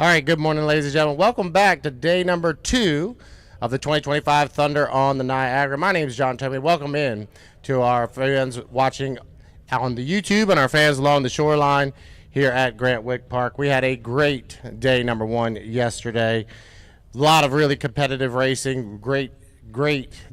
All right, good morning, ladies and gentlemen. Welcome back to day number 2 of the 2025 Thunder on the Niagara. My name is John Toby. Welcome in to our fans watching on the YouTube and our fans along the shoreline here at Grant Wick Park. We had a great day number 1 yesterday. A lot of really competitive racing, great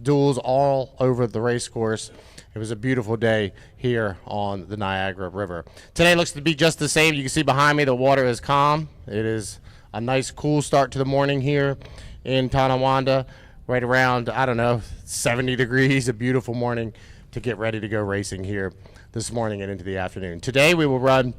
duels all over the race course. It was a beautiful day here on the Niagara River. Today looks to be just the same. You can see behind me the water is calm. It is a nice cool start to the morning here in Tonawanda. Right around, 70 degrees. A beautiful morning to get ready to go racing here this morning and into the afternoon. Today we will run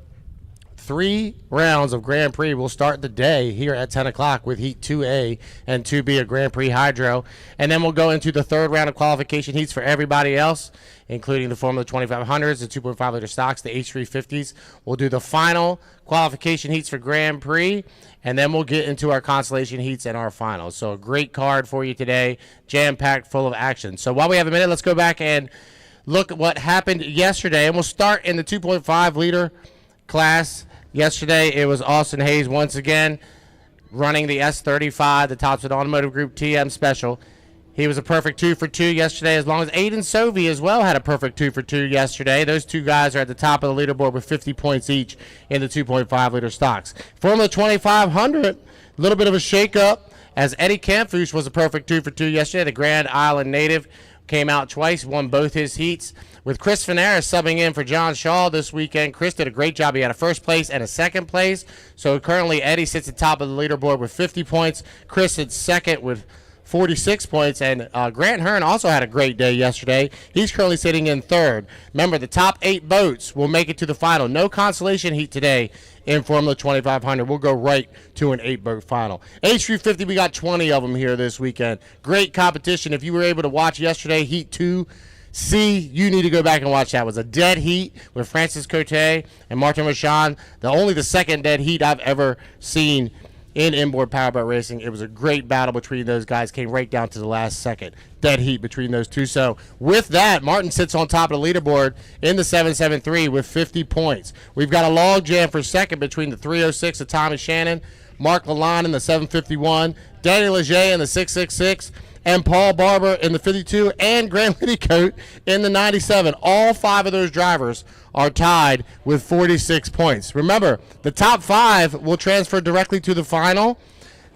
3 rounds of Grand Prix. We'll start the day here at 10 o'clock with Heat 2A and 2B of Grand Prix Hydro. And then we'll go into the 3rd round of qualification heats for everybody else, including the Formula 2500s, the 2.5 liter stocks, the H350s. We'll do the final qualification heats for Grand Prix, and then we'll get into our constellation heats and our finals. So a great card for you today, jam-packed, full of action. So while we have a minute, let's go back and look at what happened yesterday. And we'll start in the 2.5 liter class. Yesterday, it was Austin Hayes once again. running the S35, the Topsfield Automotive Group TM Special. He was a perfect 2 for 2 yesterday, as long as Aiden Sovey as well had a perfect 2 for 2 yesterday. Those two guys are at the top of the leaderboard with 50 points each in the 2.5 liter stocks. Formula 2500, a little bit of a shake-up, as Eddie Kampfusch was a perfect 2 for 2 yesterday. The Grand Island native came out twice, won both his heats. With Chris Finera subbing in for John Shaw this weekend, Chris did a great job. He had a first place and a second place. So currently Eddie sits at the top of the leaderboard with 50 points. Chris sits second with 46 points, and Grant Hearn also had a great day yesterday. He's currently sitting in third. Remember, the top 8 boats will make it to the final. No consolation heat today in Formula 2500. We'll go right to an 8-boat final. H350, we got 20 of them here this weekend. Great competition. If you were able to watch yesterday, Heat 2C, you need to go back and watch that. It was a dead heat with Francis Cote and Martin Rochon. Only the second dead heat I've ever seen in inboard powerboat racing. It was a great battle between those guys. Came right down to the last second. Dead heat between those two. So with that, Martin sits on top of the leaderboard in the 773 with 50 points. We've got a log jam for second between the 306 of Tommy Shannon, Mark Lalonde in the 751, Danny Leger in the 666, and Paul Barber in the 52, and Grant Liddycoat in the 97. All 5 of those drivers are tied with 46 points. Remember, the top 5 will transfer directly to the final.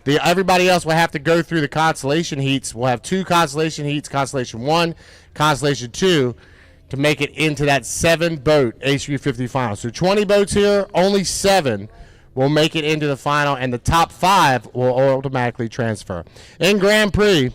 Everybody else will have to go through the consolation heats. We'll have 2 consolation heats, Constellation 1, Constellation 2, to make it into that 7-boat H350 final. So 20 boats here, only 7 will make it into the final, and the top 5 will automatically transfer. In Grand Prix,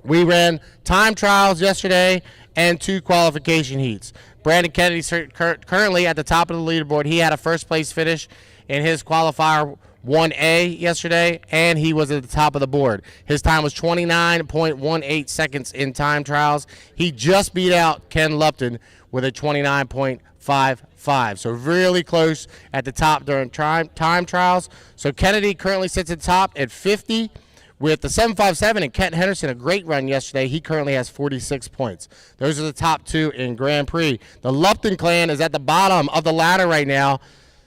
we ran time trials yesterday and 2 qualification heats. Brandon Kennedy's currently at the top of the leaderboard. He had a first-place finish in his qualifier 1A yesterday, and he was at the top of the board. His time was 29.18 seconds in time trials. He just beat out Ken Lupton with a 29.55. So really close at the top during time trials. So Kennedy currently sits at the top at 50. With the 757 and Kent Henderson, a great run yesterday, he currently has 46 points. Those are the top 2 in Grand Prix. The Lupton clan is at the bottom of the ladder right now,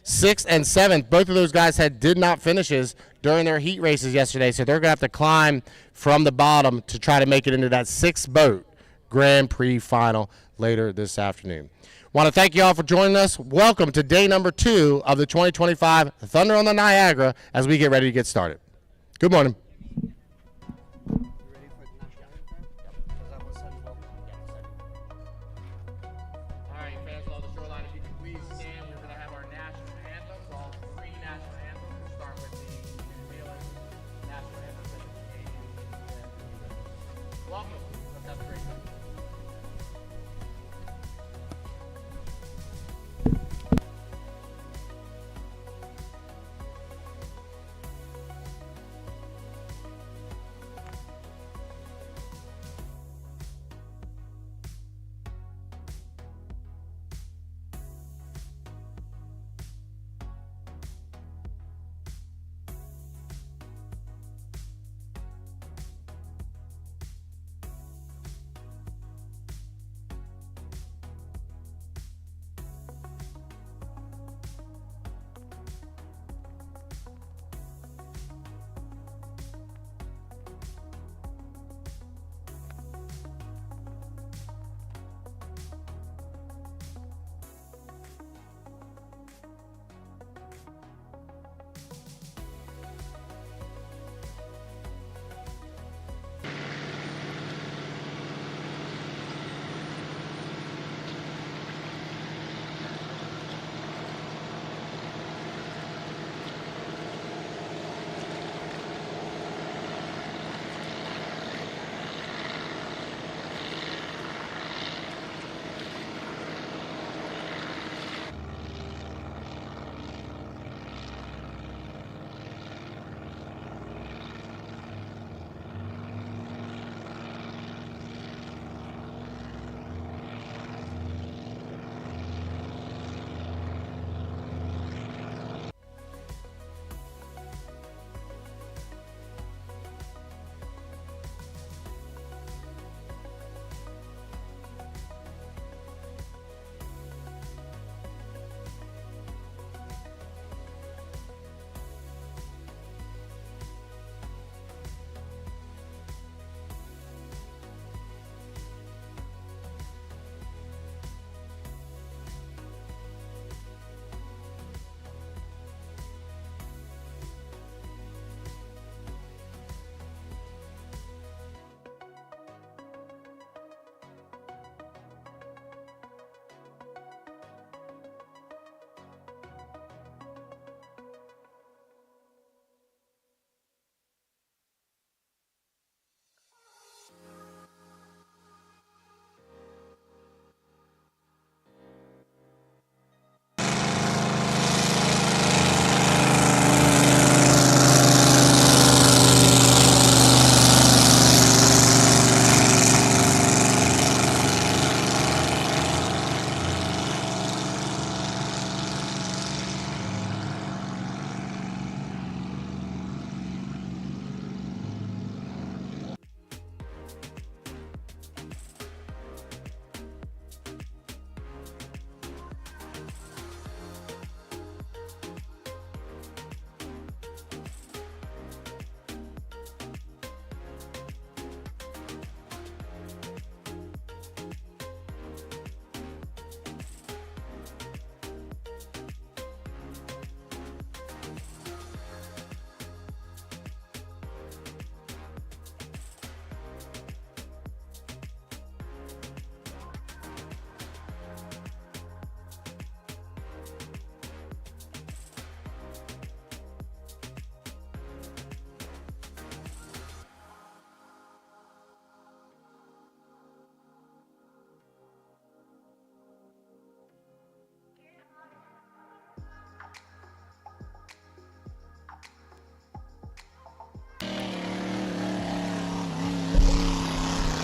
6th and 7th. Both of those guys did not finishes during their heat races yesterday, so they're going to have to climb from the bottom to try to make it into that 6-boat Grand Prix final later this afternoon. Want to thank you all for joining us. Welcome to day number 2 of the 2025 Thunder on the Niagara as we get ready to get started. Good morning.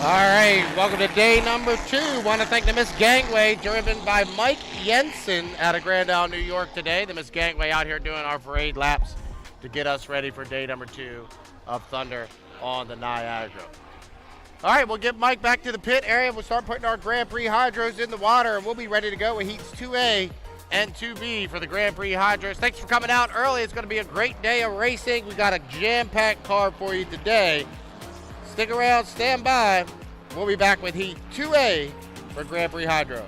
All right, welcome to day number 2. Want to thank the Miss Gangway, driven by Mike Jensen out of Grand Isle, New York today. The Miss Gangway out here doing our parade laps to get us ready for day number 2 of Thunder on the Niagara. All right, we'll get Mike back to the pit area. We'll start putting our Grand Prix hydros in the water, and we'll be ready to go with heats 2A and 2B for the Grand Prix hydros. Thanks for coming out early. It's going to be a great day of racing. We got a jam-packed car for you today. Stick around, stand by. We'll be back with Heat 2A for Grand Prix Hydro.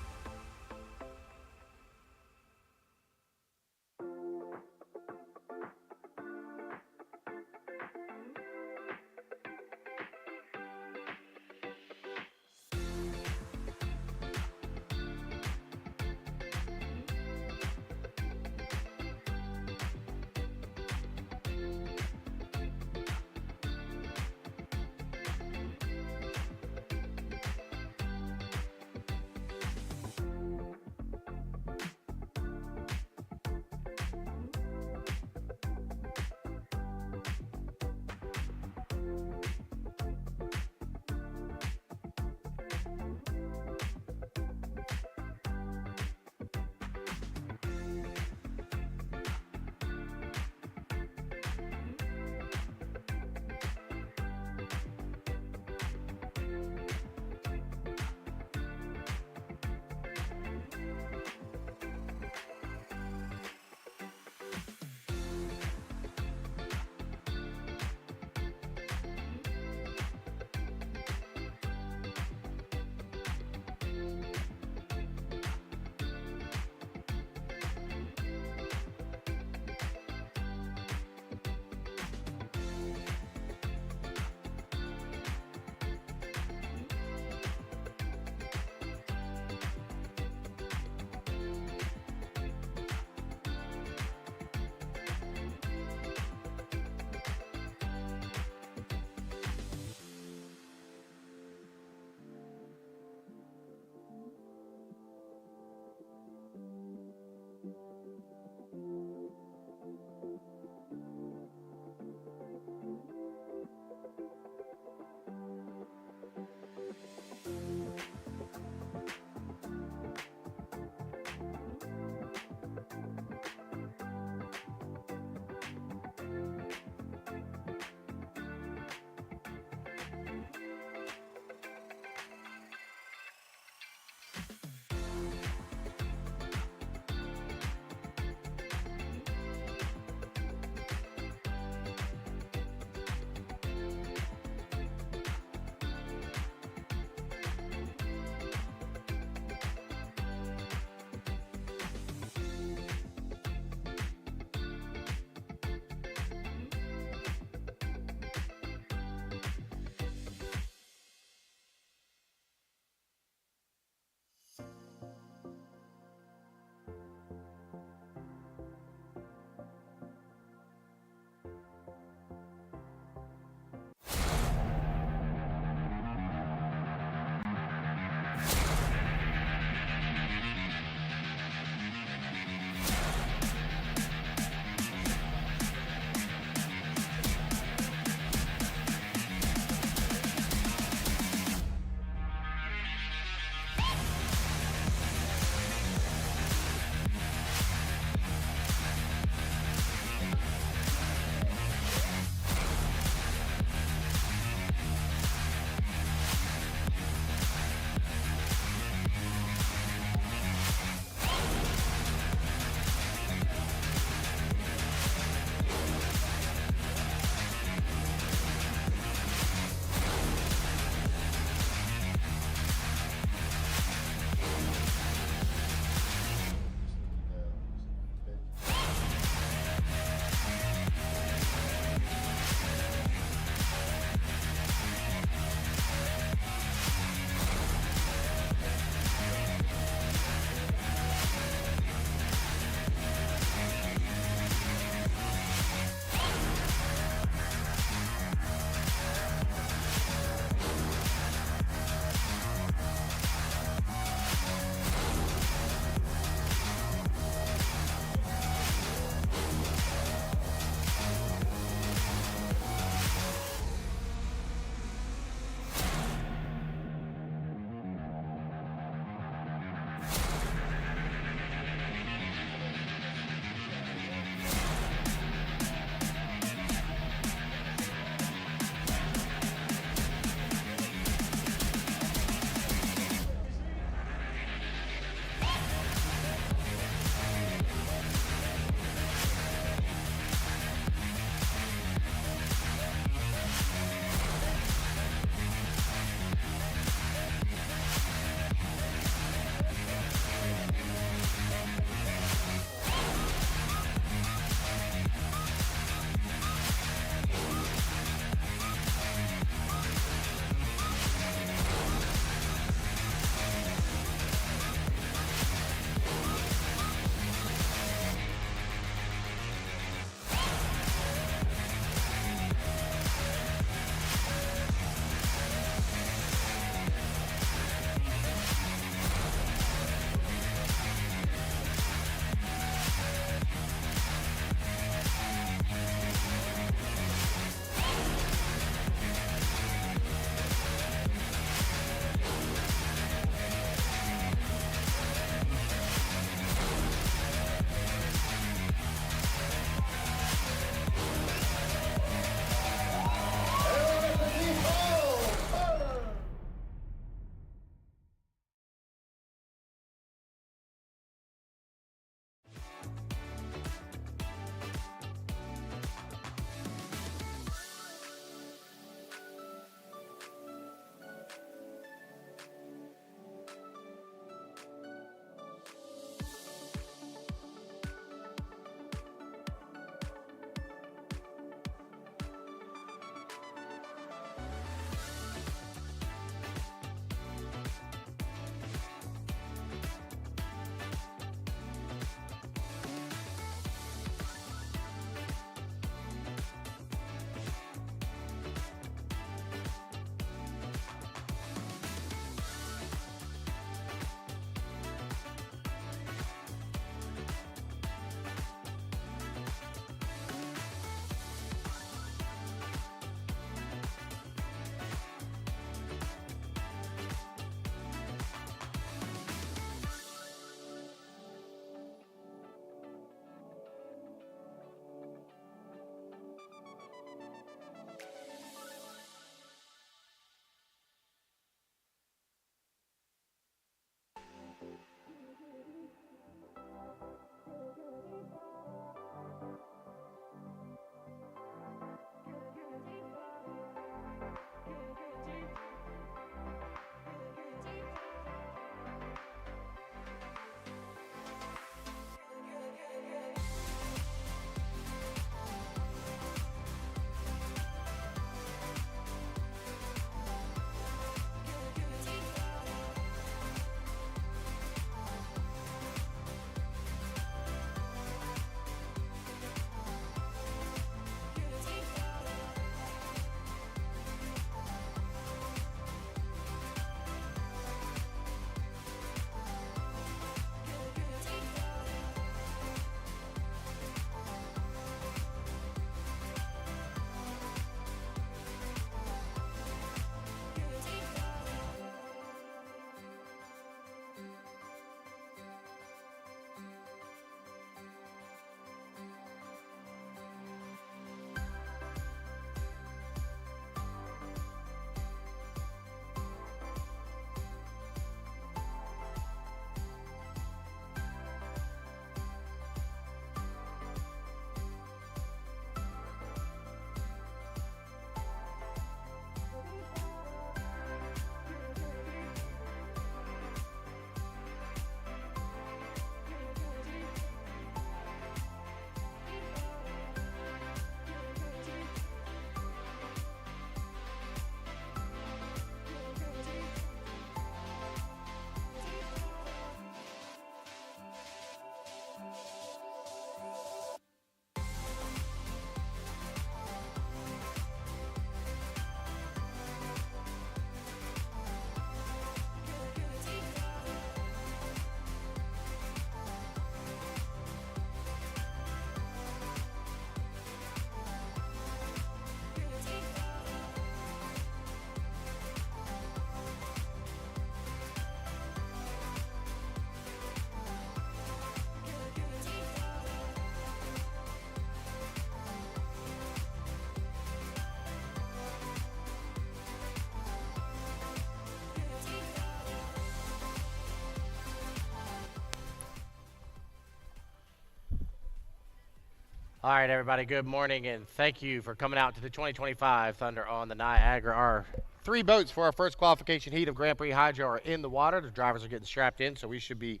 All right, everybody, good morning, and thank you for coming out to the 2025 Thunder on the Niagara. Our 3 boats for our first qualification heat of Grand Prix Hydro are in the water. The drivers are getting strapped in, so we should be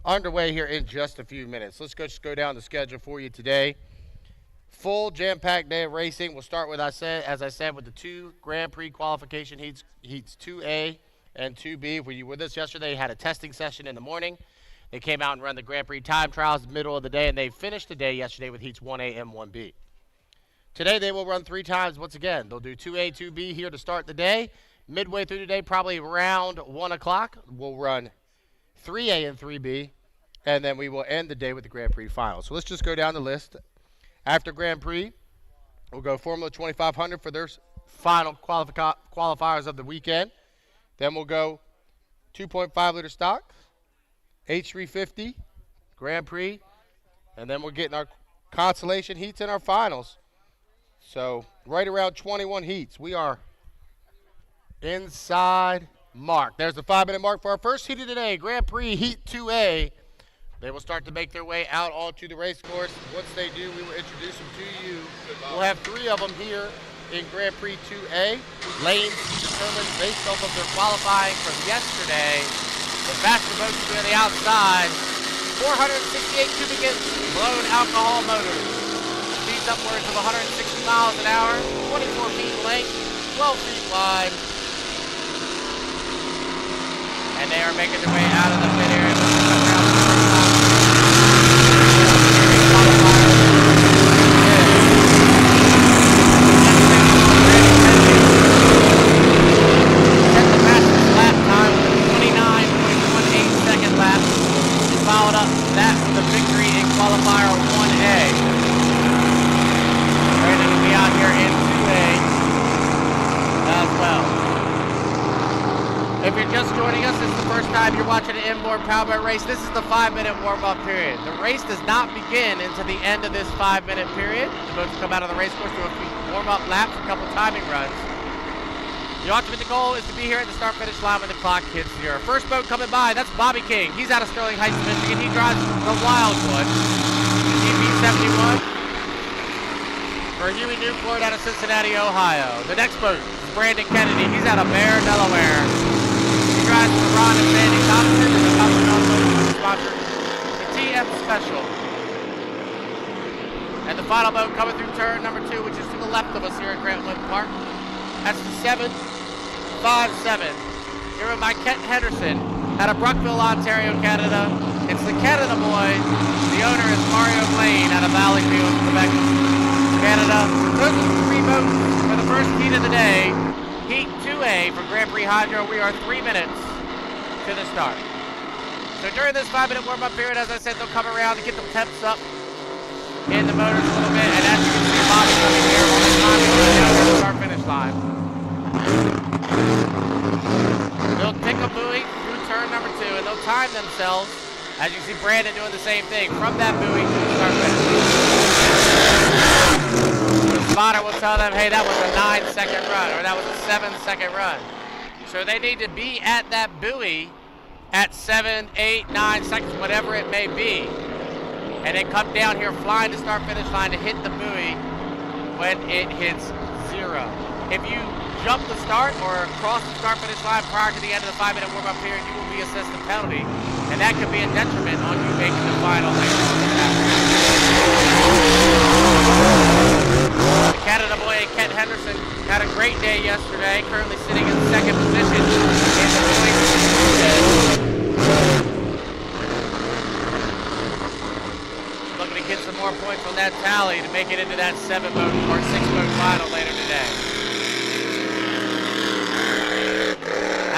underway here in just a few minutes. Let's just go down the schedule for you today. Full jam-packed day of racing. We'll start with, as I said, with the 2 Grand Prix qualification heats 2A and 2B. If you were with us yesterday, had a testing session in the morning. They came out and ran the Grand Prix time trials in the middle of the day, and they finished the day yesterday with heats 1A and 1B. Today they will run 3 times once again. They'll do 2A, 2B here to start the day. Midway through the day, probably around 1 o'clock, we'll run 3A and 3B, and then we will end the day with the Grand Prix final. So let's just go down the list. After Grand Prix, we'll go Formula 2500 for their final qualifiers of the weekend. Then we'll go 2.5-liter stock, H350, Grand Prix, and then we're getting our constellation heats in our finals. So right around 21 heats. We are inside mark. There's the 5-minute mark for our first heat of the day, Grand Prix Heat 2A. They will start to make their way out onto the race course. Once they do, we will introduce them to you. We'll have 3 of them here in Grand Prix 2A. Lanes determined based off of their qualifying from yesterday. The faster boats will be on the outside. 468 cubic inch blown alcohol motors. Speeds upwards of 160 miles an hour, 24 feet in length, 12 feet wide. And they are making their way out of the pit area. Followed up that with a victory in qualifier 1A. Brandon will be out here in 2A as well. If you're just joining us, this is the first time you're watching an inboard powerboat race. This is the 5-minute warm-up period. The race does not begin until the end of this 5-minute period. The boats come out of the race course, do a few warm-up laps, a couple timing runs. The ultimate goal is to be here at the start-finish line when the clock hits 0. First boat coming by, that's Bobby King. He's out of Sterling Heights, Michigan. He drives the Wildwood. GP71 for Huey Newport out of Cincinnati, Ohio. The next boat is Brandon Kennedy. He's out of Bear, Delaware. He drives for Ron and Sandy Thompson, and the Thompson Automotive sponsor the TM Special. And the final boat coming through turn number 2, which is to the left of us here at Grantwood Park. That's the 757. Here with my Kent Henderson out of Brockville, Ontario, Canada. It's the Canada boys. The owner is Mario Blaine out of Valleyview, Quebec, Canada. Those are the 3 boats for the first heat of the day. Heat 2A for Grand Prix Hydro. We are 3 minutes to the start. So during this 5-minute warm-up period, as I said, they'll come around to get the temps up in the motors a little bit. And as you can see, Bobby coming here on the time to down to the start-finish line. They'll take a buoy through turn number 2, and they'll time themselves, as you see Brandon doing the same thing, from that buoy to the start finish. The spotter will tell them, hey, that was a 9-second run, or that was a 7-second run. So they need to be at that buoy at 7, 8, 9 seconds, whatever it may be. And then come down here flying to start finish line to hit the buoy when it hits 0. If you jump the start or cross the start finish line prior to the end of the 5-minute warm-up period, you will be assessed a penalty, and that could be a detriment on you making the final later on this afternoon. The Canada boy Kent Henderson had a great day yesterday, currently sitting in second position in the points. Looking to get some more points on that tally to make it into that 7-boat or 6-boat final later today.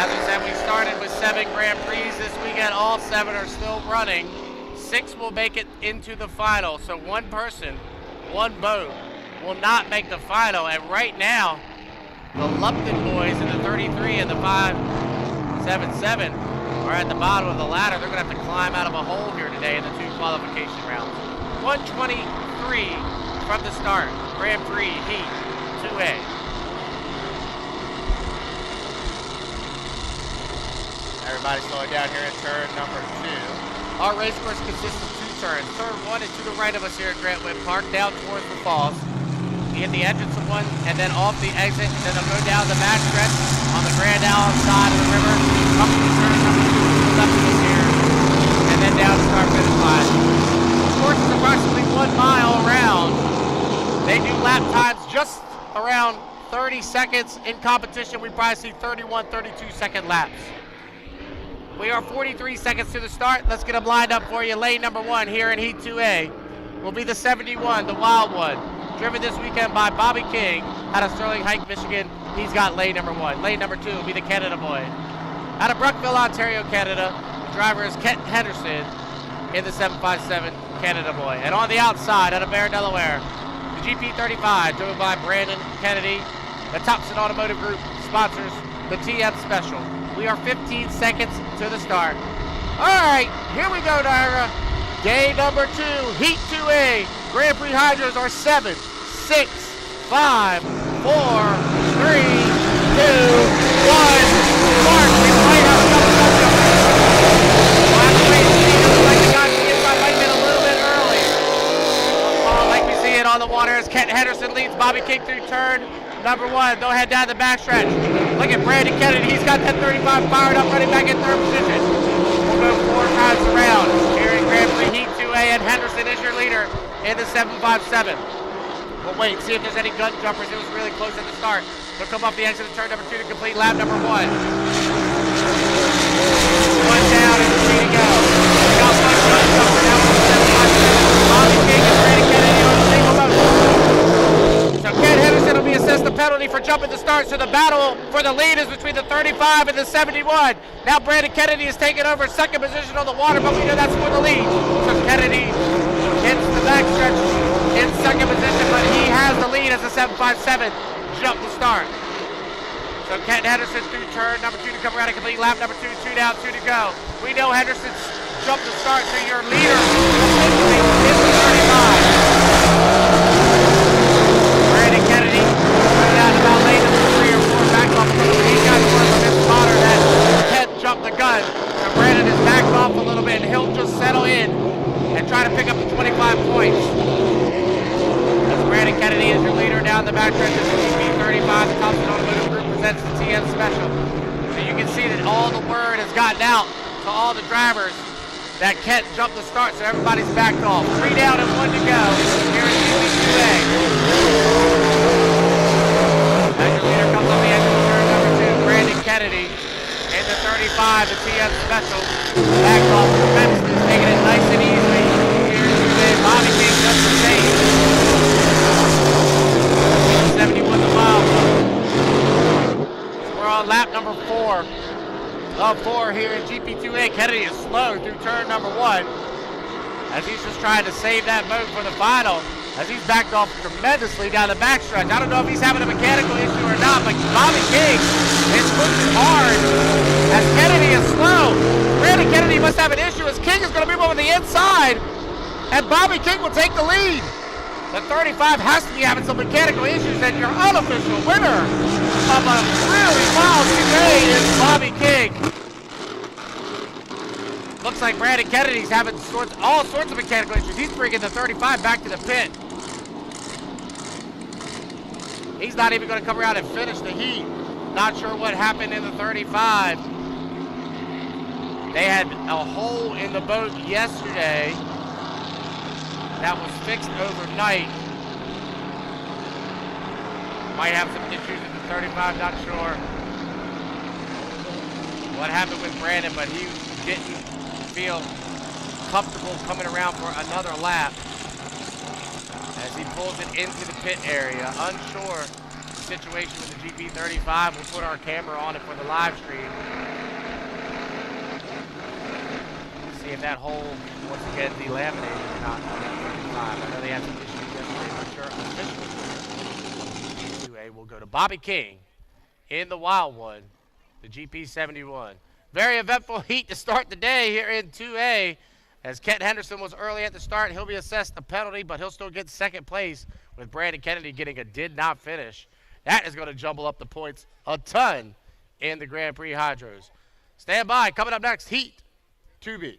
As I said, we started with 7 Grand Prix this weekend. All 7 are still running. 6 will make it into the final. So 1 person, 1 boat will not make the final. And right now, the Lupton boys in the 33 and the 577 are at the bottom of the ladder. They're going to have to climb out of a hole here today in the 2 qualification rounds. 123 from the start. Grand Prix Heat 2A. Everybody slowing down here at turn number 2. Our race course consists of 2 turns. Turn 1 is to the right of us here at Grant Wind Park, down towards the falls. You hit the entrance of one, and then off the exit, and then they'll go down the back stretch on the Grand Isle side of the river, up to the turn number 2 to the left of us here, and then down to our finish line. The course is approximately 1 mile around. They do lap times just around 30 seconds. In competition, we probably see 31, 32-second laps. We are 43 seconds to the start. Let's get them lined up for you. Lane number 1 here in Heat 2A will be the 71, the Wild One. Driven this weekend by Bobby King out of Sterling Heights, Michigan. He's got lane number 1. Lane number 2 will be the Canada Boy. Out of Brookville, Ontario, Canada, the driver is Kent Henderson in the 757 Canada Boy. And on the outside, out of Bear, Delaware, the GP35, driven by Brandon Kennedy. The Thompson Automotive Group sponsors the TM Special. We are 15 seconds to the start. All right, here we go, Niagara. Day number 2, Heat 2A. Grand Prix Hydros are 7, 6, 5, 4, 3, 2, 1. Mark, we might have a couple touchdowns. We'll have to wait and see. Looks like the guy might have been a little bit early. Like we see it on the water as Kent Henderson leads Bobby King through turn number 1. They'll head down the backstretch. Look at Brandon Kennedy. He's got that 35 fired up, running back in 3rd position. We'll go 4 times around here in Grand Prix Heat 2A, and Henderson is your leader in the 757. We'll wait and see if there's any gun jumpers. It was really close at the start. They'll come off the exit of turn number 2 to complete lap number 1. 1 down and 3 to go. We got 1 gun jumper now from the 757. Bobby King and Brandon Kennedy on the single motion. So Ken Henderson will be assessed the penalty for jumping the start. So the battle for the lead is between the 35 and the 71. Now Brandon Kennedy is taking over 2nd position on the water, but we know that's for the lead. So Kennedy hits the backstretch in 2nd position, but he has the lead as the 757 jump the start. So Ken Henderson through turn number 2 to come around and complete lap number 2, 2 down, 2 to go. We know Henderson's jumped the start, so your leader is the 35. Brandon Kennedy coming out about lane number 3 or 4 back off. He got one from his spotter that Ken jumped the gun. So Brandon is backed off a little bit, and he'll just settle in and try to pick up the 25 points. As Brandon Kennedy is your leader down the backstretch of the GP35, the Thompson Automotive Group presents the TM Special. So you can see that all the word has gotten out to all the drivers that Kent jumped the start, so everybody's backed off. 3 down and 1 to go here in GP2A. As your leader comes on the edge of turn number 2, Brandon Kennedy in the 35, the TM Special. Backed off tremendously, taking it nice and easy. Here in GP2A, Bobby King does the same. 71 the Wild One. We're on lap number 4 of 4 here in GP2A. Kennedy is slow through turn number 1 as he's just trying to save that moat for the final, as he's backed off tremendously down the backstretch. I don't know if he's having a mechanical issue or not, but Bobby King is pushing hard as Kennedy is slow. Brandon Kennedy must have an issue as King is going to move over the inside, and Bobby King will take the lead. The 35 has to be having some mechanical issues, and your unofficial winner of a really wild 2A is Bobby King. Looks like Brandon Kennedy's having all sorts of mechanical issues. He's bringing the 35 back to the pit. He's not even going to come around and finish the heat. Not sure what happened in the 35. They had a hole in the boat yesterday that was fixed overnight. Might have some issues in the 35, not sure what happened with Brandon, but he didn't feel comfortable coming around for another lap as he pulls it into the pit area. Unsure the situation with the GP35. We'll put our camera on it for the live stream. See if that hole once again delaminated or not on that 35. I know they had some issues yesterday. I'm not sure officially. Anyway, we'll go to Bobby King in the Wild One, the GP71. Very eventful heat to start the day here in 2A. As Kent Henderson was early at the start, he'll be assessed a penalty, but he'll still get 2nd place with Brandon Kennedy getting a did not finish. That is going to jumble up the points a ton in the Grand Prix Hydros. Stand by. Coming up next, Heat 2B.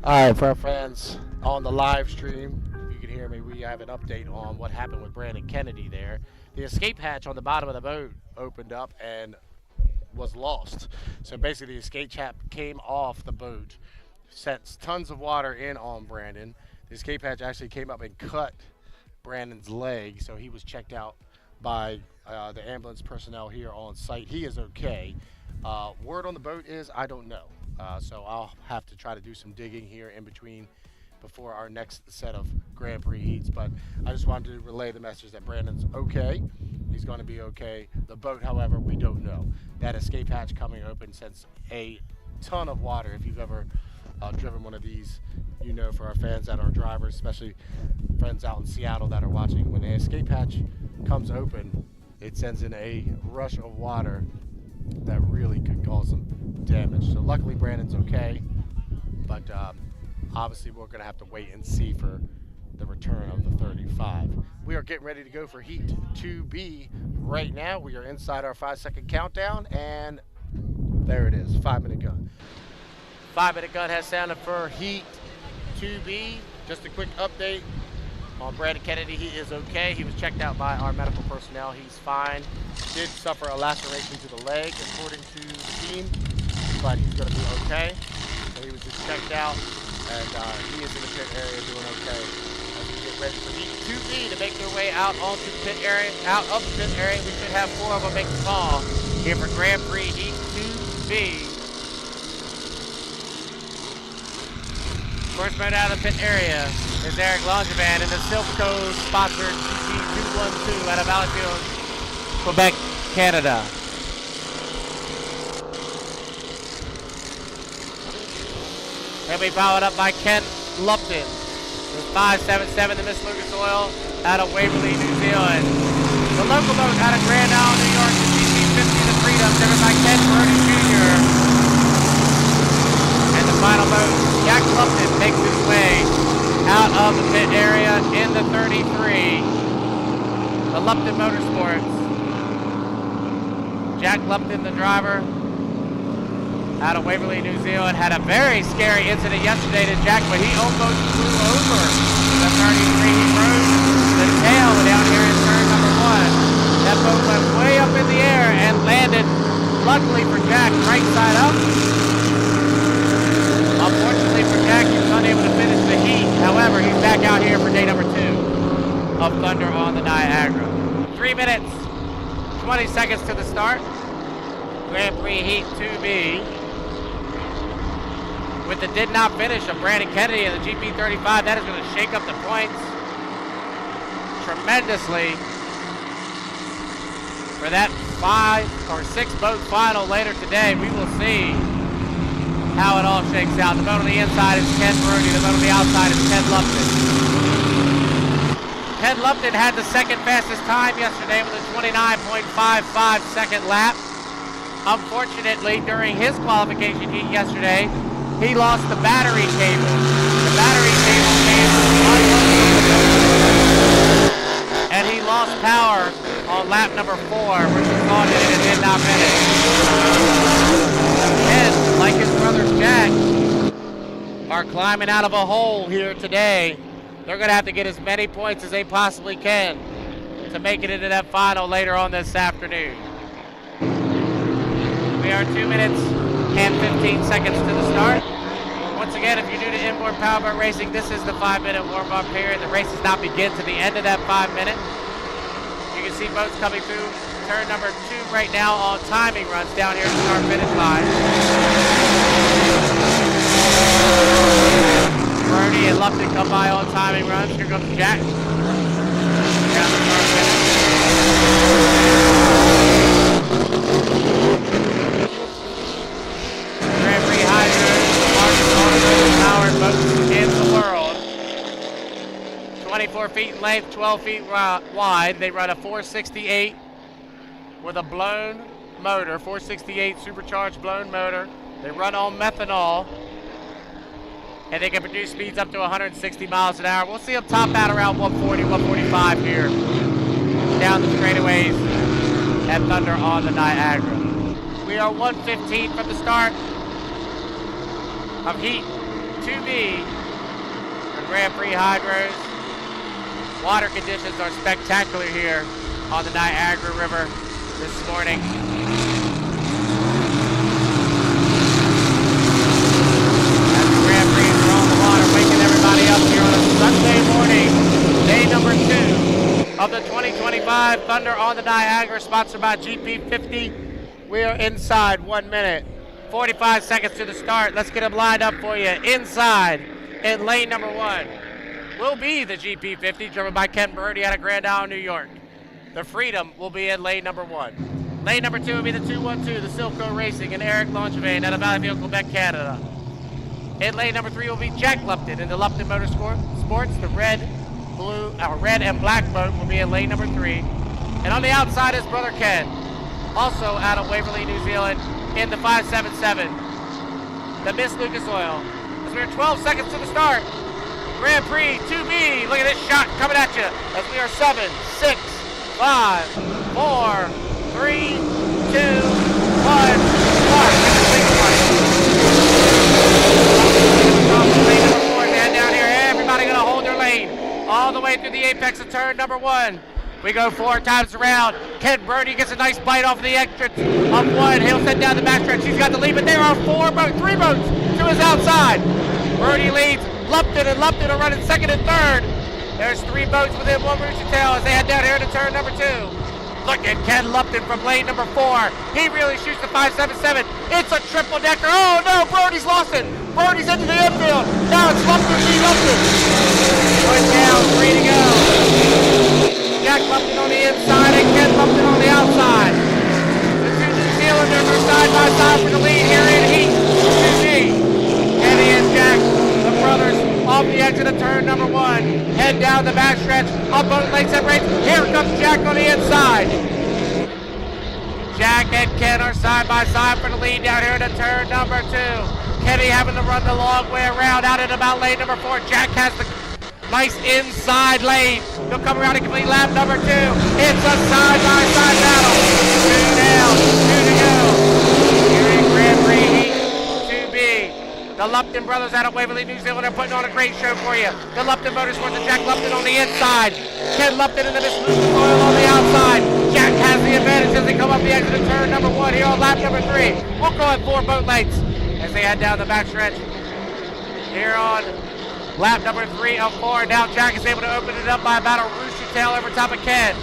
All right, for our fans on the live stream, you can hear me. We have an update on what happened with Brandon Kennedy there. The escape hatch on the bottom of the boat opened up and was lost. So basically, the escape hatch came off the boat, sent tons of water in on Brandon. The escape hatch actually came up and cut Brandon's leg, so he was checked out by the ambulance personnel here on site. He is okay. Word on the boat is I don't know. So I'll have to try to do some digging here in between before our next set of Grand Prix heats. But I just wanted to relay the message that Brandon's okay. He's going to be okay. The boat, however, we don't know. That escape hatch coming open sends a ton of water. If you've ever driven one of these, you know, for our fans that are drivers, especially friends out in Seattle that are watching, when the escape hatch comes open, it sends in a rush of water that really could cause some damage. So luckily Brandon's okay, but obviously we're going to have to wait and see for the return of the 35. We are getting ready to go for Heat 2B right now. We are inside our 5-second countdown, and there it is, 5-minute gun. 5-minute gun has sounded for Heat 2B. Just a quick update on Brandon Kennedy. He is okay. He was checked out by our medical personnel. He's fine. Did suffer a laceration to the leg, according to the team, but he's going to be okay. So he was just checked out, and he is in the pit area doing okay. As we get ready for Heat 2B to make their way out onto the pit area, out of the pit area. We should have 4 of them make the call here for Grand Prix Heat 2B. First man out of the pit area is Eric Langevin in the Silco sponsored GP212 out of Valleyfield, Quebec, Canada. He'll be followed up by Ken Lupton with 577 the Miss Lucas Oil out of Waverly, New Zealand. The local boat out of Grand Isle, New York, the GP50 the Freedom, driven by Ken Brody Jr. And the final boat, Jack Lupton, makes his way out of the pit area in the 33. The Lupton Motorsports. Jack Lupton, the driver, out of Waverly, New Zealand, had a very scary incident yesterday to Jack, but he almost flew over the 33. He rode the tail down here in turn number 1. That boat went way up in the air and landed, luckily for Jack, right side up. Unfortunately for Jack, he was unable to finish the heat. However, he's back out here for day number 2 of Thunder on the Niagara. 3 minutes, 20 seconds to the start. Grand Prix Heat 2B. With the did not finish of Brandon Kennedy in the GP35, that is going to shake up the points tremendously for that 5 or 6 boat final later today. We will see how it all shakes out. The boat on the inside is Ken Brody. The boat on the outside is Ken Lupton. Ken Lupton had the second fastest time yesterday with a 29.55 second lap. Unfortunately, during his qualification heat yesterday, he lost the battery cable. The battery cable came unhooked, and he lost power on lap number 4, which resulted in a did not finish. Ken, like his brother Jack, are climbing out of a hole here today. They're going to have to get as many points as they possibly can to make it into that final later on this afternoon. We are 2 minutes and 15 seconds to the start. Once again, if you're new to inboard powerboat racing, this is the 5-minute warm-up period. The race does not begin to the end of that 5 minute. You can see boats coming through turn number 2 right now on timing runs down here at the start-finish line. Brody and Lupton come by on timing runs. Here comes Jack. Down the start-finish. Grand Prix Hydro, the largest automotive powered boats in the world. 24 feet in length, 12 feet wide. They run a 468 with a blown motor, 468 supercharged blown motor. They run on methanol, and they can produce speeds up to 160 miles an hour. We'll see them top out around 140, 145 here down the straightaways at Thunder on the Niagara. We are 1:15 from the start of Heat 2B for Grand Prix Hydros. Water conditions are spectacular here on the Niagara River this morning. As the Grand Prix are on the water, waking everybody up here on a Sunday morning, day number 2 of the 2025 Thunder on the Niagara, sponsored by GP50. We are inside 1 minute, 45 seconds to the start. Let's get them lined up for you. Inside in lane number 1 will be the GP50, driven by Ken Brody out of Grand Island, New York. The Freedom will be in lane number 1. Lane number 2 will be the 212, the Silco Racing, and Eric Langevin out of Valleyfield, Quebec, Canada. In lane number 3 will be Jack Lupton in the Lupton Motorsports. The red and black boat will be in lane number 3. And on the outside is Brother Ken, also out of Waverly, New Zealand, in the 577. The Miss Lucas Oil. As we are 12 seconds to the start. Grand Prix 2B. Look at this shot coming at you. As we are 7, 6, 5, 4, 3, 2, 1, start. Lane number 4 is down here. Everybody gonna hold their lane all the way through the apex of turn number 1. We go 4 times around. Ken Brody gets a nice bite off the exit of 1. He'll send down the backstretch. He's got the lead, but there are 3 boats to his outside. Brody leads. Lupton are running second and third. There's 3 boats within 1 rooster tail as they head down here to turn number 2. Look at Ken Lupton from lane number 4. He really shoots the 577. It's a triple decker. Oh no, Brody's lost it. Brody's into the infield. Now it's Lupton v. Lupton. Going down, 3 to go. Jack Lupton on the inside and Ken Lupton on the outside. The 2 New Zealanders are side by side for the lead here in Heat 2G. Kenny and Jack, the brothers, off the exit of turn number 1. Head down the backstretch. Up both lane separates. Here comes Jack on the inside. Jack and Ken are side by side for the lead down here to turn number 2. Kenny having to run the long way around out at about lane number 4. Jack has the nice inside lane. He'll come around and complete lap number 2. It's a side-by-side battle. 2 down, 2 to go. Here in Grand Prix Heat 2B. The Lupton brothers out of Waverly, New Zealand are putting on a great show for you. The Lupton Motorsports and Jack Lupton on the inside. Ken Lupton in the Miss Lucas Oil on the outside. Jack has the advantage as they come up the exit of turn number 1 here on lap number 3. We'll go at 4 boat lengths as they head down the backstretch. Here on lap number 3 of 4. Now Jack is able to open it up by about a rooster tail over top of Ken.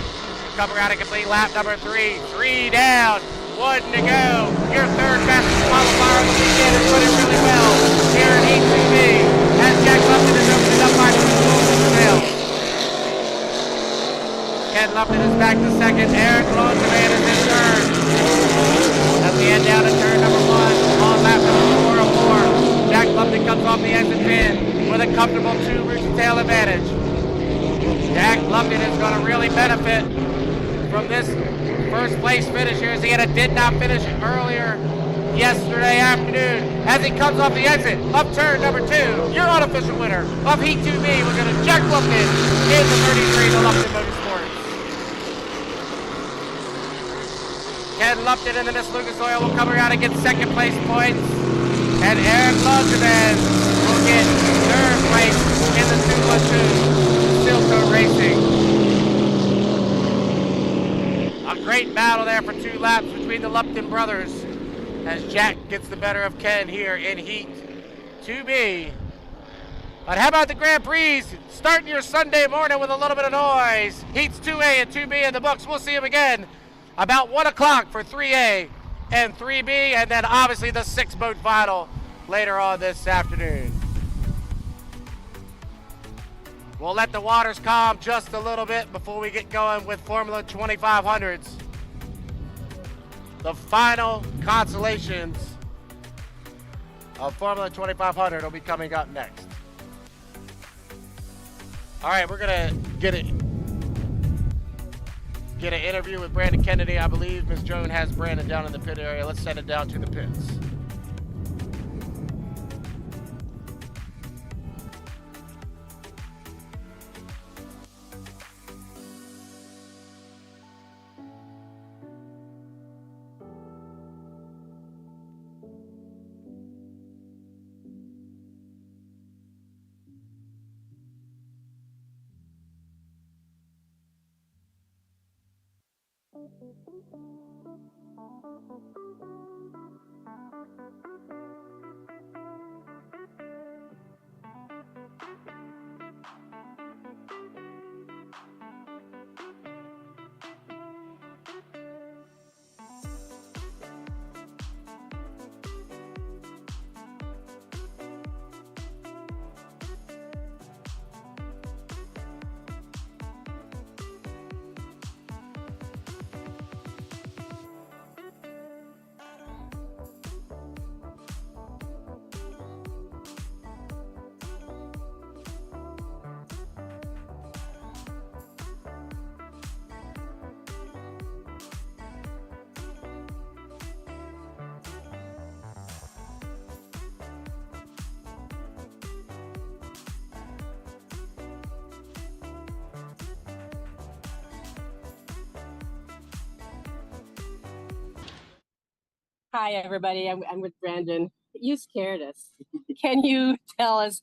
Come around and complete lap number 3. 3 down, 1 to go. Your third fastest qualifier of the weekend is running really well here in Heat 2B. As Jack Lupton is opening up by 2 rooster tails. Ken Lupton is back to second. Eric Langevin is in third. As we head down to turn number 1 on lap number 4 of 4. Jack Lupton comes off the exit pin with a comfortable 2 rooster tail advantage. Jack Lupton is going to really benefit from this first place finish here as he did not finish earlier yesterday afternoon. As he comes off the exit of turn number 2, your unofficial winner of Heat 2B was going to Jack Lupton in the 33 to Lupton Motorsports. Ken Lupton in the Miss Lucas Oil will come around and get second place points. And Eric Langevin will get third place in the 212 Silco Racing. A great battle there for 2 laps between the Lupton brothers as Jack gets the better of Ken here in Heat 2B. But how about the Grand Prix starting your Sunday morning with a little bit of noise? Heats 2A and 2B in the books. We'll see them again about 1 o'clock for 3A and 3B, and then obviously the 6-boat final later on this afternoon. We'll let the waters calm just a little bit before we get going with Formula 2500s. The final constellations of Formula 2500 will be coming up next. All right, we're gonna get an interview with Brandon Kennedy. I believe Ms. Joan has Brandon down in the pit area. Let's send it down to the pits. Hi, everybody. I'm with Brandon. You scared us. Can you tell us?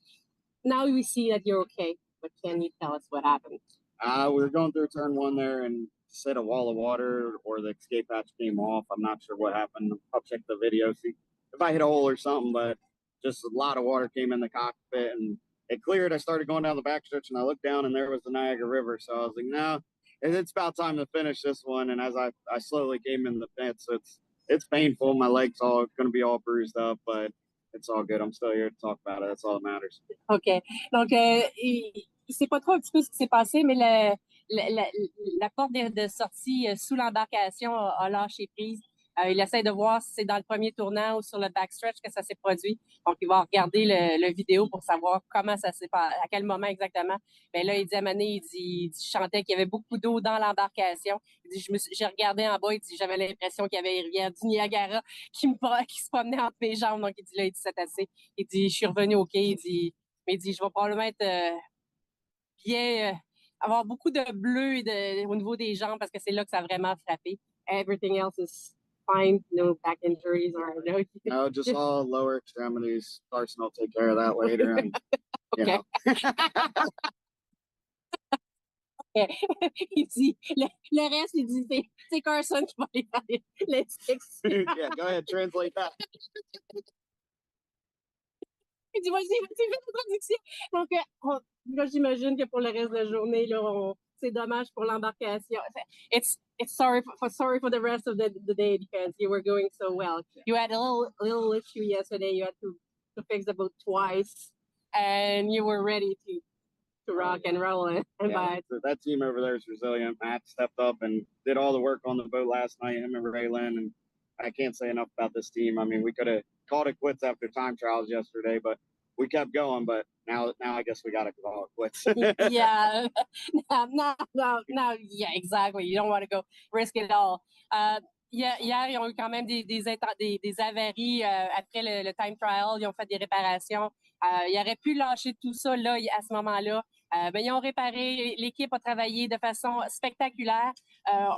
Now we see that you're okay, but can you tell us what happened? We were going through turn one there and hit a wall of water, or the escape hatch came off. I'm not sure what happened. I'll check the video, see if I hit a hole or something, but just a lot of water came in the cockpit and it cleared. I started going down the backstretch and I looked down and there was the Niagara River. So I was like, no, it's about time to finish this one. And as I slowly came in the pits, it's painful. My legs all going to be all bruised up, but it's all good. I'm still here to talk about it. That's all that matters. OK. Donc, il sait pas trop un petit peu ce qui s'est passé, mais la porte de sortie sous l'embarcation a lâché prise. Il essaie de voir si c'est dans le premier tournant ou sur le backstretch que ça s'est produit. Donc, il va regarder le vidéo pour savoir comment ça s'est passé, à quel moment exactement. Mais là, il dit à Mané, il dit, je sentais qu'il y avait beaucoup d'eau dans l'embarcation. Il dit, j'ai regardé en bas, il dit, j'avais l'impression qu'il y avait une rivière du Niagara qui se promenait entre mes jambes. Donc, il dit, là, il dit, c'est assez. Il dit, je suis revenu OK. Il dit, je vais probablement être bien, avoir beaucoup de bleu au niveau des jambes parce que c'est là que ça a vraiment frappé. Everything else is fine, no back injuries or no, just all lower extremities. Carson will take care of that later. And, okay. Il dit, le reste, il dit, c'est Carson qui va aller faire les textes. Yeah, go ahead, translate that. Il dit, vas-y, fais la traduction. Donc, là, j'imagine que pour le reste de la journée, là, c'est dommage pour l'embarcation. It's sorry for the rest of the day because you were going so well. You had a little issue yesterday. You had to fix the boat twice, and you were ready to rock and roll. That team over there is resilient. Matt stepped up and did all the work on the boat last night, him and Raylan, and I can't say enough about this team. I mean, we could have called it quits after time trials yesterday, but we kept going. But now I guess we got to call it quits. Yeah. No. Yeah, exactly. You don't want to go risk it all. Hier, ils ont eu quand même des avaries après le time trial. Ils ont fait des réparations. Ils auraient pu lâcher tout ça là, à ce moment-là. Mais ils ont réparé. L'équipe a travaillé de façon spectaculaire.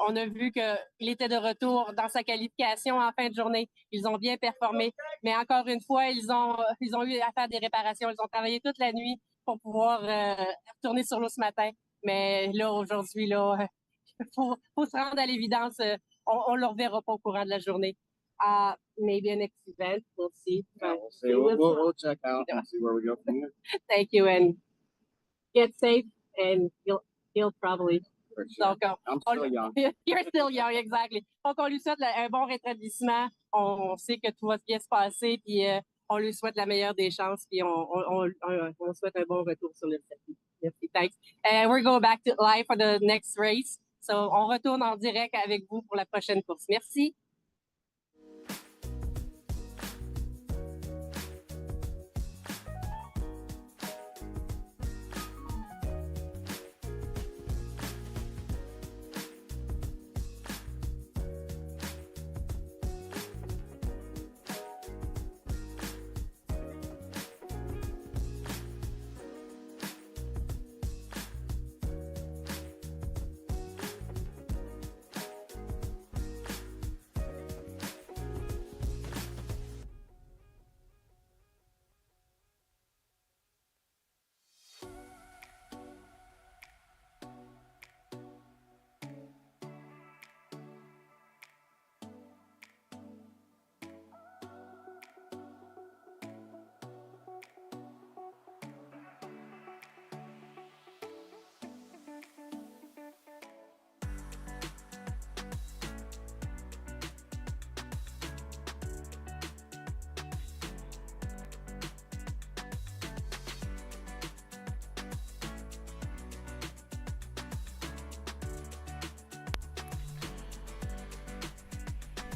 On a vu qu'il était de retour dans sa qualification en fin de journée. Ils ont bien performé. Mais encore une fois, ils ont eu à faire des réparations. Ils ont travaillé toute la nuit pour pouvoir retourner sur l'eau ce matin. Mais là, aujourd'hui, là, faut se rendre à l'évidence. On ne le reverra pas au courant de la journée. Maybe a next event, we'll see. Yeah, we'll see. We'll check out and see where we go from there. Thank you, and get safe, and he'll probably. Sure. Donc, I'm still young. You're still young, exactly. Donc, on lui souhaite un bon rétablissement. On sait que tout va bien se passer, puis on lui souhaite la meilleure des chances, puis on souhaite un bon retour sur le circuit. Merci, thanks. We're going back to live for the next race. So, on retourne en direct avec vous pour la prochaine course. Merci.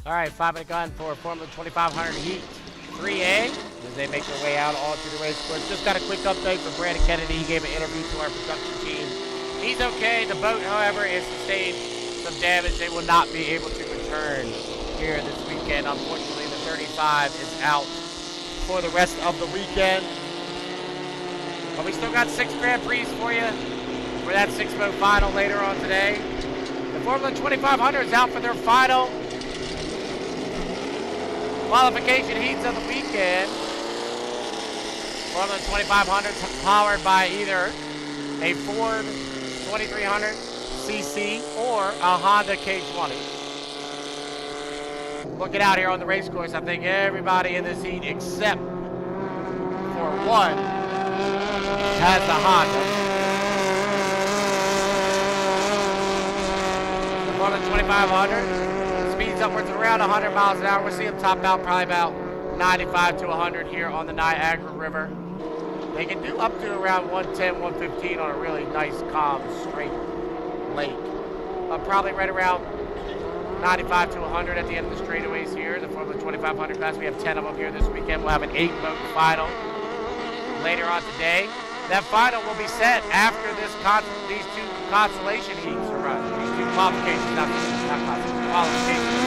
All right, 5-minute gun for Formula 2500 Heat 3A as they make their way out all through the race course. Just got a quick update from Brandon Kennedy. He gave an interview to our production team. He's okay. The boat, however, has sustained some damage. They will not be able to return here this weekend. Unfortunately, the 35 is out for the rest of the weekend. But we still got 6 Grand Prix for you for that 6-boat final later on today. The Formula 2500 is out for their final qualification heats of the weekend. Formula 2500 is powered by either a Ford 2300cc or a Honda K20. Looking out here on the race course, I think everybody in this heat except for one has the Honda. Formula 2500 speeds upwards around 100 miles an hour. We'll see them top out probably about 95 to 100 here on the Niagara River. They can do up to around 110, 115 on a really nice, calm, straight lake. Probably right around 95 to 100 at the end of the straightaways here. The Formula 2500 class, we have 10 of them here this weekend. We'll have an 8-boat final later on today. That final will be set after these 2 constellation heats are run. These 2 qualifications, not qualifications.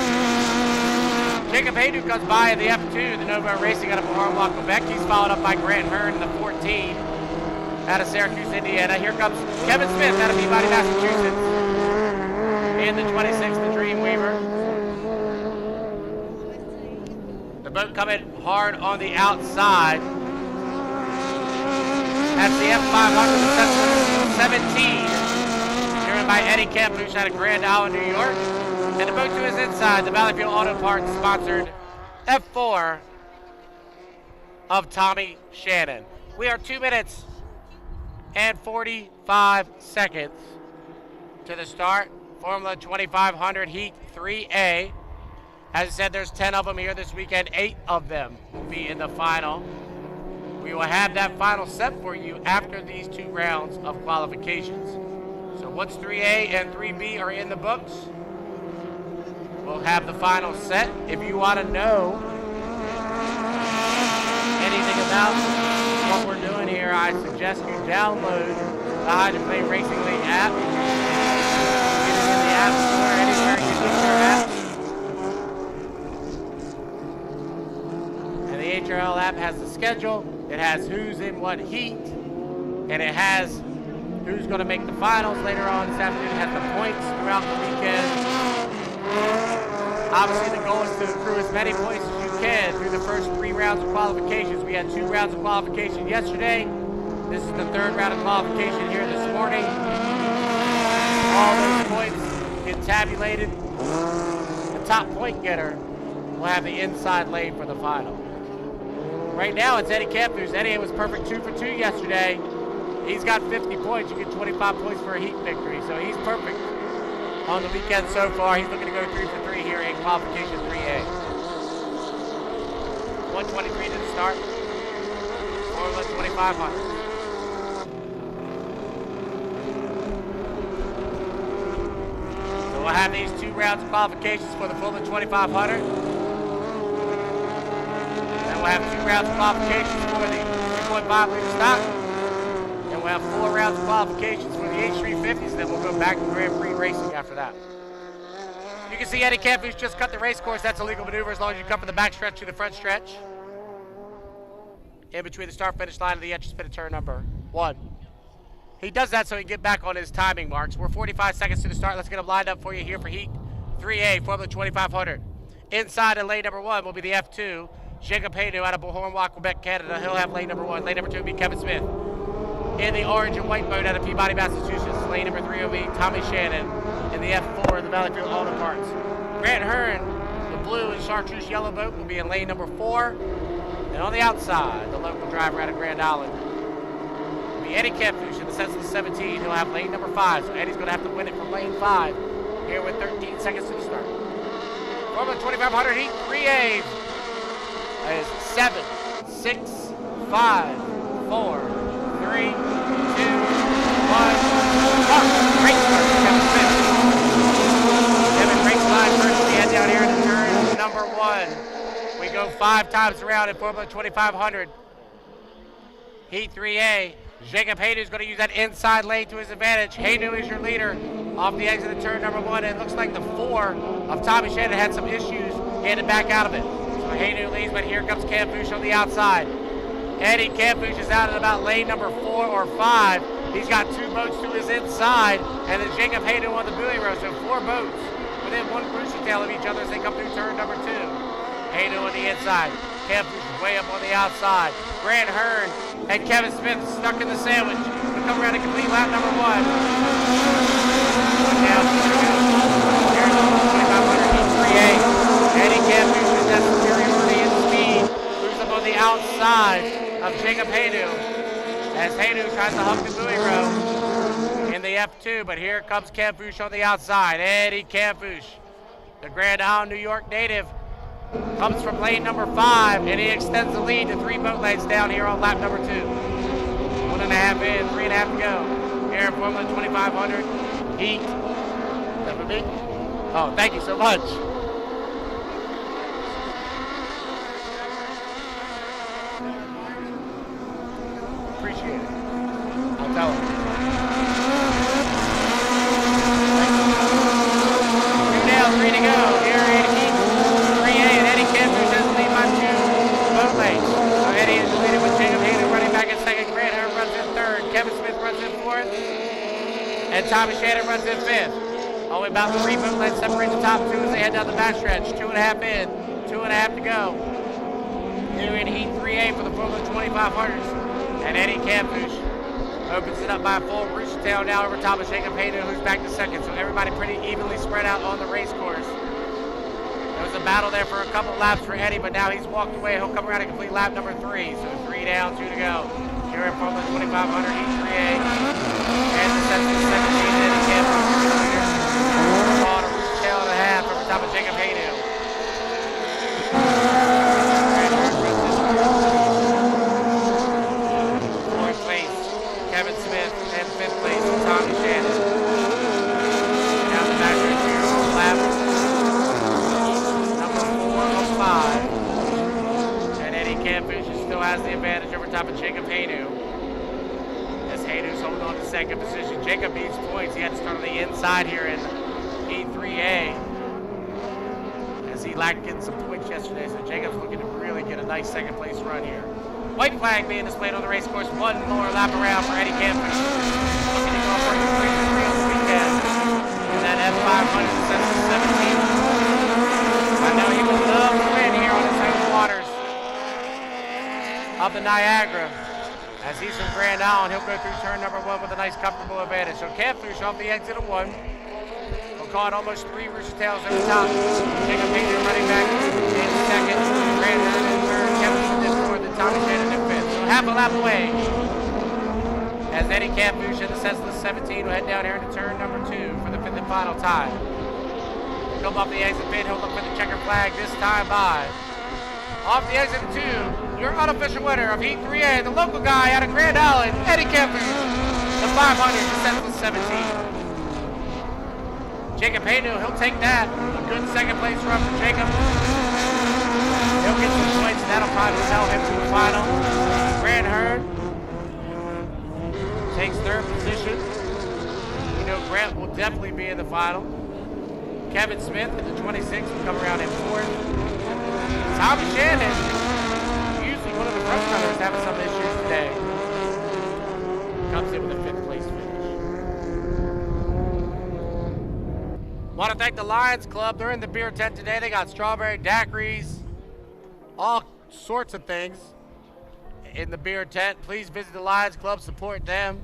Jacob Haydu comes by in the F2, the Nova Racing out of Harlock, Quebec. He's followed up by Grant Hearn in the 14 out of Syracuse, Indiana. Here comes Kevin Smith out of Peabody, Massachusetts in the 26, the Dreamweaver. The boat coming hard on the outside. That's the F500, the 17, driven by Eddie Campuch out of Grand Island, New York. And the boat to his inside, the Valleyfield Auto Parts sponsored F4 of Tommy Shannon. We are 2 minutes and 45 seconds to the start. Formula 2500 Heat 3A. As I said, there's 10 of them here this weekend. 8 of them will be in the final. We will have that final set for you after these 2 rounds of qualifications. So once 3A and 3B are in the books, we'll have the final set. If you want to know anything about what we're doing here, I suggest you download the Hydroplane Racing League app. Get it in the App Store, anywhere you get your app. And the HRL app has the schedule. It has who's in what heat, and it has who's going to make the finals later on this afternoon. It has the points throughout the weekend. Obviously, the goal is to accrue as many points as you can through the first 3 rounds of qualifications. We had 2 rounds of qualification yesterday. This is the 3rd round of qualification here this morning. All those points get tabulated. The top point getter will have the inside lane for the final. Right now, it's Eddie Campuch. Eddie was perfect 2 for 2 yesterday. He's got 50 points. You get 25 points for a heat victory, so he's perfect on the weekend so far. He's looking to go 3 for 3 here in qualification 3A. 123 to the start. Formula 2500. So we'll have these 2 rounds of qualifications for the Formula 2500. Then we'll have 2 rounds of qualifications for the 2.5 liter stock. And we'll have 4 rounds of qualifications for the H350s, then we'll go back to Grand Prix racing after that. You can see Eddie Campuch just cut the race course. That's a legal maneuver as long as you come from the back stretch to the front stretch. In between the start-finish line of the entry spin at turn number 1. He does that so he can get back on his timing marks. We're 45 seconds to the start. Let's get them lined up for you here for Heat 3A, Formula 2500. Inside in lane number 1 will be the F2, Jacob Haydu out of Beauharnois, Quebec, Canada. He'll have lane number 1. Lane number 2 will be Kevin Smith. In the orange and white boat out of Peabody, Massachusetts, lane number 3 will be Tommy Shannon. In the F4, the Valleyfield Auto Parts. Grant Hearn, the blue and chartreuse yellow boat, will be in lane number 4. And on the outside, the local driver out of Grand Island will be Eddie Campuch in the sense of the 17. He'll have lane number 5, so Eddie's going to have to win it from lane 5 here with 13 seconds to the start. Formula 2500 Heat 3A is 7, 6, 5, 4, 3, 2, 1. Great start for Kevin Smith. Kevin breaks line first at the end down here in the turn 1. We go 5 times around in Formula 2500. Heat 3A. Jacob Hayden's going to use that inside lane to his advantage. Hayden is your leader off the exit of turn number 1. And it looks like the 4 of Tommy Shannon had some issues getting back out of it. So Hayden leads, but here comes Campush on the outside. Eddie Campush is out at about lane number 4 or 5. He's got 2 boats to his inside, and then Jacob Hayden on the buoy row. So 4 boats within 1 cruise detail of each other as they come through turn number 2. Hayden on the inside. Campush way up on the outside. Grant Hearn and Kevin Smith stuck in the sandwich. We come around to complete lap number 1. Down to here's the 2500 Heat 3A. Eddie Campush with that superiority in speed. Moves up on the outside of Jacob Hayden as Hayden tries to hug the buoy row in the F2, but here comes Campush on the outside. Eddie Campush, the Grand Island, New York native, comes from lane number 5, and he extends the lead to 3 boat lanes down here on lap number 2. 1.5 in, 3.5 to go. Here at Formula 2500, Heat. Is that for me? Oh, thank you so much. Appreciate it. I'll tell him. 2 down, 3 to go. Here in Heat 3A, and Eddie Campush has the lead by 2 boat lanes. So Eddie is leading with Jacob Hayden running back in second. Grant Hearn runs in third. Kevin Smith runs in fourth. And Tommy Shannon runs in fifth. Only about 3 boat lanes separate the top 2 as they head down the backstretch. 2.5 in, 2.5 to go. Here in Heat 3A for the Formula 2500s. And Eddie Campush opens it up by a full Rooster Tail now over top of Jacob Hayden, who's back to second. So everybody pretty evenly spread out on the race course. There was a battle there for a couple laps for Eddie, but now he's walked away. He'll come around and complete lap number 3. So 3 down, 2 to go. Here at Formula 2500 Heat 3A. And the sets of 17, Eddie Campush is the leader. On a Rooster Tail and a half over top of Jacob Hayden. Kevin Smith and 5th place, Tommy Shannon. Down the back right here on lap number 4 of 5. And Eddie Campush still has the advantage over top of Jacob Hayden. As Hayden's holding on to second position. Jacob needs points. He had to start on the inside here in E3A. As he lacked getting some points yesterday, so Jacob's looking to really get a nice second place run here. White flag being displayed on the race course. 1 more lap around for Eddie Campush. Looking to go for a 3 on the weekend. And that F500 sets to 17. I know he would love to win here on his home waters of the Niagara. As he's from Grand Island, he'll go through turn number 1 with a nice comfortable advantage. So Campush off the exit of 1. We'll call it almost 3 Rooster Tails over the top. Jacob Hayden running back in second. Grant Hearn in third. Kevin Smith in fourth. And Tommy Shannon in fifth. So half a lap away. As Eddie Campush in the sets of the 17 will head down here into turn number 2 for the 5th and final time. Come off the exit pit. He'll look for the checker flag this time by. Off the exit of 2, your unofficial winner of Heat 3A, the local guy out of Grand Island, Eddie Campush, the 500 sets the 17. Jacob Hayden, he'll take that. A good second place run for Jacob. He'll get some points, and that'll probably propel him to the final. Grant Hearn takes 3rd position. You know Grant will definitely be in the final. Kevin Smith at the 26 will come around in 4th. Tommy Shannon, usually one of the front runners, having some issues today. Comes in with a 5th place finish. Want to thank the Lions Club. They're in the beer tent today. They got strawberry daiquiris, all sorts of things in the beer tent. Please visit the Lions Club, support them.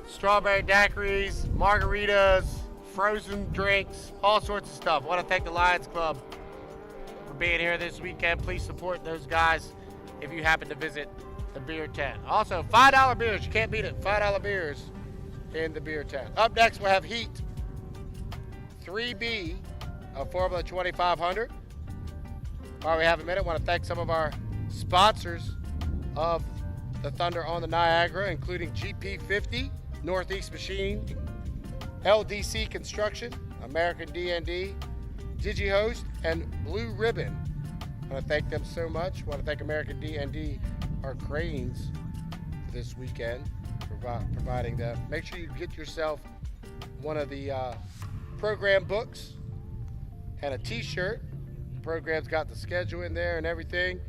Strawberry daiquiris, margaritas, frozen drinks, all sorts of stuff. Want to thank the Lions Club for being here this weekend. Please support those guys if you happen to visit the beer tent. Also, $5 beers. You can't beat it. $5 beers in the beer tent. Up next, we'll have Heat 3B of Formula 2500. While we have a minute, I want to thank some of our sponsors of the Thunder on the Niagara, including GP50, Northeast Machine, LDC Construction, American D&D, DigiHost, and Blue Ribbon. I want to thank them so much. I want to thank American D&D, our cranes, for this weekend, providing them. Make sure you get yourself one of the program books and a t-shirt. The program's got the schedule in there and everything.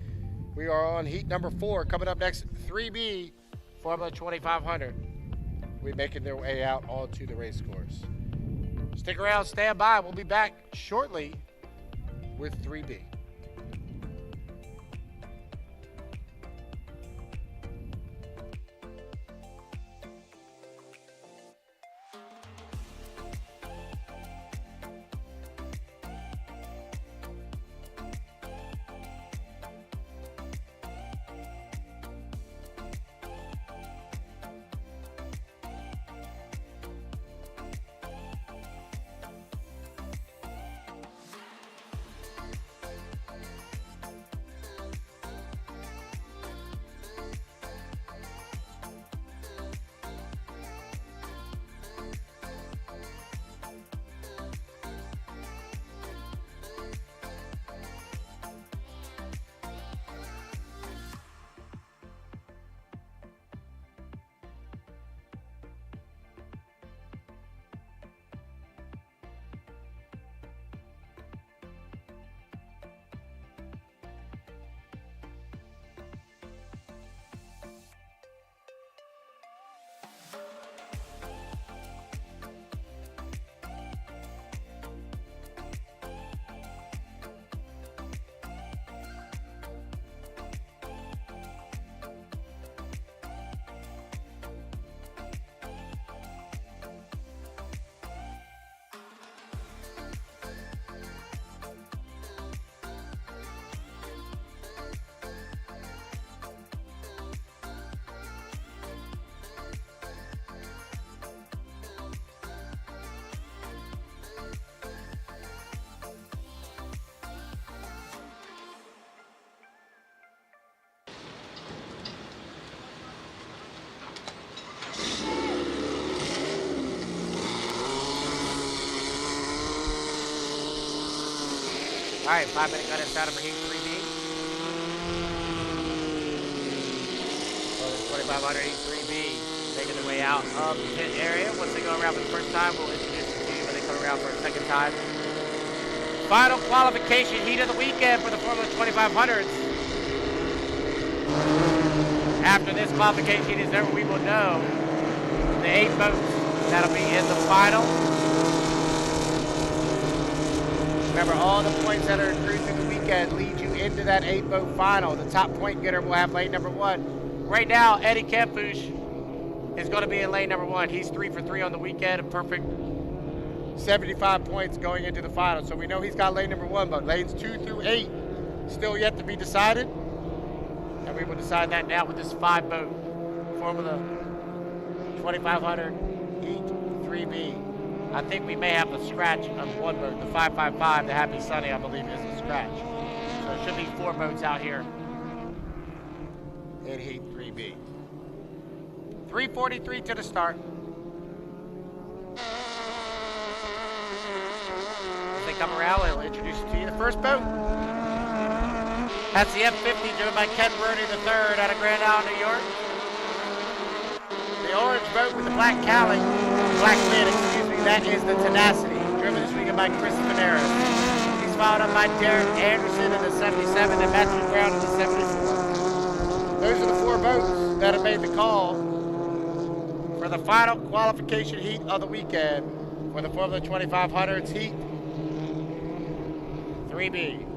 We are on heat number 4. Coming up next, 3B, Formula 2500. We'll be making their way out onto the race course. Stick around, stand by. We'll be back shortly with 3B. All right, 5-minute cut started for heat 3B. So 2500 heat 3B making their way out of the pit area. Once they go around for the first time, we'll introduce them to you when they come around for a second time. Final qualification heat of the weekend for the Formula 2500s. After this qualification heat is over, we will know the 8 boats that'll be in the final. Remember, all the points that are accrued through the weekend lead you into that 8-boat final. The top point getter will have lane number 1. Right now, Eddie Kempfusch is going to be in lane number 1. He's 3 for 3 on the weekend, a perfect 75 points going into the final. So we know he's got lane number 1, but lanes 2 through 8 still yet to be decided. And we will decide that now with this 5-boat Formula 2500 Heat 3B. I think we may have a scratch of one boat. The 555, the Happy Sunny, I believe, is a scratch. So it should be 4 boats out here in Heat 3B. 3:43 to the start. As they come around, we'll introduce you to you. The first boat. That's the F50 driven by Ken Brody III out of Grand Island, New York. The orange boat with the black cowling, black lid, excuse me, that is the Tenacity, driven this weekend by Chris Veneris. He's followed up by Derek Anderson in the 77 and Matthew Brown in the 74. Those are the 4 boats that have made the call for the final qualification heat of the weekend for the Formula 2500's Heat 3B.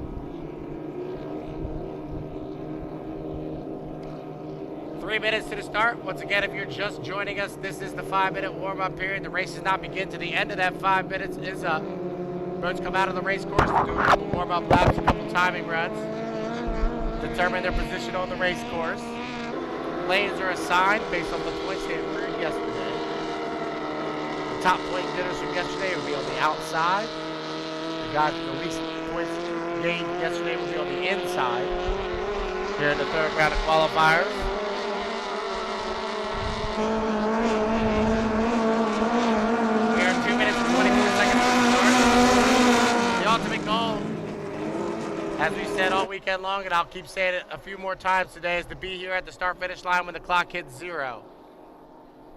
Three minutes to the start. Once again, if you're just joining us, this is the 5-minute warm-up period. The race does not begin to the end of that 5 minutes is up. Boats come out of the race course to do a couple warm-up laps, a couple timing runs, determine their position on the race course. Lanes are assigned based on the points they accrued yesterday. The top point getters from yesterday will be on the outside. The guys with the least points gained yesterday will be on the inside. Here in the 3rd round of qualifiers. We are 2 minutes and 24 seconds to start. The ultimate goal, as we said all week weekend long, and I'll keep saying it a few more times today, is to be here at the start-finish line when the clock hits 0.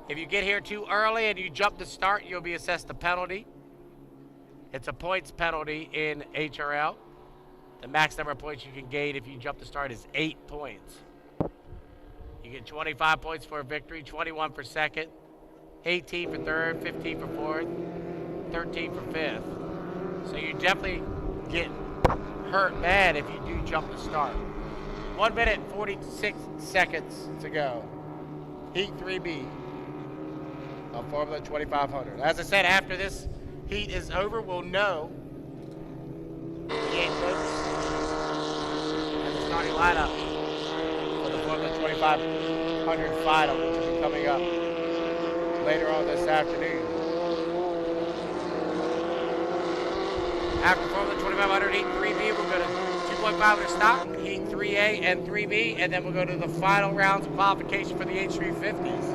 If you get here too early and you jump the start, you'll be assessed a penalty. It's a points penalty in HRL. The max number of points you can gain if you jump the start is 8 points. You get 25 points for a victory, 21 for second, 18 for third, 15 for fourth, 13 for fifth. So you definitely get hurt bad if you do jump the start. 1 minute and 46 seconds to go. Heat 3B of Formula 2500. As I said, after this heat is over, we'll know the 8 votes and the starting lineup for the Formula 2500 final, which will be coming up later on this afternoon. After Formula 2500 Heat 3B, we'll go to 2.5 to stock, Heat 3A and 3B, and then we'll go to the final rounds of qualification for the H350s.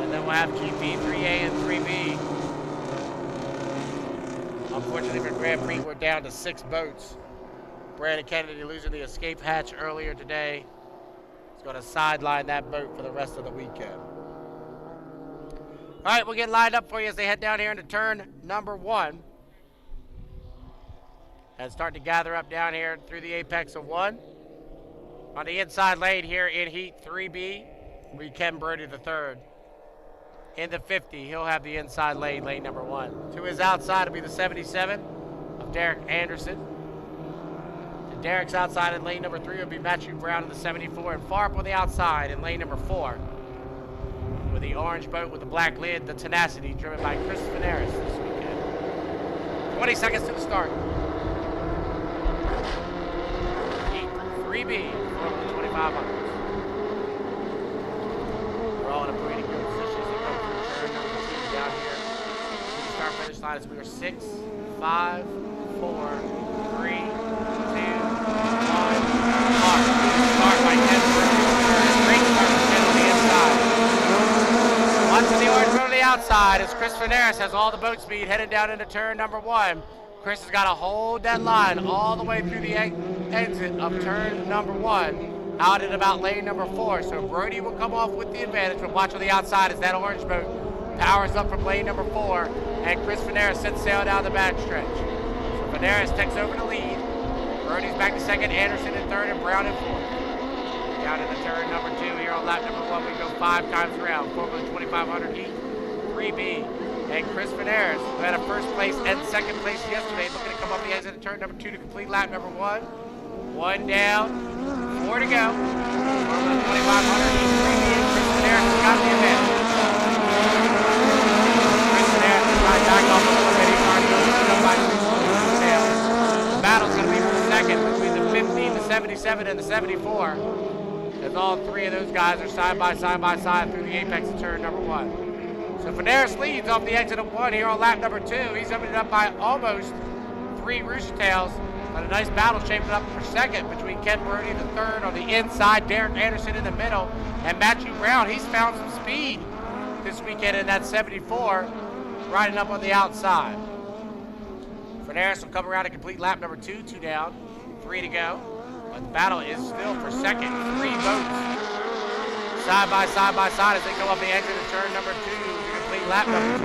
And then we'll have GP 3A and 3B. Unfortunately for Grand Prix, we're down to 6 boats. Brandon Kennedy losing the escape hatch earlier today. He's going to sideline that boat for the rest of the weekend. All right, we'll get lined up for you as they head down here into turn number 1. And start to gather up down here through the apex of 1. On the inside lane here in Heat 3B, we Ken Brody the third. In the 50, he'll have the inside lane, lane number 1. To his outside will be the 77 of Derek Anderson. To Derek's outside in lane number 3 will be Matthew Brown in the 74. And far up on the outside in lane number 4. With the orange boat with the black lid, the Tenacity, driven by Chris Veneris this weekend. 20 seconds to the start. Heat 3B from the 2500s. We're all in a pretty good position as they come through turn number 2 down here. Start-finish line as we are 6, 5, 4, 3, 2, 1. Start by Ken Brody. Great start for Ken on the inside. Once in the orange boat on the outside as Chris Veneris has all the boat speed headed down into turn number 1. Chris has got to hold that line all the way through the exit of turn number 1 out at about lane number 4. So Brody will come off with the advantage, but watch on the outside as that orange boat powers up from lane number 4 and Chris Veneris sets sail down the backstretch. So Veneris takes over the lead. Brody's back to second, Anderson in third, and Brown in fourth. Down into turn number 2 here on lap number 1. We go 5 times around. Formula 2500 Heat 3B. And Chris Veneris, who had a first place and second place yesterday, looking to come up the exit of turn number 2 to complete lap number 1. 1 down, 4 to go. Formula 2500 Heat 3B. And Chris Veneris has got the advantage. Chris Veneris is right back off a little bit. He's already going to by 2 tails. The battle's going to be for second between the 15, the 77, and the 74. As all 3 of those guys are side by side through the apex of turn number 1. So Veneris leads off the exit of 1 here on lap number 2. He's opening up by almost 3 rooster tails. But a nice battle shaping up for second between Ken Brody the third on the inside, Derek Anderson in the middle, and Matthew Brown. He's found some speed this weekend in that 74, riding up on the outside. Veneris will come around to complete lap number 2, 2 down, 3 to go. But the battle is still for second. 3 boats side by side as they go up the exit of turn number 2 to complete lap number 2.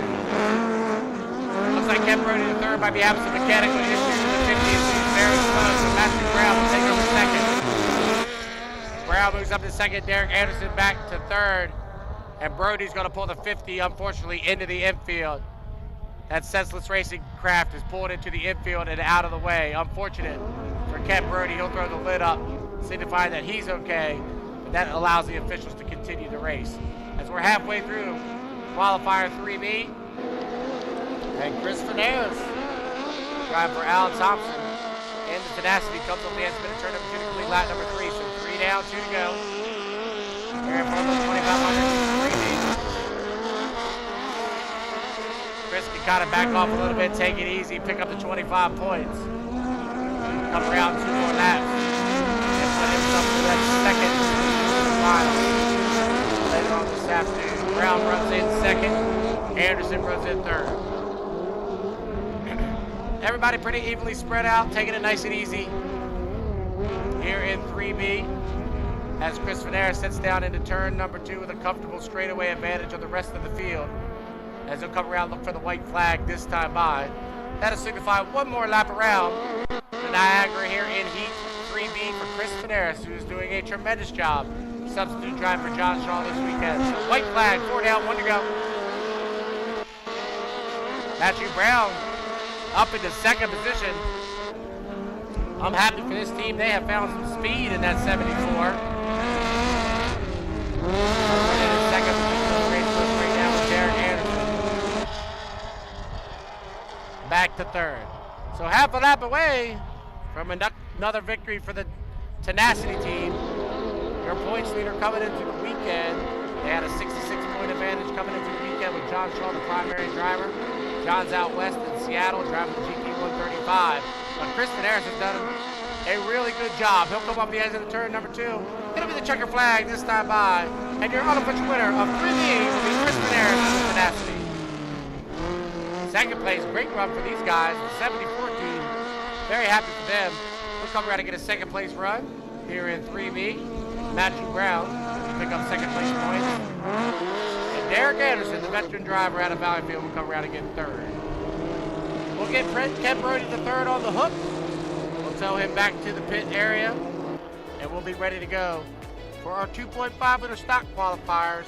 Looks like Ken Brody the third might be having some mechanical issues in the 50. It's very slow, so Matthew Brown will take over second. Brown moves up to second. Derek Anderson back to third. And Brody's going to pull the 50, unfortunately, into the infield. That senseless racing craft is pulled into the infield and out of the way. Unfortunate for Ken Brody. He'll throw the lid up, signifying that he's okay. But that allows the officials to continue the race. As we're halfway through qualifier 3B. And Chris Veneris, driving for Alan Thompson. And the Tenacity comes up the end spin and turn number 2 to complete lap number 3. So 3 down, 2 to go. Here in Formula 2500 3B. Chris can kind of back off a little bit, take it easy, pick up the 25 points. Come around 2 more laps. And put himself to that second final. Later on this afternoon, Brown runs in second. Anderson runs in third. Everybody pretty evenly spread out, taking it nice and easy here in 3B as Chris Venera sits down into turn number 2 with a comfortable straightaway advantage on the rest of the field as he'll come around, look for the white flag this time by. That'll signify one more lap around the Niagara here in Heat 3B for Chris Veneris, who's doing a tremendous job substitute drive for John Shaw this weekend. So white flag, 4 down, 1 to go. Matthew Brown up into second position. I'm happy for this team. They have found some speed in that 74. In second position, race push right now with Derek Anderson. Back to third. So half a lap away from another victory for the Tenacity team. Your points leader coming into the weekend. They had a 66-point advantage coming into the weekend with John Shaw, the primary driver. John's out west in Seattle, driving the GT 135. But Chris Veneris has done a really good job. He'll come up the edge of the turn number 2. It'll be the checker flag this time by. And your unofficial winner of 3B will be Chris Veneris with Tenacity. Second place, great run for these guys. The 74 team, very happy for them. We'll come around and get a second place run here in 3B. Matthew Brown pick up second place points. And Derek Anderson, the veteran driver out of Valleyfield, will come around and get third. We'll get Ken Brody the third on the hook. We'll tow him back to the pit area, and we'll be ready to go for our 2.5 liter stock qualifiers.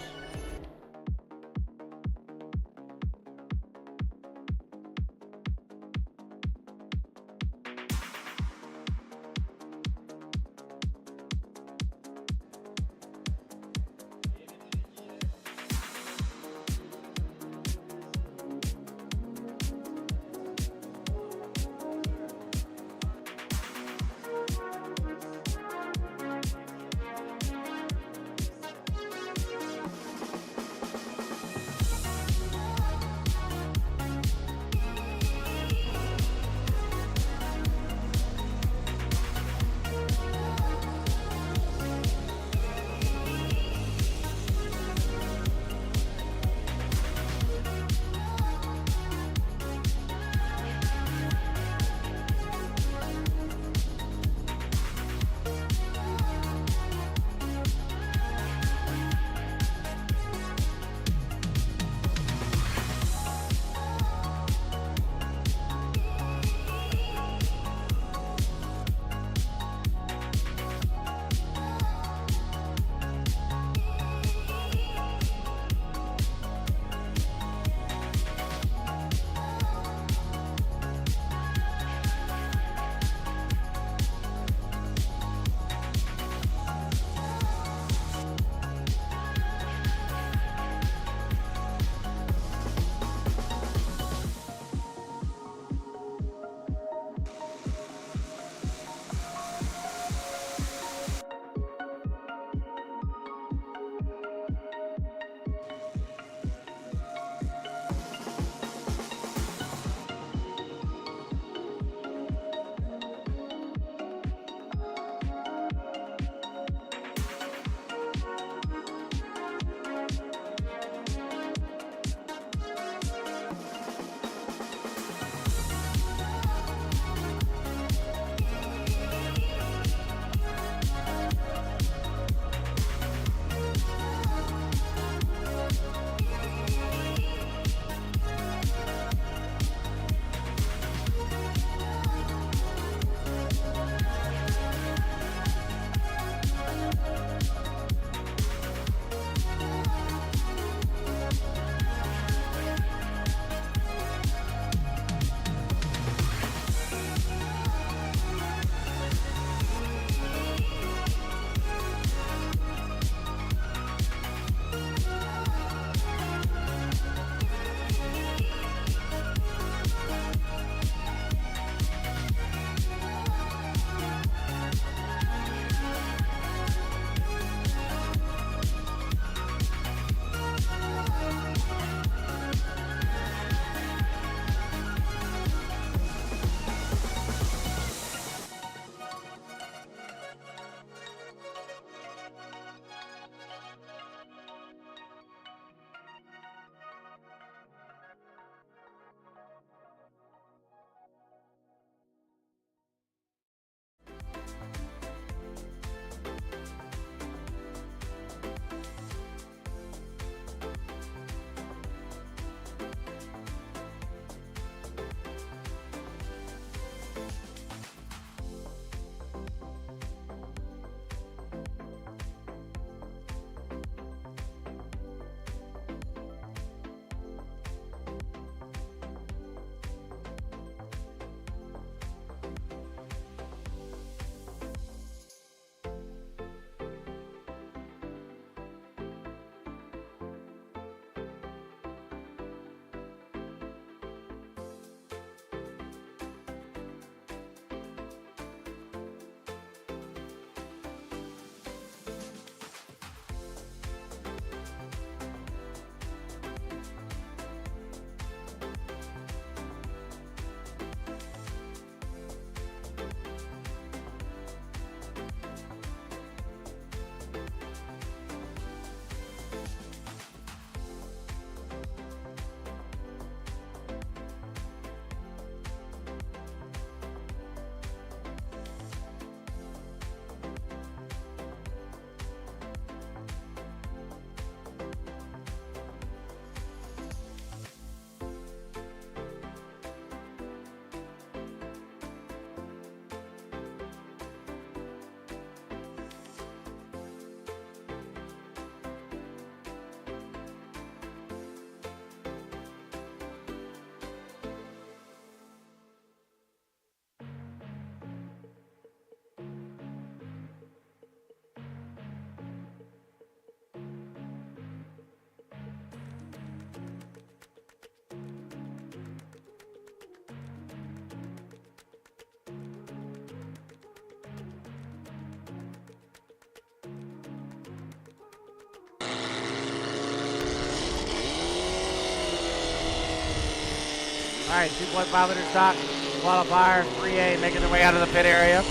All right, 2.5 liter stock qualifier, 3A, making their way out of the pit area.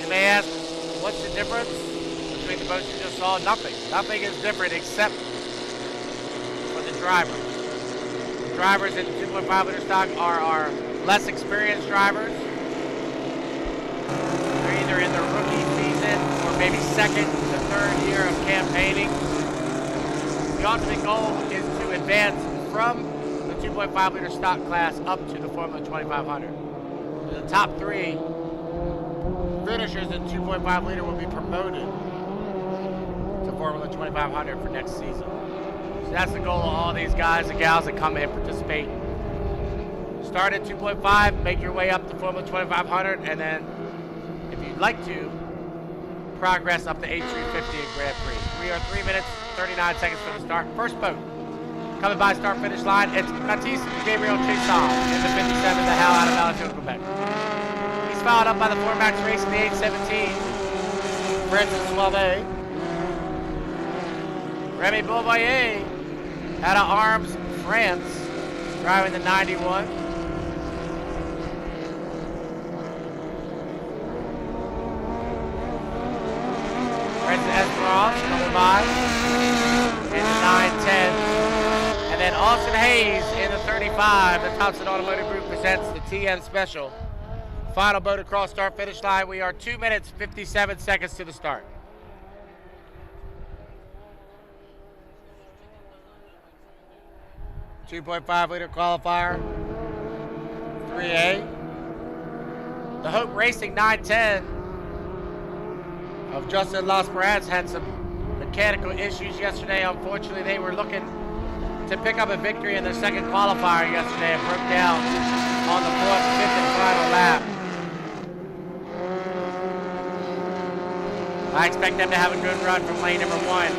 You may ask, what's the difference between the boats you just saw? Nothing. Nothing is different except for the drivers. The drivers in 2.5 liter stock are our less experienced drivers. They're either in their rookie season or maybe second to third year of campaigning. The ultimate goal is to advance from the 2.5 liter stock class up to the Formula 2500. The top 3 finishers in 2.5 liter will be promoted to Formula 2500 for next season. So that's the goal of all these guys and gals that come and participate. Start at 2.5, make your way up to Formula 2500, and then, if you'd like to, progress up to H350 and Grand Prix. We are 3 minutes, 39 seconds from the start. First boat coming by start-finish line. It's Matisse Gabriel Chasson in the 57, the hell out of Battlefield, Quebec. He's followed up by the 4MAX race in the 817, Francis Suave. Remy Beauvoyer out of Arms, France, driving the 91. Francis Esperance coming by in the 910. And then Austin Hayes in the 35. The Thompson Automotive Group presents the TN Special. Final boat across start-finish line. We are 2 minutes, 57 seconds to the start. .5 liter qualifier, 3A. The Hope Racing 910 of Justin Lasperance had some mechanical issues yesterday. Unfortunately, they were looking to pick up a victory in their second qualifier yesterday and broke down on the 4th, 5th, and final lap. I expect them to have a good run from lane number 1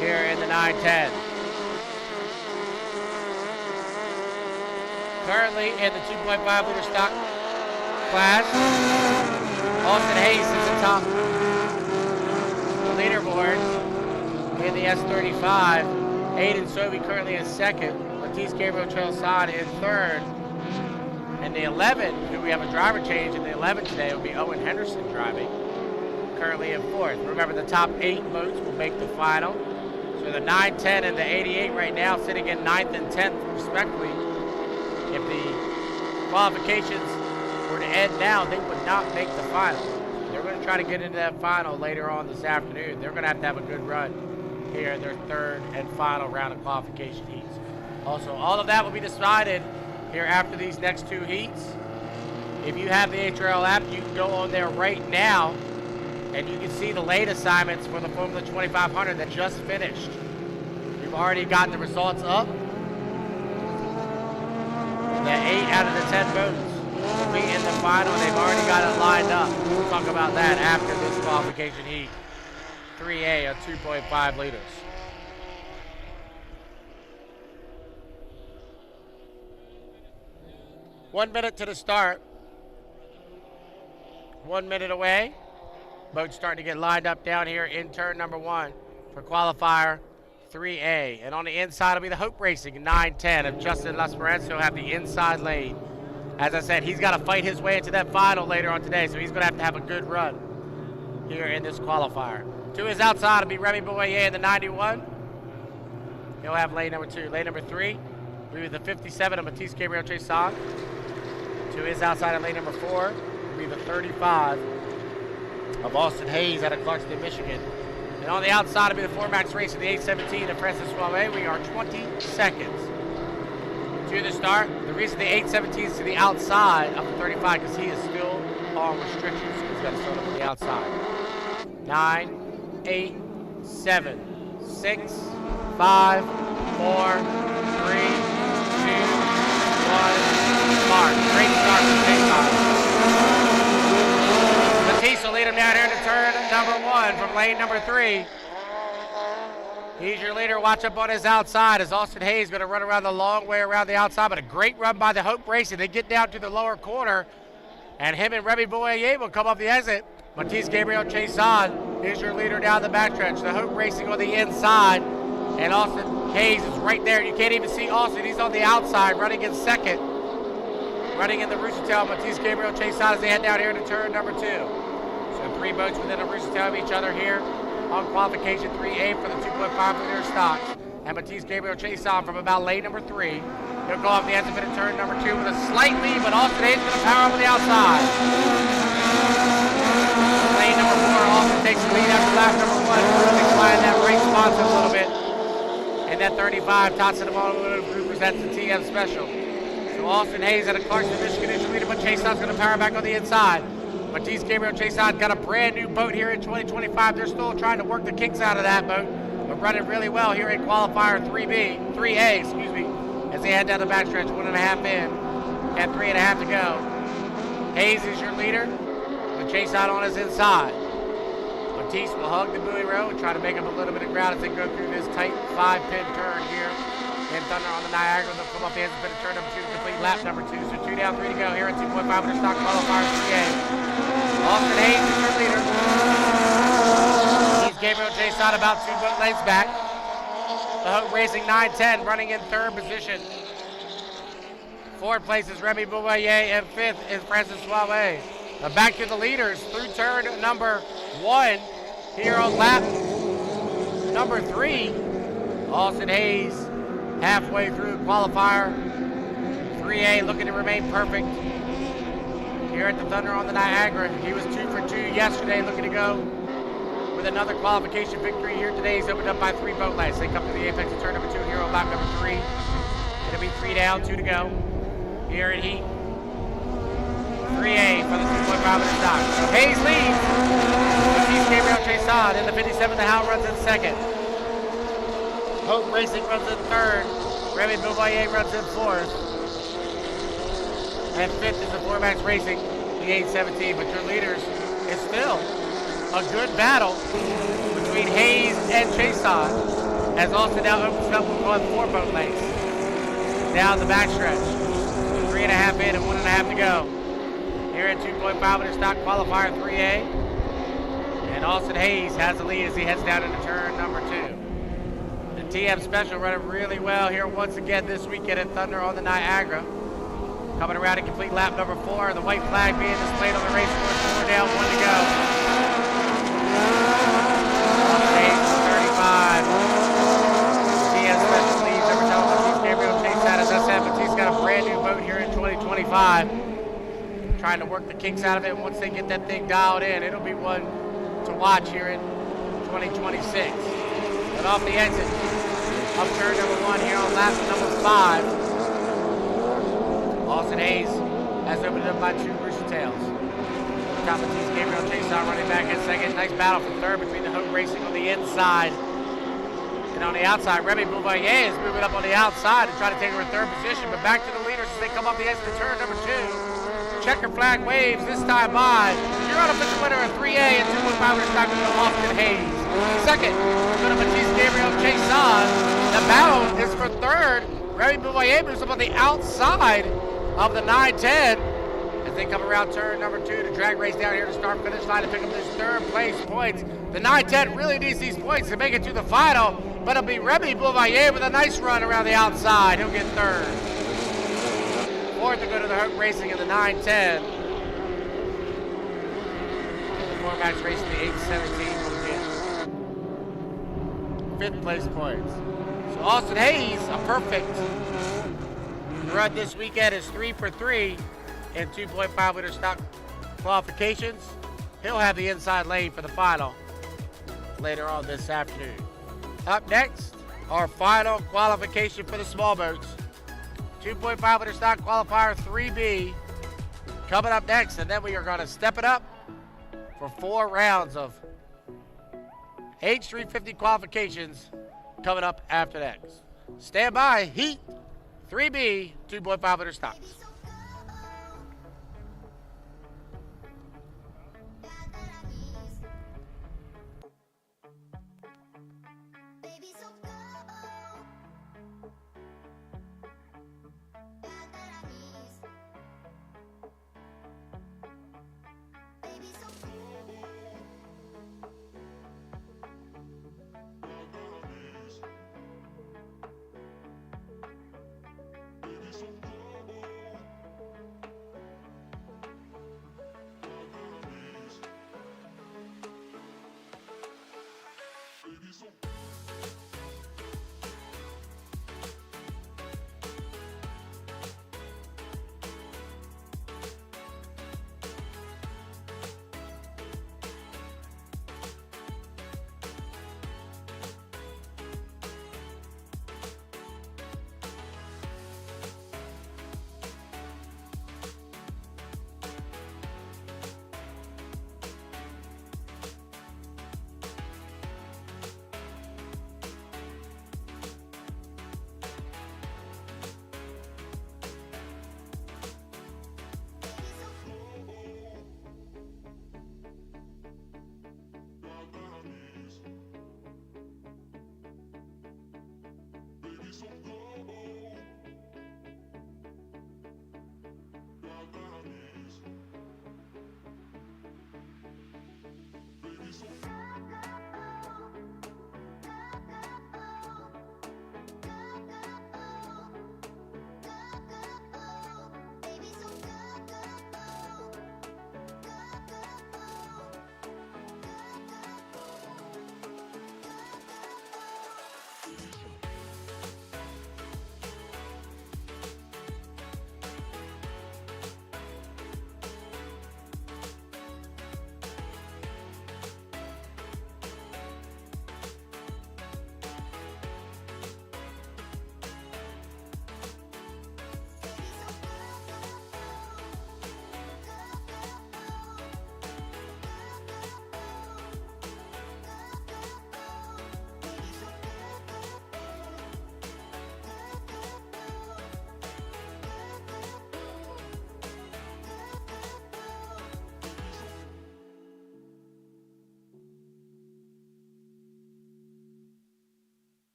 here in the 910. Currently in the 2.5 liter stock class, Austin Hayes is atop the leaderboard in the S35. Aiden Sobey currently in second. Matisse Gabriel Chasson in third. And the 11, who we have a driver change in the 11 today, will be Owen Henderson driving, currently in fourth. Remember, the top 8 boats will make the final. So the 910 and the 88 right now sitting in 9th and 10th respectively. If the qualifications were to end now, they would not make the final. They're going to try to get into that final later on this afternoon. They're going to have a good run here in their third and final round of qualification heats. Also, all of that will be decided here after these next 2 heats. If you have the HRL app, you can go on there right now and you can see the late assignments for the Formula 2500 that just finished. We've already got the results up. The 8 out of the 10 boats will be in the final. They've already got it lined up. We'll talk about that after this qualification heat. 3A of 2.5 liters. One minute to the start. 1 minute away. Boats starting to get lined up down here in turn number 1 for qualifier 3A. And on the inside will be the Hope Racing 910 of Justin Lasperance. He'll have the inside lane. As I said, he's got to fight his way into that final later on today, so he's going to have a good run here in this qualifier. To his outside will be Remy Beauvoyer in the 91. He'll have lane number 2. Lane number 3 will be the 57 of Matisse Gabriel Chasson. To his outside of lane number 4 will be the 35 of Austin Hayes out of Clarkston, Michigan. And on the outside will be the 4MAX race in the 817 of Francis Suave. We are 20 seconds to the start. The reason the 817 is to the outside of the 35 because he is still on restrictions. He's got to start up on the outside. 9, 8, 7, 6, 5, 4, 3, 2, 1. Mark. Great start from Chasson. Matisse will lead him down here to turn number 1 from lane number 3. He's your leader. Watch up on his outside as Austin Hayes going to run around the long way around the outside, but a great run by the Hope Racing. They get down to the lower corner, and him and Remy Beauvoyer will come off the exit. Matisse Gabriel Chasson is your leader down the backstretch. The Hope Racing on the inside And Austin Hayes is right there. You can't even see Austin. He's on the outside, running in second. Running in the rooster tail. Matisse Gabriel chase out as they head down here to turn number 2. So 3 boats within a rooster tail of each other here on qualification 3A for the 2.5 liter stocks. And Matisse Gabriel chase on from about lane number 3. He'll go off the exit into turn number 2 with a slight lead, but Austin Hayes going to power up on the outside. Lane number 4, Austin takes the lead after lap number 1. Decline that right sponsor a little bit. And that 35, Tatsu Automotive Group presents the TM Special. So Austin Hayes at a Clarkson, Michigan is leader, but Chaseon's going to power back on the inside. Matisse Gabriel Chaseon got a brand new boat here in 2025. They're still trying to work the kinks out of that boat, but running really well here in qualifier 3A, as they head down the backstretch, 1.5 in, and 3.5 to go. Hayes is your leader, with Chaseon on his inside. Matisse will hug the buoy row and try to make up a little bit of ground as they go through this tight 5-pin turn here in Thunder on the Niagara. They'll come up the exit pin turn number 2 to complete lap number 2. So 2 down, 3 to go here at 2.5 liter stock qualifier 3A. Austin Hayes is your leader. He's Gabriel Chaseon about 2 boat lengths back. The Hook Racing 910 running in 3rd position. 4th place is Remy Bouvaillé, and 5th is Francis Suave. Back to the leaders through turn number 1 here on lap number 3. Austin Hayes halfway through qualifier 3A, looking to remain perfect here at the Thunder on the Niagara. He was 2 for 2 yesterday, looking to go with another qualification victory here today. He's opened up by 3 boat lengths. They come to the apex of turn number 2 here on lap number 3. It'll be 3 down, 2 to go here in heat 3A for the 2.5 liter stock. So Hayes leads. Matisse Gabriel Chaseon in the 57. The Howe runs in 2nd. Hope Racing runs in 3rd. Remy Bouvaillé runs in 4th. And 5th is the 4MAX Racing, the 817. But your leaders is still a good battle between Hayes and Chaseon, as Austin now opens up with 4 boat lengths down the backstretch. 3.5 in and 1.5 to go here at 2.5 liter stock qualifier 3A. And Austin Hayes has the lead as he heads down into turn number 2. The TM Special running really well here once again this weekend at Thunder on the Niagara. Coming around to complete lap number 4, the white flag being displayed on the race course. 4 down, 1 to go. Austin Hayes 35. TM Special leads over time. Matisse Gabriel Chaseon. As I said, Matisse got a brand new boat here in 2025. Trying to work the kinks out of it. Once they get that thing dialed in, it'll be one to watch here in 2026. But off the exit of turn number 1 here on lap number 5. Austin Hayes has opened up by 2 rooster tails. Top Matisse Gabriel Chaseon running back in 2nd. Nice battle for 3rd between the Hook Racing on the inside and on the outside. Remy Bouvaillé is moving up on the outside to try to take her in 3rd position, but back to the leaders as they come up the exit of turn number 2. Checker flag waves this time by. Your unofficial winner of 3A and 2.5 liter stock with Austin Hayes. 2nd, go to Matisse Gabriel Chaseon. The battle is for 3rd. Remy Bouvaillé moves up on the outside of the 910 as they come around turn number 2 to drag race down here to start finish line to pick up this 3rd place points. The 910 really needs these points to make it to the final, but it'll be Remy Bouvaillé with a nice run around the outside. He'll get 3rd. 4th to go to the Hook Racing in the 910. The 4MAX Racing, the 817 will get 5th place points. So Austin Hayes, a perfect run this weekend, is 3 for 3 in 2.5 liter stock qualifications. He'll have the inside lane for the final later on this afternoon. Up next, our final qualification for the small boats. 2.5 liter stock qualifier 3B coming up next, and then we are going to step it up for 4 rounds of H350 qualifications coming up after next. Stand by, heat 3B, 2.5 liter stocks.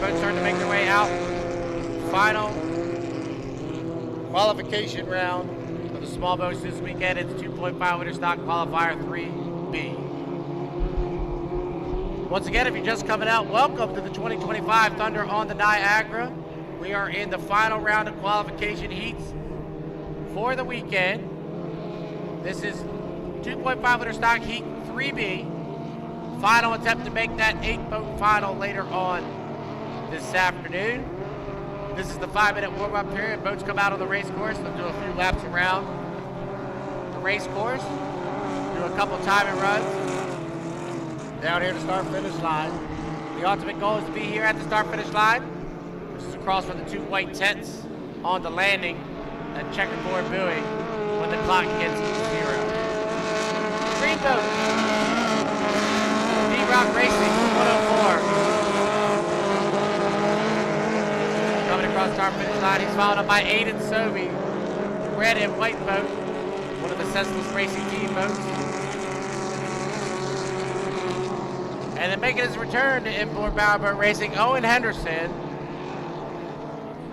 boats starting to make their way out. Final qualification round for the small boats this weekend. It's 2.5 liter stock qualifier 3B. Once again, if you're just coming out, welcome to the 2025 Thunder on the Niagara. We are in the final round of qualification heats for the weekend. This is 2.5 liter stock heat 3B. Final attempt to make that 8-boat final later on this afternoon. This is the 5-minute warm-up period. Boats come out on the race course. They'll do a few laps around the race course. Do a couple timing runs. Down here to start-finish line. The ultimate goal is to be here at the start-finish line. This is across from the 2 white tents on the landing at checkerboard buoy when the clock hits 0. Green boat. D-Rock Racing, 104. Coming across start-finish line, he's followed up by Aiden Sobey. Red and white boat, one of the Senseless Racing team boats. And then making his return to inboard bowerboat racing, Owen Henderson,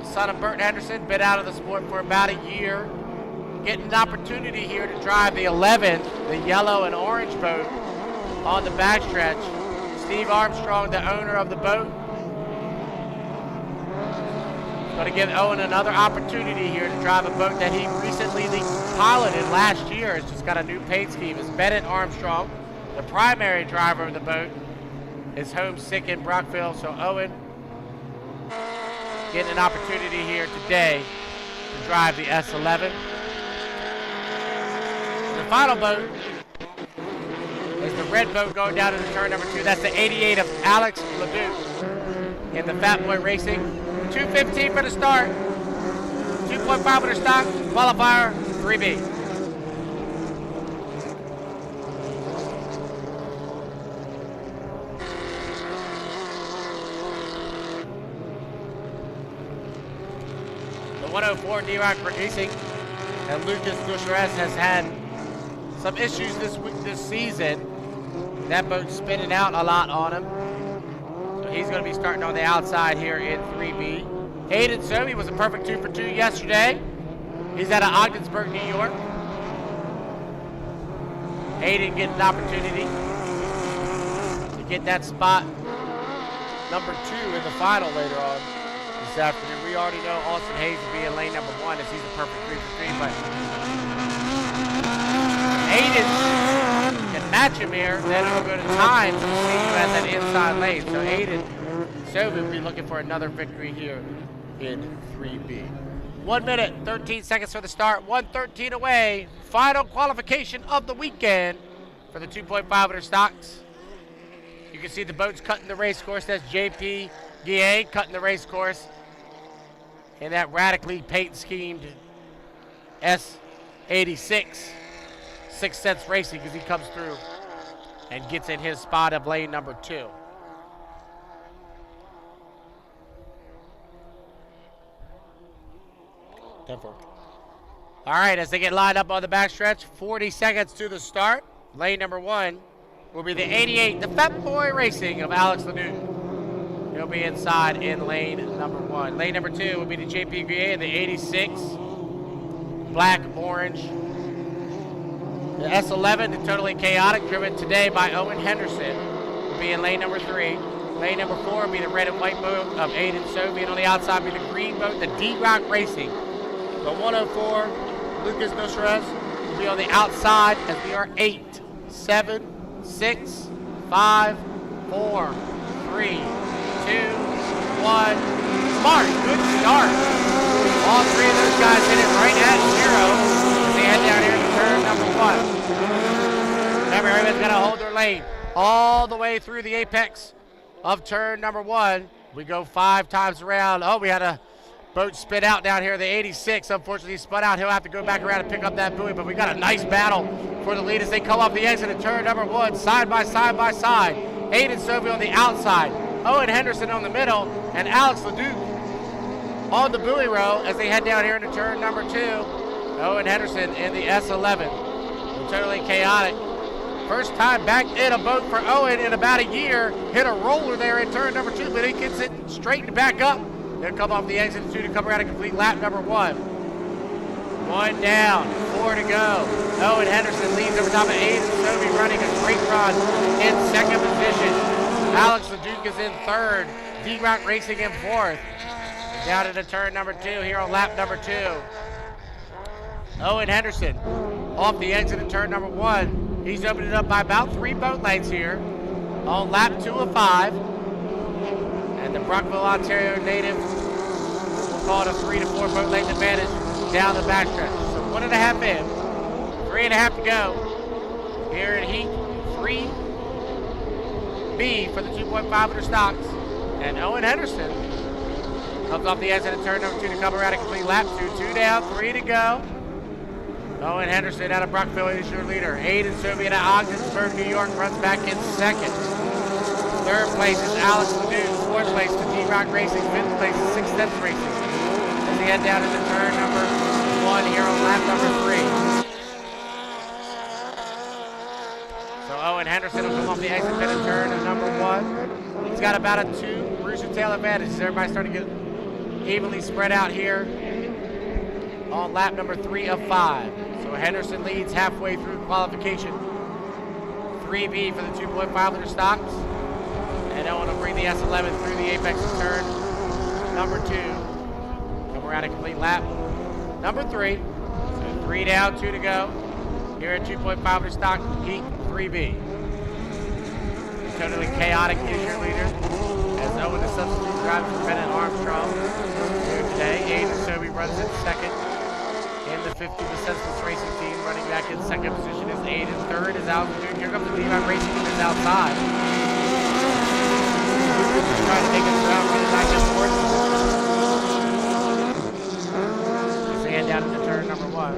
son of Bert Henderson, been out of the sport for about a year. Getting an opportunity here to drive the 11th, the yellow and orange boat on the backstretch. Steve Armstrong, the owner of the boat, going to give Owen another opportunity here to drive a boat that he recently piloted last year. It's just got a new paint scheme. It's Bennett Armstrong, the primary driver of the boat, is homesick in Brockville, so Owen getting an opportunity here today to drive the S11. The final boat is the red boat going down into turn number 2. That's the 88 of Alex Ledoux in the Fat Boy Racing. 2:15 for the start. 2.5 liter stock, qualifier 3B. The 104 D-Rock Racing and Lucas Gutierrez has had some issues this season. That boat's spinning out a lot on him. So he's going to be starting on the outside here in 3B. Aiden Sobey was a perfect 2 for 2 yesterday. He's out of Ogdensburg, New York. Aiden getting an opportunity to get that spot number 2 in the final later on this afternoon. We already know Austin Hayes will be in lane number 1 as he's a perfect 3 for 3, but Aiden can match him here, then it'll go to time to see you at that inside lane. So Aiden Sobey will be looking for another victory here in 3B. 1 minute, 13 seconds for the start, 1:13 away. Final qualification of the weekend for the 2.5 liter stocks. You can see the boats cutting the race course. That's JP Guillen cutting the race course in that radically paint schemed S86. 6 Cents Racing as he comes through and gets in his spot of lane number 2. All right, as they get lined up on the backstretch, 40 seconds to the start. Lane number 1 will be the 88, the Fat Boy Racing of Alex Ledoux. He'll be inside in lane number 1. Lane number 2 will be the JP Guillen, the 86, black, orange. The S11, the Totally Chaotic, driven today by Owen Henderson, will be in lane number 3. Lane number 4 will be the red and white boat of Aiden Sobey, and on the outside will be the green boat, the D-Rock Racing. The 104, Lucas Gutierrez, will be on the outside as we are 8, 7, 6, 5, 4, 3, 2, 1. Smart, good start. All 3 of those guys hit it right at 0 as they head down here to turn number 1. Remember, everybody's got to hold their lane all the way through the apex of turn number 1. We go 5 times around. Oh, we had a boat spit out down here, the 86. Unfortunately, he spun out. He'll have to go back around and pick up that buoy, but we got a nice battle for the lead as they come off the exit at turn number 1, side by side by side. Aiden Sobey on the outside, Owen Henderson on the middle, and Alex Ledoux on the buoy row as they head down here into turn number 2. Owen Henderson in the S11. Totally Chaotic First time back in a boat for Owen in about a year. Hit a roller there in turn number 2, but he gets it straightened back up. He'll come off the exit 2 to come around and complete lap number 1. 1 down, 4 to go. Owen Henderson leads over top of Aiden Sobe, running a great run in second position. Alex LeDuc is in third. D-Rock Racing in fourth. Down into turn number 2 here on lap number 2. Owen Henderson off the exit in turn number 1. He's opened it up by about 3 boat lengths here on lap 2 of 5. And the Brockville, Ontario native will call it a 3 to 4 boat length advantage down the backstretch. So 1.5 in, 3.5 to go here in heat 3B for the 2.5 stocks. And Owen Henderson comes off the exit of turn number 2 to come around and complete lap 2. 2 down, 3 to go. Owen Henderson out of Brockville is your leader. Aiden Sobe out of Ogdensburg, New York runs back in second. Third place is Alex LeDuc. Fourth place to D-Rock Racing. Fifth place is Sixth Sense Racing. As we head down into turn number 1 here on lap number 3. So Owen Henderson will come off the exit pit in turn number 1. He's got about a 2 rooster tail advantage. Everybody's starting to get evenly spread out here on lap number 3 of 5. So Henderson leads halfway through qualification. 3B for the 2.5 stocks. And Owen will bring the S11 through the apex of turn number 2. Come around and complete lap number 3. So 3 down, 2 to go. Here at 2.5 stock, heat 3B. Totally chaotic is your leader. As Owen is substitute driver for Bennett Armstrong. Here today, Aiden Sobe runs in second. In the 50 Senseless Racing team, running back in second position is Aiden. Third is Alex LeDuc. Here comes the D-Rock Racing team is outside. Just trying to take us around, running back and forth. As they head down into turn number 1.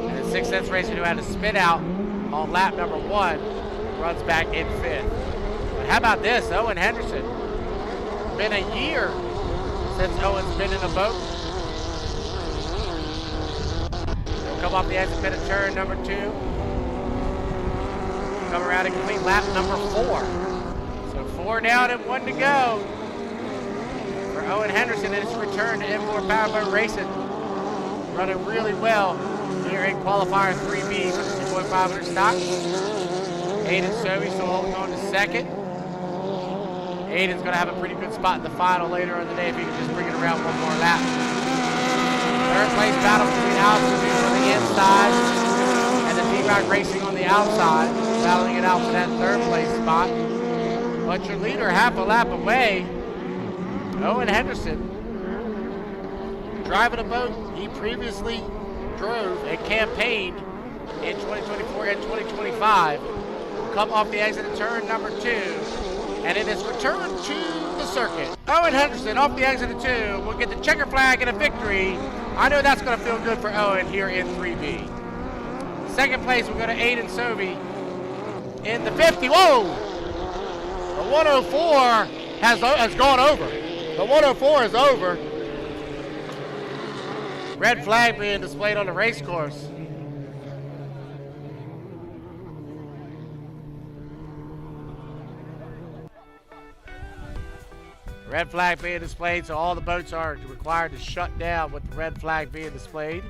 And the Sixth Sense Racing, who had to spin out on lap number 1, runs back in 5th. But how about this? Owen Henderson. Been a year since Owen's been in a boat. Come off the exit pit at turn number 2. Come around and complete lap number 4. So 4 down and 1 to go for Owen Henderson in his return to Import Powerboat Racing. Running really well here in qualifier 3B for the 2.5 stock. Aiden Sobe still holding on to second. Aiden's going to have a pretty good spot in the final later in the day if he can just bring it around 1 more lap. Third place battle between Alex LeDuc on the inside and the D-Rock Racing on the outside, battling it out for that third place spot. But your leader half a lap away, Owen Henderson, driving a boat he previously drove and campaigned in 2024 and 2025, will come off the exit of turn number 2, and in his return to the circuit, Owen Henderson off the exit of 2 will get the checker flag and a victory. I know that's going to feel good for Owen here in 3B. Second place will go to Aiden Sobe in the 50. Whoa! The 104 has gone over. The 104 is over. Red flag being displayed on the race course. Red flag being displayed, so all the boats are required to shut down with the red flag being displayed.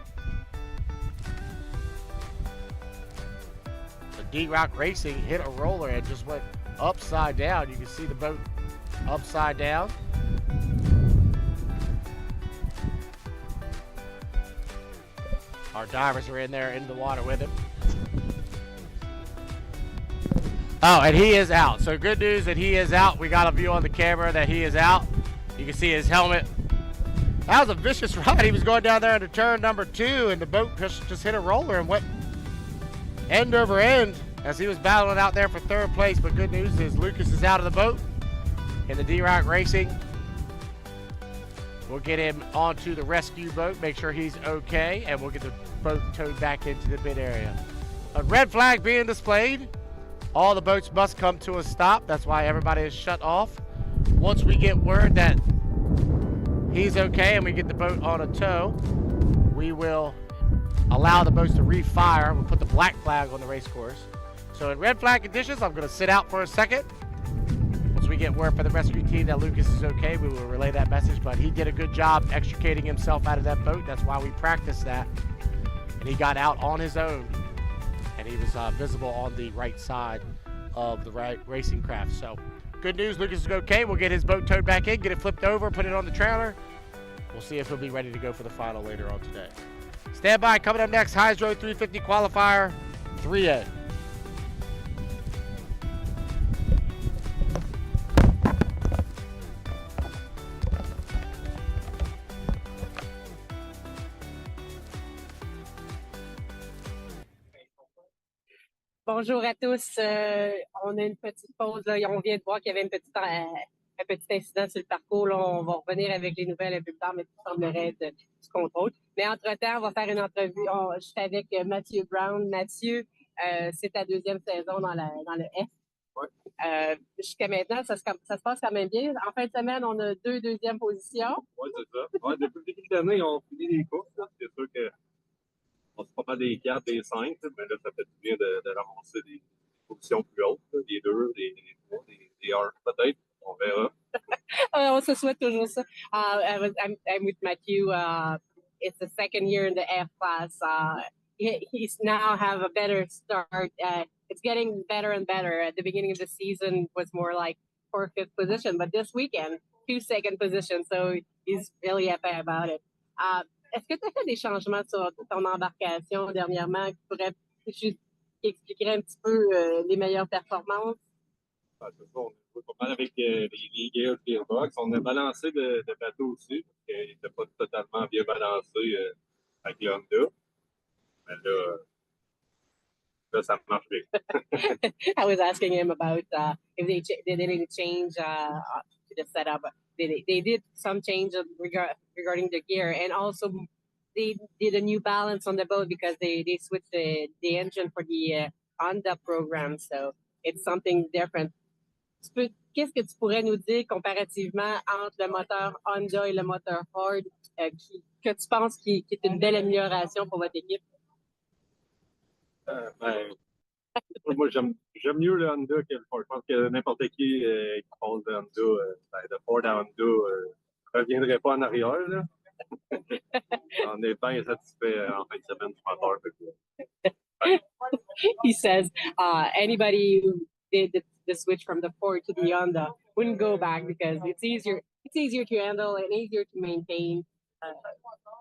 The D-Rock Racing hit a roller and just went upside down. You can see the boat upside down. Our divers are in there in the water with him. Oh, and he is out. So good news that he is out. We got a view on the camera that he is out. You can see his helmet. That was a vicious ride. He was going down there into turn number 2, and the boat just hit a roller and went end over end as he was battling out there for third place. But good news is Lucas is out of the boat, and the D-Rock Racing will get him onto the rescue boat, make sure he's okay, and we'll get the boat towed back into the mid area. A red flag being displayed. All the boats must come to a stop. That's why everybody is shut off. Once we get word that he's okay and we get the boat on a tow, we will allow the boats to refire. We'll put the black flag on the race course. So in red flag conditions, I'm going to sit out for a second. Once we get word for the rescue team that Lucas is okay, we will relay that message. But he did a good job extricating himself out of that boat. That's why we practiced that. And he got out on his own. And he was visible on the right side of the racing craft. So good news, Lucas is okay. We'll get his boat towed back in, get it flipped over, put it on the trailer. We'll see if he'll be ready to go for the final later on today. Stand by. Coming up next, Hydro 350 qualifier 3A. Bonjour à tous. On a une petite pause. Là. On vient de voir qu'il y avait un petit incident sur le parcours. Là. On va revenir avec les nouvelles un peu plus tard, mais tout semblerait être du contrôle. Mais entre-temps, on va faire une entrevue. Je suis avec Mathieu Brown. Mathieu, c'est ta deuxième saison dans le F. Ouais. Jusqu'à maintenant, ça se passe quand même bien. En fin de semaine, on a 2 deuxièmes positions. Oui, c'est ça. Ouais, depuis le début de l'année, on finit les courses. C'est sûr qu'on se prend pas des 4, des 5, mais là, ça fait du bien de ramasser des positions plus hautes, là, des 2, des 3, des 1, peut-être. On verra. On se souhaite toujours ça. I'm with Matthew. It's the second year in the F class. He's now have a better start. It's getting better and better. At the beginning of the season was more like 4th, 5th position, but this weekend, 2 second position. So he's really happy about it. Est-ce que tu as fait des changements sur ton embarcation dernièrement qui pourraient juste expliquer un petit peu les meilleures performances? C'est ça, on est pas mal avec les gears gearbox. On a balancé le bateau aussi, parce qu'il n'était pas totalement bien balancé avec le Honda. Mais là, ça marche bien. I was asking him about if they did any change to the setup. They did some change regarding the gear, and also they did a new balance on the boat because they switched the engine for the Honda program, so it's something different. Qu'est-ce que tu pourrais nous dire comparativement entre le moteur Honda et le moteur Ford que tu penses qui est une belle amélioration pour votre équipe? Moi, j'aime mieux le Honda que le Ford. Je pense que n'importe qui passe de Honda, de Ford à Honda, ne reviendrait pas en arrière. Là. On est bien satisfait en fin de semaine du moteur. He says anybody who did the switch from the Ford to the Honda wouldn't go back because it's easier to handle and easier to maintain.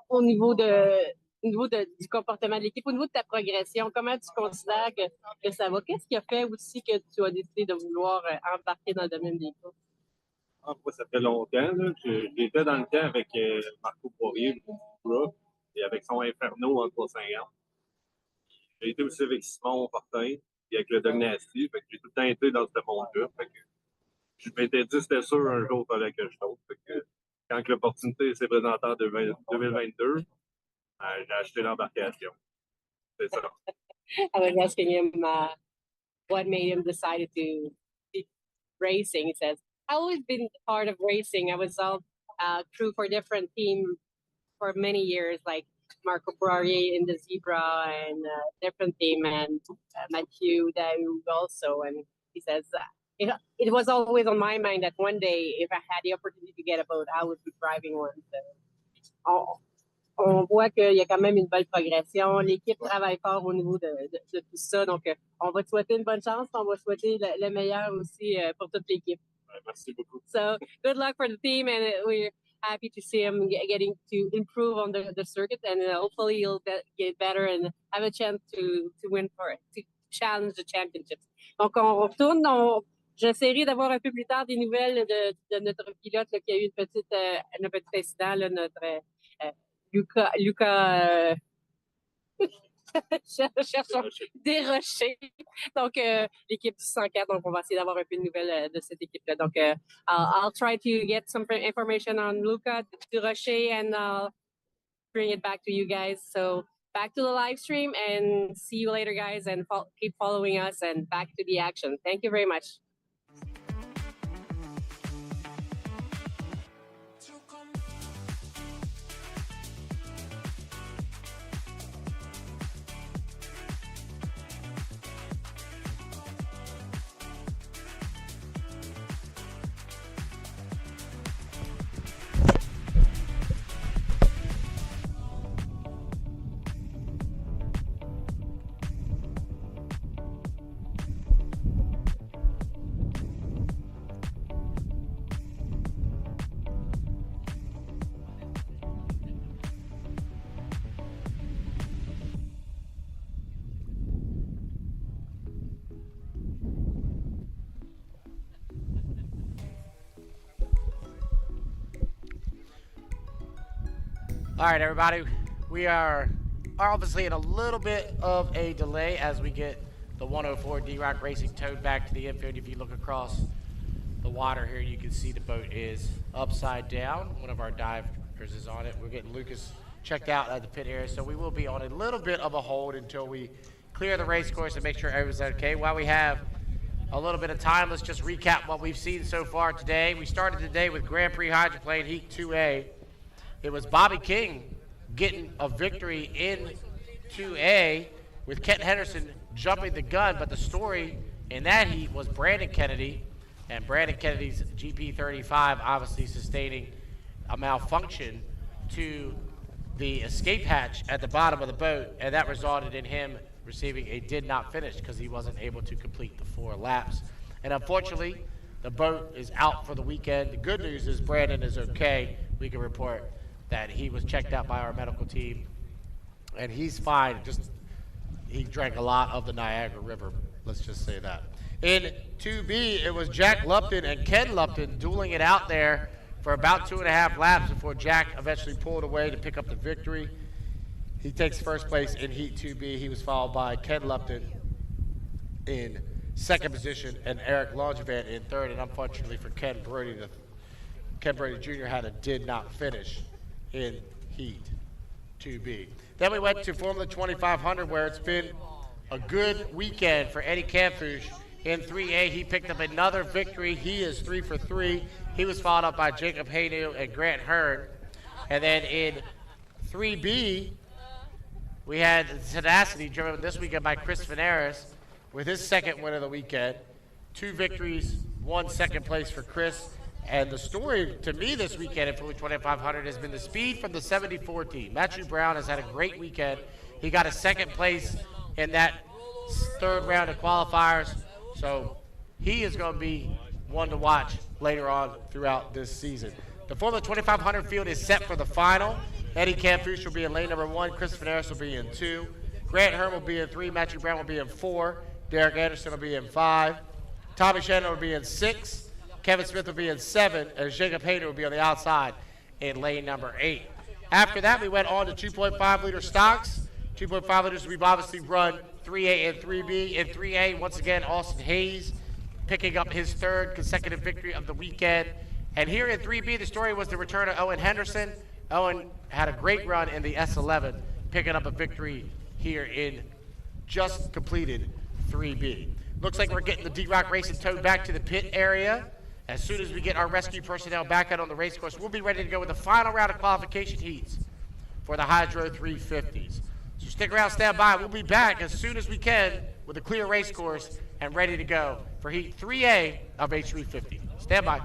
Au niveau du comportement de l'équipe, au niveau de ta progression, comment tu considères que ça va? Qu'est-ce qui a fait aussi que tu as décidé de vouloir embarquer dans le domaine des courses? Moi, ça fait longtemps. J'étais dans le temps avec Marco Poirier et avec son Inferno en 350. J'ai été aussi avec Simon Fortin et avec le Doug Nasty. J'ai tout le temps été dans ce monde-là. Je m'étais dit c'était sûr un jour il fallait que je saute. Quand l'opportunité s'est présentée en 2022, j'ai acheté l'embarcation. C'est ça. I was asking him what made him decide to keep racing. He says, I've always been part of racing. I was all crew for different teams for many years, like Marco Poirier in the Zebra and different team, and Mathieu Daoud also. And he says, it was always on my mind that one day, if I had the opportunity to get a boat, I would be driving one. So, on voit qu'il y a quand même une belle progression. L'équipe travaille fort au niveau de tout ça. Donc, on va te souhaiter une bonne chance. On va souhaiter le meilleur aussi pour toute l'équipe. Merci beaucoup. So, good luck for the team, and we're happy to see him getting to improve on the circuit, and hopefully he'll get better and have a chance to win to challenge the championships. Donc, on retourne. J'essaierai d'avoir un peu plus tard des nouvelles de notre pilote là, qui a eu un petit incident, là, notre Luca cherchons des rochers. Donc, l'équipe du 104, donc on va essayer d'avoir un peu de nouvelles de cette équipe-là. Donc, I'll try to get some information on Luca du rocher and bring it back to you guys. So, back to the live stream and see you later, guys, and keep following us and back to the action. Thank you very much. All right, everybody, we are obviously in a little bit of a delay as we get the 104 D-Rock Racing towed back to the infield. If you look across the water here, you can see the boat is upside down. One of our divers is on it. We're getting Lucas checked out at the pit area, so we will be on a little bit of a hold until we clear the race course and make sure everything's okay. While we have a little bit of time, let's just recap what we've seen so far today. We started today with Grand Prix Hydroplane Heat 2A. It was Bobby King getting a victory in 2A with Kent Henderson jumping the gun, but the story in that heat was Brandon Kennedy, and Brandon Kennedy's GP35 obviously sustaining a malfunction to the escape hatch at the bottom of the boat, and that resulted in him receiving a did not finish because he wasn't able to complete the 4 laps. And unfortunately, the boat is out for the weekend. The good news is Brandon is okay. We can report that he was checked out by our medical team, and he's fine. Just he drank a lot of the Niagara River, let's just say that. In 2B, it was Jack Lupton and Ken Lupton dueling it out there for about 2.5 laps before Jack eventually pulled away to pick up the victory. He takes first place in Heat 2B. He was followed by Ken Lupton in second position and Eric Longevin in third. And unfortunately for Ken Brody Jr. had a did not finish in Heat 2B. Then we went to Formula 2500, where it's been a good weekend for Eddie Camfush. In 3A, he picked up another victory. He is 3 for 3. He was followed up by Jacob Haynu and Grant Hearn. And then in 3B, we had Tenacity driven this weekend by Chris Venaris with his second win of the weekend. 2 victories, 1 second place for Chris. And the story to me this weekend in Formula 2500 has been the speed from the 74 team. Matthew Brown has had a great weekend. He got a second place in that third round of qualifiers. So he is going to be one to watch later on throughout this season. The Formula 2500 field is set for the final. Eddie Camfush will be in lane number 1. Chris Venaris will be in 2. Grant Hearn will be in 3. Matthew Brown will be in 4. Derek Anderson will be in 5. Tommy Shannon will be in 6. Kevin Smith will be in 7. And Jacob Hayter will be on the outside in lane number 8. After that, we went on to 2.5 liter stocks. 2.5 liters, we've obviously run 3A and 3B. In 3A, once again, Austin Hayes picking up his 3rd consecutive victory of the weekend. And here in 3B, the story was the return of Owen Henderson. Owen had a great run in the S11, picking up a victory here in just completed 3B. Looks like we're getting the D-Rock Racing towed back to the pit area. As soon as we get our rescue personnel back out on the race course, we'll be ready to go with the final round of qualification heats for the Hydro 350s. So stick around, stand by. We'll be back as soon as we can with a clear race course and ready to go for Heat 3A of H350. Stand by.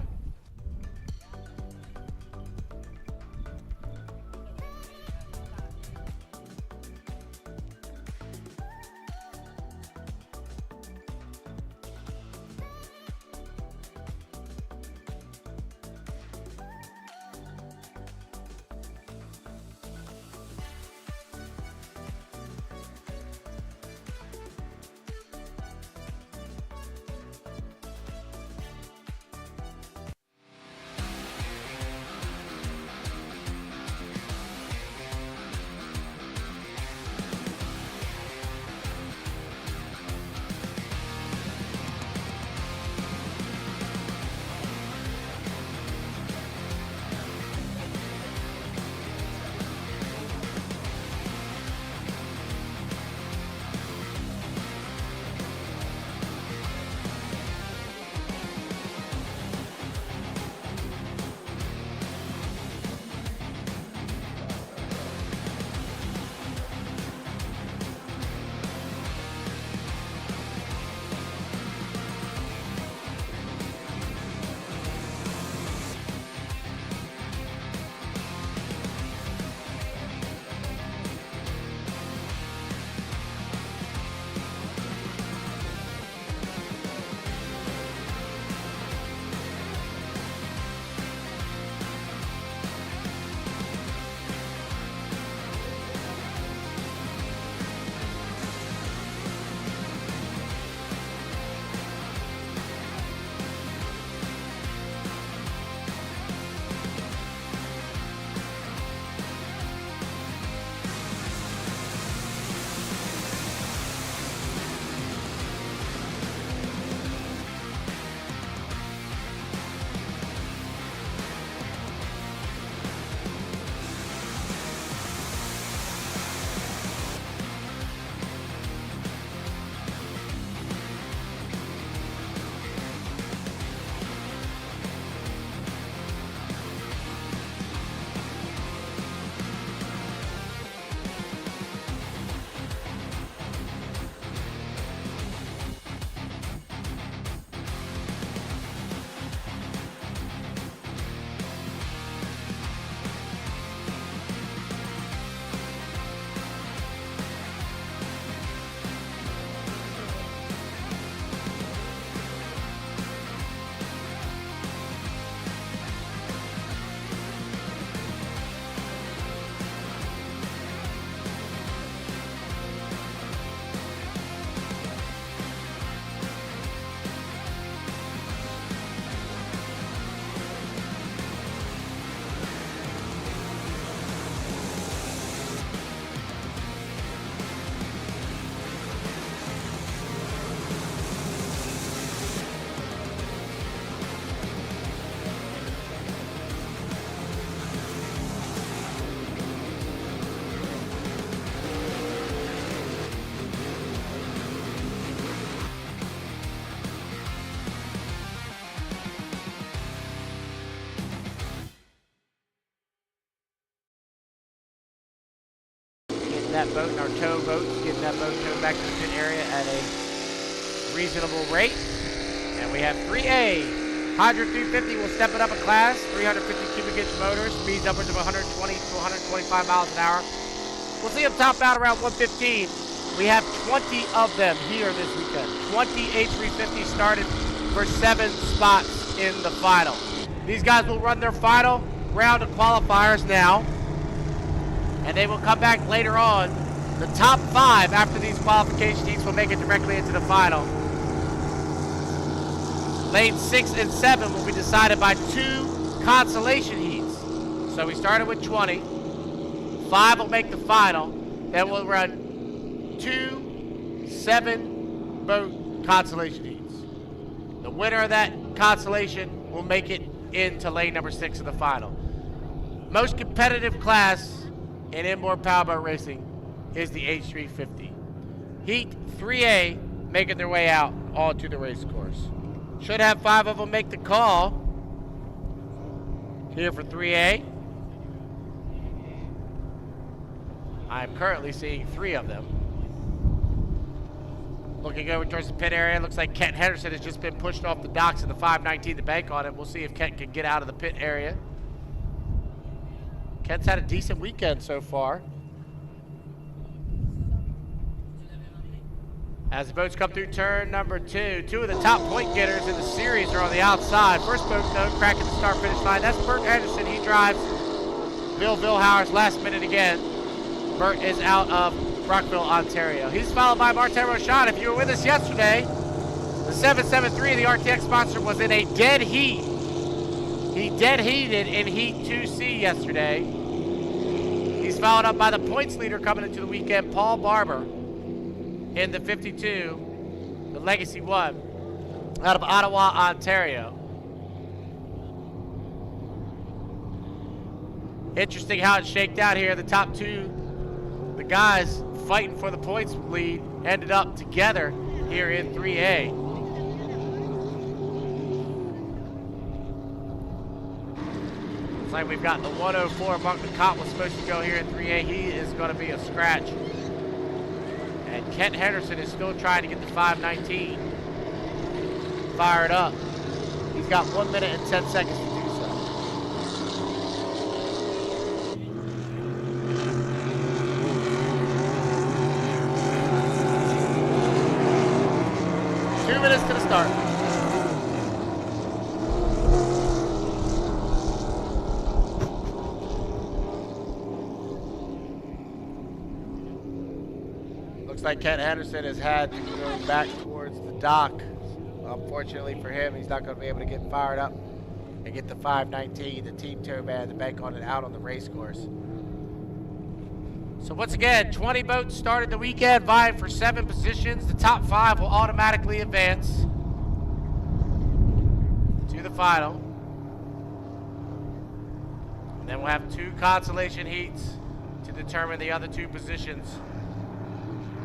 that boat in our tow boats, getting that boat towed back to the pit area at a reasonable rate. And we have 3A. Hydro 350 will step it up a class. 350 cubic inch motor, speeds upwards of 120 to 125 miles an hour. We'll see them top out around 115. We have 20 of them here this weekend. 20 H350 started for 7 spots in the final. These guys will run their final round of qualifiers now, and they will come back later on. The top 5 after these qualification heats will make it directly into the final. Lanes 6 and 7 will be decided by 2 consolation heats. So we started with 20. 5 will make the final. Then we'll run 2 7-boat consolation heats. The winner of that consolation will make it into lane number 6 of the final. Most competitive class in inboard powerboat racing is the H350. Heat 3A making their way out onto the race course. Should have 5 of them make the call here for 3A. I'm currently seeing 3 of them. Looking over towards the pit area, looks like Kent Henderson has just been pushed off the docks in the 519 to bank on it. We'll see if Kent can get out of the pit area. Kent's had a decent weekend so far. As the boats come through turn number 2, 2 of the top point getters in the series are on the outside. First boat, though, cracking the start-finish line. That's Bert Anderson. He drives Bill Vilhauer's last minute again. Bert is out of Brockville, Ontario. He's followed by Martin Rochon. If you were with us yesterday, the 773, the RTX sponsor, was in a dead heat. He dead heated in Heat 2C yesterday. He's followed up by the points leader coming into the weekend, Paul Barber, in the 52, the Legacy 1, out of Ottawa, Ontario. Interesting how it shaked out here. The top 2, the guys fighting for the points lead, ended up together here in 3A. Looks like we've got the 104. Mark McCott was supposed to go here in 3A. He is going to be a scratch. And Kent Henderson is still trying to get the 519 fired up. He's got 1 minute and 10 seconds to do so. Two minutes to the start. Looks like Kent Henderson has had to go back towards the dock. Unfortunately for him, he's not going to be able to get fired up and get the 519, the team tow man, to bank on it out on the race course. So once again, 20 boats started the weekend, vying for 7 positions. The top 5 will automatically advance to the final. And then we'll have 2 consolation heats to determine the other 2 positions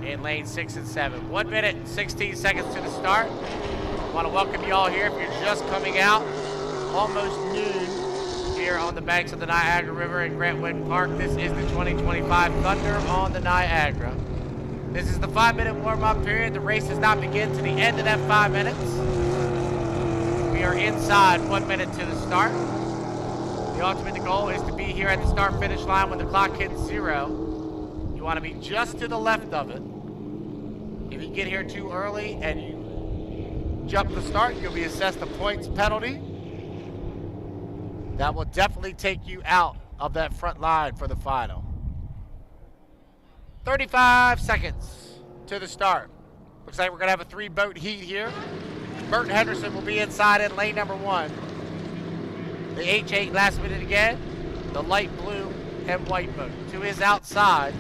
in lane 6 and 7. 1 minute and 16 seconds to the start. I want to welcome you all here. If you're just coming out, almost noon here on the banks of the Niagara River in Grant Wynn Park. This is the 2025 Thunder on the Niagara. This is the 5-minute warm-up period. The race does not begin to the end of that 5 minutes. We are inside 1 minute to the start. The ultimate goal is to be here at the start-finish line when the clock hits 0. You want to be just to the left of it. If you get here too early and you jump the start, you'll be assessed a points penalty. That will definitely take you out of that front line for the final. 35 seconds to the start. Looks like we're going to have a 3-boat heat here. Bert Henderson will be inside in lane number 1. The H8 last minute again. The light blue and white boat. To his outside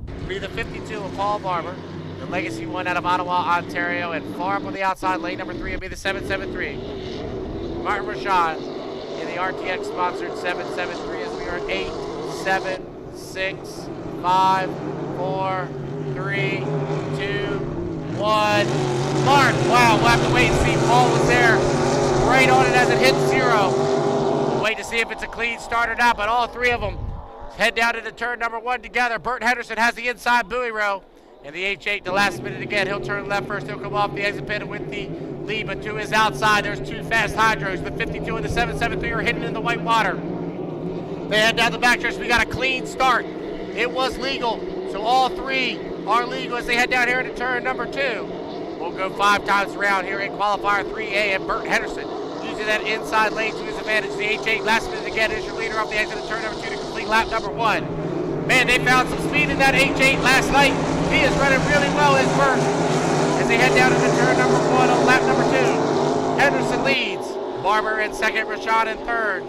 will be the 52 of Paul Barber. The Legacy 1 out of Ottawa, Ontario. And far up on the outside, lane number 3 will be the 773. Martin Rochon in the RTX sponsored 773 as we are 8, 7, 6, 5, 4, 3, 2, 1. Mark, wow, we'll have to wait and see. Paul was there right on it as it hit 0. Wait to see if it's a clean start or not, but all 3 of them Head down into turn number 1 together. Burt Henderson has the inside buoy row. And the H8, the last minute again, he'll turn left first. He'll come off the exit pin with the lead, but to his outside, there's 2 fast hydros. The 52 and the 773 are hidden in the white water. They head down the backstretch. We got a clean start. It was legal, so all 3 are legal as they head down here into turn number 2. We'll go 5 times around here in qualifier 3A, and Burt Henderson using that inside lane to his advantage. The H8, last minute again, is your leader off the exit of turn number 2 to complete lap number 1. Man, they found some speed in that H8 last night. He is running really well as Burt as they head down into turn number 1 on lap number 2. Henderson leads. Barber in second, Rashad in third.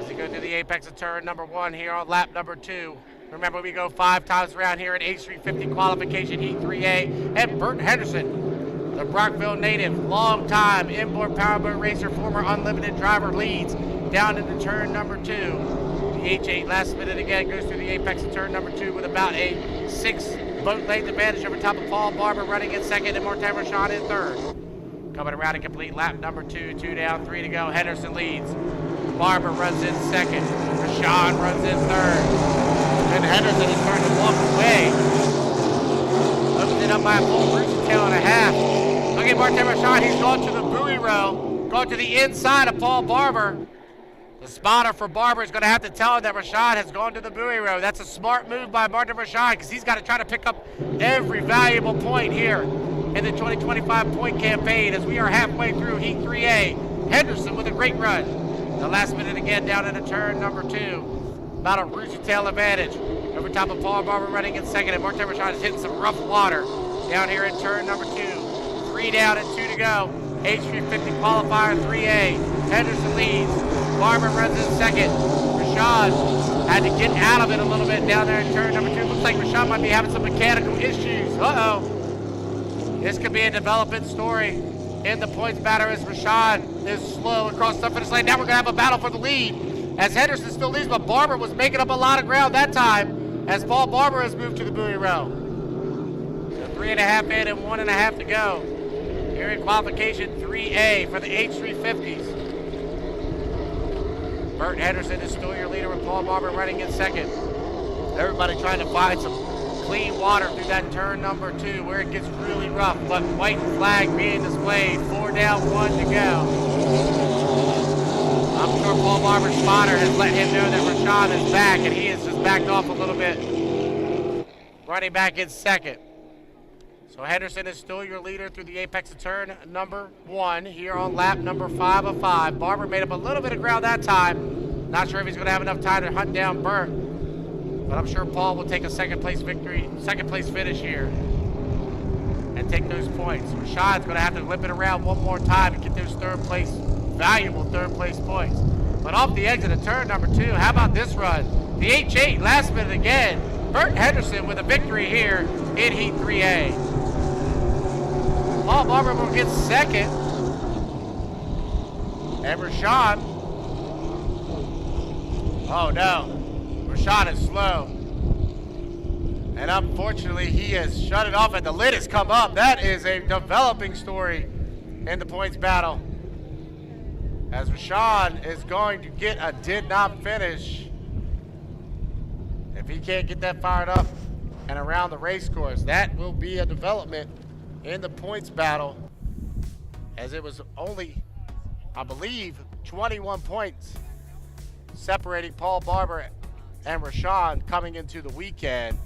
As they go through the apex of turn number 1 here on lap number 2. Remember, we go 5 times around here in H350 qualification heat 3A. And Burt Henderson, the Brockville native, long-time inboard powerboat racer, former unlimited driver, leads down into turn number 2. The H8 last minute again goes through the apex of turn number 2 with about a 6 boat length advantage over top of Paul Barber running in second and Martin Rashad in third. Coming around to complete lap number 2, 2 down, 3 to go. Henderson leads. Barber runs in second. Rashad runs in third. And Henderson is starting to walk away. Opens it up by a full rooster tail and a half. Look at Martin Rashad. He's gone to the buoy row, gone to the inside of Paul Barber. The spotter for Barber is going to have to tell him that Rashad has gone to the buoy row. That's a smart move by Martin Rashad because he's got to try to pick up every valuable point here in the 2025 point campaign as we are halfway through Heat 3A. Henderson with a great run. The last minute again down into turn number 2. About a rooster tail advantage. Over top of Paul Barber running in second, and Martin Rashad is hitting some rough water down here in turn number 2. 3 down and 2 to go. H350 qualifier 3A. Henderson leads. Barber runs in second. Rashad had to get out of it a little bit down there in turn number 2. Looks like Rashad might be having some mechanical issues. Uh-oh. This could be a development story in the points battle as Rashad is slow across the finish line. Now we're going to have a battle for the lead as Henderson still leads, but Barber was making up a lot of ground that time as Paul Barber has moved to the buoy row. So 3.5 in and 1.5 to go here in qualification 3A for the H350s. Burt Henderson is still your leader with Paul Barber running in second. Everybody trying to find some clean water through that turn number 2 where it gets really rough, but white flag being displayed. 4 down, 1 to go. I'm sure Paul Barber's spotter has let him know that Rashad is back, and he has just backed off a little bit. Running back in second. So Henderson is still your leader through the apex of turn number 1 here on lap number 5 of 5. Barber made up a little bit of ground that time. Not sure if he's going to have enough time to hunt down Burt, but I'm sure Paul will take a second place finish here and take those points. Rashad's going to have to whip it around one more time and get those valuable third place points. But off the exit of turn number 2, how about this run? The H8 last minute again. Burt Henderson with a victory here in Heat 3A. Paul Barber will get second. And Rashad. Oh no. Rashad is slow. And unfortunately, he has shut it off and the lid has come up. That is a developing story in the points battle. As Rashad is going to get a did not finish. If he can't get that fired up and around the race course, that will be a development in the points battle, as it was only, I believe, 21 points separating Paul Barber and Rashad coming into the weekend.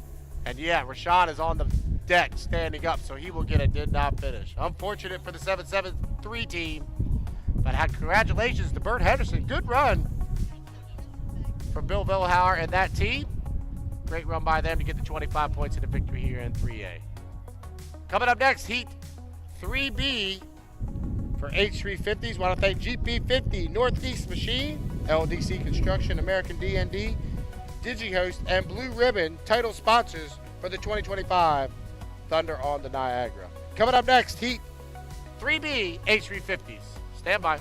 And yeah, Rashad is on the deck standing up, so he will get a did not finish. Unfortunate for the 773 team, but congratulations to Burt Henderson. Good run for Bill Villhauer and that team. Great run by them to get the 25 points in the victory here in 3A. Coming up next, Heat 3B for H350s. Want to thank GP50, Northeast Machine, LDC Construction, American D&D, DigiHost, and Blue Ribbon, title sponsors for the 2025 Thunder on the Niagara. Coming up next, Heat 3B H350s. Stand by.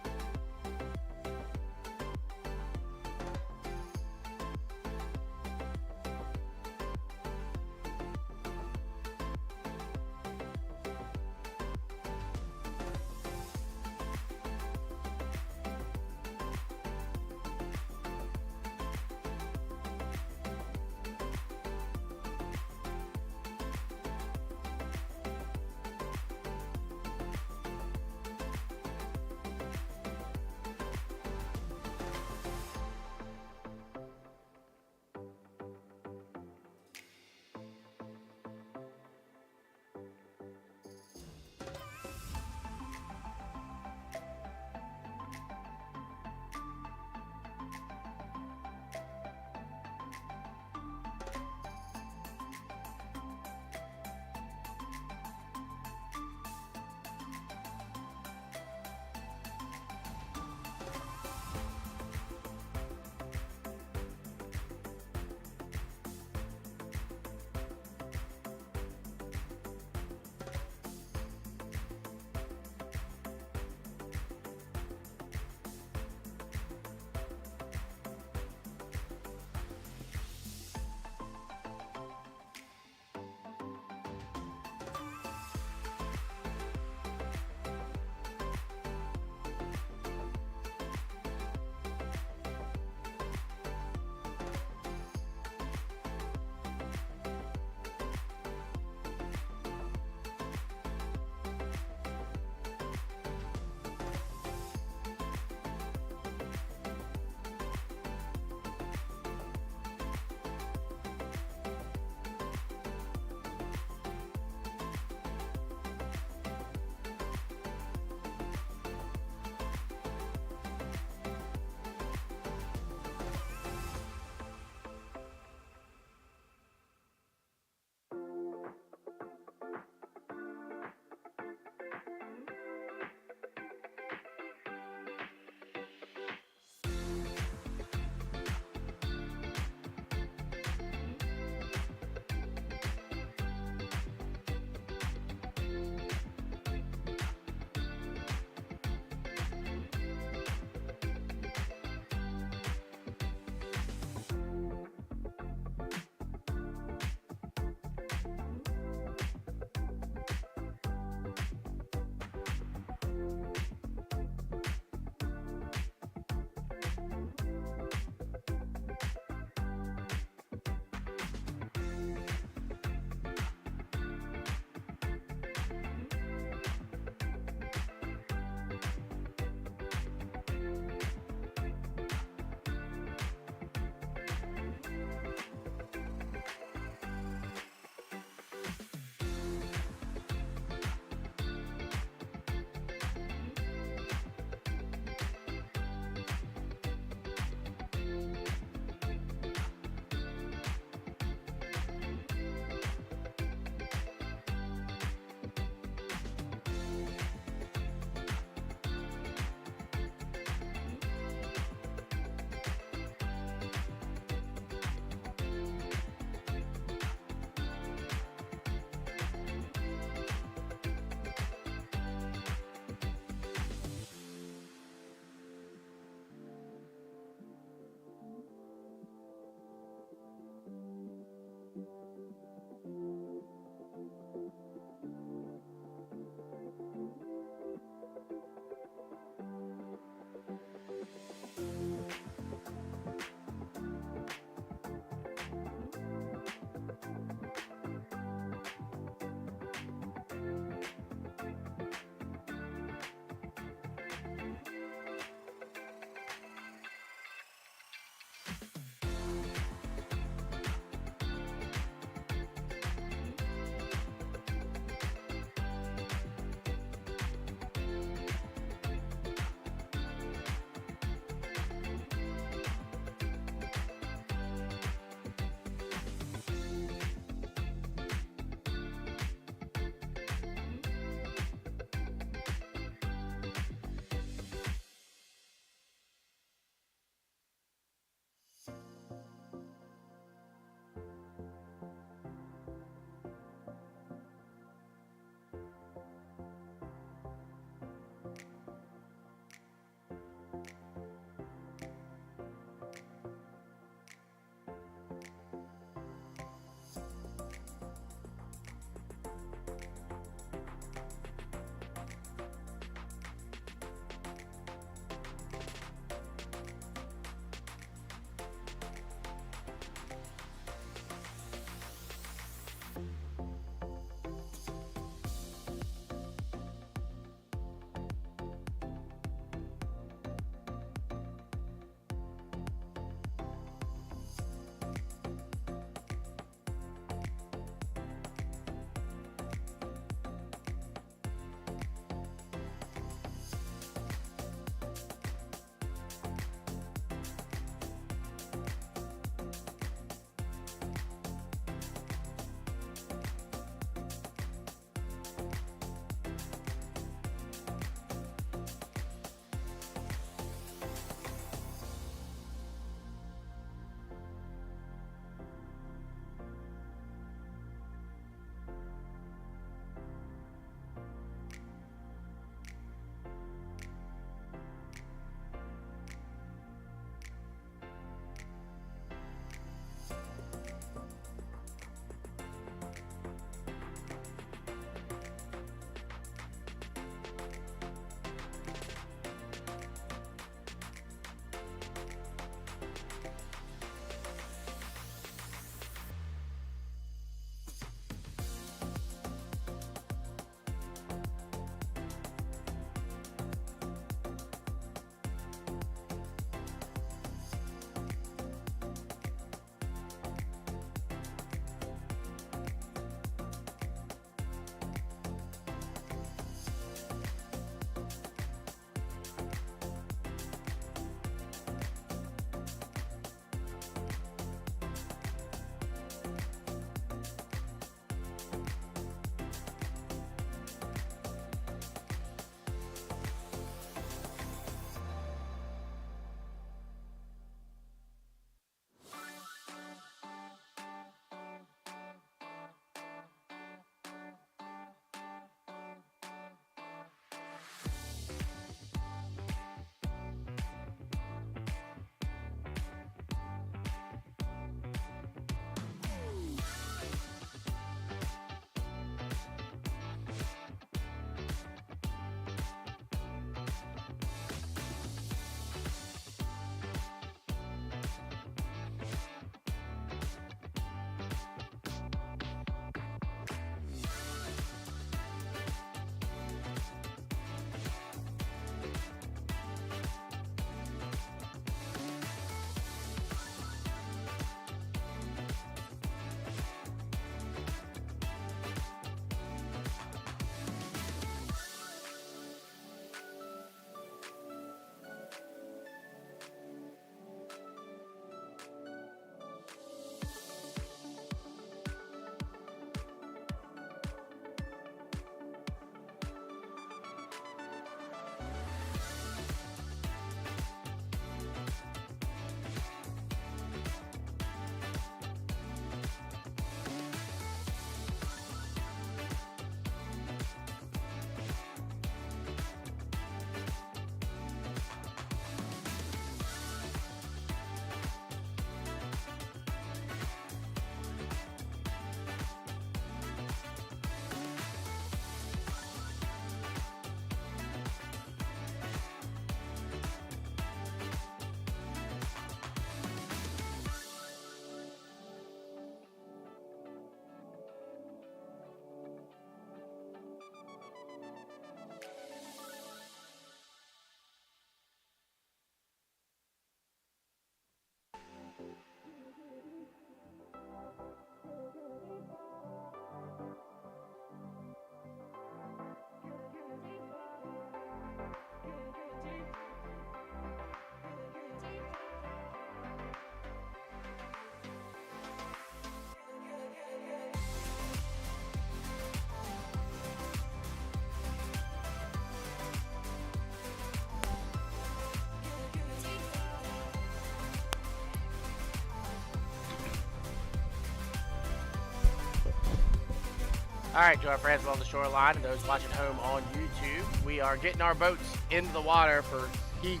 All right, to our friends along the shoreline and those watching home on YouTube, we are getting our boats into the water for heat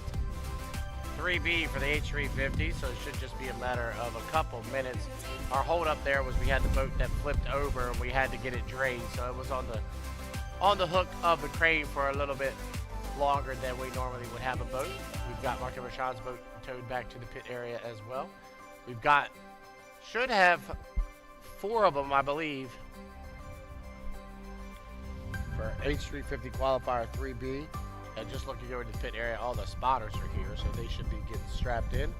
3B for the H350, so it should just be a matter of a couple minutes. Our hold up there was we had the boat that flipped over and we had to get it drained, so it was on the hook of the crane for a little bit longer than we normally would have a boat. We've got Mark and Rashawn's boat towed back to the pit area as well. We've got, should have 4 of them, I believe, for H350 qualifier 3B. And just looking over to the pit area, all the spotters are here, so they should be getting strapped in.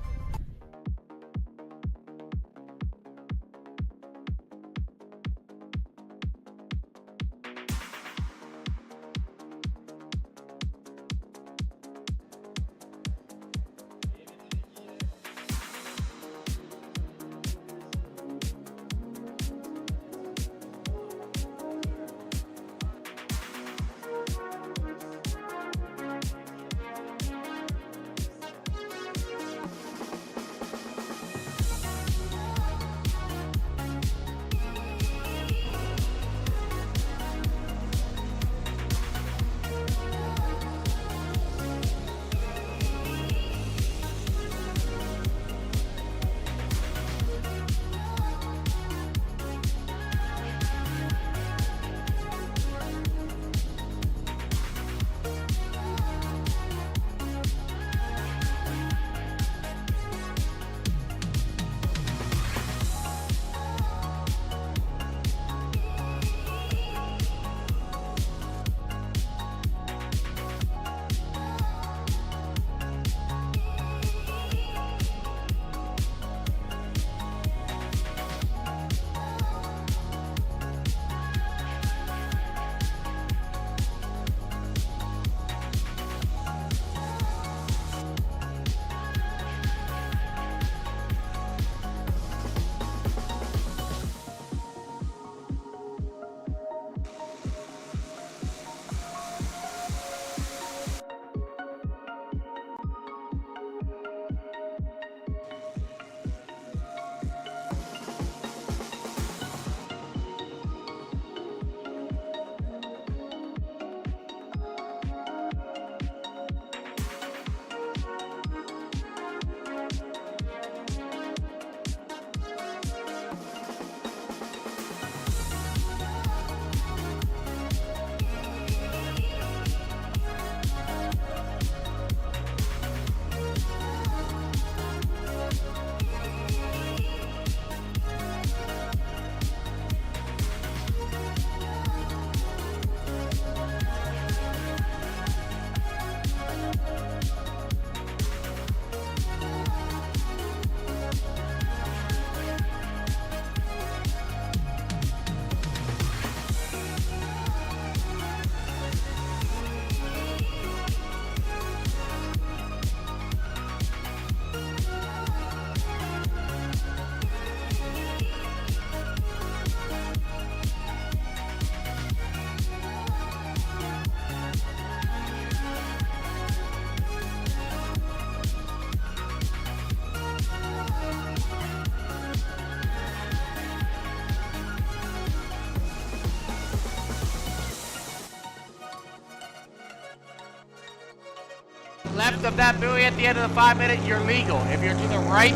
Left of that buoy at the end of the 5 minute, you're legal. If you're to the right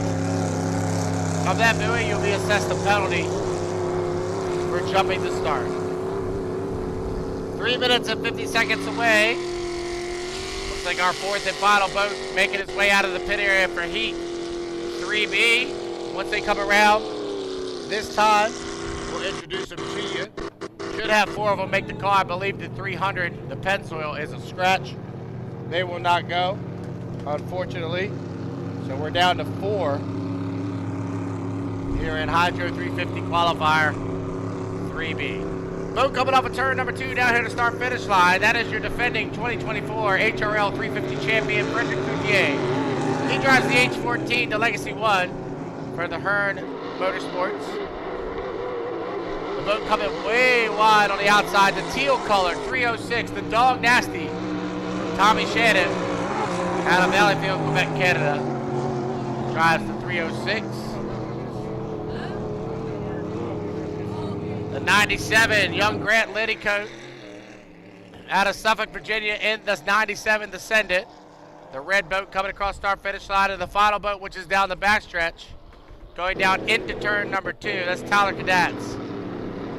of that buoy, you'll be assessed a penalty for jumping the start. 3 minutes and 50 seconds away. Looks like our 4th and final boat making its way out of the pit area for heat 3B. Once they come around this time, we'll introduce them to you. Should have 4 of them make the call. I believe the 300, the Pennzoil, is a scratch. They will not go, unfortunately. So we're down to 4 here in Hydro 350 qualifier 3B. Boat coming off of turn number 2 down here to start finish line. That is your defending 2024 HRL 350 champion, Frederick Couthier. He drives the H14 to Legacy 1 for the Hearn Motorsports. The boat coming way wide on the outside. The teal color 306, the Dog Nasty. Tommy Shannon out of Valleyfield, Quebec, Canada, drives the 306. The 97, young Grant Liddycoat out of Suffolk, Virginia, in the 97 to send it. The red boat coming across start-finish line, and the final boat, which is down the backstretch, going down into turn number 2. That's Tyler Cadats.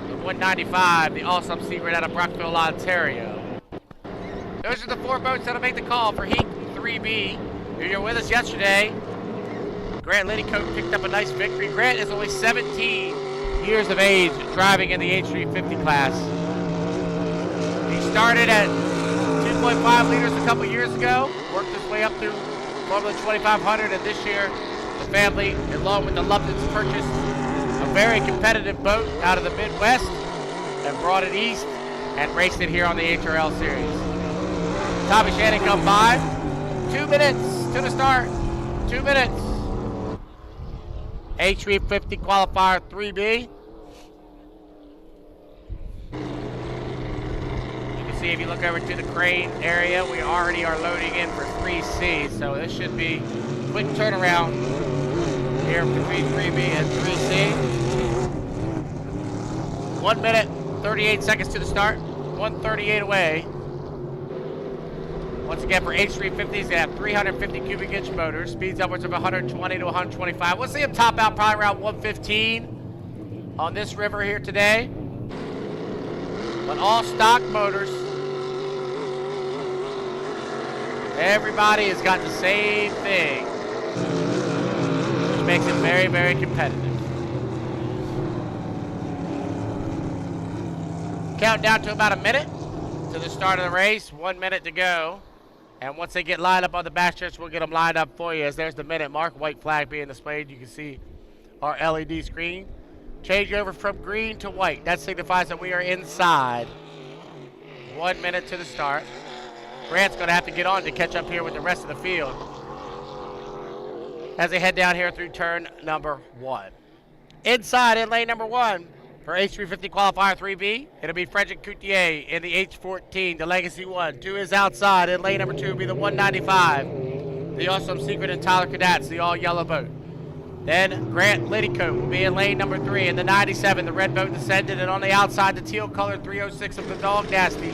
The 195, the awesome secret out of Brockville, Ontario. Those are the 4 boats that'll make the call for Heat 3B. If you're with us yesterday, Grant Liddycoat picked up a nice victory. Grant is only 17 years of age driving in the H350 class. He started at 2.5 liters a couple years ago, worked his way up through Formula 2500, and this year the family, along with the Luptons, purchased a very competitive boat out of the Midwest and brought it east and raced it here on the HRL series. Tommy Shannon come by. 2 minutes to the start. 2 minutes. H350 qualifier 3B. See, if you look over to the crane area, we already are loading in for 3C, so this should be quick turnaround here between 3B and 3C. 1 minute, 38 seconds to the start, 138 away. Once again, for H350s, they have 350 cubic inch motors, speeds upwards of 120 to 125. We'll see them top out probably around 115 on this river here today. But all stock motors. Everybody has got the same thing, which makes it very, very competitive. Count down to about a minute to the start of the race. 1 minute to go. And once they get lined up on the backstretch, we'll get them lined up for you. As there's the minute mark, white flag being displayed. You can see our LED screen. Change over from green to white. That signifies that we are inside. 1 minute to the start. Grant's going to have to get on to catch up here with the rest of the field as they head down here through turn number 1. Inside in lane number 1 for H350 qualifier 3B, it'll be Frederick Coutier in the H14, the Legacy 1. 2 is outside. In lane number 2 will be the 195, the Awesome Secret and Tyler Cadats, the all-yellow boat. Then Grant Liddycoat will be in lane number 3 in the 97, the red boat descended, and on the outside, the teal-colored 306 of the Dog Nasty.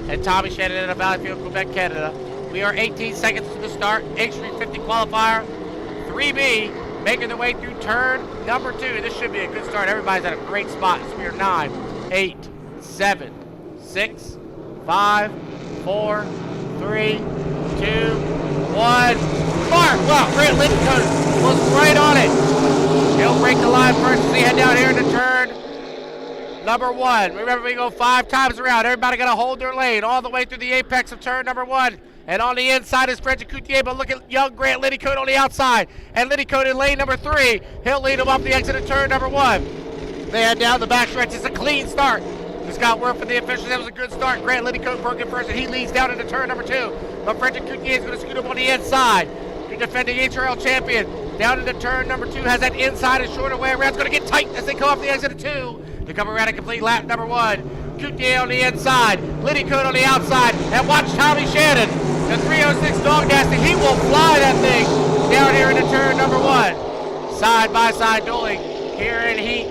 And Tommy Shannon in Valleyfield, Quebec, Canada. We are 18 seconds to the start. H350 qualifier 3B making their way through turn number 2. This should be a good start. Everybody's at a great spot. So we are 9, 8, 7, 6, 5, 4, 3, 2, 1. Mark! Wow, Grant Liddycoat was right on it. He'll break the line first as they head down here into turn number 1. Remember, we go 5 times around. Everybody got to hold their lane all the way through the apex of turn number 1. And on the inside is Frederick Coutier, but look at young Grant Liddycoat on the outside. And Liddycoat in lane number 3. He'll lead him off the exit of turn number 1. They head down the backstretch. It's a clean start. Just got word from the officials. That was a good start. Grant Liddycoat broke it first, and he leads down into turn number 2. But Frederick Coutier is going to scoot up on the inside. The defending HRL champion down into turn number 2 has that inside and shorter way around. It's going to get tight as they come off the exit of 2. To come around and complete lap number 1. Coutier on the inside, Liddycoat on the outside, and watch Tommy Shannon, the 306 Dog Nasty. He will fly that thing down here into turn number 1. Side by side dueling here in Heat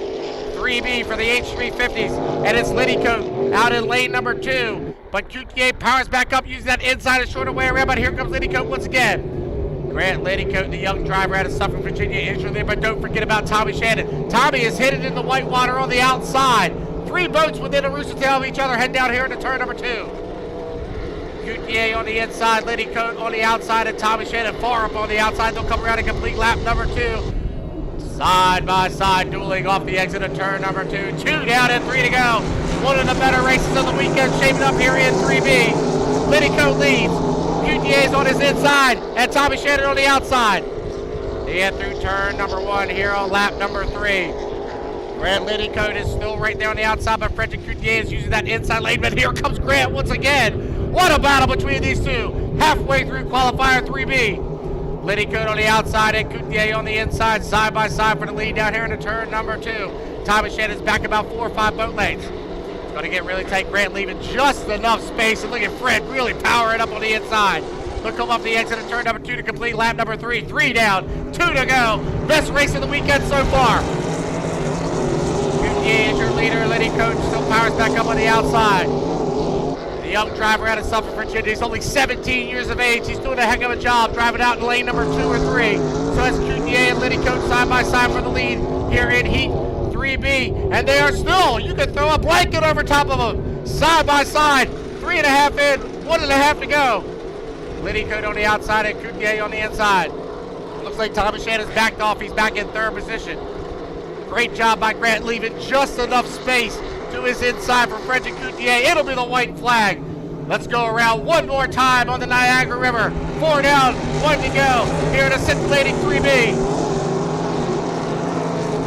3B for the H350s, and it's Liddycoat out in lane number 2. But Coutier powers back up using that inside and shorter way around, but here comes Liddycoat once again. Grant Liddycoat, the young driver out of Suffolk, Virginia, injured there, but don't forget about Tommy Shannon. Tommy is hidden in the white water on the outside. 3 boats within a rooster tail of each other heading down here into turn number 2. Coutier on the inside, Liddycoat on the outside, and Tommy Shannon far up on the outside. They'll come around and complete lap number 2. Side by side dueling off the exit of turn number 2. 2 down and 3 to go. One of the better races of the weekend shaping up here in 3B. Liddycoat leads. Coutier's on his inside, and Tommy Shannon on the outside. They head through turn number 1 here on lap number 3. Grant Liddycoat is still right there on the outside, but Frederick Coutier is using that inside lane, but here comes Grant once again. What a battle between these two. Halfway through qualifier 3B. Liddycoat on the outside and Coutier on the inside, side by side for the lead down here into turn number 2. Tommy Shannon's back about 4 or 5 boat lengths. Going to get really tight. Grant leaving just enough space. And look at Fred really powering up on the inside. He'll come off the exit of turn number 2 to complete lap number 3. 3 down, 2 to go. Best race of the weekend so far. Coutier is your leader. Liddy Coach still powers back up on the outside. The young driver out of Suffolk, Virginia. He's only 17 years of age. He's doing a heck of a job driving out in lane number 2 or 3. So that's Coutier and Liddy Coach side by side for the lead here in Heat 3B. And they are still, you can throw a blanket over top of them. Side by side. 3.5 in, 1.5 to go. Liddy Coach on the outside and Coutier on the inside. Looks like Tommy Shannon's backed off. He's back in 3rd position. Great job by Grant, leaving just enough space to his inside for Frederick Coutier. It'll be the white flag. Let's go around one more time on the Niagara River. 4 down, 1 to go here in a scintillating 3B.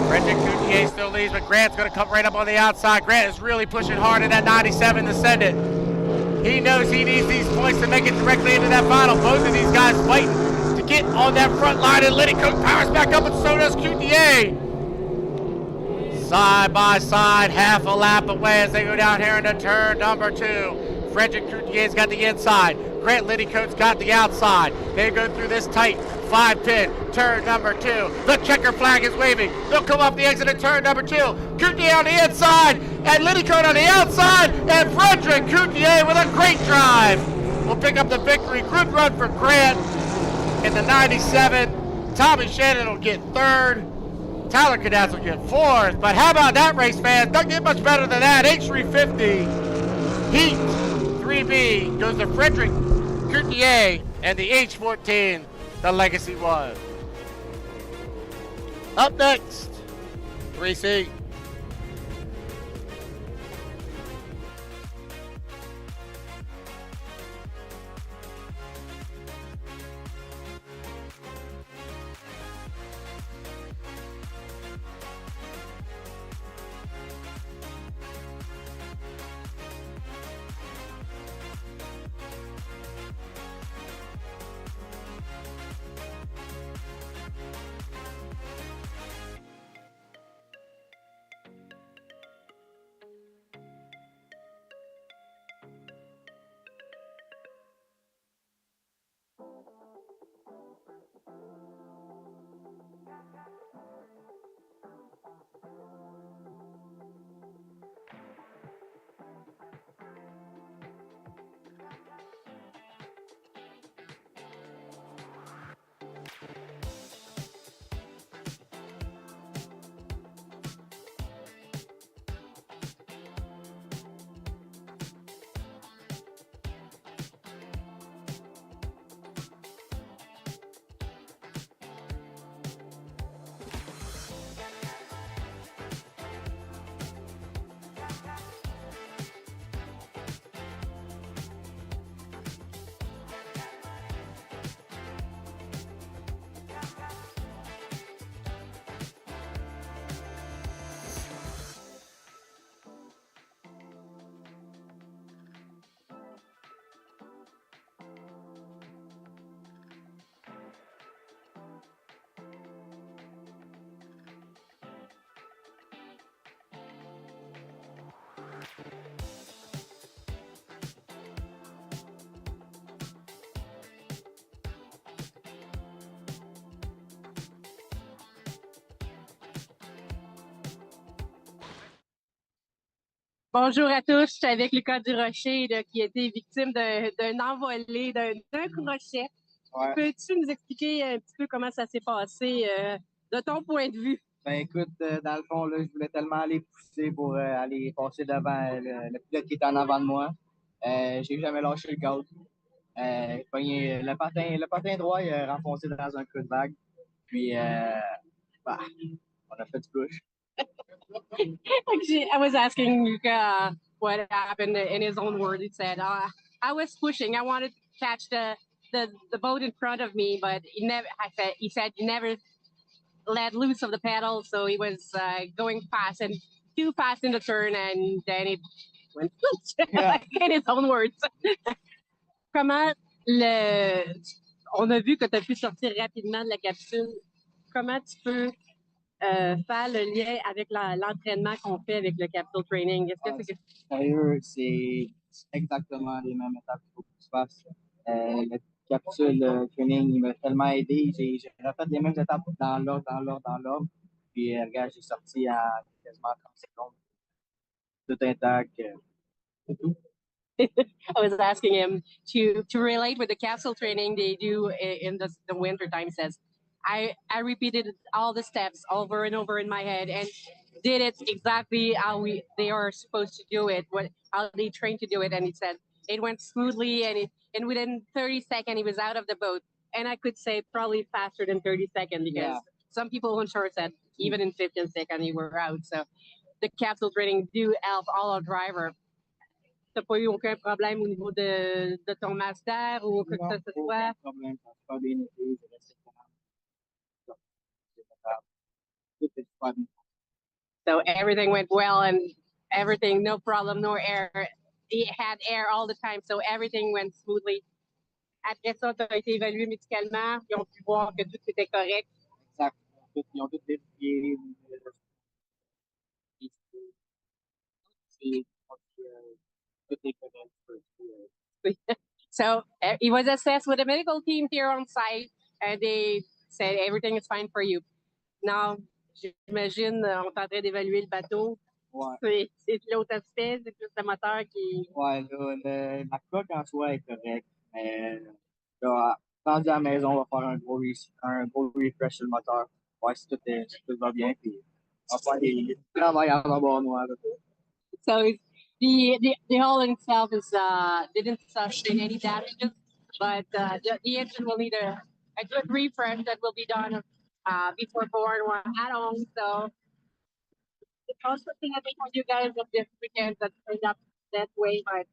Frederick Coutier still leads, but Grant's going to come right up on the outside. Grant is really pushing hard in that 97 to send it. He knows he needs these points to make it directly into that final. Both of these guys fighting to get on that front line, and Liddy Cook powers back up, and so does Coutier. Side by side, half a lap away as they go down here into turn number 2. Frederick Coutier's got the inside. Grant Liddycoat's got the outside. They go through this tight 5-pin, turn number 2. The checker flag is waving. They'll come off the exit at turn number 2. Coutier on the inside, and Liddycoat on the outside, and Frederick Coutier with a great drive will pick up the victory. Good run for Grant in the 97. Tommy Shannon will get 3rd. Tyler Cadaz will get 4th, but how about that, race fans? Doesn't get much better than that. H350 Heat 3B goes to Frederick Coutier and the H14, the Legacy 1. Up next, 3C. Bonjour à tous, je suis avec Lucas Durocher qui a été victime d'un envolé, d'un crochet. Ouais. Peux-tu nous expliquer un petit peu comment ça s'est passé de ton point de vue? Ben écoute, dans le fond, là, je voulais tellement aller pousser pour aller passer devant le pilote qui était en avant de moi. J'ai jamais lâché le gaz. Le patin droit, il a renfoncé dans un creux de vague. Puis, on a fait du push. I was asking Luca what happened in his own words. He said, "I was pushing. I wanted to catch the boat in front of me, but he said he never let loose of the pedal, so he was going fast and too fast in the turn, and then it went in his own words." Comment on a vu que tu as pu sortir rapidement de la capsule. Comment tu peux faire le lien avec l'entraînement qu'on fait avec le Capital Training? Sérieux, c'est exactement les mêmes étapes qu'il faut que tu fasses. Le Capsule Training, il m'a tellement aidé. J'ai refait les mêmes étapes dans l'ordre. Puis, regarde, j'ai sorti en quasiment 30 secondes. Tout intact. C'est tout. I was asking him to relate with the capsule training they do in the winter time. He says, I repeated all the steps over and over in my head and did it exactly how they are supposed to do it, how they train to do it. And he said it went smoothly, and within 30 seconds he was out of the boat. And I could say probably faster than 30 seconds because some people on shore said even in 15 seconds you were out. So the capsule training do help all our drivers. T'as pas eu aucun problème au niveau de ton master ou quoi que ce soit? Aucun problème. Ça se passe bien été. Je restais calme. Tout est super bien. So everything went well and everything, no problem, no air. He had air all the time, so everything went smoothly. Après ça, tu as été évalué médicalement. Ils ont pu voir que tout était correct. Exact. Ils ont tout vérifié. Tout est correct. So he was assessed with a medical team here on site, and they said everything is fine for you. Now, j'imagine, on est en train d'évaluer le bateau. Ouais. C'est l'autre aspect, c'est plus le moteur qui. Ouais, là, la coque en soi est correcte, mais là, rendu à la maison, on va faire un gros refresh sur le moteur. Ouais, si tout va bien, puis on va faire des travail en bord noir. So the hull itself is didn't sustain any damages, but the engine will need a good refresh that will be done before board or at home. So the most thing I think for you guys of this weekend that turned up that way, but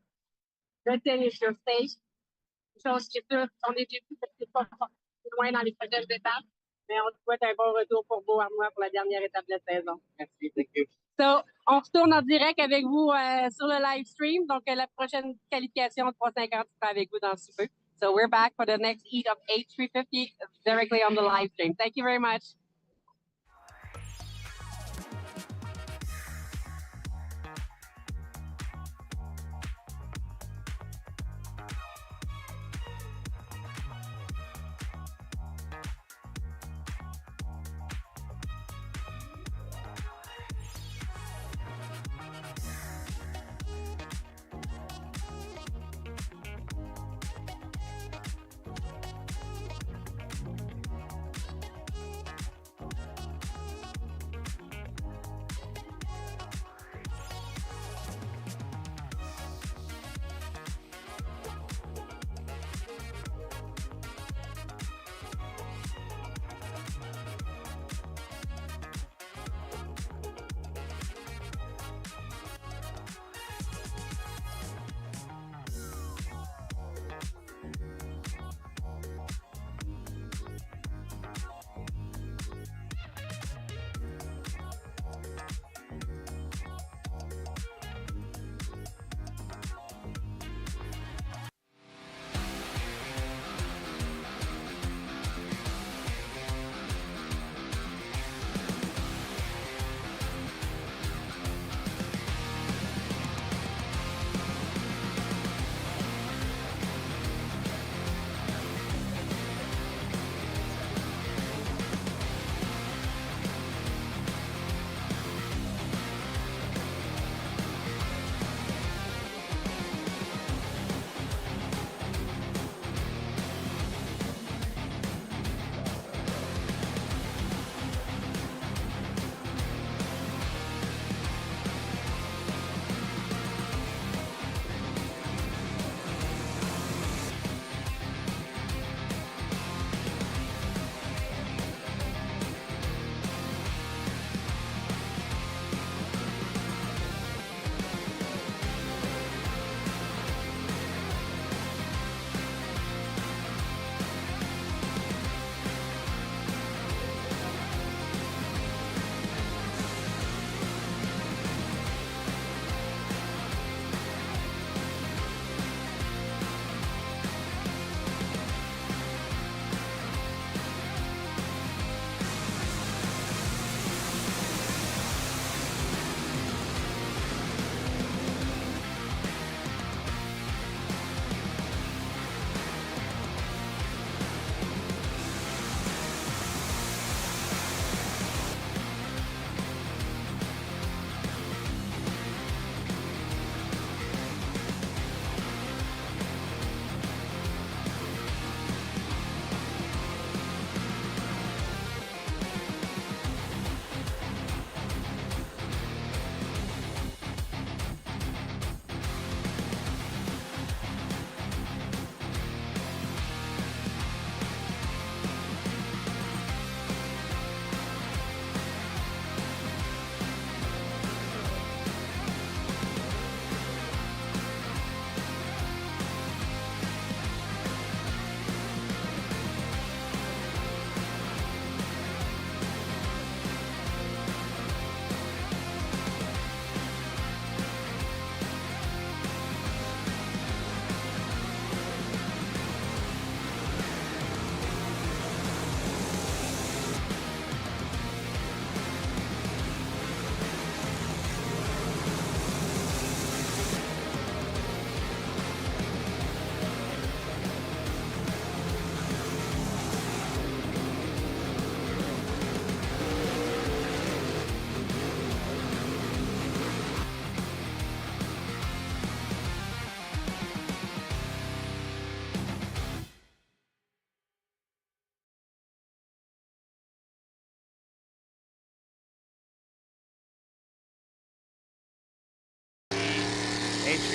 good thing is you're safe. So c'est sûr, on est peut-être pas loin dans les prochaines étapes, mais on te souhaite un bon retour pour Beauharnois pour la dernière étape de la saison. Merci, thank you. So, on retourne en direct avec vous sur le live stream. Donc, la prochaine qualification de 350 sera avec vous dans ce peu. So, we're back for the next heat of H350 directly on the live stream. Thank you very much.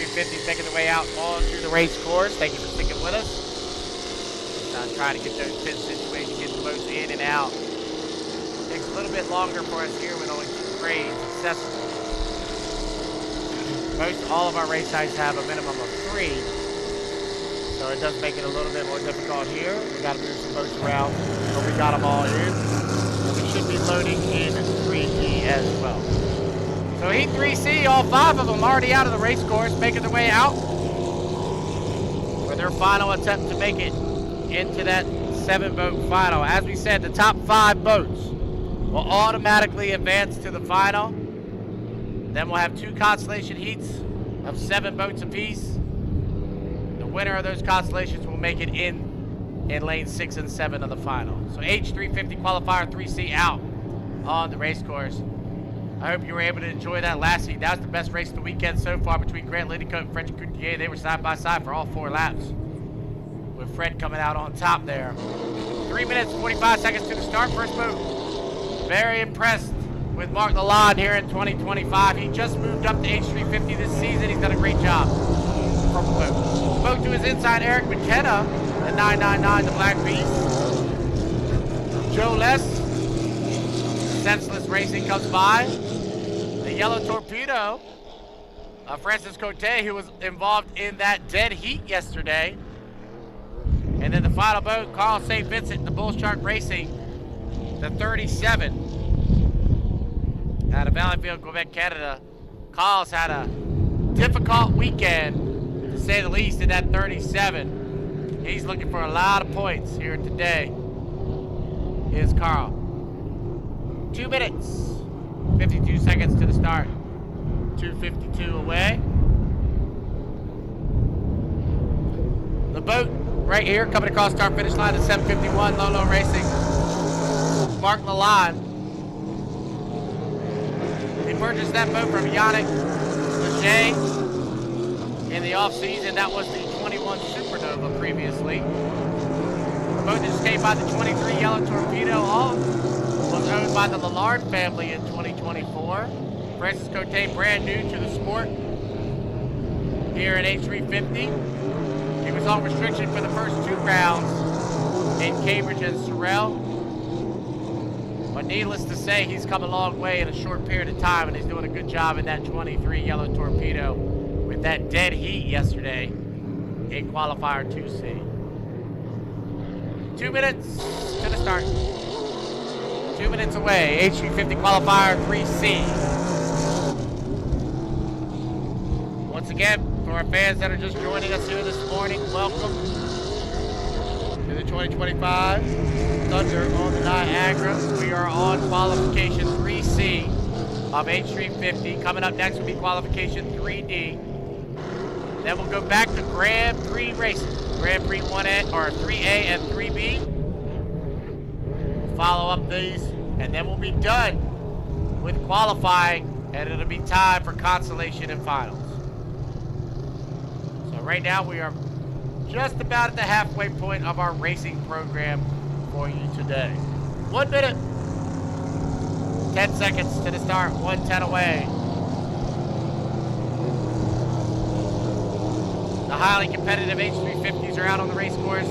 H350 making their way out on through the race course. Thank you for sticking with us. Trying to get those pit situations, get the boats in and out. Takes a little bit longer for us here with only 2 cranes accessible. All of our race sites have a minimum of 3, so it does make it a little bit more difficult here. We got to move some boats around, but we got them all in. And we should be loading in 3E as well. So Heat 3C, all 5 of them already out of the race course, making their way out for their final attempt to make it into that 7-boat final. As we said, the top 5 boats will automatically advance to the final. Then we'll have 2 constellation heats of 7 boats apiece. The winner of those constellations will make it in lane 6 and 7 of the final. So H350 qualifier 3C out on the race course. I hope you were able to enjoy that last heat. That was the best race of the weekend so far between Grant Liddycoat and French Coutier. They were side by side for all 4 laps, with Fred coming out on top there. 3 minutes, 45 seconds to the start. First boat. Very impressed with Mark Lalonde here in 2025. He just moved up to H350 this season. He's done a great job. Purple boat. Spoke to his inside Eric McKenna, the 999, the Black Beast. Joe Less, Senseless Racing comes by. The Yellow Torpedo, Francis Cote, who was involved in that dead heat yesterday. And then the final boat, Carl St. Vincent, the Bull Shark Racing, the 37. Out of Valleyfield, Quebec, Canada. Carl's had a difficult weekend, to say the least, in that 37. He's looking for a lot of points here today. Here's Carl. 2 minutes, 52 seconds to the start. 2:52 away. The boat right here coming across start finish line at 7:51, Lolo Racing. Mark Lalonde. He purchased that boat from Yannick Leger in the off-season. That was the 21 Supernova previously. The boat that just came by the 23 Yellow Torpedo was owned by the Lillard family in 2024. Francis Cote, brand new to the sport here at H350. He was on restriction for the first 2 rounds in Cambridge and Sorel. But needless to say, he's come a long way in a short period of time, and he's doing a good job in that 23 Yellow Torpedo with that dead heat yesterday in qualifier 2C. 2 minutes to the start. 2 minutes away, H350 qualifier 3C. Once again, for our fans that are just joining us here this morning, welcome to the 2025 Thunder on the Niagara. We are on qualification 3C of H350. Coming up next will be qualification 3D. Then we'll go back to Grand Prix racing. Grand Prix 1A or 3A and 3B. We'll follow up these, and then we'll be done with qualifying, and it'll be time for consolation and finals. So right now we are just about at the halfway point of our racing program for you today. 1 minute, 10 seconds to the start, 1:10 away. The highly competitive H350s are out on the race course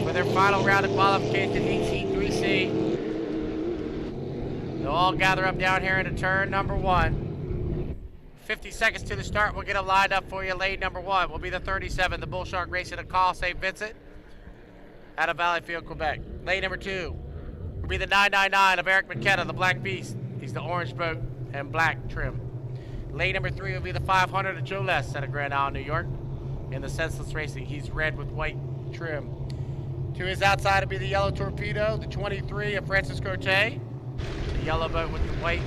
for their final round of qualification, Heat 3C. They'll all gather up down here into turn number 1. 50 seconds to the start. We'll get them lined up for you. Lane number 1 will be the 37, the Bull Shark Racing of Carl St. Vincent out of Valleyfield, Quebec. Lane number 2 will be the 999 of Eric McKenna, the Black Beast. He's the orange boat and black trim. Lane number 3 will be the 500 of Joe Less out of Grand Isle, New York. In the Senseless Racing, he's red with white trim. To his outside will be the Yellow Torpedo, the 23 of Francis Cote, the yellow boat with the white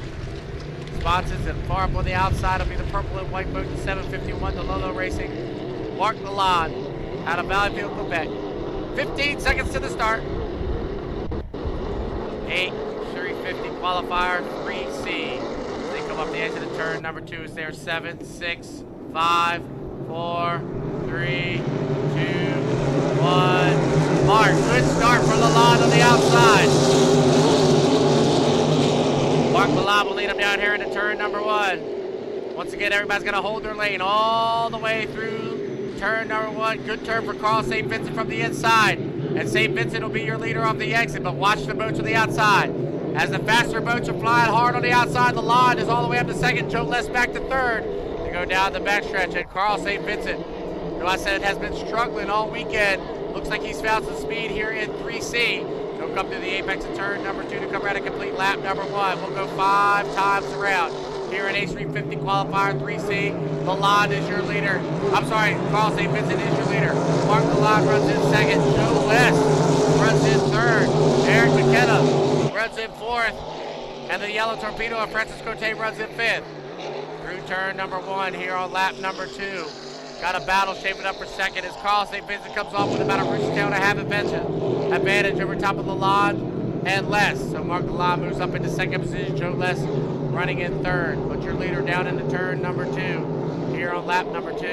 sponsors, and far up on the outside will be the purple and white boat, the 751, the Lolo Racing. Mark Lalonde out of Valleyfield, Quebec. 15 seconds to the start. H350 qualifier 3C. They come up the edge of the turn. Number 2 is there. 7, 6, 5, 4, 3, 2, 1. Mark, good start for Lalonde on the outside. Mark Lalonde will lead him down here into turn number 1. Once again, everybody's going to hold their lane all the way through turn number 1. Good turn for Carl St. Vincent from the inside. And St. Vincent will be your leader off the exit, but watch the boats on the outside. As the faster boats are flying hard on the outside, the line is all the way up to second. Joe Les back to third. They go down the backstretch, and Carl St. Vincent, who I said has been struggling all weekend, looks like he's found some speed here in 3C. He'll come through the apex of turn number 2 to come around and complete lap number 1. We'll go 5 times around. Here in H350 qualifier 3C, Lalonde is your leader. I'm sorry, Carl St. Vincent is your leader. Mark Lalonde runs in second. Joe West runs in third. Eric McKenna runs in fourth. And the yellow torpedo of Francis Cote runs in fifth. Through turn number 1 here on lap number 2. Got a battle shaping up for second as Carl St. Vincent comes off with about a rooster tail and a half advantage over top of Lalonde and Les. So Mark Lalonde moves up into second position. Joe Les running in third. Put your leader down into turn number 2. Here on lap number 2,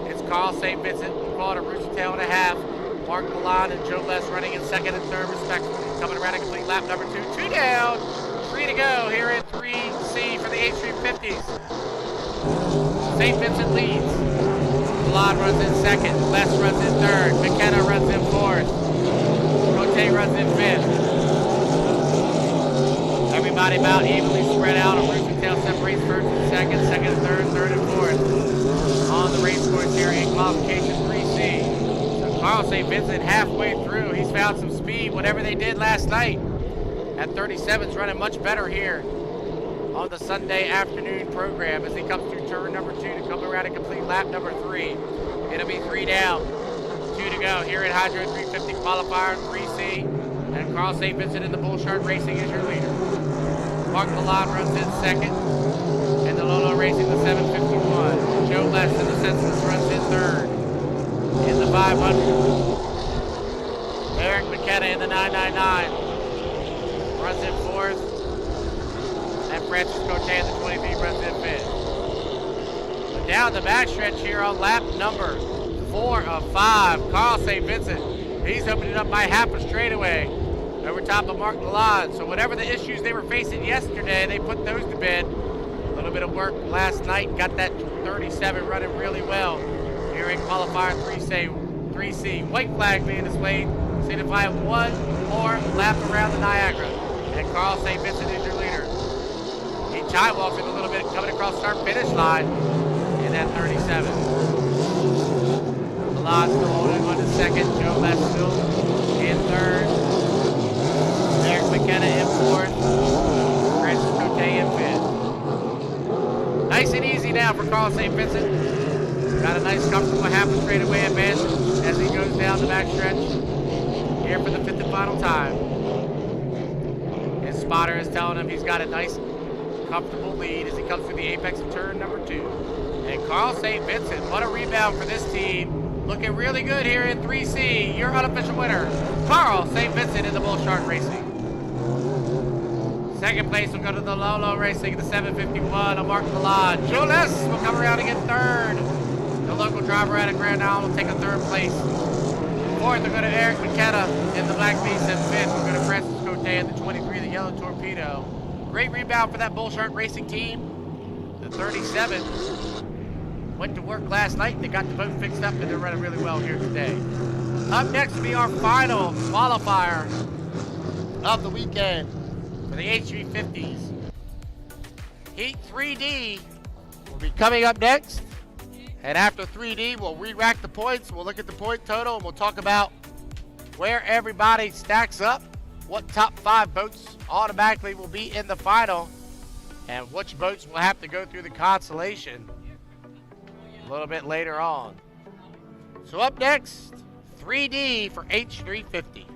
it's Carl St. Vincent. We call it a rooster tail and a half. Mark Lalonde and Joe Les running in second and third respectively. Coming around to complete lap number 2. 2 down, 3 to go here in 3C for the H350s. St. Vincent leads. Lalonde runs in second. Les runs in third. McKenna runs in fourth. Cote runs in fifth. Everybody about evenly spread out. A rooster tail separates first and second, second and third, third and fourth. On the race course here in qualification 3C. So Carl St. Vincent halfway through. He's found some speed. Whatever they did last night at 37's running much better here on the Sunday afternoon program as he comes through turn number 2 to come around and complete lap number 3. It'll be 3 down, 2 to go here at Hydro 350 qualifier 3C. And Carl St. Vincent in the Bull Shark Racing is your leader. Mark Lalonde runs in second. And the Lolo Racing the 751. Joe Les in the Census runs in third. In the 500. Eric McKenna in the 999 runs in fourth. And Francis Cote in the 23 runs in fifth. But down the backstretch here on lap number 4 of 5. Carl St. Vincent, he's opening up by half a straightaway over top of Mark Lalonde. So whatever the issues they were facing yesterday, they put those to bed. A little bit of work last night, got that 37 running really well here in qualifier 3C. White flag being displayed, signifying 1 more lap around the Niagara. And Carl St. Vincent is your leader. He chai-walks it a little bit coming across start-finish line in that 37. Lalonde still holding on to second. Joe Les still in third. Eric McKenna in fourth. Francis Cote in fifth. Nice and easy now for Carl St. Vincent. Got a nice comfortable half a straightaway advance as he goes down the backstretch here for the 5th and final time. His spotter is telling him he's got a nice comfortable lead as he comes through the apex of turn number 2. And Carl St. Vincent, what a rebound for this team. Looking really good here in 3C. Your unofficial winner, Carl St. Vincent in the Bull Shark Racing. Second place will go to the Lolo Racing, the 751 of Mark Lalonde. Joe Les will come around and get third. The local driver out of Grand Island will take a third place. Fourth will go to Eric McKenna in the Black Beast, and fifth will go to Francis Cote in the 23, the Yellow Torpedo. Great rebound for that Bull Shark Racing team. The 37 went to work last night. They got the boat fixed up, and they're running really well here today. Up next will be our final qualifier of the weekend for the H350s. Heat 3D will be coming up next. And after 3D, we'll re-rack the points. We'll look at the point total, and we'll talk about where everybody stacks up, what top 5 boats automatically will be in the final, and which boats will have to go through the constellation a little bit later on. So up next, 3D for H350.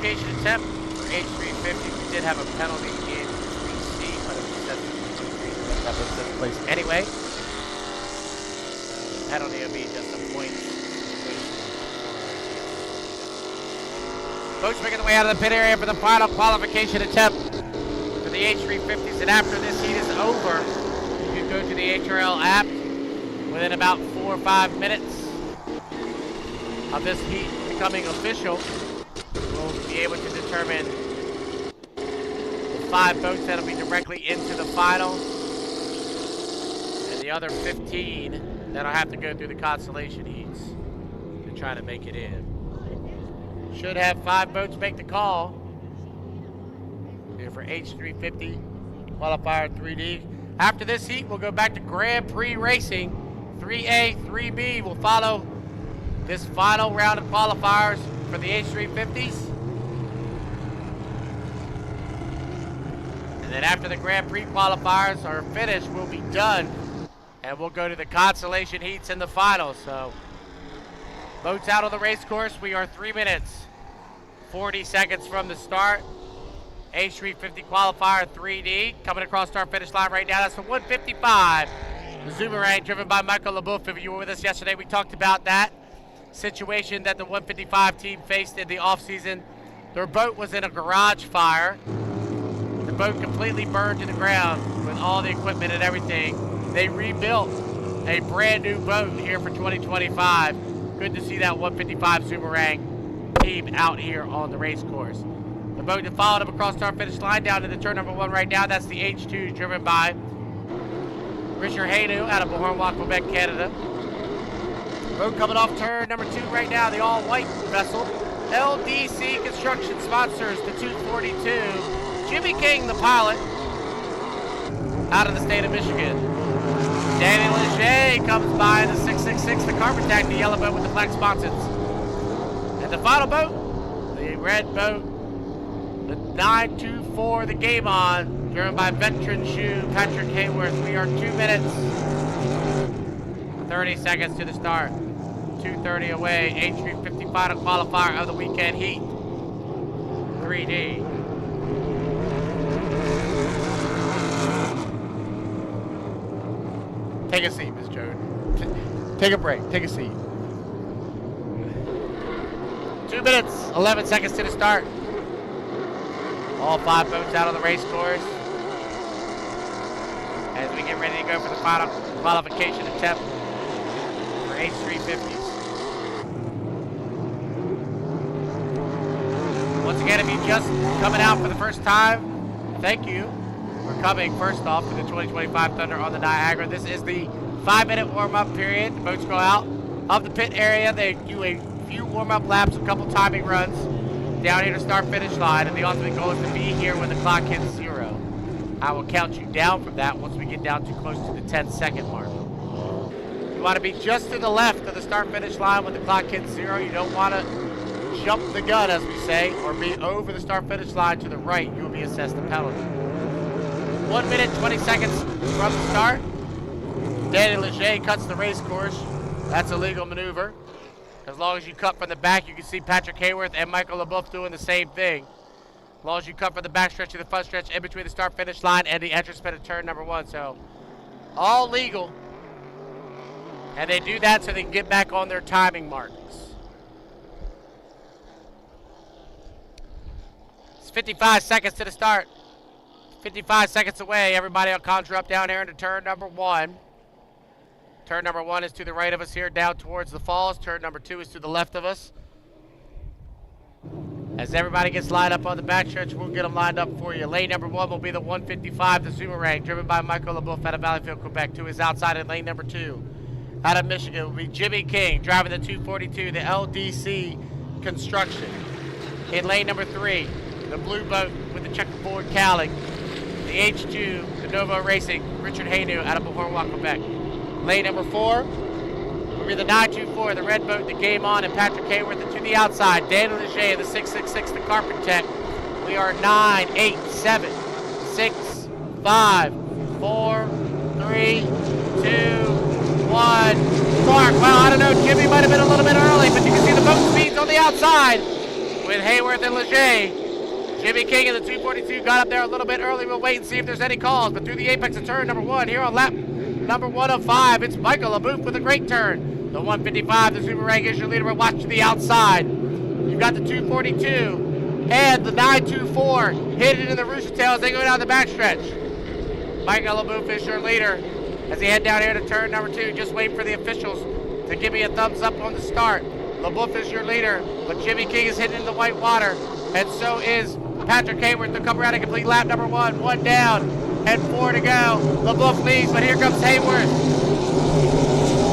qualification attempt for H350. We did have a penalty in 3C, but it was set to that was in place anyway. The penalty will be just a point. Folks making their way out of the pit area for the final qualification attempt for the H350s. And after this heat is over, you can go to the HRL app within about 4 or 5 minutes of this heat becoming official. We'll be able to determine the 5 boats that'll be directly into the final, and the other 15 that'll have to go through the constellation heats to try to make it in. Should have 5 boats make the call here for H350 qualifier 3D. After this heat, we'll go back to Grand Prix racing. 3A, 3B will follow this final round of qualifiers for the H350s. And then after the Grand Prix qualifiers are finished, we'll be done And we'll go to the constellation heats in the final. So, boats out on the race course. We are 3 minutes, 40 seconds from the start. H350 qualifier 3D coming across start finish line right now. That's the 155. The Zoomerang driven by Michael LeBouf. If you were with us yesterday, we talked about that situation that the 155 team faced in the offseason. Their boat was in a garage fire. The boat completely burned to the ground with all the equipment and everything. They rebuilt a brand new boat here for 2025. Good to see that 155 Zoomerang team out here on the race course. The boat that followed them across start finish line down to the turn number 1 right now. That's the H2 driven by Richard Haynu out of Beauharnois, Quebec, Canada. Boat coming off turn number 2 right now, the all-white vessel. LDC Construction sponsors the 242. Jimmy King, the pilot, out of the state of Michigan. Danny Leger comes by in the 666, the Carbon Tack, the yellow boat with the black sponsons. And the final boat, the red boat, the 924, the Game On, driven by veteran shoe Patrick Hayworth. We are 2 minutes, 30 seconds to the start. 2:30 away. H350 final qualifier of the weekend heat. 3D. Take a seat, Ms. Jones. Take a break. Take a seat. 2 minutes, 11 seconds to the start. All 5 boats out on the race course as we get ready to go for the final qualification attempt for H350s. Once again, if you're just coming out for the first time, thank you for coming first off to the 2025 Thunder on the Niagara. This is the 5-minute warm-up period. The boats go out of the pit area. They do a few warm-up laps, a couple timing runs down here to start finish line, and the ultimate goal is to be here when the clock hits 0. I will count you down from that once we get down too close to the 10-second mark. You want to be just to the left of the start finish line when the clock hits 0. You don't want to jump the gun, as we say, or be over the start finish line to the right. You will be assessed a penalty. 1 minute, 20 seconds from the start. Danny Leger cuts the race course. That's a legal maneuver. As long as you cut from the back, you can see Patrick Hayworth and Michael LeBouf doing the same thing. As long as you cut from the back stretch to the front stretch in between the start finish line and the entrance pit of turn number 1. So, all legal. And they do that so they can get back on their timing marks. It's 55 seconds to the start. 55 seconds away. Everybody will conjure up down here into turn number 1. Turn number 1 is to the right of us here, down towards the falls. Turn number 2 is to the left of us. As everybody gets lined up on the backstretch, we'll get them lined up for you. Lane number 1 will be the 155, the Zoomerang, driven by Michael LeBouf out of Valleyfield, Quebec, to his outside in lane number 2. Out of Michigan will be Jimmy King, driving the 242, the LDC Construction. In lane number 3, the blue boat with the checkerboard cowling, the H2, the Novo Racing, Richard Haynu out of Beauharnois, Quebec. Lane number 4 will be the 924, the red boat, the Game On, and Patrick Hayworth. And to the outside, Dan Leger, the 666, the Carpet Tech. We are 9, 8, 7, 6, 5, 4, 3, 2, 1. Clark, well, I don't know, Jimmy might have been a little bit early, but you can see the boat speeds on the outside with Hayworth and Leger. Jimmy King in the 242 got up there a little bit early. We'll wait and see if there's any calls. But through the apex of turn number 1 here on lap number 1 of 5, it's Michael LeBouf with a great turn. The 155, the Zoomerang is your leader, but watch to the outside. You've got the 242 and the 924 hidden in the rooster tail as they go down the backstretch. Michael LeBouf is your leader as he head down here to turn number 2. Just wait for the officials to give me a thumbs up on the start. LeBouf is your leader, but Jimmy King is hidden in the white water, and so is Patrick Hayworth to come around and complete lap number 1. 1 down and 4 to go. LeBouf leads, but here comes Hayworth.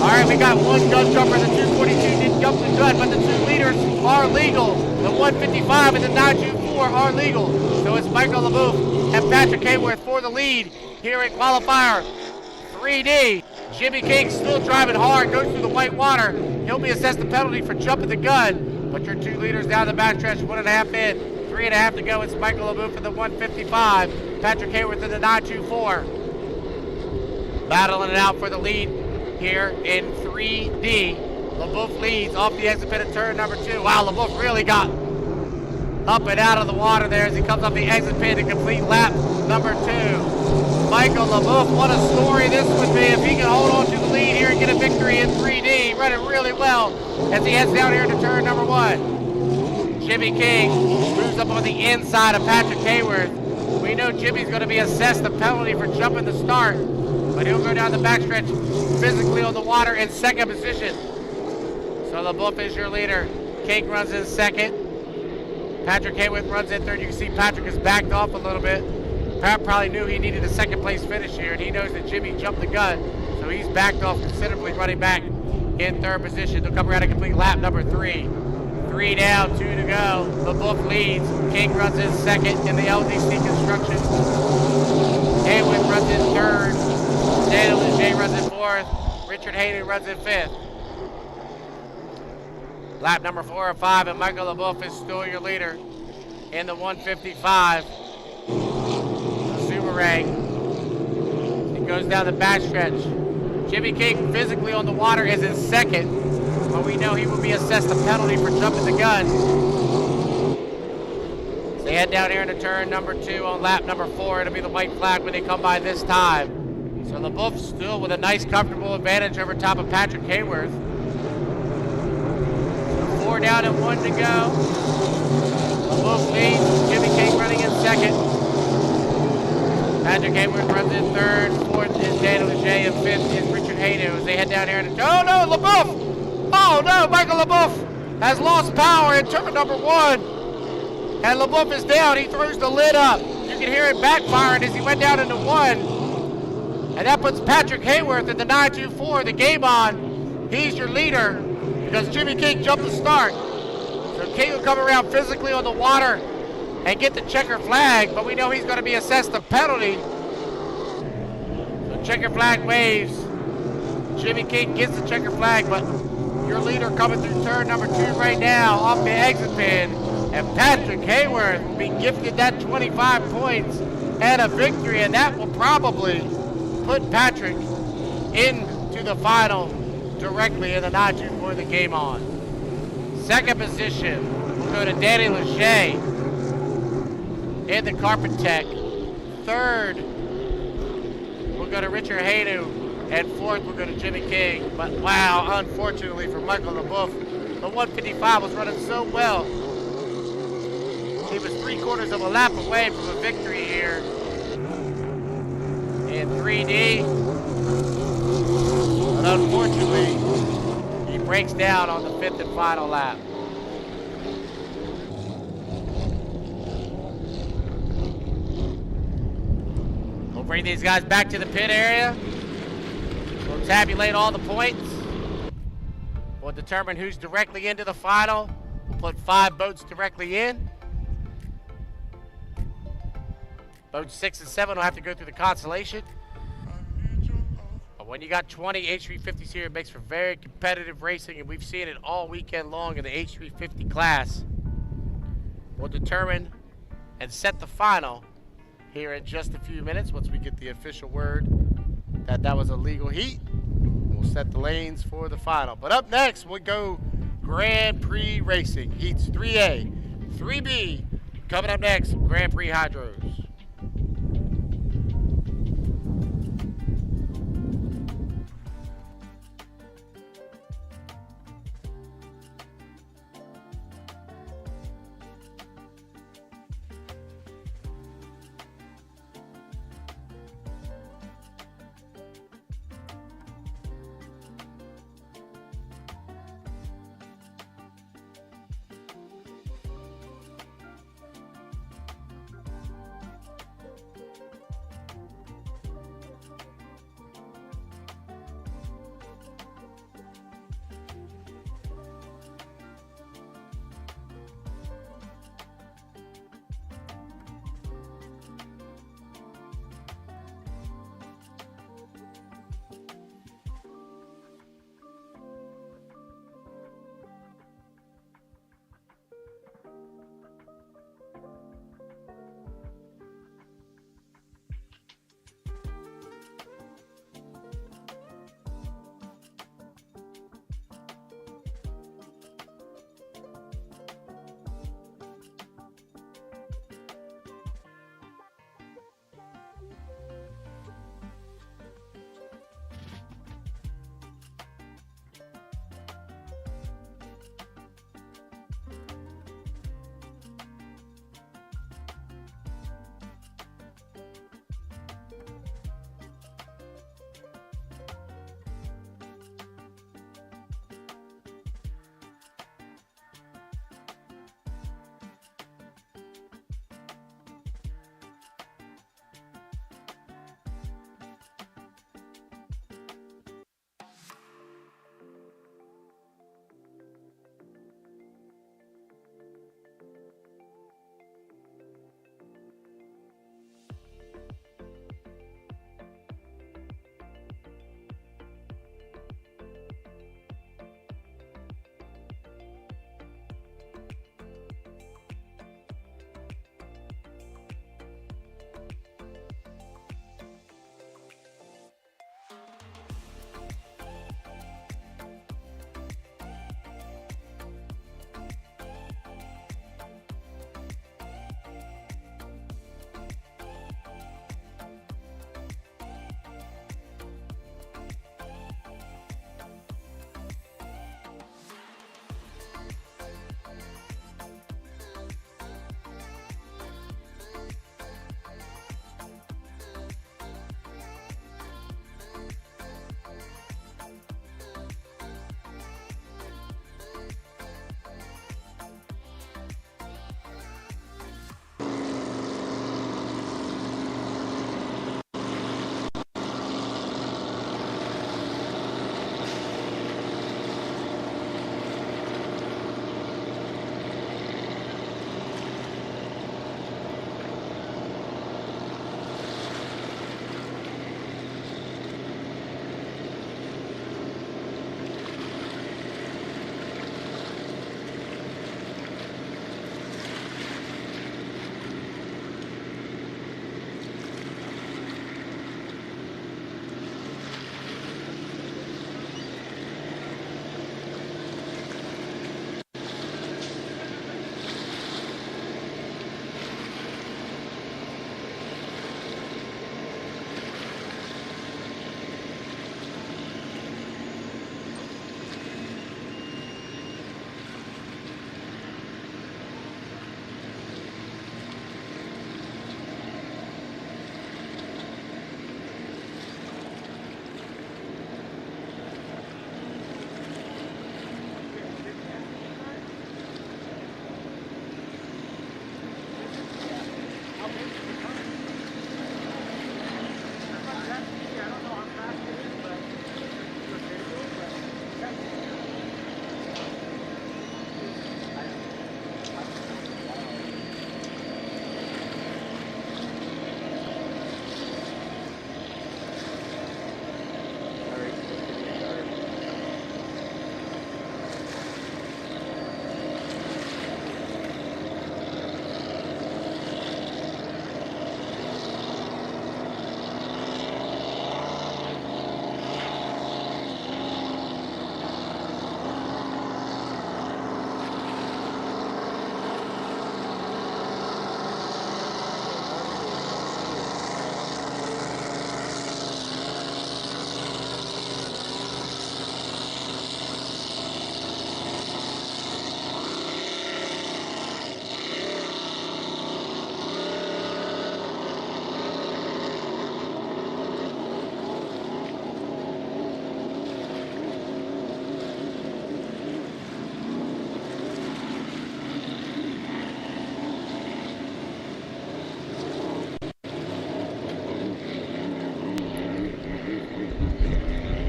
All right, we got one gun jumper. The 242 didn't jump the gun, but the 2 leaders are legal. The 155 and the 924 are legal. So it's Michael LeBouf and Patrick Hayworth for the lead here in qualifier 3D. Jimmy King still driving hard, goes through the white water. He'll be assessed a penalty for jumping the gun. But your 2 leaders down the backstretch, 1.5 in, 3.5 to go. It's Michael LeBouf for the 155, Patrick Hayworth in the 924. battling it out for the lead here in 3D. LaBouffe leads off the exit pit at turn number 2. Wow, LaBouffe really got up and out of the water there as he comes up the exit pit to complete lap number 2. Michael LaBouffe, what a story this would be if he can hold on to the lead here and get a victory in 3D. Running really well as he heads down here to turn number 1. Jimmy King moves up on the inside of Patrick Hayworth. We know Jimmy's going to be assessed a penalty for jumping the start, but he'll go down the backstretch physically on the water in second position. So LaBouffe is your leader. King runs in second. Patrick Hayworth runs in third. You can see Patrick has backed off a little bit. Pat probably knew he needed a second place finish here, and he knows that Jimmy jumped the gun, so he's backed off considerably, running back in third position. They'll come around and complete lap number 3. 3 down, 2 to go. LaBouffe leads. King runs in second in the LDC construction. Hayworth runs in third. Daniel Leger runs in fourth. Richard Hayden runs in fifth. Lap number 4 and 5, and Michael LaBouffe is still your leader in the 155. Zoomerang. He goes down the backstretch. Jimmy King physically on the water is in second, but we know he will be assessed a penalty for jumping the gun. So they head down here into turn number 2 on lap number 4. It'll be the white flag when they come by this time. So LaBouffe still with a nice comfortable advantage over top of Patrick Hayworth. 4 down and 1 to go. LaBouffe leads. Jimmy King running in second. Patrick Hayworth runs in third. Fourth is Daniel Leger, and fifth is Richard Hayden as they head down here. Oh no, LaBouffe! Oh no, Michael LaBouffe has lost power in turn number 1. And LaBouffe is down. He throws the lid up. You can hear it backfiring as he went down into 1. And that puts Patrick Hayworth in the 924, the game on. He's your leader because Jimmy King jumped the start. So King will come around physically on the water and get the checker flag, but we know he's going to be assessed a penalty. So checker flag waves. Jimmy King gets the checker flag, but your leader coming through turn number 2 right now off the exit pin. And Patrick Hayworth will be gifted that 25 points and a victory, and that will probably put Patrick into the final directly in the 924, the game on. Second position will go to Danny Leger in the Carpet Tech. Third will go to Richard Hayden. And fourth will go to Jimmy King. But wow, unfortunately for Michael LaBouffe, the 155 was running so well. He was 3/4 of a lap away from a victory here in 3D. But unfortunately, he breaks down on the 5th and final lap. We'll bring these guys back to the pit area. We'll tabulate all the points. We'll determine who's directly into the final. We'll put 5 boats directly in. Boats 6 and 7 will have to go through the constellation. But when you got 20 H350s here, it makes for very competitive racing, and we've seen it all weekend long in the H350 class. We'll determine and set the final here in just a few minutes once we get the official word that was a legal heat. We'll set the lanes for the final. But up next, we'll go Grand Prix racing. Heats 3A, 3B. Coming up next, Grand Prix Hydros.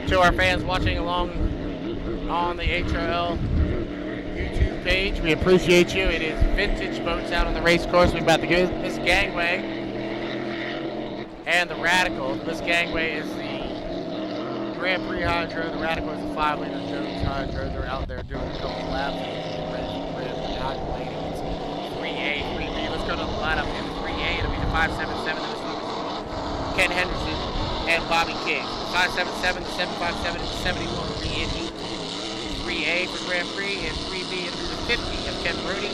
to our fans watching along on the HRL YouTube page. We appreciate you. It is vintage boats out on the race course. We're about to go this gangway and the Radical. This gangway is the Grand Prix Hydro. The Radical is the 5-liter Jones Hydro. They're out there doing a couple laps. It's 3A, 3B. Let's go to the lineup in 3A. It'll be the 577. Ken Henderson and Bobby King. 577, the 757, and the 71 will be in heat 3A for Grand Prix, and 3B and the 50 of Ken Brody.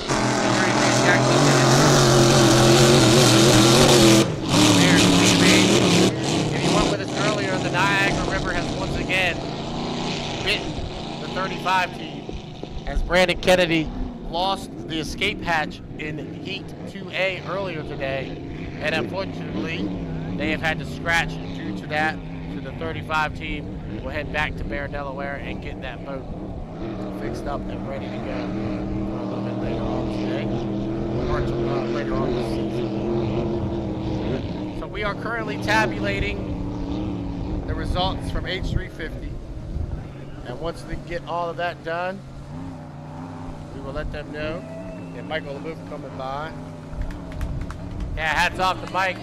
If you went with us earlier, the Niagara River has once again bitten the 35 team as Brandon Kennedy lost the escape hatch in heat 2A earlier today, and unfortunately they have had to scratch due to that. So the 35 team will head back to Bear, Delaware and get that boat fixed up and ready to go a little bit later on today, or later on this season. So we are currently tabulating the results from H350, and once we get all of that done, we will let them know. And Michael LaBouffe coming by. Yeah, hats off to Mike.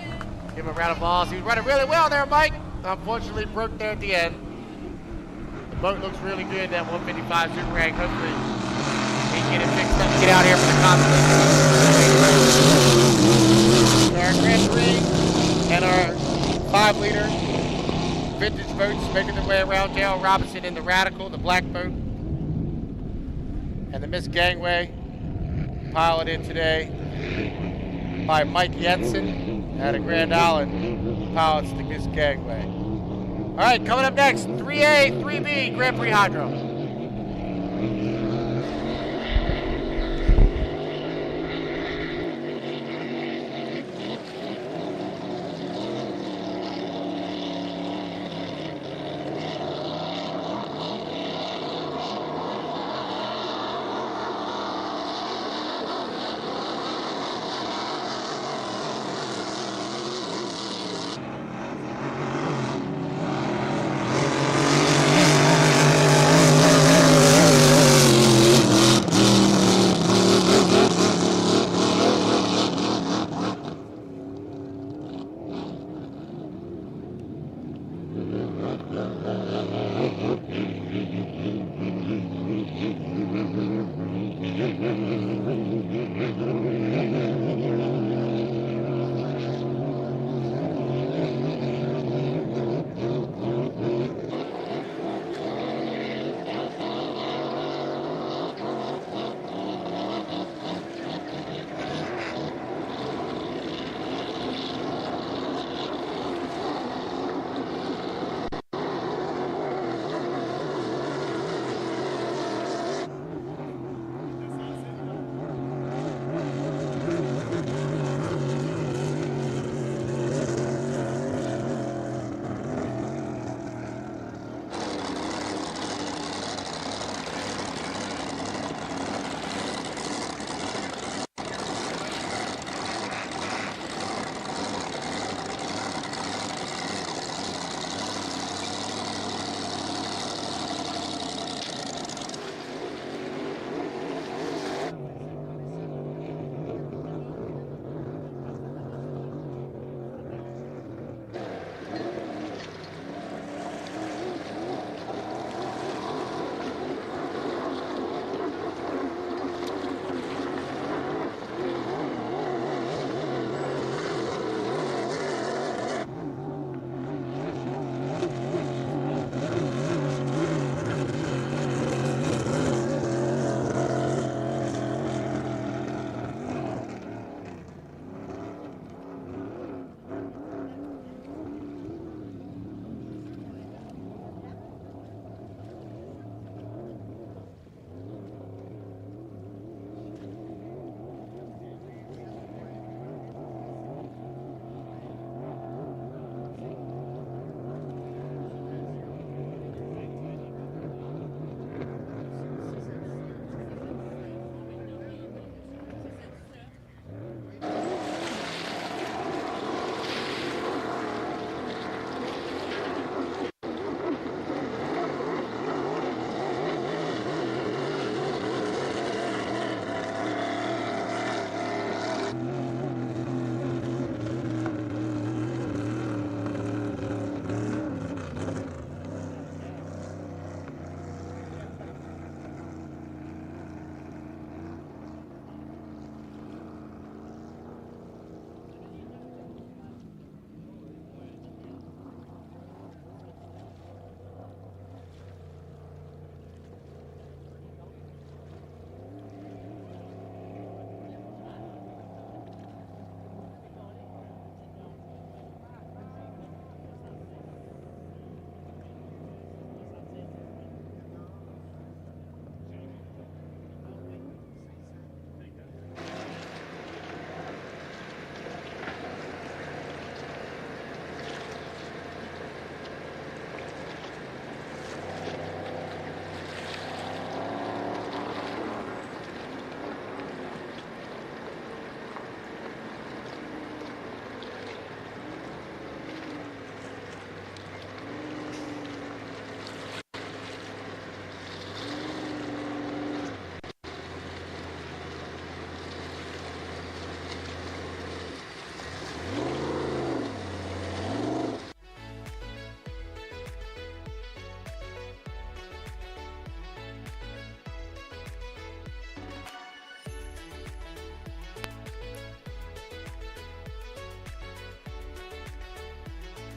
Give him a round of applause. He was running really well there, Mike. Unfortunately, broke there at the end. The boat looks really good, that 155 Super Rank. Hopefully, he can get it fixed up and get out here for the constellation. Our Grand Prix and our 5-liter vintage boats making their way around. Dale Robinson in the Radical, the black boat. And the Miss Gangway, piloted today by Mike Jensen out of Grand Island, pilots the Miss Gangway. All right, coming up next, 3A, 3B, Grand Prix Hydro.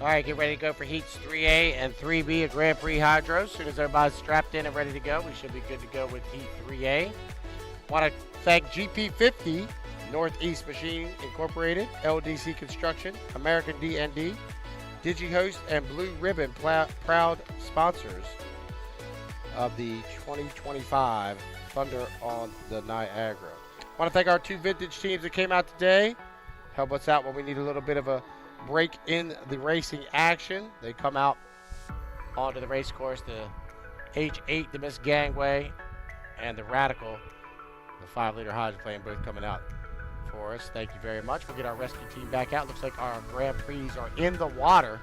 All right, get ready to go for heats 3A and 3B at Grand Prix Hydro. As soon as everybody's strapped in and ready to go, we should be good to go with heat 3A. Want to thank GP50, Northeast Machine Incorporated, LDC Construction, American D&D, DigiHost, and Blue Ribbon, proud sponsors of the 2025 Thunder on the Niagara. Want to thank our two vintage teams that came out today. Help us out when we need a little bit of a break in the racing action. They come out onto the race course, the H8, the Miss Gangway, and the Radical, the 5-liter Hydroplane, both coming out for us. Thank you very much. We'll get our rescue team back out. Looks like our Grand Prix are in the water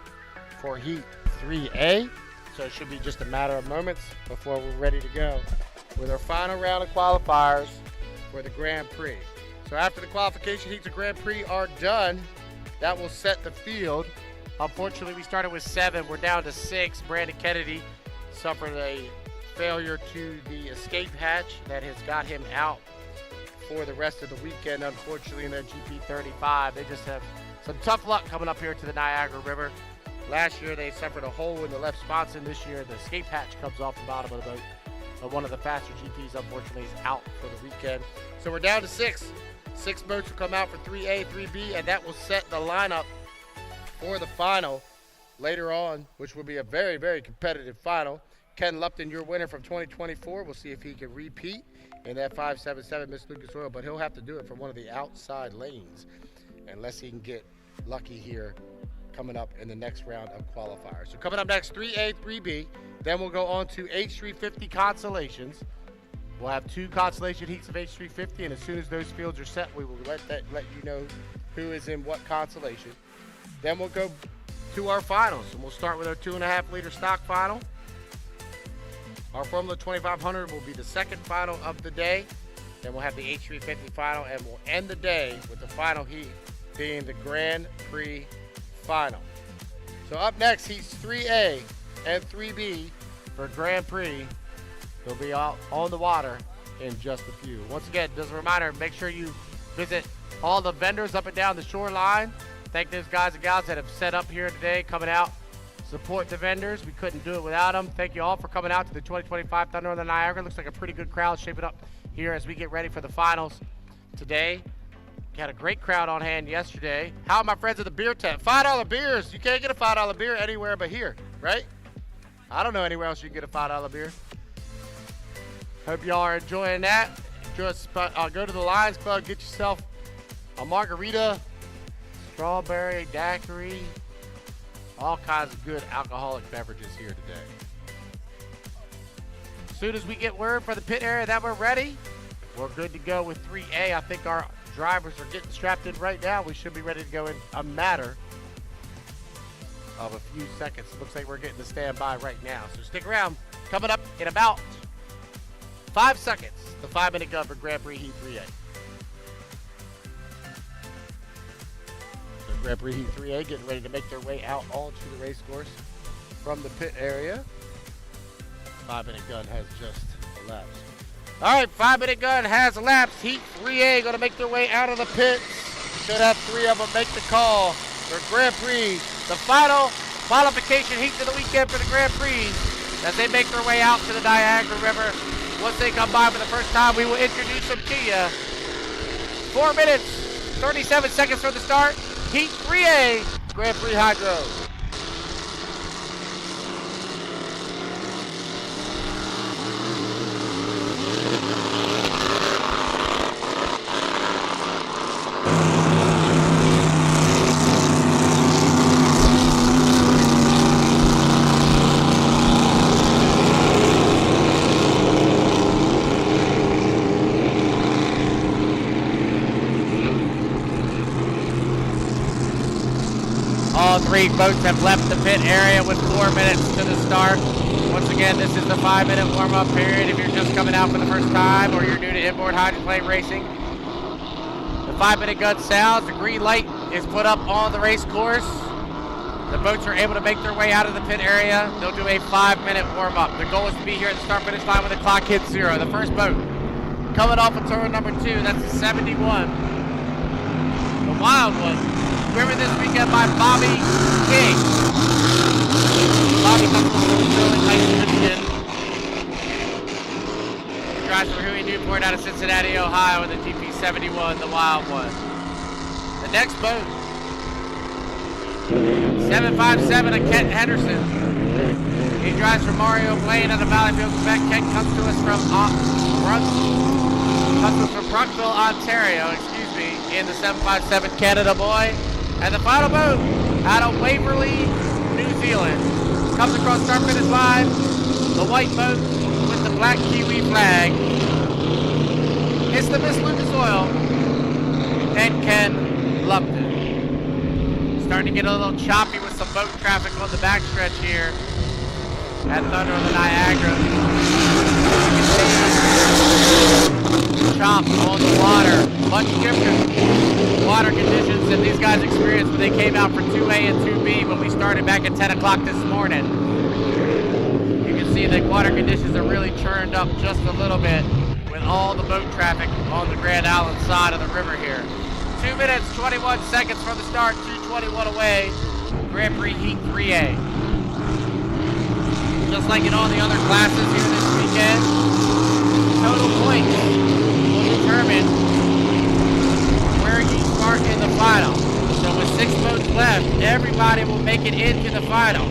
for heat 3A. So it should be just a matter of moments before we're ready to go with our final round of qualifiers for the Grand Prix. So after the qualification heats of Grand Prix are done, that will set the field. Unfortunately, we started with 7. We're down to 6. Brandon Kennedy suffered a failure to the escape hatch that has got him out for the rest of the weekend, unfortunately, in their GP35. They just have some tough luck coming up here to the Niagara River. Last year, they suffered a hole in the left sponson. This year, the escape hatch comes off the bottom of the boat. But one of the faster GPs, unfortunately, is out for the weekend. So we're down to 6. 6 boats will come out for 3A, 3B, and that will set the lineup for the final later on, which will be a very, very competitive final. Ken Lupton, your winner from 2024. We'll see if he can repeat in that 577 Miss Lucas Oil, but he'll have to do it from one of the outside lanes unless he can get lucky here coming up in the next round of qualifiers. So coming up next, 3A, 3B. Then we'll go on to H350 Constellations. We'll have 2 constellation heats of H350, and as soon as those fields are set, we will let you know who is in what constellation. Then we'll go to our finals, and we'll start with our 2.5-liter stock final. Our Formula 2500 will be the second final of the day. Then we'll have the H350 final, and we'll end the day with the final heat being the Grand Prix final. So up next, heats 3A and 3B for Grand Prix. They'll be out on the water in just a few. Once again, just a reminder, make sure you visit all the vendors up and down the shoreline. Thank those guys and gals that have set up here today, coming out, support the vendors. We couldn't do it without them. Thank you all for coming out to the 2025 Thunder on the Niagara. Looks like a pretty good crowd shaping up here as we get ready for the finals today. We had a great crowd on hand yesterday. How are my friends at the beer tent? $5 beers. You can't get a $5 beer anywhere but here, right? I don't know anywhere else you can get a $5 beer. Hope y'all are enjoying that. Just go to the Lions Club, get yourself a margarita, strawberry daiquiri, all kinds of good alcoholic beverages here today. As soon as we get word for the pit area that we're ready, we're good to go with 3A. I think our drivers are getting strapped in right now. We should be ready to go in a matter of a few seconds. Looks like we're getting to stand by right now. So stick around. Coming up in about 5 seconds, the 5-minute gun for Grand Prix Heat 3A. So Grand Prix Heat 3A getting ready to make their way out onto the race course from the pit area. 5-minute gun has just elapsed. All right, 5-minute gun has elapsed. Heat 3A going to make their way out of the pits. Should have 3 of them make the call for Grand Prix. The final qualification heat of the weekend for the Grand Prix as they make their way out to the Niagara River. Once they come by for the first time, we will introduce them to you. 4 minutes, 37 seconds from the start. Heat 3A, Grand Prix Hydro. All 3 boats have left the pit area with 4 minutes to the start. Once again, this is the 5-minute warm-up period if you're just coming out for the first time or you're new to inboard hydroplane racing. The 5-minute gun sounds, the green light is put up on the race course. The boats are able to make their way out of the pit area. They'll do a 5-minute warm-up. The goal is to be here at the start-finish line when the clock hits 0. The first boat coming off of turn number 2, that's the 71. The wild one. driven this weekend by Bobby King. Bobby comes from Sterling Heights, Michigan. He drives from Huey Newport out of Cincinnati, Ohio, in the GP71, the Wild One. The next boat, 757 of Kent Henderson. He drives from Mario Blaine out of Valleyfield, Quebec. Kent comes to us from Brockville, Ontario, in the 757 Canada Boy. And the final boat out of Waverley, New Zealand. Comes across start finish line. The white boat with the black Kiwi flag. It's the Miss Lucas Oil and Ken Lupton. Starting to get a little choppy with some boat traffic on the backstretch here at Thunder on the Niagara. Chop on the water. Much different water conditions than these guys experienced when they came out for 2A and 2B when we started back at 10 o'clock this morning. You can see the water conditions are really churned up just a little bit with all the boat traffic on the Grand Island side of the river here. 2 minutes, 21 seconds from the start, 2:21 away, Grand Prix Heat 3A. Just like in all the other classes here this weekend, total points will determine where you start in the final. So with 6 boats left, everybody will make it into the final.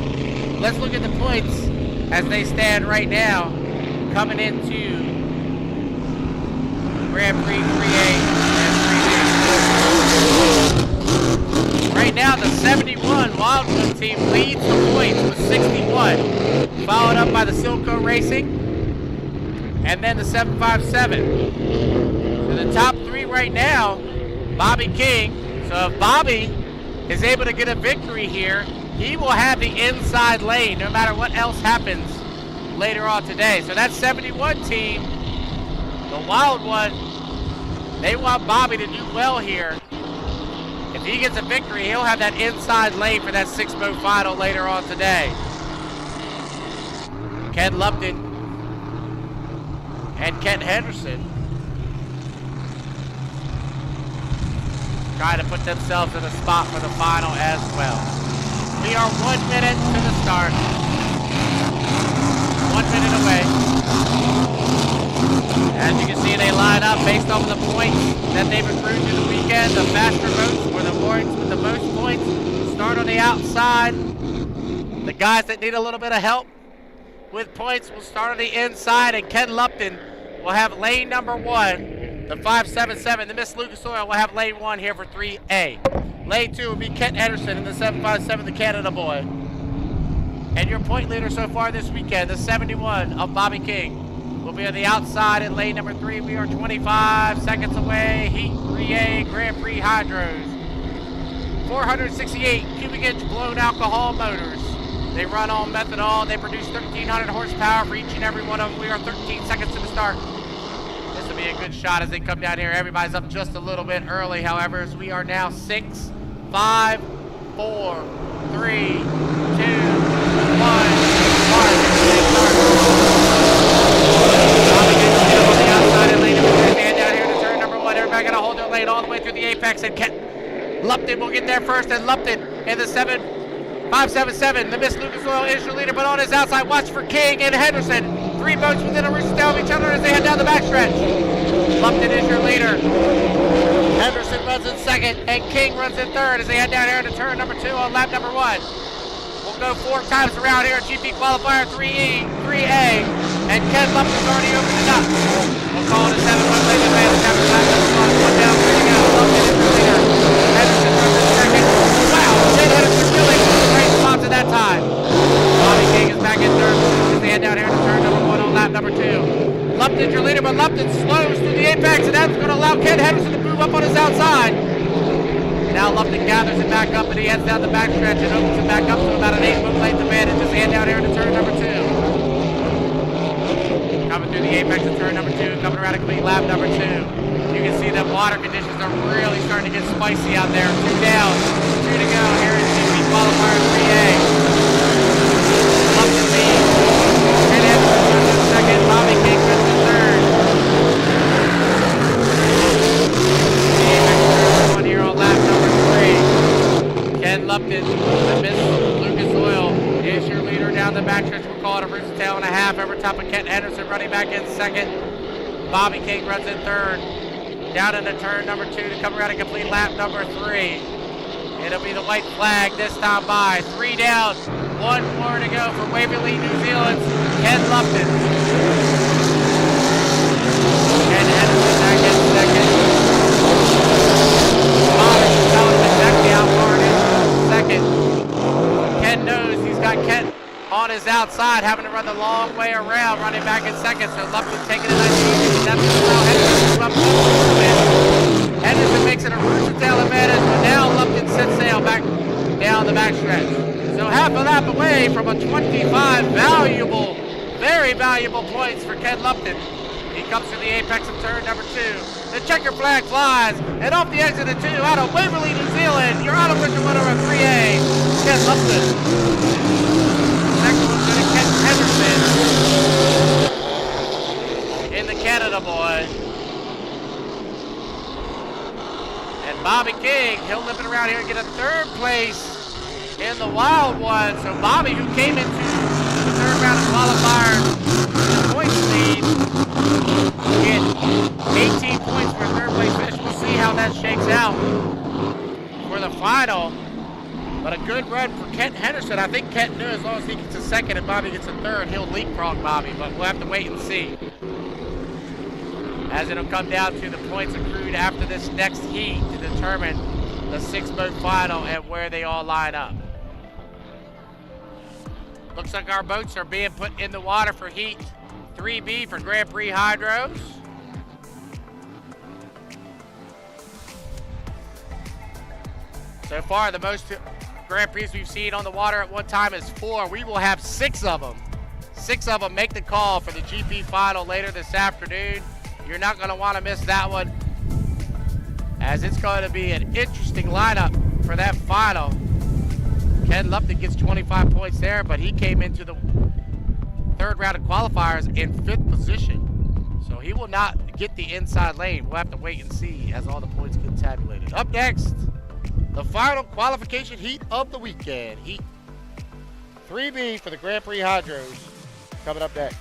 Let's look at the points as they stand right now, coming into Grand Prix 3A and 3B. Right now, the 71 Wildwood team leads the points with 61, followed up by the Silco Racing, and then the 757. So the top 3 right now, Bobby King. So if Bobby is able to get a victory here, he will have the inside lane no matter what else happens later on today. So that 71 team, the Wild One, they want Bobby to do well here. If he gets a victory, he'll have that inside lane for that 6-boat final later on today. Ken Lupton and Kent Henderson trying to put themselves in a spot for the final as well. We are 1 minute to the start. 1 minute away. As you can see, they line up based on the points that they've accrued through the weekend. The faster boats or the boats with the most points start on the outside. The guys that need a little bit of help with points will start on the inside, and Ken Lupton will have lane number 1. The 577, the Miss Lucas Oil, will have lane 1 here for 3A. Lane 2 will be Kent Henderson in the 757, the Canada Boy. And your point leader so far this weekend, the 71 of Bobby King, will be on the outside in lane number 3. We are 25 seconds away. Heat 3A Grand Prix Hydros. 468 cubic inch blown alcohol motors. They run on methanol. They produce 1,300 horsepower for each and every one of them. We are 13 seconds to the start. This will be a good shot as they come down here. Everybody's up just a little bit early, however, as we are now 6, 5, 4, 3, 2, 1. On the outside in lane number 3, stand down here to turn number 1. Everybody got to hold their lane all the way through the apex, and Lupton will get there first, and Lupton in the 577. The Miss Lucas Oil is your leader, but on his outside, watch for King and Henderson. 3 boats within a roost tail of each other as they head down the backstretch. Lupton is your leader. Henderson runs in second, and King runs in third as they head down here into turn number 2 on lap number 1. We'll go 4 times around here at GP Qualifier 3E, 3A, and Ken Lupton's already opened it up. We'll call it a 7-1 lane advantage after lap number 1. 1 down, 3 to go. Lupton is your leader. Henderson runs in second. Wow, Ken Henderson really great spots at that time. Bobby King is back in third as they head down here to turn number 1 on lap number 2. Lupton's your leader, but Lupton slows through the apex, and that's going to allow Ken Henderson to move up on his outside. Now Lupton gathers it back up, and he heads down the backstretch and opens it back up to about an 8-foot length advantage as they head down here into turn number 2. Coming through the apex of turn number 2, coming around a complete lap number 2. You can see that water conditions are really starting to get spicy out there. 2 down, 2 to go here in GP Qualifier 3A. Lupton leads. Ken Henderson runs in second. Bobby King runs in third. The apex of turn number 1 here on lap number 3. Lupton, I miss Lucas Oil. Is your leader down the backstretch. We'll call it a rooster tail and a half over top of Kent Henderson, running back in second. Bobby King runs in third. Down into turn number 2 to come around and complete lap number 3. It'll be the white flag this time by. 3 down, 1 more to go for Waverly, New Zealand's Ken Lupton. Ken Henderson back in second. Bobby exactly outboard in second. Ken knows he's got Kent on his outside, having to run the long way around, running back in second. So Lupton taking it nice and easy. That's how Henderson up to Henderson makes it a rooster tail advantage, but now Lupton sets sail back down the backstretch. So half a lap away from a 25 valuable, very valuable points for Ken Lupton. He comes to the apex of turn number 2. The checker flag flies, and off the exit of 2, out of Waverly, New Zealand, your auto winner winner of 3A, Ken Lupton. Second one's going to Ken Henderson in the Canada boy. And Bobby King, he'll nip it around here and get a 3rd place in the wild one. So Bobby, who came into the 3rd round of qualifiers with the points lead, get 18 points for a 3rd place finish. We'll see how that shakes out for the final. But a good run for Kent Henderson. I think Kent knew as long as he gets a 2nd and Bobby gets a 3rd, he'll leapfrog Bobby. But we'll have to wait and see, as it'll come down to the points accrued after this next heat to determine the 6-boat final and where they all line up. Looks like our boats are being put in the water for heat 3B for Grand Prix Hydros. So far, the most Grand Prix we've seen on the water at one time is 4. We will have 6 of them. 6 of them make the call for the GP final later this afternoon. You're not going to want to miss that one, as it's going to be an interesting lineup for that final. Ken Lupton gets 25 points there, but he came into the 3rd round of qualifiers in 5th position. So he will not get the inside lane. We'll have to wait and see as all the points get tabulated. Up next, the final qualification heat of the weekend. Heat 3B for the Grand Prix Hydros coming up next.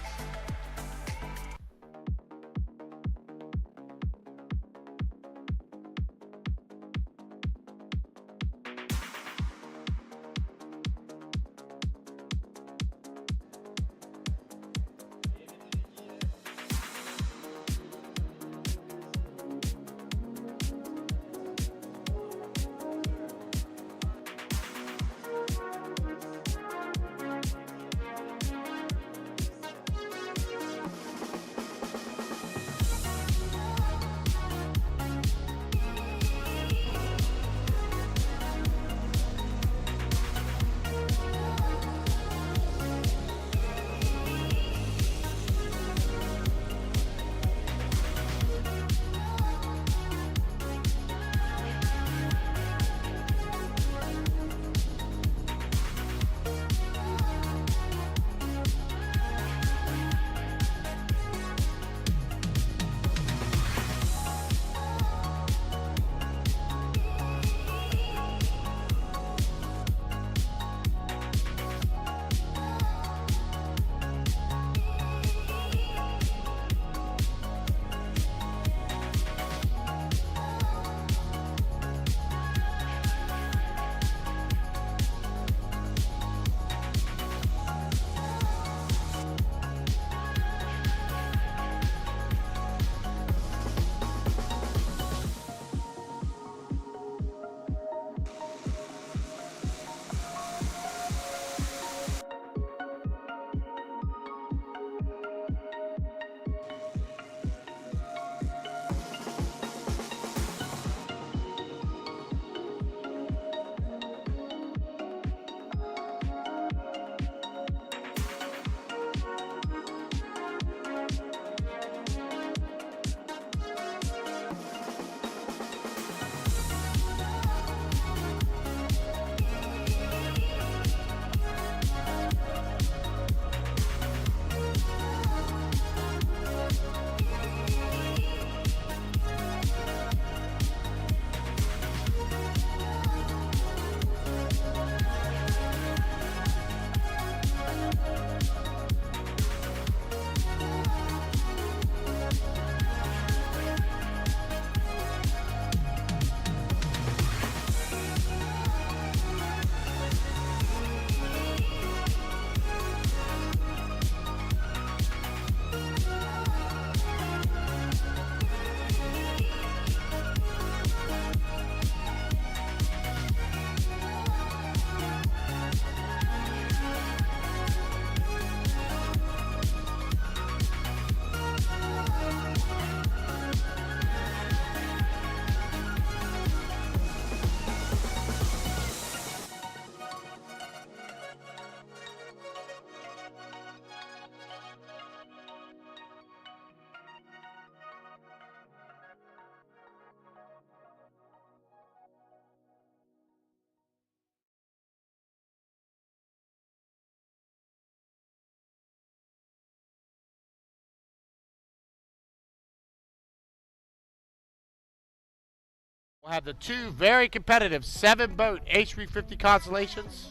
We'll have the two very competitive 7-boat H350 Constellations,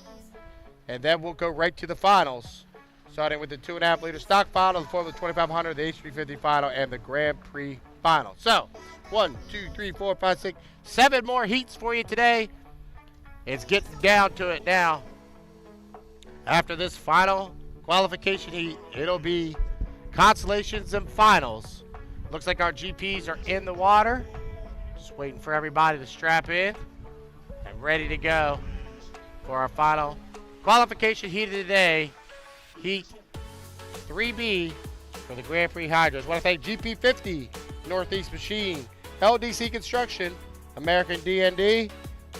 and then we'll go right to the finals, starting with the 2.5 liter stock final, the Formula 2500, the H350 final, and the Grand Prix final. So, 1, 2, 3, 4, 5, 6, 7 more heats for you today. It's getting down to it now. After this final qualification heat, it'll be Constellations and finals. Looks like our GPs are in the water. Just waiting for everybody to strap in and ready to go for our final qualification heat of the day, Heat 3B for the Grand Prix Hydros. I want to thank GP50, Northeast Machine, LDC Construction, American D&D,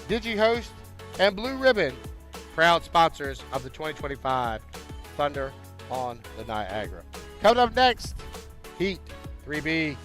DigiHost, and Blue Ribbon, proud sponsors of the 2025 Thunder on the Niagara. Coming up next, Heat 3B.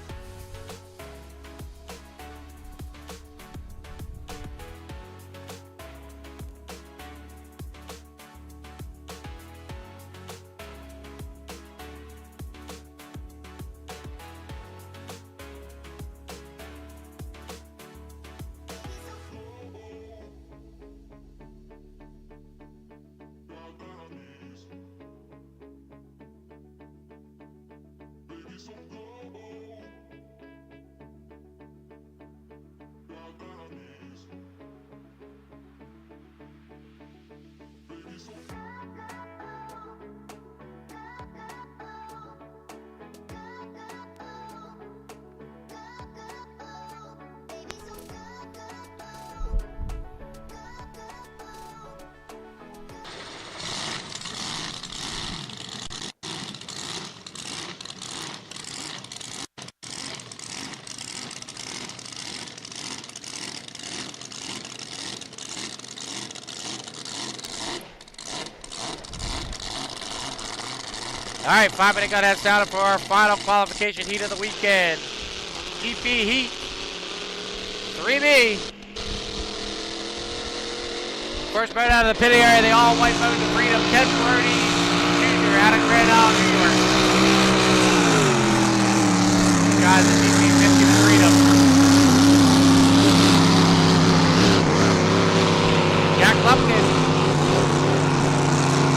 All right, 5-minute gun has sounded for our final qualification heat of the weekend. GP Heat 3B. First boat out of the pit area, the all-white boat to Freedom, Ken Brody Jr. out of Grand Island, New York. Guys, the GP50 to Freedom. Jack Lupkin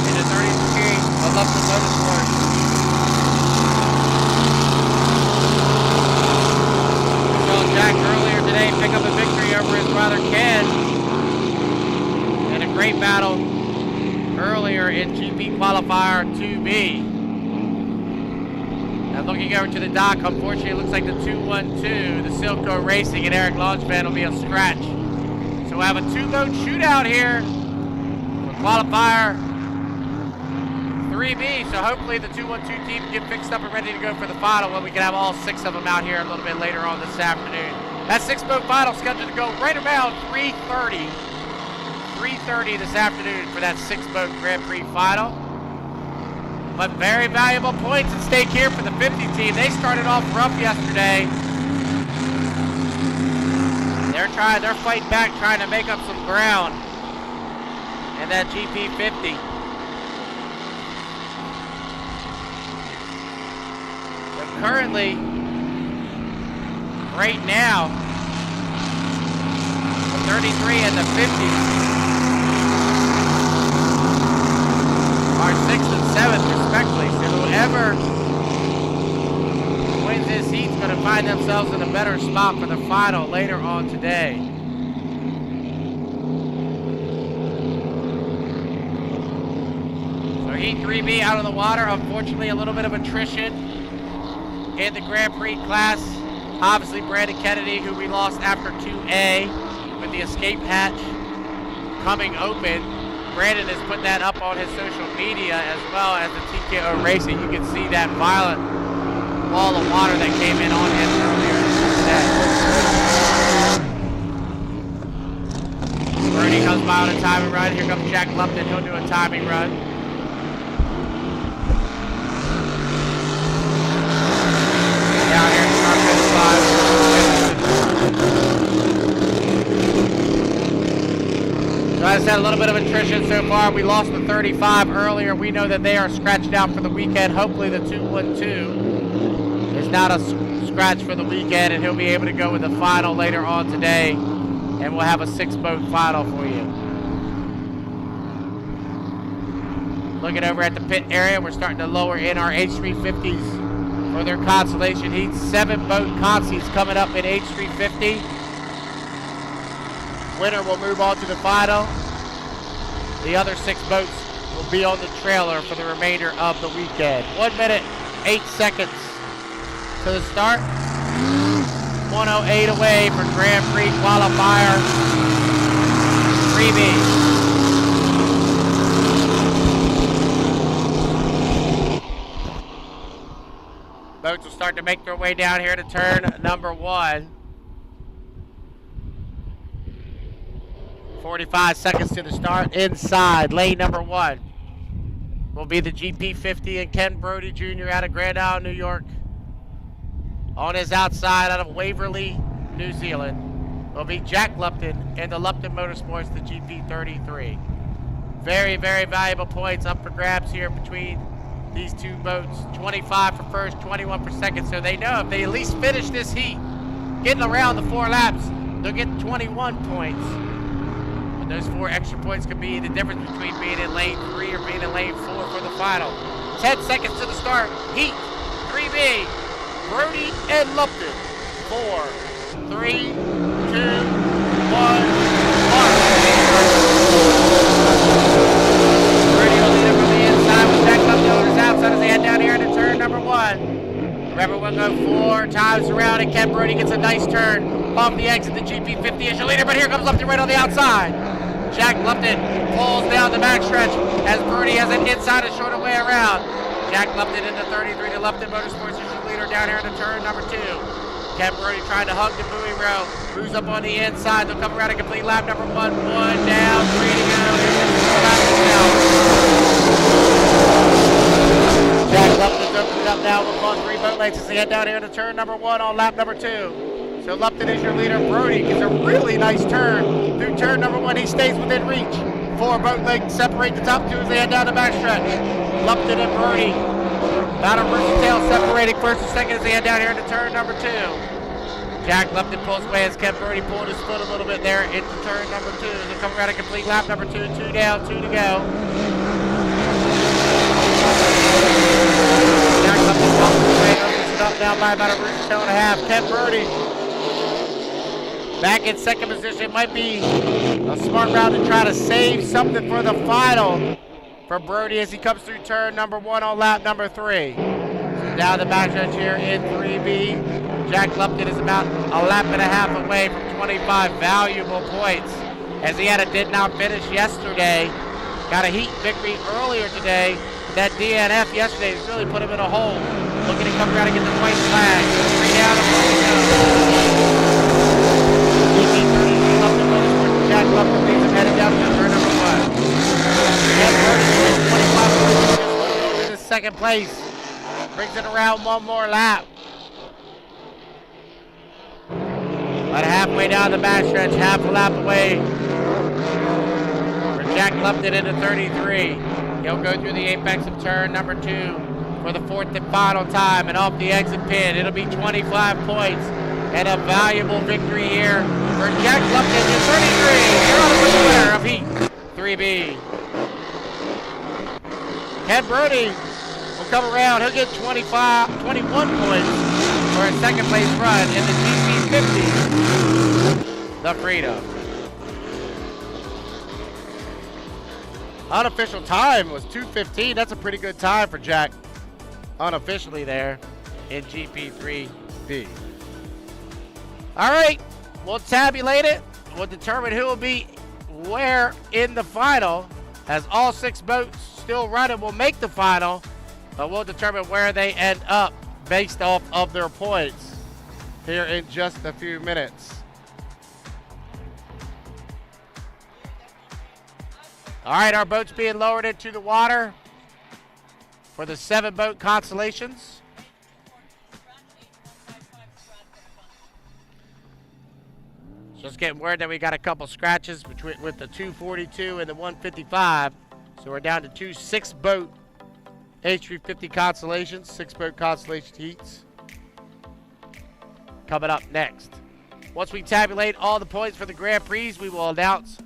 in the 30th King of Lupkin Motorsports. Jack earlier today pick up a victory over his brother Ken in a great battle earlier in GP Qualifier 2B. Now looking over to the dock, unfortunately it looks like the 212, the Silco Racing and Eric Launchman will be a scratch. So we'll have a 2-boat shootout here for Qualifier 3B. So hopefully the 212 team can get fixed up and ready to go for the final when we can have all 6 of them out here a little bit later on this afternoon. That 6-boat final scheduled to go right around 3:30 this afternoon for that 6-boat Grand Prix final. But very valuable points at stake here for the 50 team. They started off rough yesterday. They're fighting back, trying to make up some ground in that GP50. Currently, right now, the 33 and the 50 are 6th and 7th respectively. So whoever wins this heat is going to find themselves in a better spot for the final later on today. So Heat 3B out of the water. Unfortunately, a little bit of attrition in the Grand Prix class. Obviously Brandon Kennedy, who we lost after 2A with the escape hatch coming open. Brandon has put that up on his social media as well as the TKO Racing. You can see that violent wall of water that came in on him earlier today. Bernie comes by on a timing run. Here comes Jack Lupton. He'll do a timing run. Down here in our pit spot. So I just had a little bit of attrition so far. We lost the 35 earlier. We know that they are scratched out for the weekend. Hopefully the 212 is not a scratch for the weekend and he'll be able to go with the final later on today and we'll have a 6-boat final for you. Looking over at the pit area, we're starting to lower in our H350s for their constellation heat. 7-boat consies coming up in H350. Winner will move on to the final. The other 6 boats will be on the trailer for the remainder of the weekend. 1 minute, 8 seconds to the start. 1:08 away for Grand Prix qualifier 3B. Boats will start to make their way down here to turn number 1. 45 seconds to the start. Inside, lane number 1 will be the GP50 and Ken Brody Jr. out of Grand Isle, New York. On his outside, out of Waverley, New Zealand, will be Jack Lupton and the Lupton Motorsports, the GP33. Very, very valuable points up for grabs here between these 2 boats. 25 for first, 21 for second. So they know if they at least finish this heat, getting around the 4 laps, they'll get 21 points. But those 4 extra points could be the difference between being in lane 3 or being in lane 4 for the final. 10 seconds to the start. Heat 3B. Brody and Lupton. 4, 3, 2, 1, mark. Brody will lead it from the inside with Jack Lupton on his outside as they head down here into turn number 1. Remember, we'll go 4 times around, and Ken Brody gets a nice turn off the exit. The GP50 is your leader, but here comes Lupton right on the outside. Jack Lupton pulls down the backstretch as Brody has an inside and shorter way around. Jack Lupton into 33 to Lupton Motorsports is your leader down here into turn number 2. Ken Brody trying to hug the buoy row. Moves up on the inside. They'll come around and complete lap number 1. 1 down, 3 to go. Jack Lupton's opened it up now with on 3 boat lengths as they head down here to turn number 1 on lap number 2. So Lupton is your leader. Brody gets a really nice turn through turn number 1. He stays within reach. 4 boat lengths separate the top 2 as they head down the backstretch. Lupton and Brody about a versatile separating first and second as they head down here into turn number 2. Jack Lupton pulls away as Ken Brody pulled his foot a little bit there into turn number 2. They'll come around and complete lap number 2. 2 down, 2 to go. Jack Lupton pulls away, opens it up now by about a versatile and a half. Ken Brody back in second position. Might be a smart route to try to save something for the final for Brody as he comes through turn number 1 on lap number 3. So down the backstretch here in 3B. Jack Lupton is about a lap and a half away from 25 valuable points as he had a did not finish yesterday. Got a heat victory earlier today. That DNF yesterday has really put him in a hole. Looking to come around and get the white flag. 3 down and 4 to go. GP33 Lupton Motorsports. Jack Lupton leads him headed down to turn number 1. In second place. Brings it around 1 more lap. About halfway down the backstretch, half a lap away for Jack Lupton into 33. He'll go through the apex of turn number 2 for the 4th and final time, and off the exit pin. It'll be 25 points and a valuable victory here for Jack Lupton in 33. You're on the winner of Heat 3B. Ken Brody will come around. He'll get 21 points for a second place run in the GP50, the Freedom. Unofficial time was 2:15. That's a pretty good time for Jack unofficially there in GP3B. All right, we'll tabulate it. We'll determine who will be where in the final, as all 6 boats still running will make the final, but we'll determine where they end up based off of their points here in just a few minutes. All right, our boats being lowered into the water for the 7-boat constellations. Just getting word that we got a couple scratches with the 242 and the 155. So we're down to 2 6-boat H350 constellations, 6-boat constellation heats. Coming up next. Once we tabulate all the points for the Grand Prix, we will announce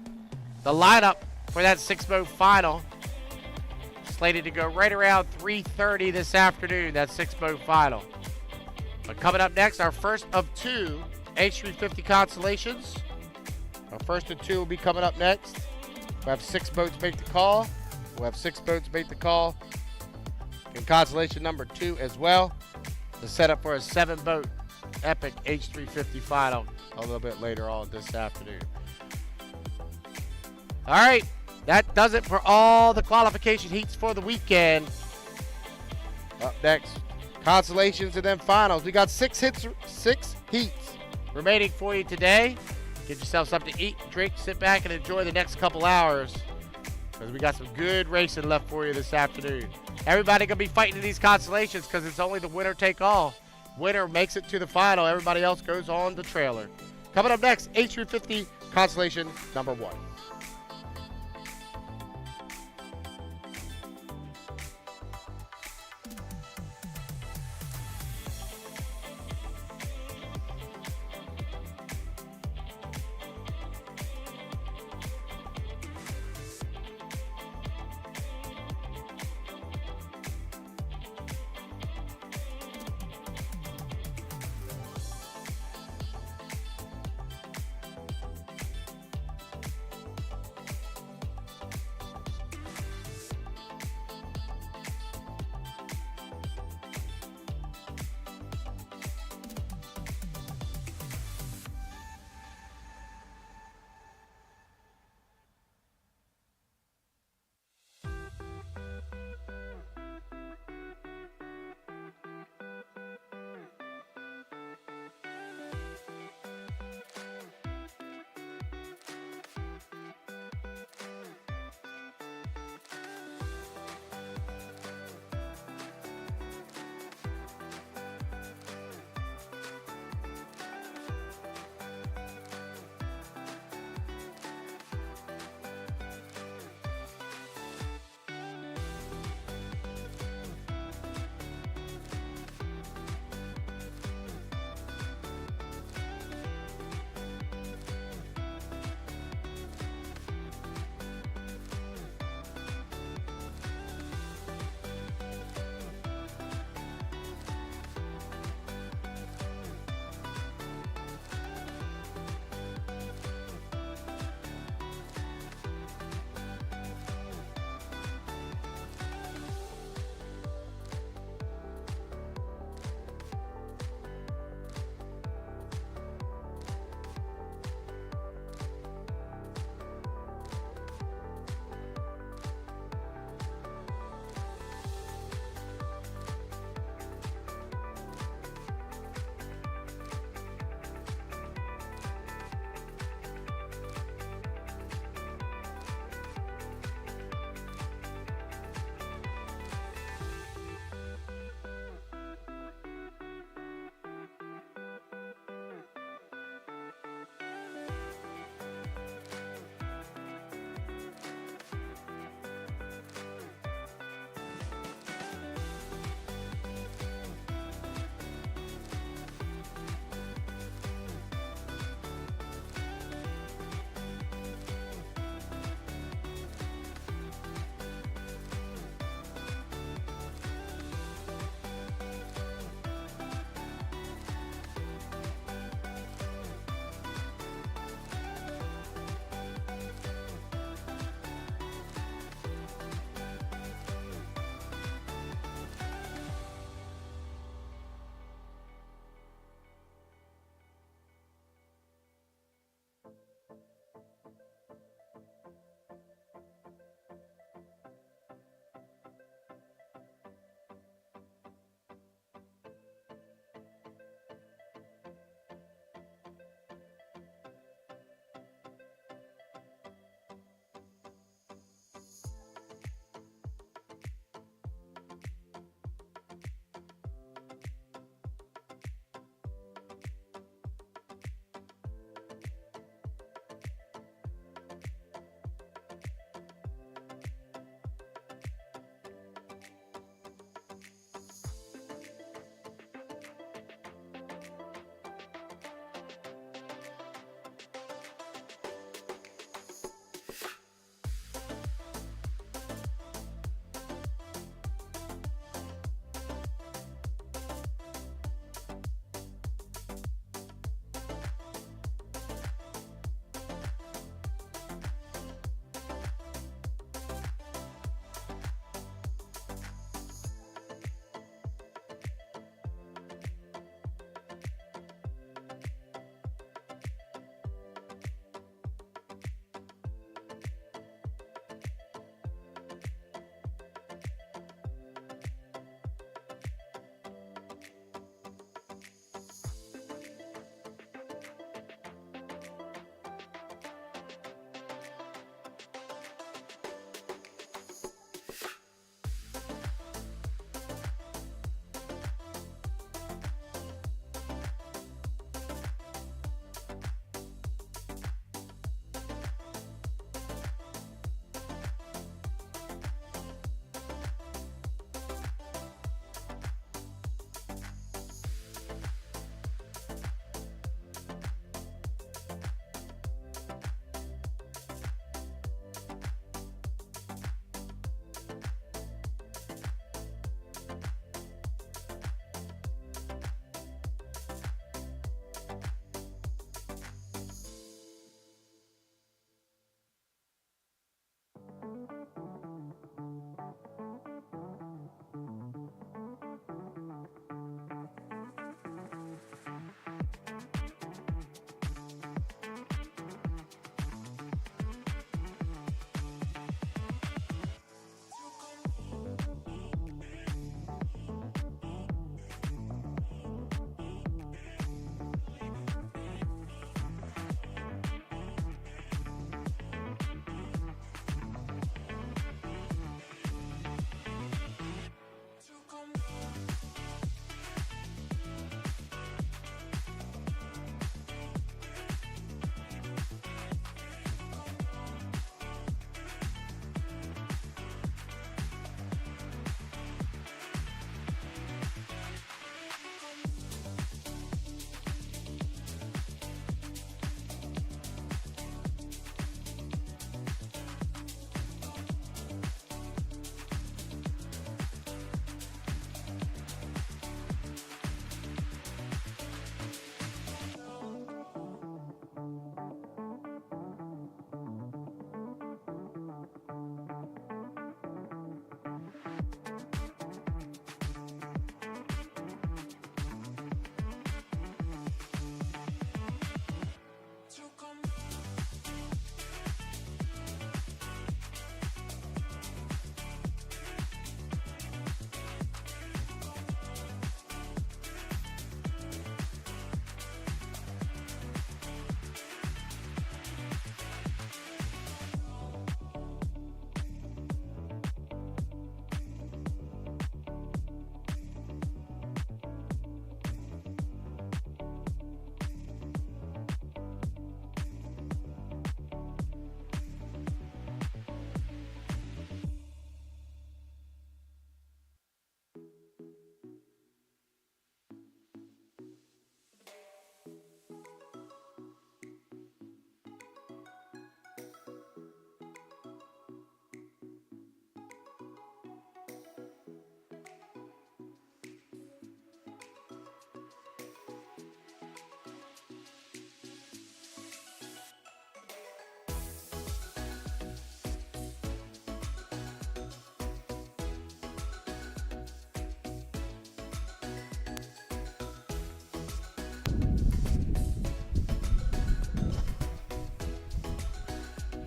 the lineup for that 6-boat final. Slated to go right around 3:30 this afternoon, that 6-boat final. But coming up next, our first of 2 H350 Constellations. Our first of 2 will be coming up next. We'll have 6 boats make the call. We'll have 6 boats make the call in Constellation number 2 as well. The setup for a 7-boat epic H350 final a little bit later on this afternoon. All right, that does it for all the qualification heats for the weekend. Up next, Constellations and then finals. We got 6 heats remaining for you today. Get yourself something to eat, drink, sit back, and enjoy the next couple hours, because we got some good racing left for you this afternoon. Everybody gonna be fighting in these Constellations because it's only the winner take all. Winner makes it to the final. Everybody else goes on the trailer. Coming up next, H350 Constellation number 1.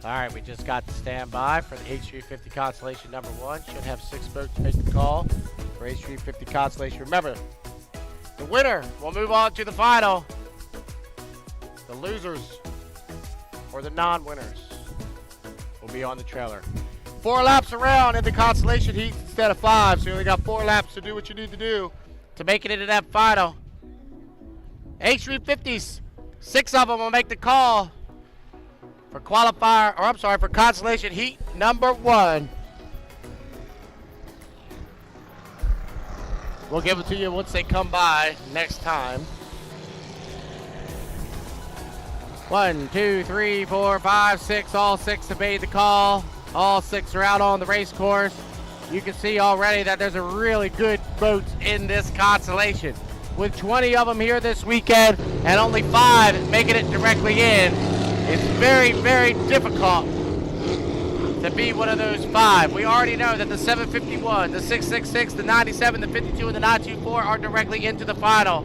All right, we just got to stand by for the H350 Constellation number 1. Should have 6 boats to make the call for H350 Constellation. Remember, the winner will move on to the final. The losers, or the non-winners, will be on the trailer. 4 laps around in the Constellation heat instead of 5, so you only got 4 laps to do what you need to do to make it into that final. H350s, 6 of them will make the call for for Constellation heat number 1. We'll give it to you once they come by next time. 1, 2, 3, 4, 5, 6. All 6 have made the call. All 6 are out on the race course. You can see already that there's a really good boats in this Constellation. With 20 of them here this weekend and only 5 making it directly in, it's very, very difficult to be one of those 5. We already know that the 751, the 666, the 97, the 52, and the 924 are directly into the final.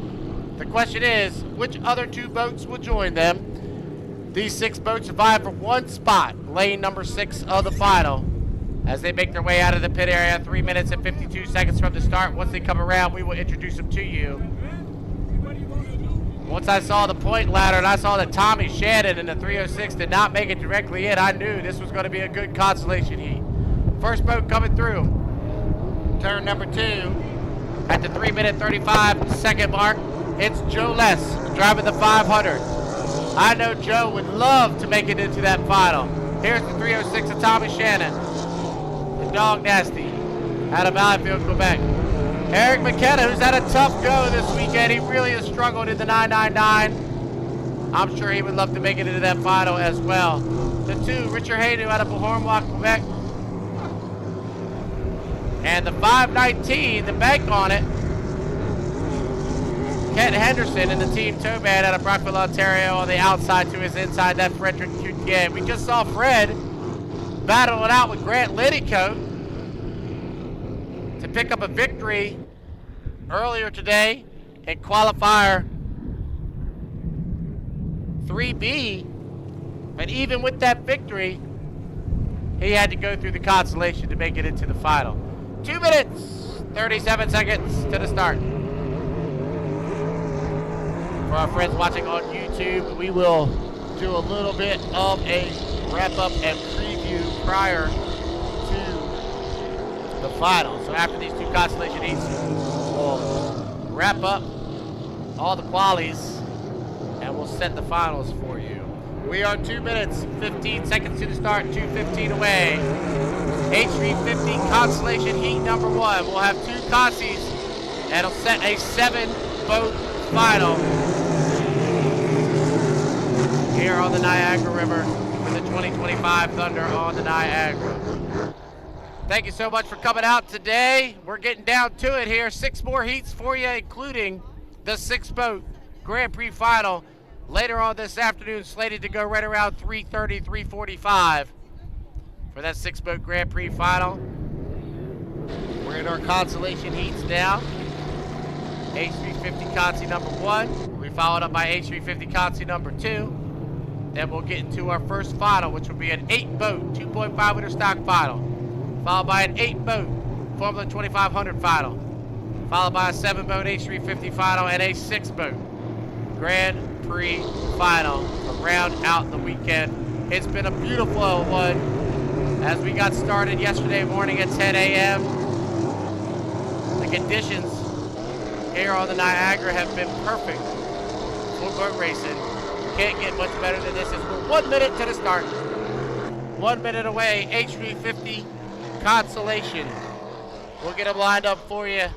The question is, which other 2 boats will join them? These 6 boats survive for 1 spot, lane number 6 of the final. As they make their way out of the pit area, 3 minutes and 52 seconds from the start. Once they come around, we will introduce them to you. Once I saw the point ladder and I saw that Tommy Shannon in the 306 did not make it directly in, I knew this was going to be a good Constellation heat. First boat coming through. Turn number 2 at the 3 minute 35 second mark. It's Joe Less driving the 500. I know Joe would love to make it into that final. Here's the 306 of Tommy Shannon. The Dog Nasty out of Valleyfield, Quebec. Eric McKenna, who's had a tough go this weekend. He really has struggled in the 999. I'm sure he would love to make it into that final as well. The 2, Richard Hayden out of Beauharnois, Quebec. And the 519, the bank on it, Kent Henderson and the team tow band out of Brockville, Ontario, on the outside to his inside, that Frederick Coutier. We just saw Fred battle it out with Grant Liddycoat to pick up a victory earlier today in qualifier 3B. But even with that victory, he had to go through the Constellation to make it into the final. 2 minutes, 37 seconds to the start. For our friends watching on YouTube, we will do a little bit of a wrap-up and preview prior to the final. So after these 2 Constellation heats, we'll wrap up all the qualies and we'll set the finals for you. We are 2 minutes, 15 seconds to the start, 2:15 away. H350 Constellation heat number 1. We'll have 2 Concies and it'll set a 7-boat final here on the Niagara River for the 2025 Thunder on the Niagara. Thank you so much for coming out today. We're getting down to it here. 6 more heats for you, including the 6-boat Grand Prix final later on this afternoon, slated to go right around 3:30, 3:45 for that 6-boat Grand Prix final. We're in our Constellation heats now. H350 Consi number 1. We followed up by H350 Consi number 2. Then we'll get into our first final, which will be an 8-boat 2.5 liter stock final, followed by an 8-boat Formula 2500 final, followed by a 7-boat H350 final and a 6-boat Grand Prix final to round out the weekend. It's been a beautiful one as we got started yesterday morning at 10 a.m. The conditions here on the Niagara have been perfect for boat racing. Can't get much better than this. We're 1 minute to the start. 1 minute away. H350 Constellation. We'll get them lined up for you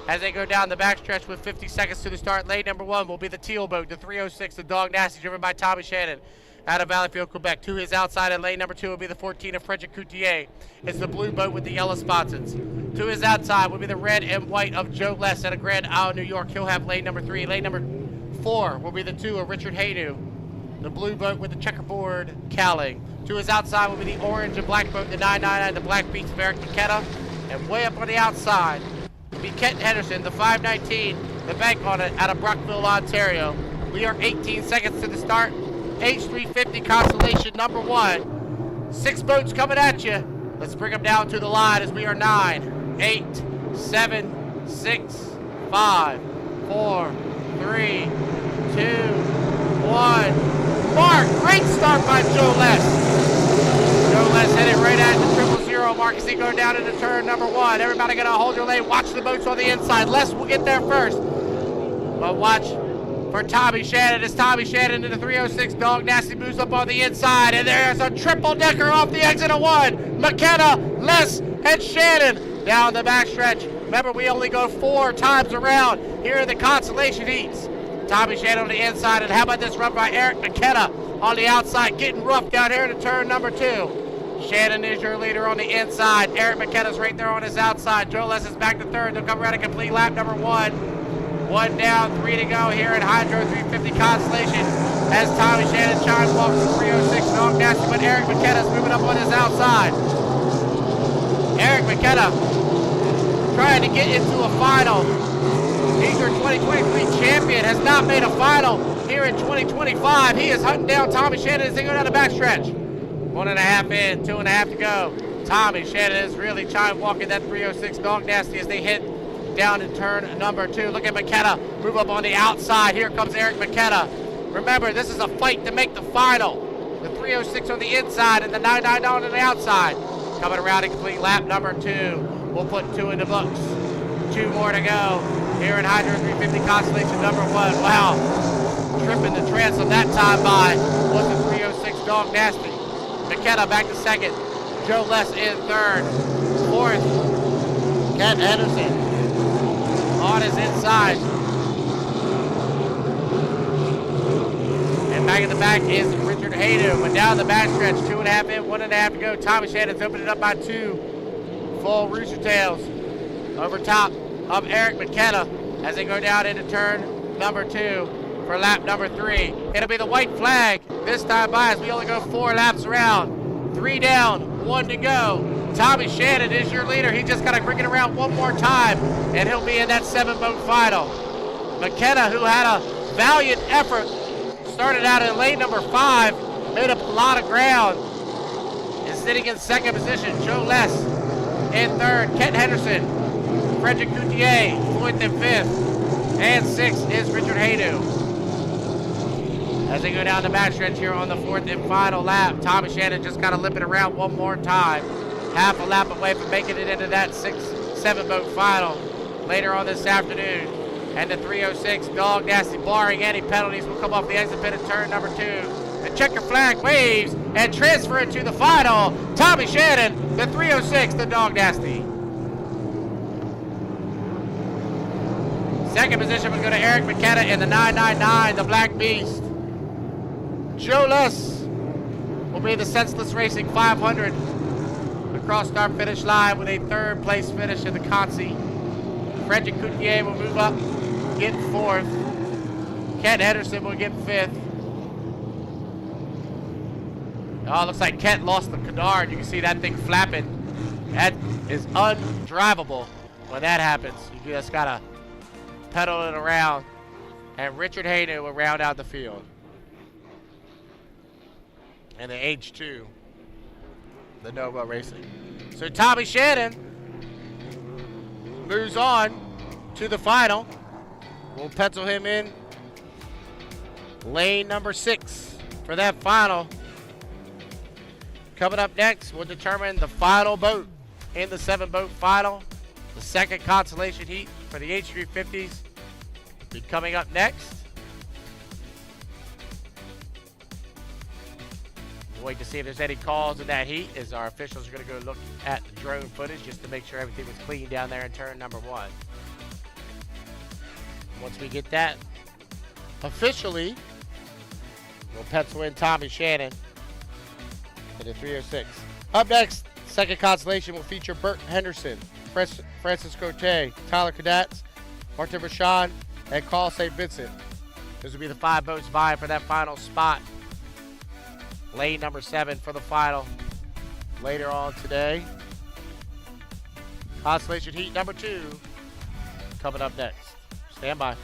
as they go down the backstretch with 50 seconds to the start. Lane number 1 will be the teal boat, the 306, the Dog Nasty, driven by Tommy Shannon out of Valleyfield, Quebec. To his outside, and lane number 2 will be the 14 of Frederick Coutier. It's the blue boat with the yellow spots. To his outside will be the red and white of Joe Less out of Grand Isle, New York. He'll have lane number 3. Lane number 4 will be the 2 of Richard Haynu, the blue boat with the checkerboard cowling. To his outside will be the orange and black boat, the 999, the black beats of Eric McKenna. And way up on the outside will be Kent Henderson, the 519, the bank on it out of Brockville, Ontario. We are 18 seconds to the start. H350 Constellation number 1 6 boats coming at you. Let's bring them down to the line as we are 9, 8, 7, 6, 5, 4, 3, 2, 1. Mark, great start by Joe Les. Joe Les headed right at the 000 mark as he goes down into turn number 1. Everybody gonna hold your lane. Watch the boats on the inside. Les will get there first. But watch for Tommy Shannon as Tommy Shannon into 306. Dog Nasty moves up on the inside, and there's a triple decker off the exit of 1. McKenna, Les, and Shannon down the backstretch. Remember, we only go 4 times around here in the consolation heats. Tommy Shannon on the inside, and how about this run by Eric McKenna on the outside, getting rough down here into turn number 2. Shannon is your leader on the inside. Eric McKenna's right there on his outside. Joe Les is back to third. They'll come around a complete lap number 1. 1 down, 3 to go here at Hydro 350 Constellation as Tommy Shannon chimes walks to 306. Dog Nasty, but Eric McKenna's moving up on his outside. Eric McKenna trying to get into a final. He's your 2023 champion, has not made a final here in 2025. He is hunting down Tommy Shannon as they go down the backstretch. 1.5 in, 2.5 to go. Tommy Shannon is really chime walking that 306. Dog Nasty as they hit down in turn number 2. Look at McKenna move up on the outside. Here comes Eric McKenna. Remember, this is a fight to make the final. The 306 on the inside and the 99 on the outside. Coming around in complete lap number 2. We'll put 2 in the books. 2 more to go here in Hydro 350 Constellation number 1. Wow. Tripping the transom that time by was the 306 Dog Nasty. McKenna back to second. Joe Les in third. Fourth, Kent Henderson on his inside. And back in the back is Richard Haydu. But down the backstretch, 2.5 in, 1.5 to go. Tommy Shannon's opening it up by 2 full rooster tails over top of Eric McKenna as they go down into turn number 2 for lap number 3. It'll be the white flag this time by as we only go 4 laps around. 3 down, 1 to go. Tommy Shannon is your leader. He just got to bring it around one more time, and he'll be in that 7-boat final. McKenna, who had a valiant effort, started out in lane number 5, made up a lot of ground, is sitting in second position. Joe Les in third. Kent Henderson, Frederick Coutier, 4th and 5th, and 6th is Richard Haydu. As they go down the backstretch here on the 4th and final lap, Tommy Shannon just got to limp it around one more time. Half a lap away from making it into that 7-boat final later on this afternoon. And the 306 Dog Nasty, barring any penalties, will come off the exit pit at turn number 2. The checker flag waves and transfer into the final. Tommy Shannon, the 306, the Dog Nasty. Second position will go to Eric McKenna in the 999, the Black Beast. Joe Les will be the Senseless Racing 500. Across our finish line with a 3rd place finish in the Consi. Frederick Coutier will move up, get 4th. Kent Henderson will get 5th. Oh, looks like Kent lost the canard. You can see that thing flapping. That is undrivable when that happens. You just gotta pedal it around. And Richard Hayden will round out the field. And the H2. The Nova Racing. So Tommy Shannon moves on to the final. We'll pencil him in lane number 6 for that final. Coming up next, we'll determine the final boat in the 7-boat final. The second consolation heat for the H350s will be coming up next. Wait to see if there's any calls in that heat as our officials are going to go look at the drone footage just to make sure everything was clean down there in turn number 1. Once we get that officially, we'll pencil in Tommy Shannon in the 306. Up next, second consolation will feature Burt Henderson, Francis Cote, Tyler Cadats, Martin Rashawn, and Carl St. Vincent. Those will be the 5 boats vying for that final spot. Lane number 7 for the final later on today. Constellation heat number 2 coming up next. Stand by.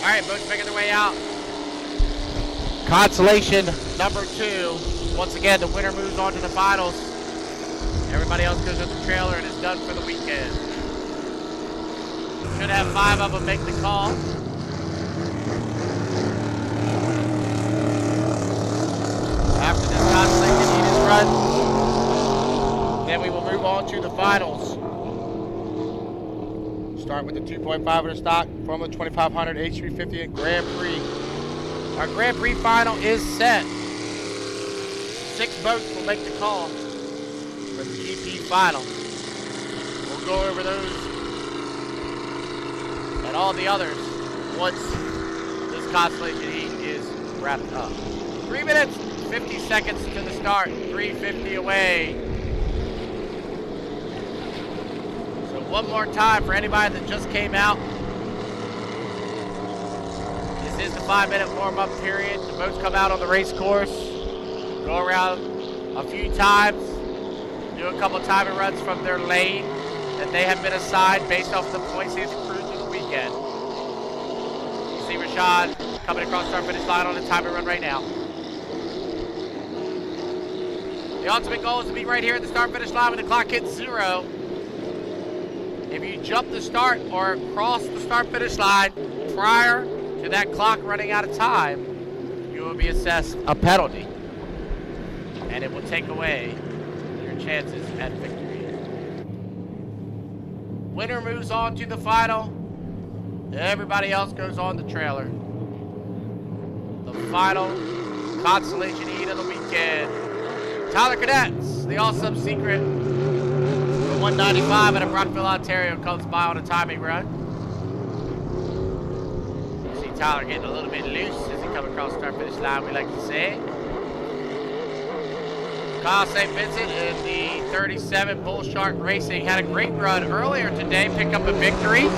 All right, boats making their way out. Constellation number 2. Once again, the winner moves on to the finals. Everybody else goes on the trailer and is done for the weekend. Should have 5 of them make the call. After this Constellation heat is run, then we will move on to the finals. Start with the 2.5 stock, Formula 2500, H350, and Grand Prix. Our Grand Prix final is set. 6 boats will make the call for the GP final. We'll go over those and all the others once this Constellation heat is wrapped up. 3 minutes, 50 seconds to the start, 3:50 away. So one more time for anybody that just came out. This is the 5-minute warm-up period. The boats come out on the race course, go around a few times, do a couple timing runs from their lane that they have been assigned based off the points they've accrued through the weekend. You see Rashad coming across our finish line on the timing run right now. The ultimate goal is to be right here at the start-finish line when the clock hits 0. If you jump the start or cross the start-finish line prior to that clock running out of time, you will be assessed a penalty. And it will take away your chances at victory. Winner moves on to the final. Everybody else goes on the trailer. The final Constellation heat of the weekend. Tyler Cadets, the awesome secret. The 195 out of Brockville, Ontario comes by on a timing run. You see Tyler getting a little bit loose as he comes across the start-finish line, we like to say. Kyle St. Vincent in the 37 Bull Shark Racing had a great run earlier today, picked up a victory.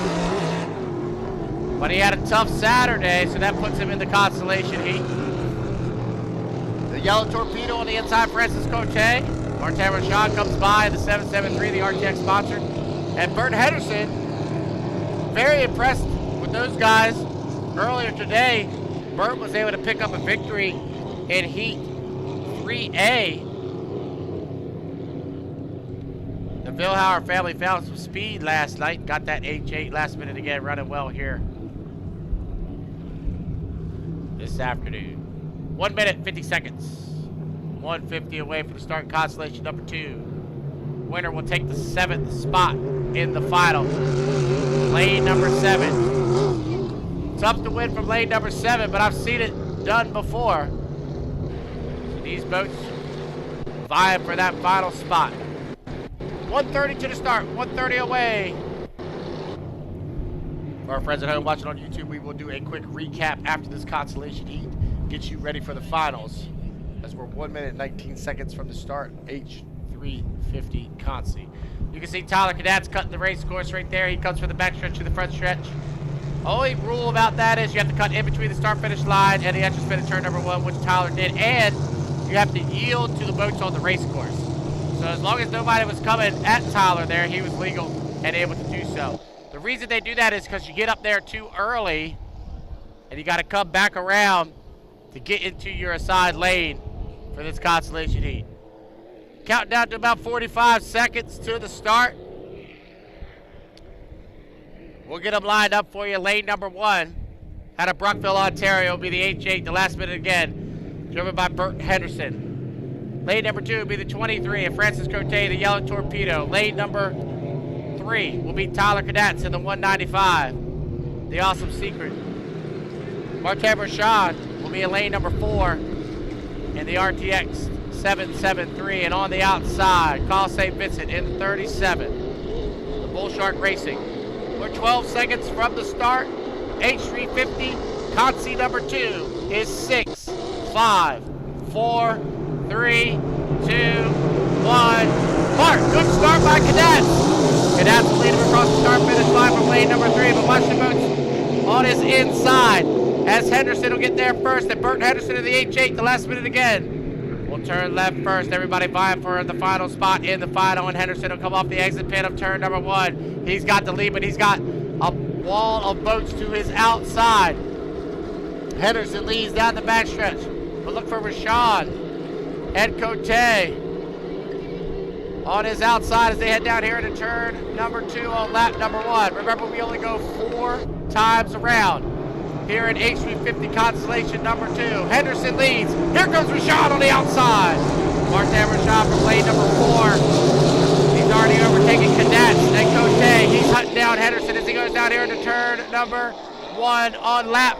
But he had a tough Saturday, so that puts him in the Constellation heat. The Yellow Torpedo on the inside, Francis Cote. Martin Rashad comes by in the 773, the RTX sponsor. And Bert Henderson, very impressed with those guys. Earlier today, Bert was able to pick up a victory in Heat 3A. The Vilhauer family found some speed last night. Got that H8 last minute again, running well here this afternoon. 1 minute, 50 seconds. 1:50 away from the start, Constellation number 2. Winner will take the 7th spot in the final. Lane number 7. Tough to win from lane number 7, but I've seen it done before. So these boats vying for that final spot. 1:30 to the start, 1:30 away. For our friends at home watching on YouTube, we will do a quick recap after this Constellation heat. Get you ready for the finals, as we're 1 minute 19 seconds from the start. H350 Consi. You can see Tyler Cadets cutting the race course right there. He comes from the back stretch to the front stretch. Only rule about that is you have to cut in between the start-finish line and the extra spin at turn number 1, which Tyler did, and you have to yield to the boats on the race course. So as long as nobody was coming at Tyler there, he was legal and able to do so. The reason they do that is because you get up there too early and you got to come back around to get into your assigned lane for this Constellation heat. Counting down to about 45 seconds to the start. We'll get them lined up for you. Lane number 1 out of Brockville, Ontario will be the H8, the last minute again, driven by Bert Henderson. Lane number 2 will be the 23 of Francis Cote, the Yellow Torpedo. Lane number 3 will be Tyler Cadets in the 195, the Awesome Secret. Martin Rashad will be in lane number 4 in the RTX 773, and on the outside, Kyle St. Vincent in the 37, the Bull Shark Racing. We're 12 seconds from the start. H350 Consi number 2 is 6, 5, 4, 3, 2, 1. Mark, good start by Cadets. Cadets will lead him across the start finish line from lane number 3, but watch the boats on his inside, as Henderson will get there first, and Bert Henderson in the H8, the last minute again. We'll turn left first. Everybody vying for the final spot in the final, and Henderson will come off the exit pin of turn number 1. He's got the lead, but he's got a wall of boats to his outside. Henderson leads down the backstretch. But look for Rashawn and Cote on his outside as they head down here into turn number 2 on lap number 1. Remember, we only go 4 times around here in H350 Constellation number 2. Henderson leads. Here comes Rashawn on the outside. Martin Rashawn from lane number 4. He's already overtaken Cadets and Cote. He's hunting down Henderson as he goes down here into turn number 1 on lap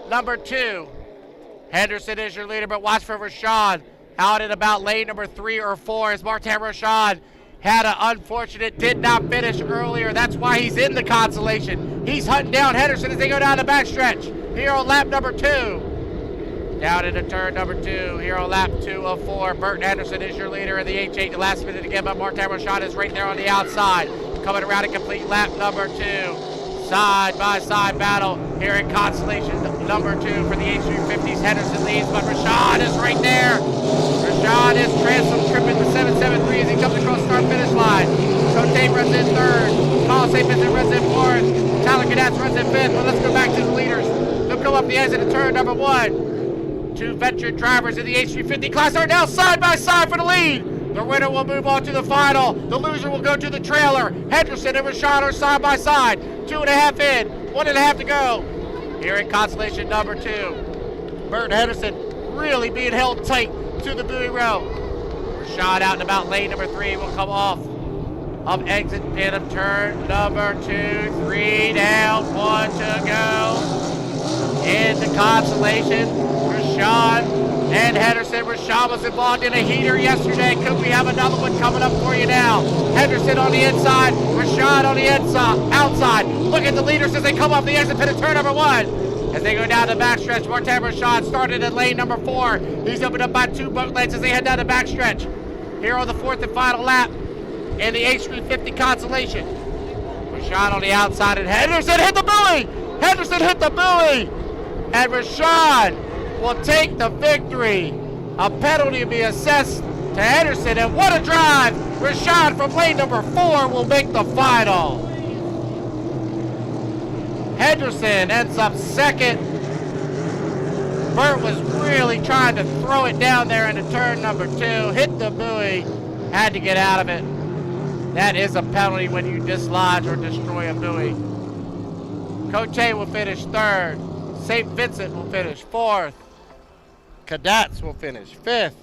number 2. Henderson is your leader, but watch for Rashawn out in about lane number 3 or 4 as Martin Rashawn had an unfortunate, did not finish earlier. That's why he's in the consolation. He's hunting down Henderson as they go down the backstretch here on lap number 2. Down into turn number 2 here on lap 2 of 4. Burton Henderson is your leader in the H8. The last minute again, but Martin Rashawn is right there on the outside. Coming around to complete lap number 2. Side-by-side battle here in Constellation number 2 for the H350s. Henderson leads, but Rashawn is right there. Rashawn is tripping the 773 as he comes across start-finish line. Cote runs in 3rd. Coliseum Vincent runs in 4th. Tyler Cadets runs in 5th. But let's go back to the leaders. They'll come up the exit of turn number 1. 2 veteran drivers in the H350 class are now side-by-side for the lead. The winner will move on to the final. The loser will go to the trailer. Henderson and Rashawn are side by side. 2.5 in, 1.5 to go. Here in Constellation number 2. Burton Henderson really being held tight to the buoy row. Rashawn out in about lane number 3 will come off of exit pit of turn number 2. 3 down, 1 to go. In the Constellation, Rashawn and Henderson. Rashawn was involved in a heater yesterday. Could we have another one coming up for you now? Henderson on the inside, Rashawn on the outside. Look at the leaders as they come off the exit pit of turn number 1. As they go down the backstretch, Martin Rashawn started at lane number 4. He's opened up by 2 boat lengths as they head down the backstretch. Here on the 4th and final lap in the H350 Constellation. Rashawn on the outside and Henderson hit the buoy! Henderson hit the buoy! And Rashawn will take the victory. A penalty will be assessed to Henderson, and what a drive! Rashawn from lane number 4 will make the final. Henderson ends up 2nd. Burt was really trying to throw it down there into turn number 2. Hit the buoy, had to get out of it. That is a penalty when you dislodge or destroy a buoy. Cote will finish 3rd. St. Vincent will finish 4th. Cadets will finish 5th.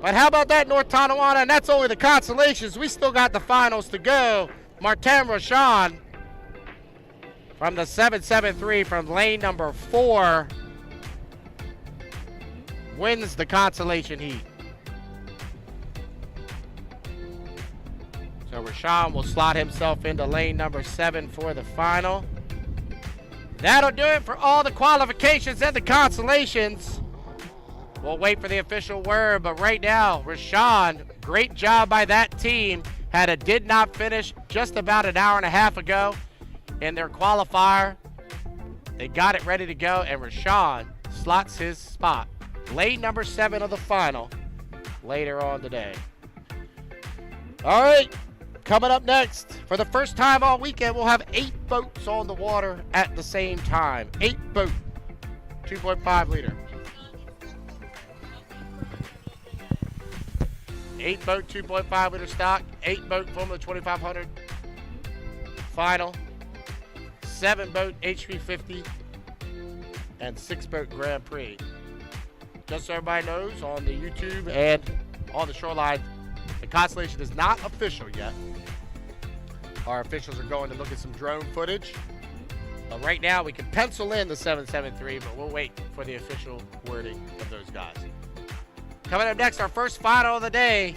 But how about that, North Tonawanda? And that's only the consolations. We still got the finals to go. Martin Rashawn from the 773 from lane number 4 wins the consolation heat. So Rashawn will slot himself into lane number 7 for the final. That'll do it for all the qualifications and the consolations. We'll wait for the official word, but right now, Rashawn, great job by that team. Did not finish just about an hour and a half ago in their qualifier. They got it ready to go, and Rashawn slots his spot. Lane number 7 of the final later on today. All right, coming up next, for the first time all weekend, we'll have 8 boats on the water at the same time. 8 boat, 2.5 liter. 8 boat, 2.5 liter stock, 8 boat Formula 2500 final, 7 boat H350, and 6 boat Grand Prix. Just so everybody knows, on the YouTube and on the shoreline, the Constellation is not official yet. Our officials are going to look at some drone footage. But right now, we can pencil in the 773, but we'll wait for the official wording of those guys. Coming up next, our first final of the day,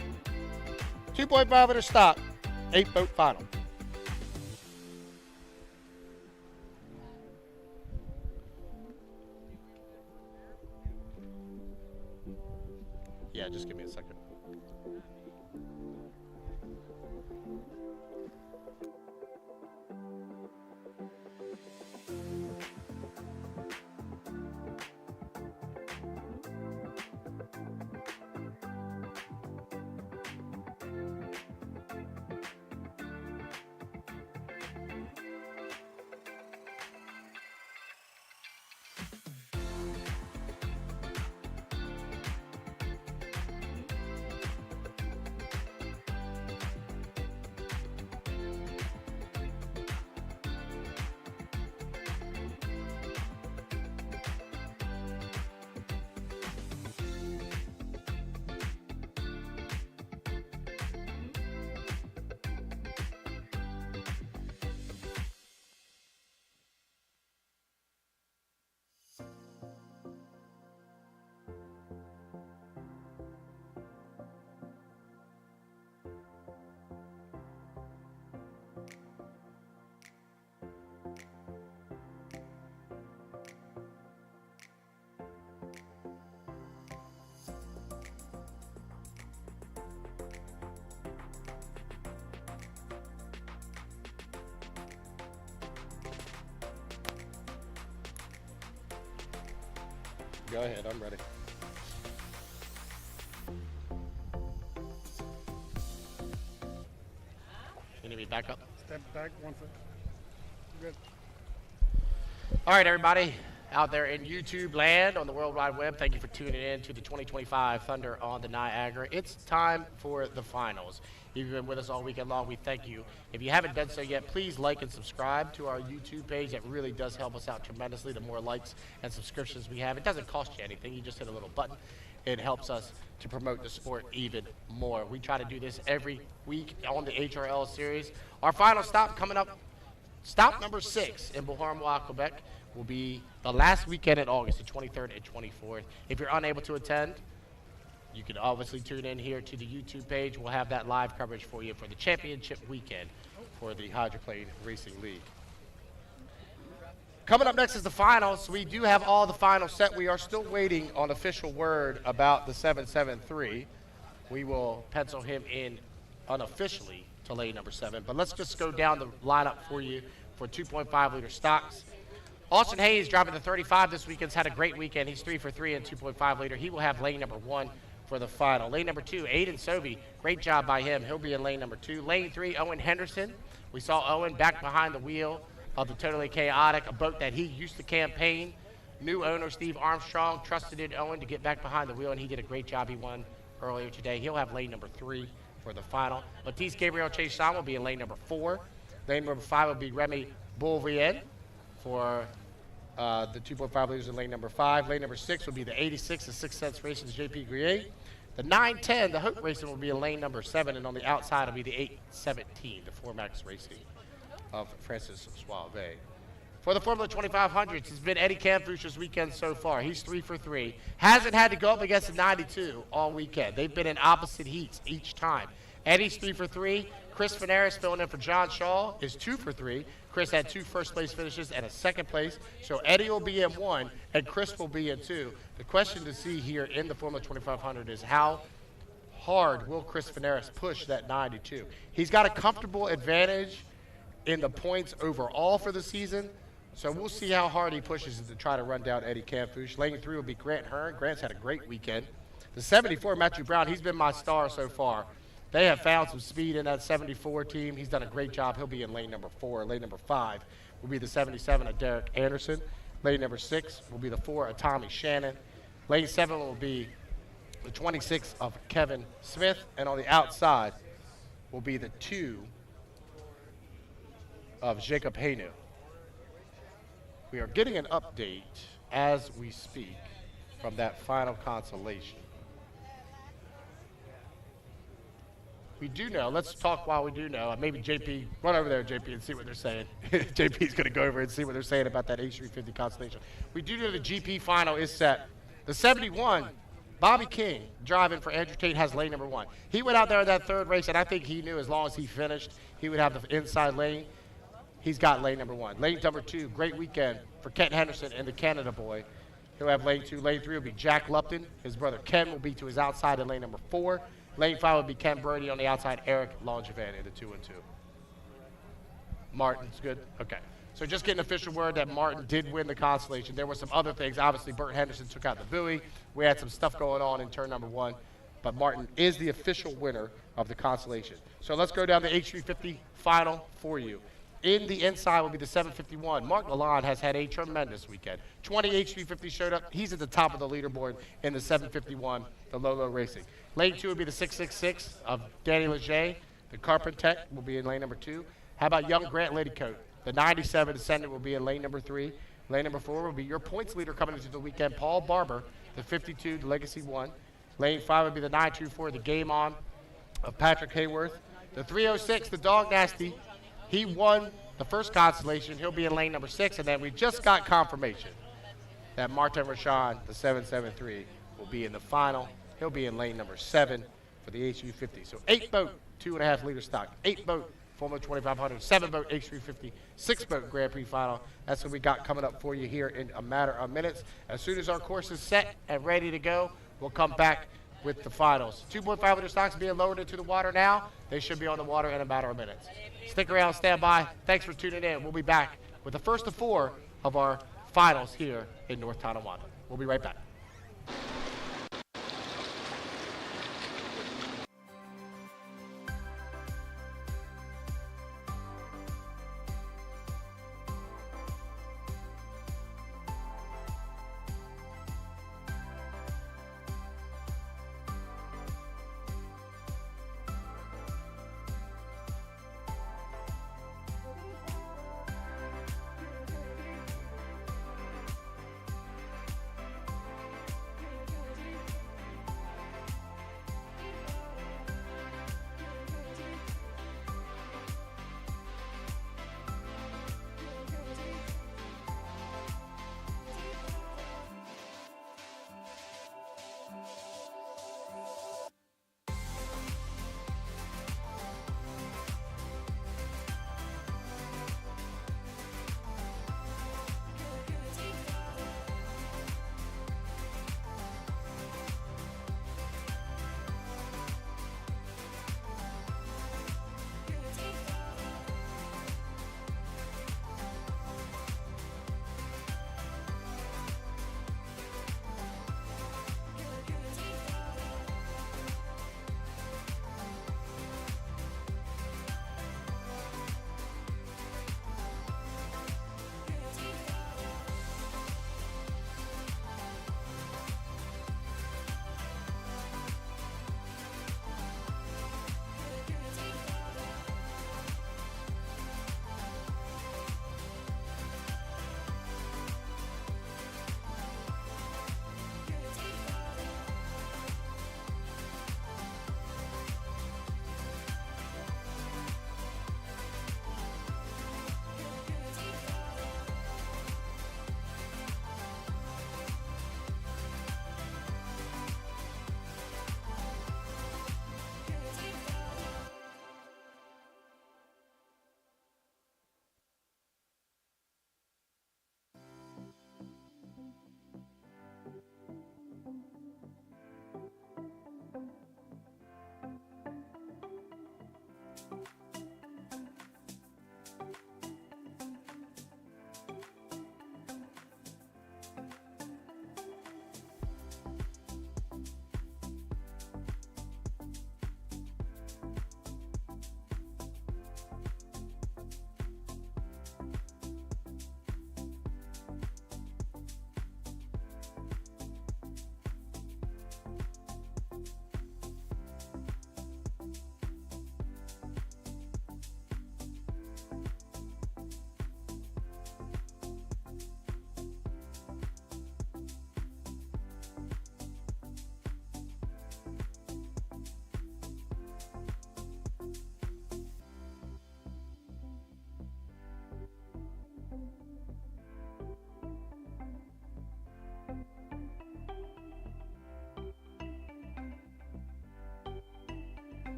2.5 liter stock, 8 boat final. Yeah, just give me a second. Go ahead, I'm ready. You need me back up? Step back 1 foot. Good. All right, everybody out there in YouTube land on the World Wide Web, thank you for tuning in to the 2025 Thunder on the Niagara. It's time for the finals. If you've been with us all weekend long, we thank you. If you haven't done so yet, please like and subscribe to our YouTube page. That really does help us out tremendously. The more likes and subscriptions we have, it doesn't cost you anything. You just hit a little button. It helps us to promote the sport even more. We try to do this every week on the HRL series. Our final stop coming up, stop number 6 in Beauharnois, Quebec, will be the last weekend in August, the 23rd and 24th. If you're unable to attend, you can obviously tune in here to the YouTube page. We'll have that live coverage for you for the championship weekend for the Hydroplane Racing League. Coming up next is the finals. We do have all the finals set. We are still waiting on official word about the 773. We will pencil him in unofficially to lane number 7. But let's just go down the lineup for you for 2.5 liter stocks. Austin Hayes driving the 35 this weekend's had a great weekend. He's 3 for 3 in 2.5 liter. He will have lane number 1 for the final. Lane number 2, Aiden Sobey. Great job by him. He'll be in lane number 2. Lane 3, Owen Henderson. We saw Owen back behind the wheel of the Totally Chaotic, a boat that he used to campaign. New owner Steve Armstrong trusted in Owen to get back behind the wheel, and he did a great job. He won earlier today. He'll have lane number 3 for the final. Matisse Gabriel Chasson will be in lane number 4. Lane number 5 will be Remy Boulvien for the 2.5 liters in lane number 5. Lane number 6 will be the 86, the 6 cents Racing's JP Grier. The 910, the Hope Racing, will be in lane number 7, and on the outside will be the 817, the Formax Racing of Francis Suave. For the Formula 2500s, it's been Eddie Camfush's weekend so far. He's 3 for 3. Hasn't had to go up against the 92 all weekend. They've been in opposite heats each time. Eddie's 3 for 3. Chris Venaris filling in for John Shaw is 2 for 3. Chris had 2 first-place finishes and a second place. So Eddie will be in 1, and Chris will be in 2. The question to see here in the Formula 2500 is how hard will Chris Venaris push that 92? He's got a comfortable advantage in the points overall for the season. So we'll see how hard he pushes to try to run down Eddie Camfush. Lane 3 will be Grant Hearn. Grant's had a great weekend. The 74, Matthew Brown, he's been my star so far. They have found some speed in that 74 team. He's done a great job. He'll be in lane number 4. Lane number 5 will be the 77 of Derek Anderson. Lane number 6 will be the 4 of Tommy Shannon. Lane 7 will be the 26 of Kevin Smith. And on the outside will be the 2 of Jacob Hainu. We are getting an update as we speak from that final consolation. We do know, let's talk while we do know. Maybe JP, run over there, JP, and see what they're saying. JP's going to go over and see what they're saying about that H350 Constellation. We do know the GP final is set. The 71, Bobby King, driving for Andrew Tate, has lane number 1. He went out there in that 3rd race, and I think he knew as long as he finished, he would have the inside lane. He's got lane number 1. Lane number 2, great weekend for Kent Henderson and the Canada boy. He'll have lane 2. Lane 3 will be Jack Lupton. His brother Ken will be to his outside in lane number 4. Lane 5 will be Ken Brody on the outside, Eric Langevin in the 2 and 2. Martin's good? Okay. So just getting official word that Martin did win the Constellation. There were some other things. Obviously, Burt Henderson took out the buoy. We had some stuff going on in turn number 1. But Martin is the official winner of the Constellation. So let's go down the H350 final for you. In the inside will be the 751. Mark Lalonde has had a tremendous weekend. 20 H350 showed up. He's at the top of the leaderboard in the 751, the Lolo Racing. Lane 2 will be the 666 of Danny Leger. The Carpentech will be in lane number 2. How about young Grant Ladycoat? The 97 Descendant will be in lane number 3. Lane number 4 will be your points leader coming into the weekend, Paul Barber, the 52, the Legacy 1. Lane 5 will be the 924, the Game On of Patrick Hayworth. The 306, the Dog Nasty. He won the first Constellation. He'll be in lane number 6. And then we just got confirmation that Martin Rochon, the 773, will be in the final. He'll be in lane number 7 for the H350. So 8-boat, 2.5 liter stock. 8-boat, Formula 2500. 7-boat H350. 6-boat Grand Prix final. That's what we got coming up for you here in a matter of minutes. As soon as our course is set and ready to go, we'll come back with the finals. 2.5 liter stocks being lowered into the water now. They should be on the water in a matter of minutes. Stick around, stand by. Thanks for tuning in. We'll be back with the first of 4 of our finals here in North Tonawanda. We'll be right back.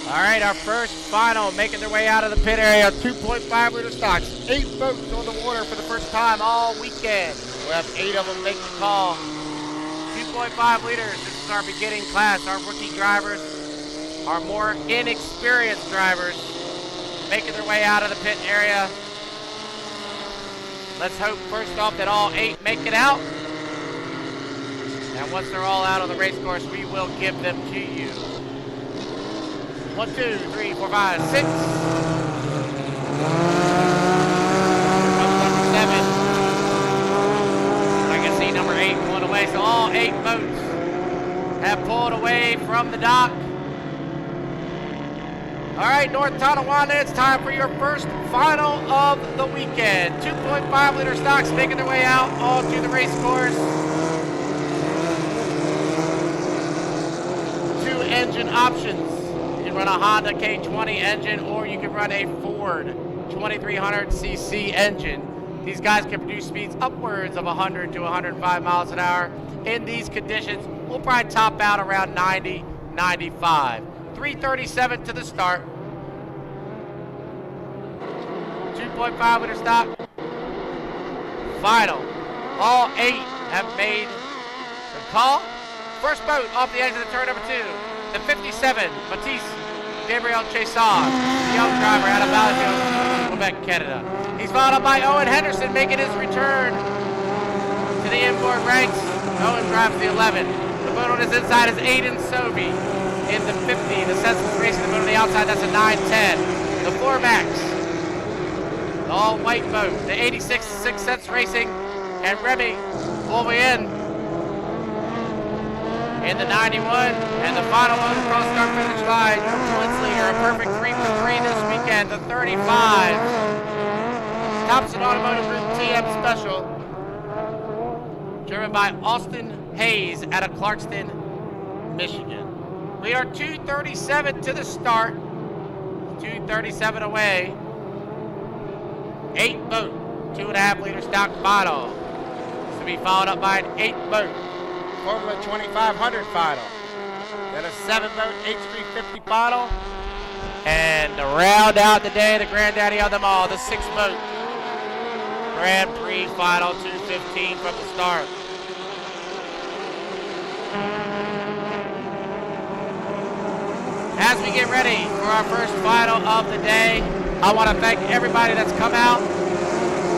All right, our first final making their way out of the pit area. 2.5 liter stocks. 8 boats on the water for the first time all weekend. We'll have 8 of them make the call. 2.5 liters. This is our beginning class. Our rookie drivers, our more inexperienced drivers, making their way out of the pit area. Let's hope first off that all 8 make it out. And once they're all out on the race course, we will give them to you. 1, 2, 3, 4, 5, 6. Comes number 7. I can see number 8 pulling away. So all 8 boats have pulled away from the dock. All right, North Tonawanda, it's time for your first final of the weekend. 2.5 liter stocks making their way out onto the race course. 2 engine options. You can run a Honda K20 engine, or you can run a Ford 2300cc engine. These guys can produce speeds upwards of 100 to 105 miles an hour. In these conditions, we'll probably top out around 90, 95. 337 to the start. 2.5 liter stock. Final. All 8 have made the call. First boat off the exit of turn number 2. The 57, Matisse Gabriel Chasson, the young driver out of Valley Hills, Quebec, Canada. He's followed up by Owen Henderson making his return to the inboard ranks. Owen drives the 11. The boat on his inside is Aiden Sobey in the 50. The Senseless Racing, the boat on the outside, that's a 910. The 4MAX, the all-white boat, the 86, 6 Cents Racing, and Remy Beauvais in the 91, and the final one across our finish line, your points leader, a perfect 3 for 3 this weekend, the 35. Thompson Automotive Group TM Special, driven by Austin Hayes out of Clarkston, Michigan. We are 2:37 to the start, 2:37 away. 8 boat, 2.5 liter stock final. This will be followed up by an 8 boat Formula 2500 final. Then a 7 boat H350 final. And to round out the day, the granddaddy of them all, the 6 boat Grand Prix final, 2:15 from the start. As we get ready for our first final of the day, I want to thank everybody that's come out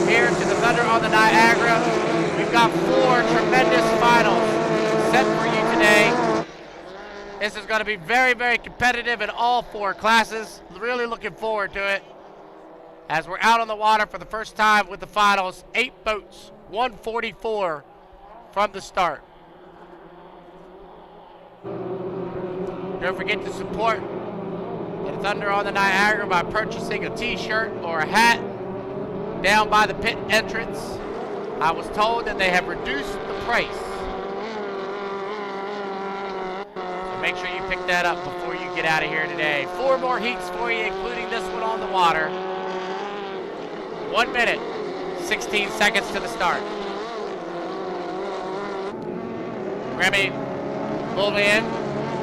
here to the Thunder on the Niagara. We've got 4 tremendous finals set for you today. This is going to be very, very competitive in all 4 classes. Really looking forward to it. As we're out on the water for the first time with the finals, 8 boats, 144 from the start. Don't forget to support the Thunder on the Niagara by purchasing a t-shirt or a hat down by the pit entrance. I was told that they have reduced the price. So make sure you pick that up before you get out of here today. 4 more heats for you, including this one on the water. 1 minute, 16 seconds to the start. Remy Beauvais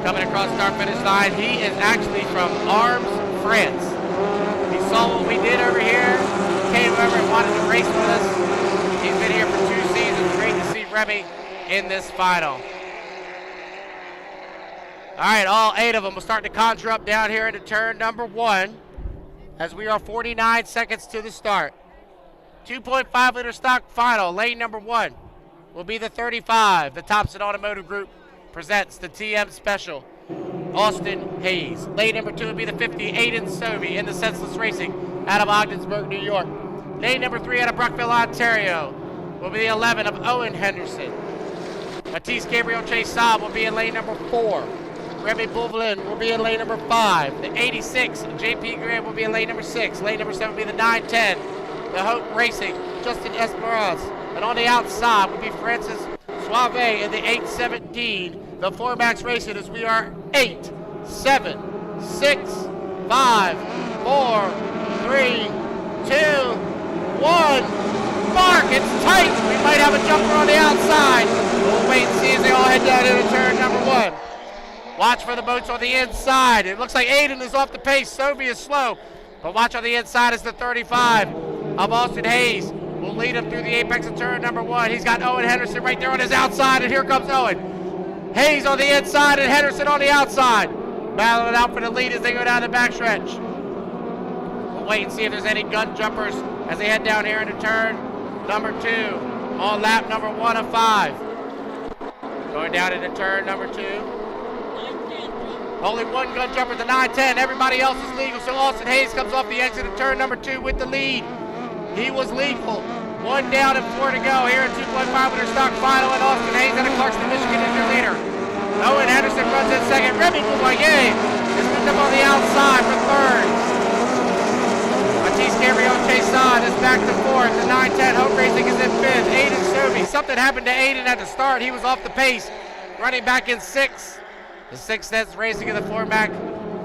coming across the start finish line. He is actually from Arms, France. He saw what we did over here, came over and wanted to race with us. He's been here for 2 seasons. Great to see Remy in this final. All right, all 8 of them will start to conjure up down here into turn number 1 as we are 49 seconds to the start. 2.5 liter stock final, lane number 1 will be the 35. The Thompson Automotive Group presents the TM Special, Austin Hayes. Lane number 2 will be the 50, Aiden Sobey in the Senseless Racing out of Ogdensburg, New York. Lane number 3 out of Brockville, Ontario will be the 11 of Owen Henderson. Matisse Gabriel Chasson will be in lane number 4. Remy Beauvais will be in lane number 5. The 86, JP Graham will be in lane number 6. Lane number 7 will be the 910, the Hope Racing, Justin Esperance. And on the outside will be Francis Suave in the 817, the 4MAX Racing, as we are 8, 7, 6, 5, 4, 3, 2, 1. Mark, it's tight. We might have a jumper on the outside. We'll wait and see as they all head down into turn number 1. Watch for the boats on the inside. It looks like Aiden is off the pace. Sophie is slow. But watch on the inside is the 35 of Austin Hayes. Will lead him through the apex of turn number 1. He's got Owen Henderson right there on his outside, and here comes Owen. Hayes on the inside and Henderson on the outside. Battling it out for the lead as they go down the backstretch. We'll wait and see if there's any gun jumpers as they head down here into turn number 2 on lap number 1 of 5. Going down into turn number 2. Only one gun jumper at the 9-10. Everybody else is legal. So Austin Hayes comes off the exit of turn number 2 with the lead. He was legal. 1 down and 4 to go here at 2.5 stock final. And Austin Hayes out of Clarkston, Michigan is your leader. Owen Henderson runs in second. Remy Boulaye is moved up on the outside for third. Matisse Gabriel Chason is back to fourth. The 9-10 Hope Racing is in fifth. Aiden Sobey. Something happened to Aiden at the start. He was off the pace. Running back in sixth. The 6th Racing in the Mac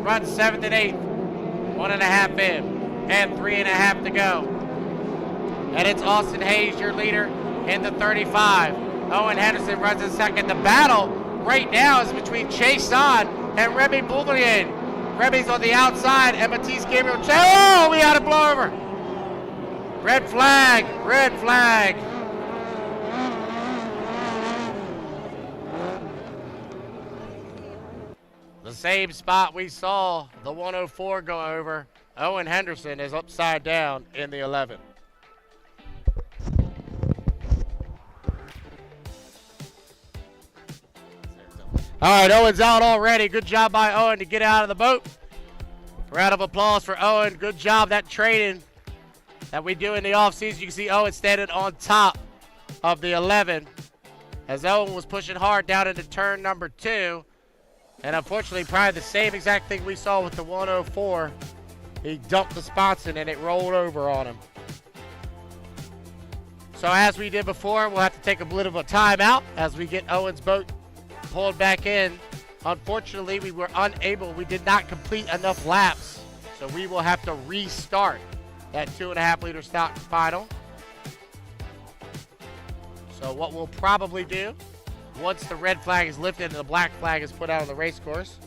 runs 7th and 8th. 1.5 in and 3.5 to go. And it's Austin Hayes, your leader, in the 35. Owen Henderson runs in second. The battle right now is between Chase Don and Remy Boulaye. Remy's on the outside and Matisse Gabriel. Oh, we had a blow over. Red flag, red flag. The same spot we saw the 104 go over. Owen Henderson is upside down in the 11. All right, Owen's out already. Good job by Owen to get out of the boat. Round of applause for Owen. Good job. That training that we do in the offseason. You can see Owen standing on top of the 11 as Owen was pushing hard down into turn number 2. And unfortunately, probably the same exact thing we saw with the 104. He dumped the sponson and it rolled over on him. So as we did before, we'll have to take a bit of a timeout as we get Owen's boat pulled back in. Unfortunately, we did not complete enough laps. So we will have to restart that 2.5 liter stock final. So what we'll probably do, once the red flag is lifted and the black flag is put out on the race course,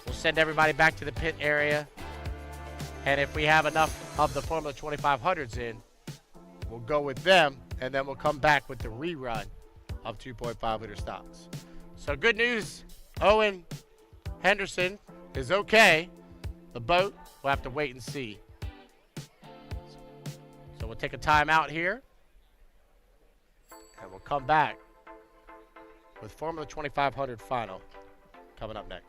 we'll send everybody back to the pit area. And if we have enough of the Formula 2500s in, we'll go with them, and then we'll come back with the rerun of 2.5 liter stocks. So good news, Owen Henderson is okay. The boat, we'll have to wait and see. So we'll take a timeout here, and we'll come back with Formula 2500 final coming up next.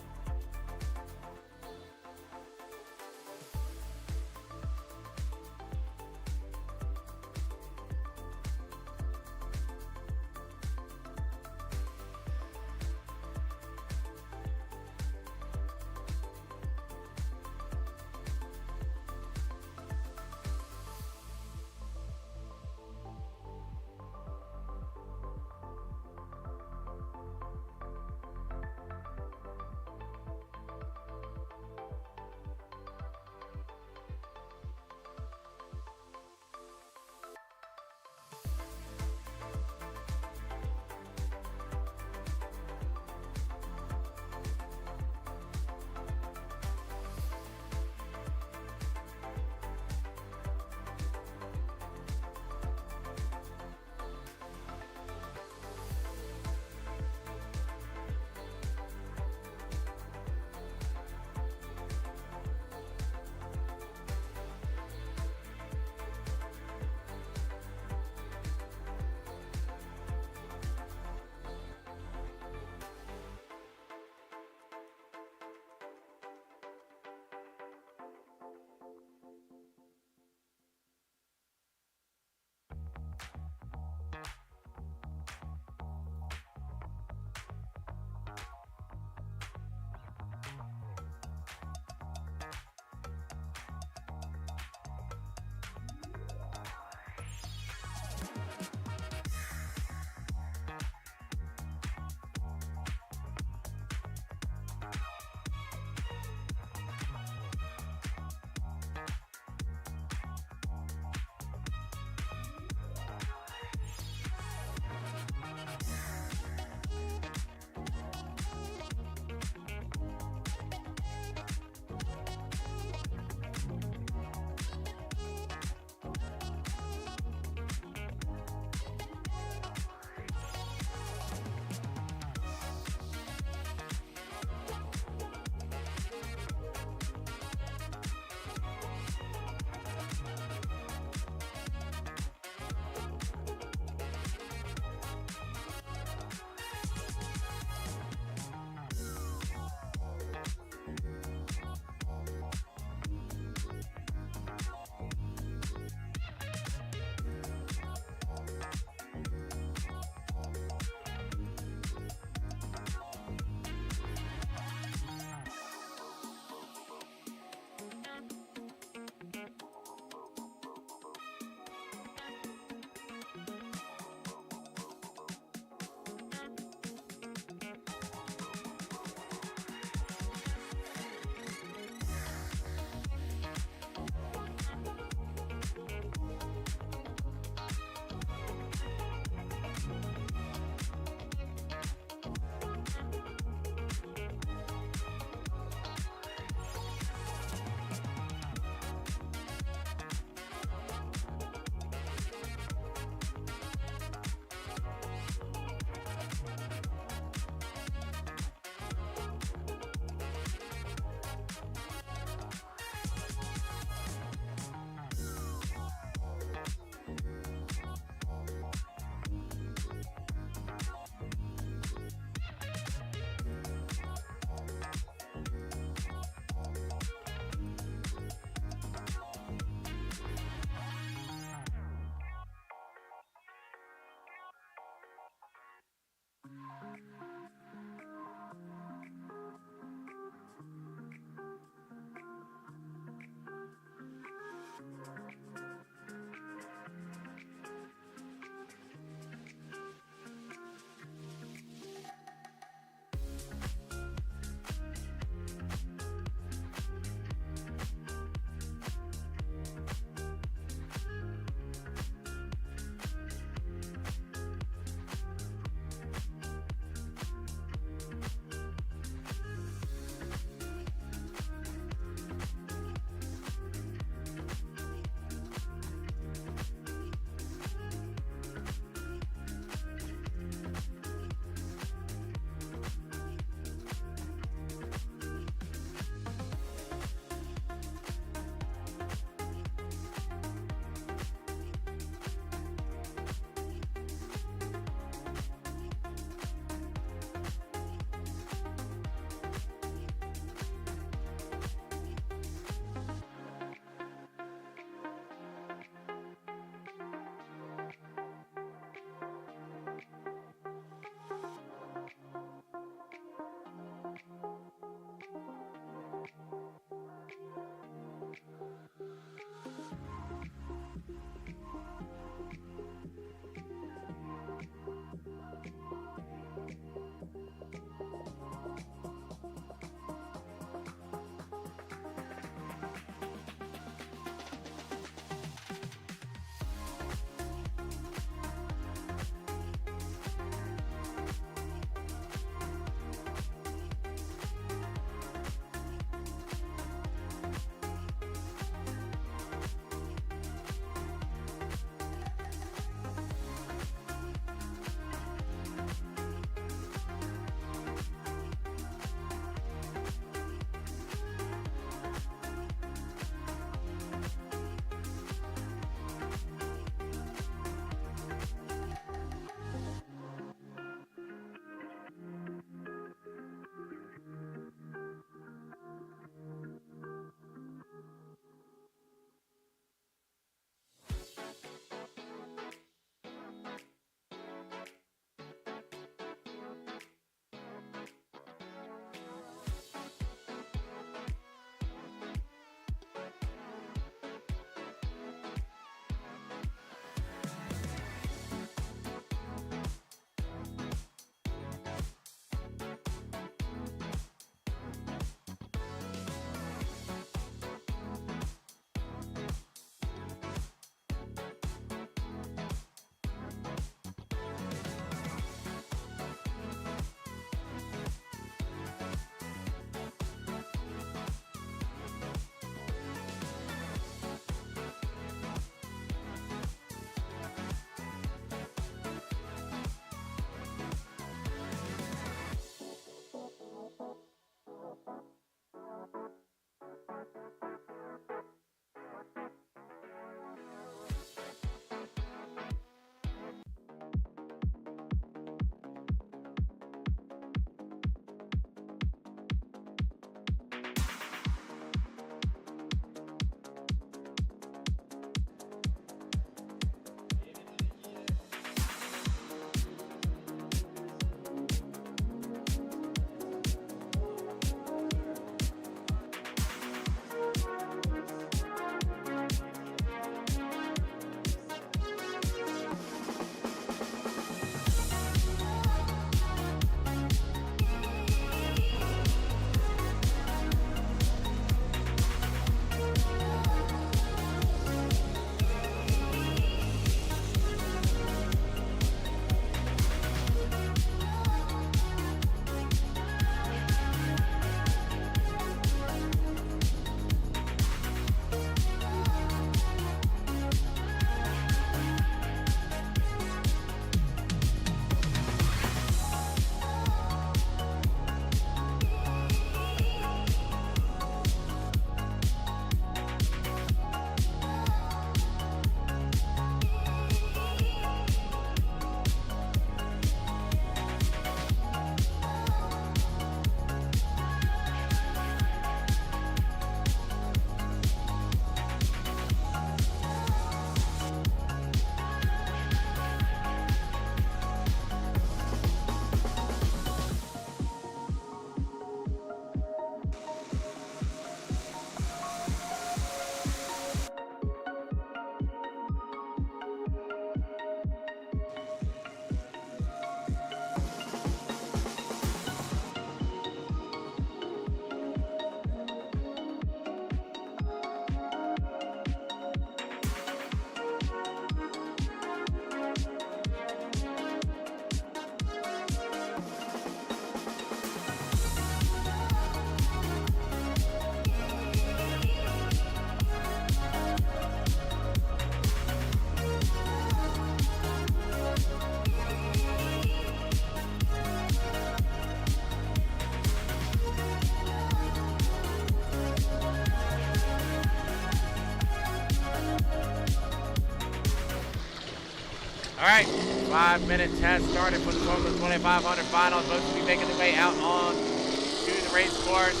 All right, 5 minutes has started for the Formula 2500 final. Boats will be making their way out on to the race course.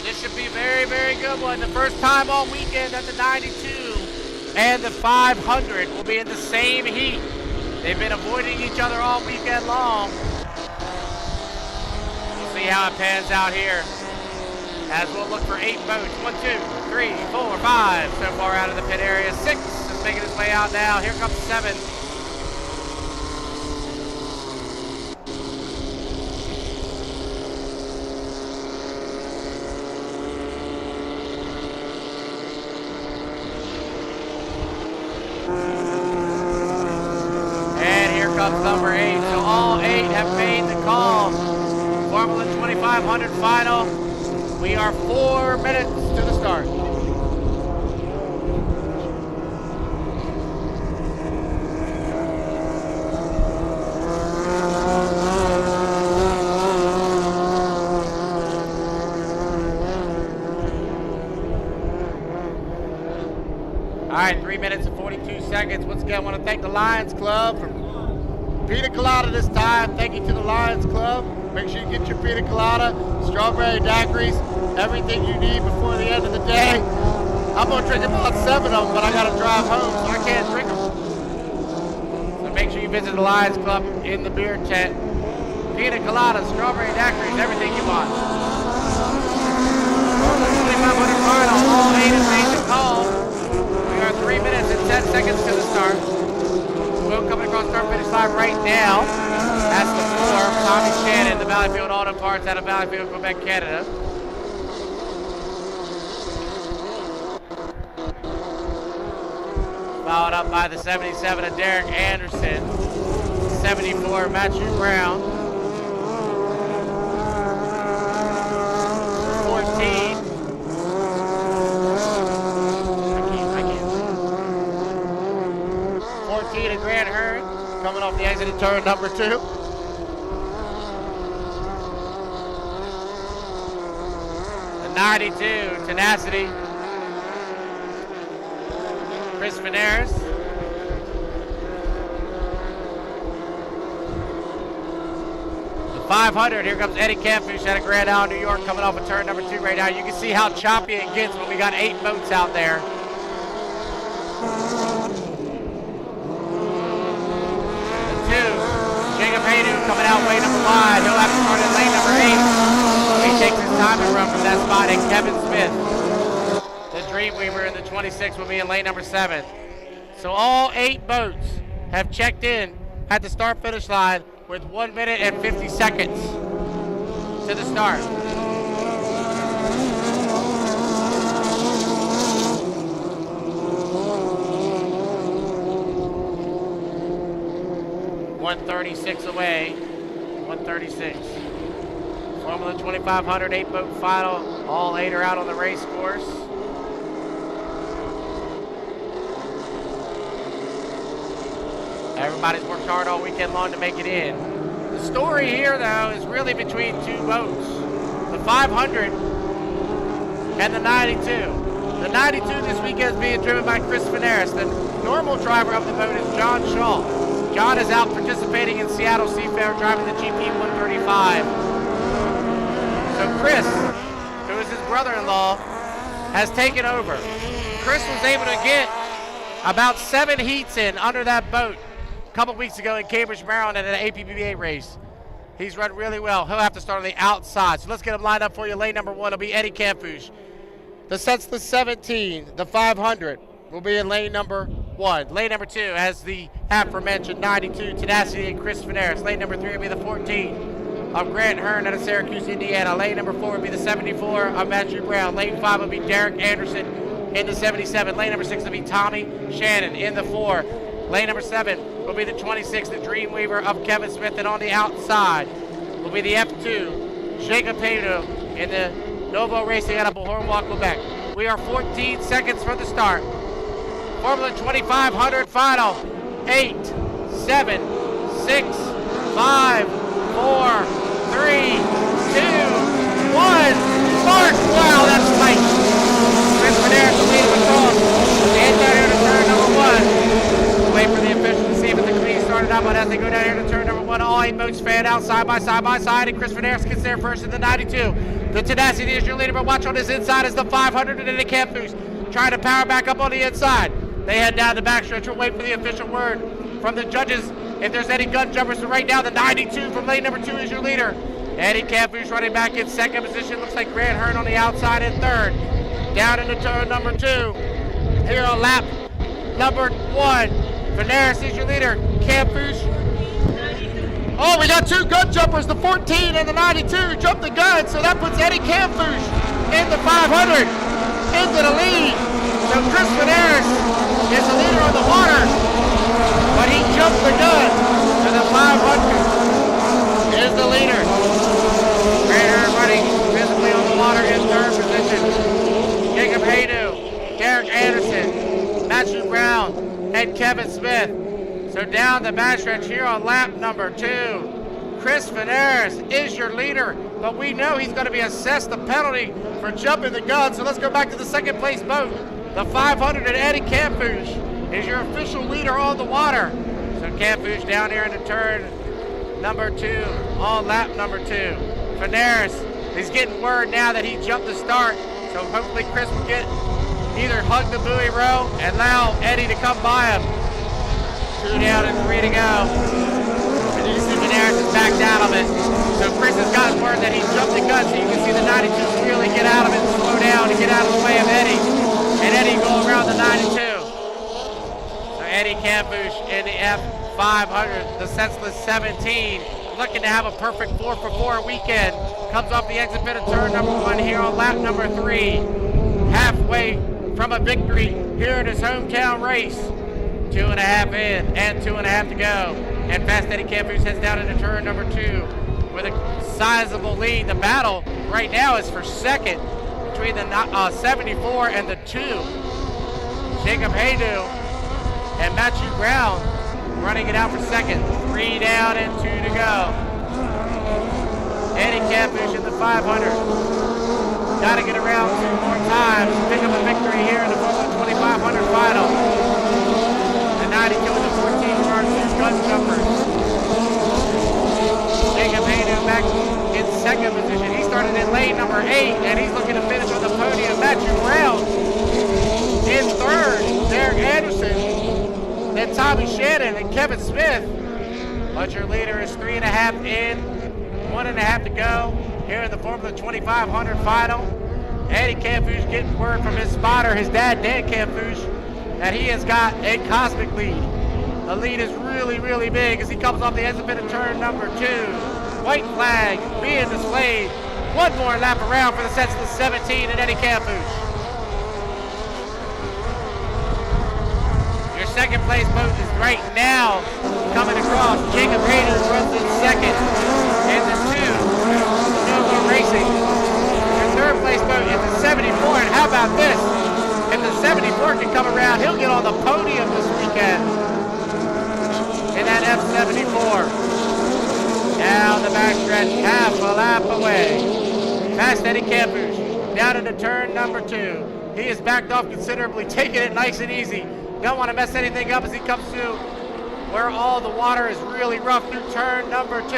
This should be a very, very good one. The first time all weekend that the 92 and the 500 will be in the same heat. They've been avoiding each other all weekend long. We'll see how it pans out here as we'll look for 8 boats. 1, 2, 3, 4, 5 so far out of the pit area. 6 is making its way out now. Here comes 7. And here comes number 8. So all 8 have made the call. Formula 2500 final. We are 4 minutes to the start. All right, 3 minutes and 42 seconds. Once again, I want to thank the Lions Club for pina colada this time. Thank you to the Lions Club. Make sure you get your pina colada, strawberry daiquiris, everything you need before the end of the day. I'm going to drink about 7 of them, but I got to drive home, so I can't drink them. So make sure you visit the Lions Club in the beer tent. Pina colada, strawberry daiquiris, everything you want. 2500 final, all 8 have made the call. We are 3 minutes and 10 seconds to the start. We're coming across start finish line right now. That's the 4, Tommy Shannon, the Valleyfield Auto Parts out of Valleyfield, Quebec, Canada. Followed up by the 77 of Derek Anderson, 74 Matthew Brown, 14. 14 of Grant Hearn, coming off the exit of turn number 2. The 92, Tenacity, Chris Veneris. The 500, here comes Eddie Camfish out of Grand Isle, New York, coming off of turn number 2 right now. You can see how choppy it gets when we got 8 boats out there. Jacob Haydu coming out way number 5. He'll have to start in lane number 8. He takes his time and run from that spot. And Kevin Smith, the Dreamweaver in the 26, will be in lane number 7. So all 8 boats have checked in at the start-finish line with 1 minute and 50 seconds to the start. .136 away, 136. Formula 2500 8-boat final. All 8 are out on the race course. Everybody's worked hard all weekend long to make it in. The story here, though, is really between 2 boats. The 500 and the 92. The 92 this weekend is being driven by Chris Veneris. The normal driver of the boat is John Shaw. John is out participating in Seattle Seafair, driving the GP 135. So Chris, who is his brother-in-law, has taken over. Chris was able to get about 7 heats in under that boat a couple weeks ago in Cambridge, Maryland at an APBA race. He's run really well. He'll have to start on the outside. So let's get him lined up for you. Lane number 1 will be Eddie Camfush. The set's the 17, the 500 will be in lane number 1. Lane number 2 has the aforementioned 92, Tenacity and Chris Veneris. Lane number 3 will be the 14 of Grant Hearn out of Syracuse, Indiana. Lane number 4 will be the 74 of Matthew Brown. Lane 5 will be Derek Anderson in the 77. Lane number 6 will be Tommy Shannon in the 4. Lane number 7 will be the 26, the Dreamweaver of Kevin Smith. And on the outside will be the F2, Jacob Haydu in the Novo Racing out of Beauharnois, Quebec. We are 14 seconds from the start. Formula 2500 final. 8, 7, 6, 5, 4, 3, 2, 1. Mark! Wow, that's tight. Chris Veneris will lead him across. The inside here to turn number 1. Wait for the official. out side by side, and Chris Veneris gets there first in the 92. The Tenacity is your leader, but watch on his inside is the 500 and Eddie Campus trying to power back up on the inside. They head down the backstretch. We'll wait for the official word from the judges if there's any gun jumpers. So right now, the 92 from lane number 2 is your leader. Eddie Campus running back in second position. Looks like Grant Hearn on the outside in third. Down into turn number 2. Here on lap number 1. Veneris is your leader. Campus. Oh, we got 2 gun jumpers, the 14 and the 92 jump the gun, so that puts Eddie Campus in the 500 into the lead. So Chris Veneris is the leader on the water, but he jumped the gun, so the 500 is the leader. Grant running visibly on the water in third position. Jacob Haydu, Derek Anderson, Matthew Brown, and Kevin Smith. So down the backstretch here on lap number 2, Chris Veneris is your leader, but we know he's going to be assessed the penalty for jumping the gun. So let's go back to the second place boat. The 500 and Eddie Campus is your official leader on the water. So Campus down here into turn number 2 on lap number 2. Veneris is getting word now that he jumped the start. So hopefully Chris will get either hug the buoy row and allow Eddie to come by him. 2 down and 3 to go. And you see Veneris is backed out of it. So Chris has gotten word that he jumped the gun, so you can see the 92 really get out of it and slow down to get out of the way of Eddie. And Eddie go around the 92. So Eddie Campus in the F500, the senseless 17, looking to have a perfect 4 for 4 weekend. Comes off the exit pit of turn number 1 here on lap number 3. Halfway from a victory here in his hometown race. 2.5 in and 2.5 to go. And Fast Eddie Campus heads down into turn number 2 with a sizable lead. The battle right now is for second between the 74 and the 2. Jacob Haydu and Matthew Brown running it out for second. 3 down and 2 to go. Eddie Campus in the 500. Got to get around 2 more times. Pick up a victory here in the Formula 2500 final. 92 and the 14 are 2 gun jumpers. Jacob Haydu back in second position. He started in lane number 8, and he's looking to finish on the podium. Matthew Brown in third. Derek Anderson, then Tommy Shannon and Kevin Smith. But your leader is 3.5 in, 1.5 to go here in the Formula 2500 final. Eddie Campus getting word from his spotter, his dad, Dan Campus, that he has got a cosmic lead. The lead is really, really big as he comes off the exit pit of turn number 2. White flag being displayed. 1 more lap around for the senseless 17 and Eddie Campus. Your second place boat is right now coming across. Jacob Hayden runs in second. And the 2, Nova Racing. Your third place boat is the 74, and how about this? If the 74 can come around, he'll get on the podium this weekend in that F74. Down the backstretch, half a lap away. Past Eddie Campus, down into turn number 2. He is backed off considerably, taking it nice and easy. Don't want to mess anything up as he comes through where all the water is really rough through turn number 2.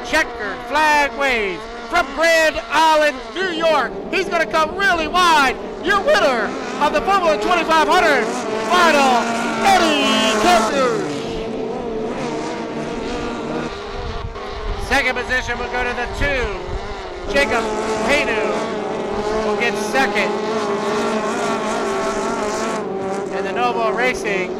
Checkered flag wave from Grand Island, New York. He's going to come really wide. Your winner of the Formula 2500 final, Eddie Campus. Second position will go to the 2. Jacob Haydu will get second. And the Novo Racing,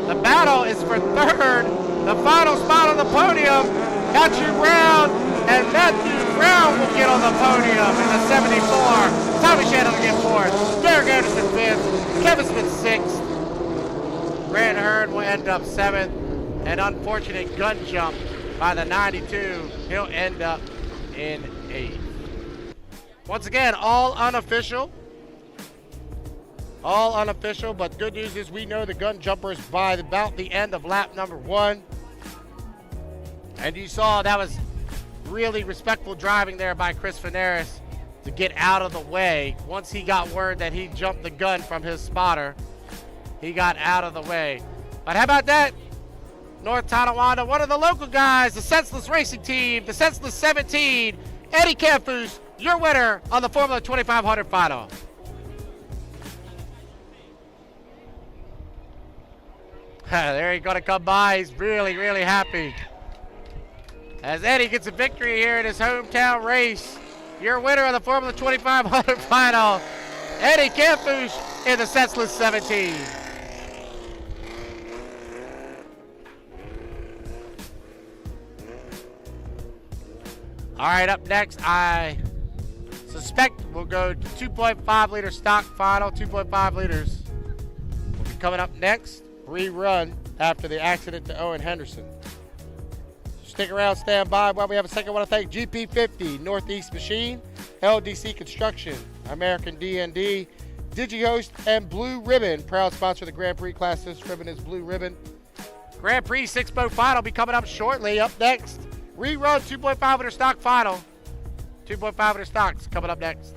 the battle is for third. The final spot on the podium, Matthew Brown, and Matthew Brown will get on the podium in the 74. Tommy Shannon will get 4th. Derek Anderson 5th. Kevin Smith 6th. Grant Hearn will end up 7th. An unfortunate gun jump by the 92. He'll end up in 8th. Once again, all unofficial. All unofficial, but good news is we know the gun jumpers by about the end of lap number 1. And you saw that was really respectful driving there by Chris Veneris to get out of the way. Once he got word that he jumped the gun from his spotter, he got out of the way. But how about that? North Tonawanda, one of the local guys, the Senseless Racing Team, the Senseless 17, Eddie Campus, your winner on the Formula 2500 final. There he's gonna come by, he's really, really happy. As Eddie gets a victory here in his hometown race. Your winner of the Formula 2500 final, Eddie Campus in the Senseless 17. All right, up next, I suspect we'll go to 2.5 liter stock final. 2.5 liters will be coming up next. Rerun after the accident to Owen Henderson. Stick around, stand by while we have a second. I want to thank GP50, Northeast Machine, LDC Construction, American D&D, DigiHost, and Blue Ribbon. Proud sponsor of the Grand Prix class. This ribbon is Blue Ribbon. Grand Prix 6-boat final will be coming up shortly. Up next, rerun 2.5 liter stock final. 2.5 liter stocks coming up next.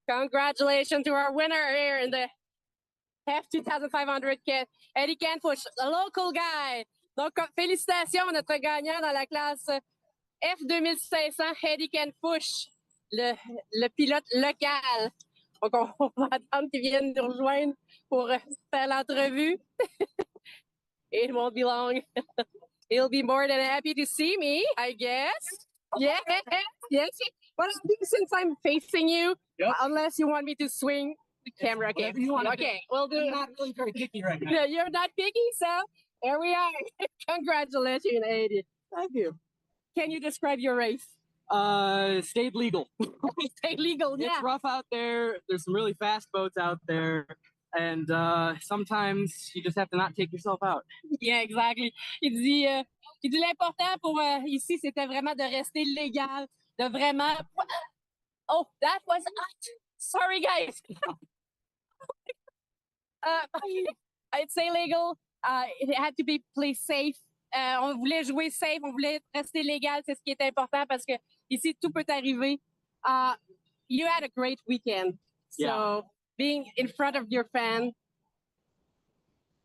Congratulations to our winner here in the F2500 kit, Eddie Canfush, a local guy. Donc, félicitations à notre gagnant dans la classe F2500, Eddie Canfush, le pilote local. Donc, on va attendre qu'il vienne nous rejoindre pour faire l'entrevue. It won't be long. He'll be more than happy to see me, I guess. Yes, yes. What I'll do since I'm facing you, unless you want me to swing the camera. Okay, okay, we'll do. I'm not really very picky right now. Yeah, you're not picky, so here we are. Congratulations, Eddie. Thank you. Can you describe your race? Stayed legal. Stay legal, yeah. It's rough out there. There's some really fast boats out there. And sometimes you just have to not take yourself out. Yeah, exactly. Il dit l'important pour ici, c'était vraiment de rester légal, de vraiment. Oh, that was hot. Sorry, guys. I'd say legal. It had to be play safe. On voulait jouer safe, on voulait rester légal, c'est ce qui est important parce que ici tout peut arriver. You had a great weekend. So being in front of your fan,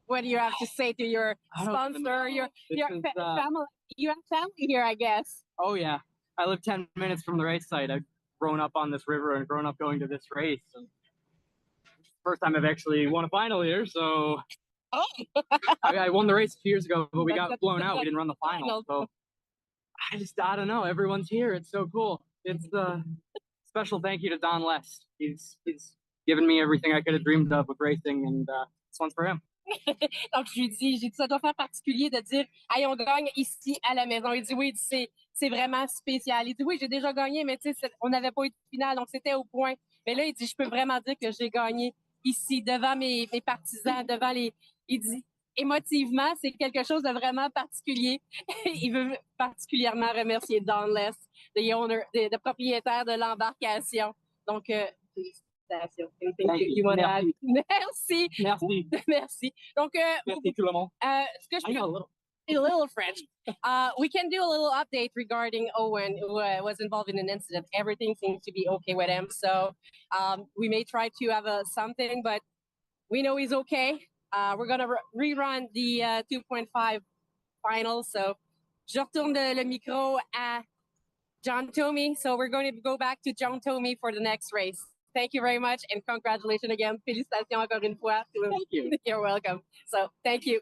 what do you have to say to your sponsor, your family? You have family here, I guess. Oh yeah, I live 10 minutes from the race site. I've grown up on this river and grown up going to this race. And first time I've actually won a final here, so I won the race a few years ago, but we got blown out. We didn't run the final, so I don't know. Everyone's here. It's so cool. It's special thank you to Don Lest. He's given me everything I could have dreamed of with racing, and this one's for him. Donc, j'ai dit, ça doit faire particulier de dire, hey, on gagne ici à la maison. Il dit, oui, c'est vraiment spécial. Il dit, oui, j'ai déjà gagné, mais tu sais, on n'avait pas eu de finale, donc c'était au point. Mais là, il dit, je peux vraiment dire que j'ai gagné ici, devant mes partisans, devant les. Il dit, émotivement, c'est quelque chose de vraiment particulier. Il veut particulièrement remercier Don Lest, le propriétaire de l'embarcation. Donc, félicitations. Merci. Merci. Merci. Donc, merci tout le monde. Ce que je peux... A little French. We can do a little update regarding Owen, who was involved in an incident. Everything seems to be okay with him. So we may try to have something, but we know he's okay. We're going to rerun the 2.5 final. So je retourne le micro à John Tomey. So we're going to go back to John Tomey for the next race. Thank you very much, and congratulations again. Félicitations encore une fois. Thank you. You're welcome. So, thank you.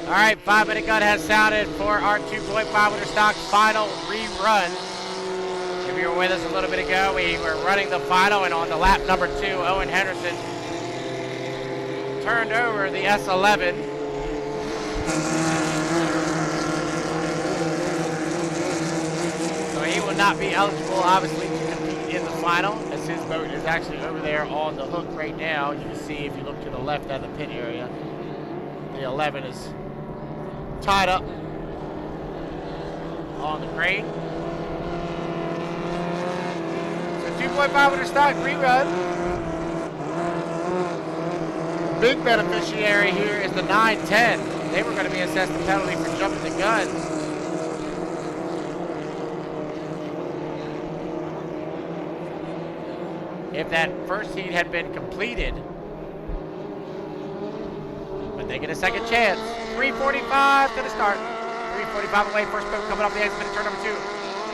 All right, 5-minute gun has sounded for our 2.5 stock final rerun. If you were with us a little bit ago, we were running the final, and on the lap number 2, Owen Henderson turned over the S11. So he will not be eligible, obviously, to compete in the final, as his boat is actually over there on the hook right now. You can see, if you look to the left at the pit area, the 11 is tied up on the crane. So 2.5 stock rerun. Big beneficiary here is the 910. They were going to be assessed a penalty for jumping the gun. If that first heat had been completed. But they get a second chance. 3:45 to the start. 3:45 away. First boat coming off the exit, turn number 2.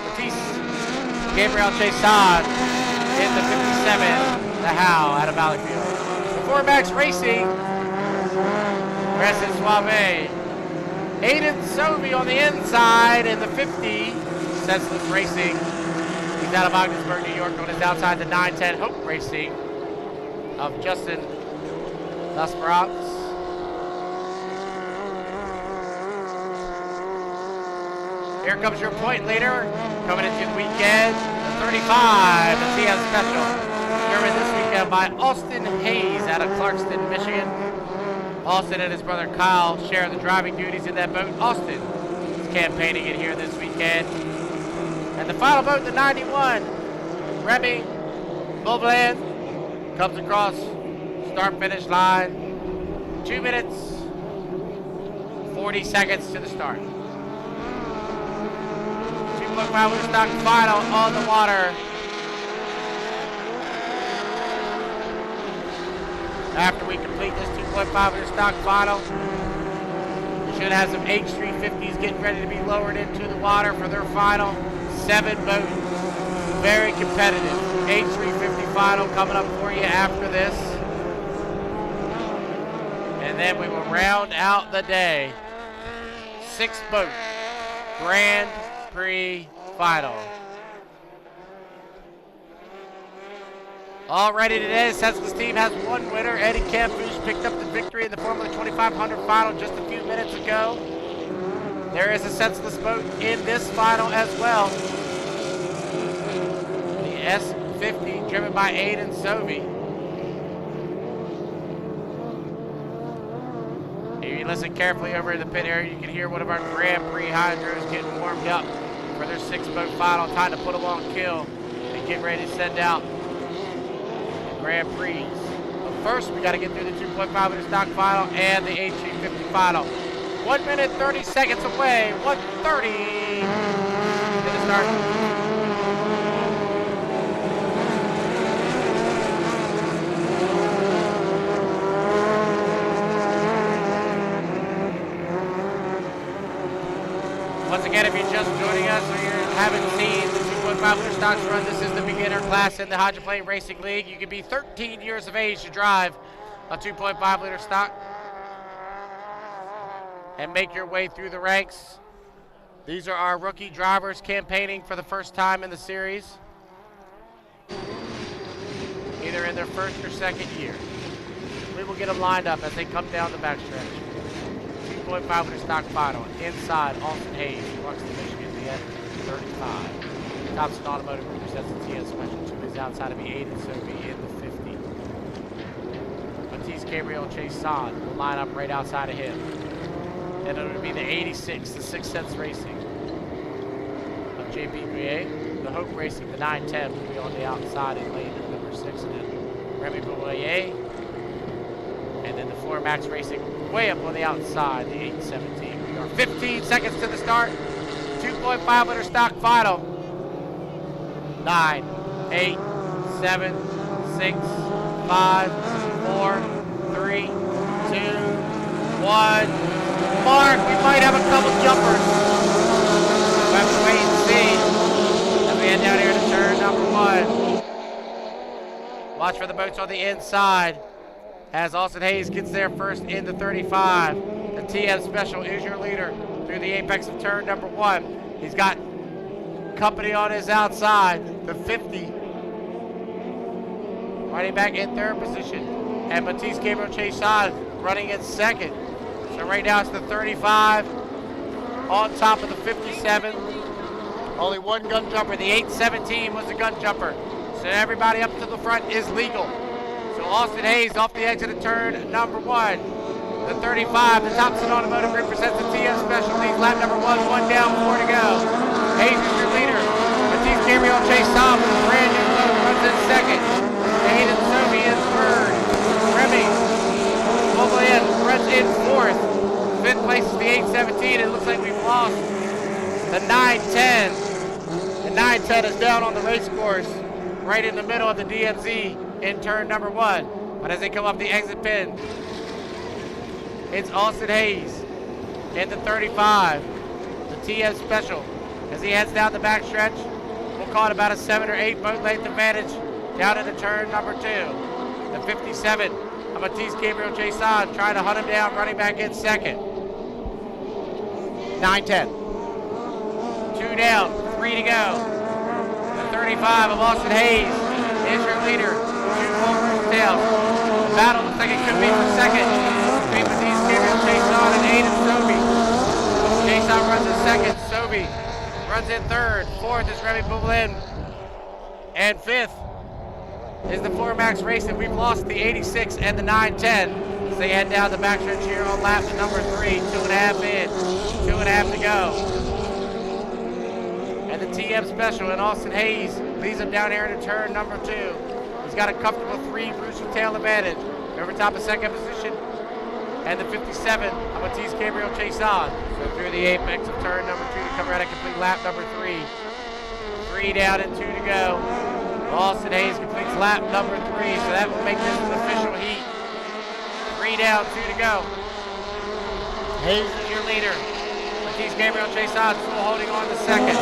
Matisse, Gabriel Chasson in the 57, the Howe out of Valleyfield. The 4-Max Racing, Crescent Suave. Aiden Sovey on the inside in the 50, Senseless Racing. He's out of Ogdensburg, New York, on his outside. The 910 Hope Racing of Justin Lasperance. Here comes your point leader, coming into the weekend, the 35, the TM Special. Driven this weekend by Austin Hayes out of Clarkston, Michigan. Austin and his brother Kyle share the driving duties in that boat. Austin is campaigning it here this weekend. And the final boat, the 91, Remy Beaublanc, comes across start-finish line. 2 minutes, 40 seconds to the start. 2.5 stock final on the water. After we complete this 2.5 stock final, we should have some H350s getting ready to be lowered into the water for their final 7 boats. very competitive. H350 final coming up for you after this. And then we will round out the day. 6-boat Grand Prix final. Already today, the senseless team has one winner. Eddie Campouche picked up the victory in the Formula 2500 final just a few minutes ago. There is a senseless boat in this final as well. The S50 driven by Aiden Sovey. If you listen carefully over in the pit area, you can hear one of our Grand Prix hydros getting warmed up for their 6-boat final. Time to put them on kill and get ready to send out Grand Prix. But first, we got to get through the 2.5 liter stock final and the H350 final. 1 minute 30 seconds away. 1:30 to the start. Once again, if you're just joining us or you haven't seen the 2.5 liter stocks run, this is the beginner class in the Hydroplane Racing League. You can be 13 years of age to drive a 2.5 liter stock and make your way through the ranks. These are our rookie drivers campaigning for the first time in the series, either in their first or second year. We will get them lined up as they come down the backstretch. 2.5 liter stock final. Inside, Austin Hayes, Buxton, Michigan, the F35. Thompson Automotive represents the TS Special 2 is outside of the 8 and Sophie in the 50. Matisse Gabriel Chase Son will line up right outside of him. And it will be the 86, the 6 Cents Racing of JP Gouillet. The Hope Racing, the 910 will be on the outside in lane number 6. And then Remy Bouillet. And then the 4 Max Racing way up on the outside, the 817. We are 15 seconds to the start. 2.5 liter stock final. 9, 8, 7, 6, 5, 4, 3, 2, 1. Mark, we might have a couple jumpers. We'll have to wait and see as we head down here to turn number 1. Watch for the boats on the inside as Austin Hayes gets there first in the 35. The TM Special is your leader through the apex of turn number 1. He's got company on his outside, the 50. Running back in third position. And Matisse Gabriel Chase on running in second. So right now it's the 35 on top of the 57. Only one gun jumper. The 817 was the gun jumper. So everybody up to the front is legal. So Austin Hayes off the exit of turn number 1. The 35, the Thompson Automotive represents the TS Special League. Lap number 1, 1 down, 4 to go. Hayes is your leader. Matisse Gabriel Chase Tom with a brand new boat runs in second. Aiden Sophie in third. Remy Bouillet runs in fourth. Fifth place is the 817. It looks like we've lost the 910. The 910 is down on the race course right in the middle of the DMZ in turn number 1. But as they come up the exit pin, it's Austin Hayes in the 35, the TS Special. As he heads down the backstretch, we'll call it about a 7 or 8 boat length advantage down into turn number 2. The 57, Matisse Gabriel Chase on, trying to hunt him down, running back in second. 9-10. 2 down, 3 to go. The 35 of Austin Hayes is your leader. 2 over tails. The battle looks like it could be for second. Between Matisse Gabriel Chase on and Aiden Sophie. Chase on runs in second. Sophie runs in third. Fourth is Remy Bouillet. And fifth is the 4 Max Racing. We've lost the 86 and the 910. So they head down the backstretch here on lap number 3. 2.5 in. 2.5 to go. And the TM Special and Austin Hayes leads them down here into turn number 2. He's got a comfortable 3 Brewster tail advantage over top of second position. And the 57, Matisse Gabriel Chase on. So through the apex of turn number 2 to come around and complete lap number 3. 3 down and 2 to go. Austin Hayes completes lap number 3, so that will make this an official heat. 3 down, 2 to go. Hayes is your leader. Matisse Gabriel Chason still holding on to second.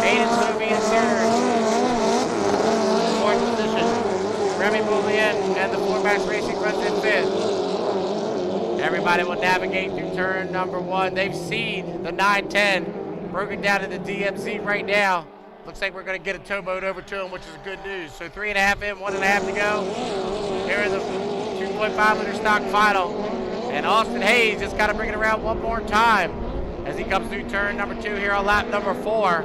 Aiden Sobe in third. Fourth position. Remy Boulian and the Four Max Racing runs in fifth. Everybody will navigate through turn number one. They've seen the 910 broken down in the DMZ right now. Looks like we're going to get a towboat over to them, which is good news. So 3.5 in, 1.5 to go. Here in the 2.5 liter stock final. And Austin Hayes just got to bring it around one more time as he comes through turn number 2 here on lap number 4.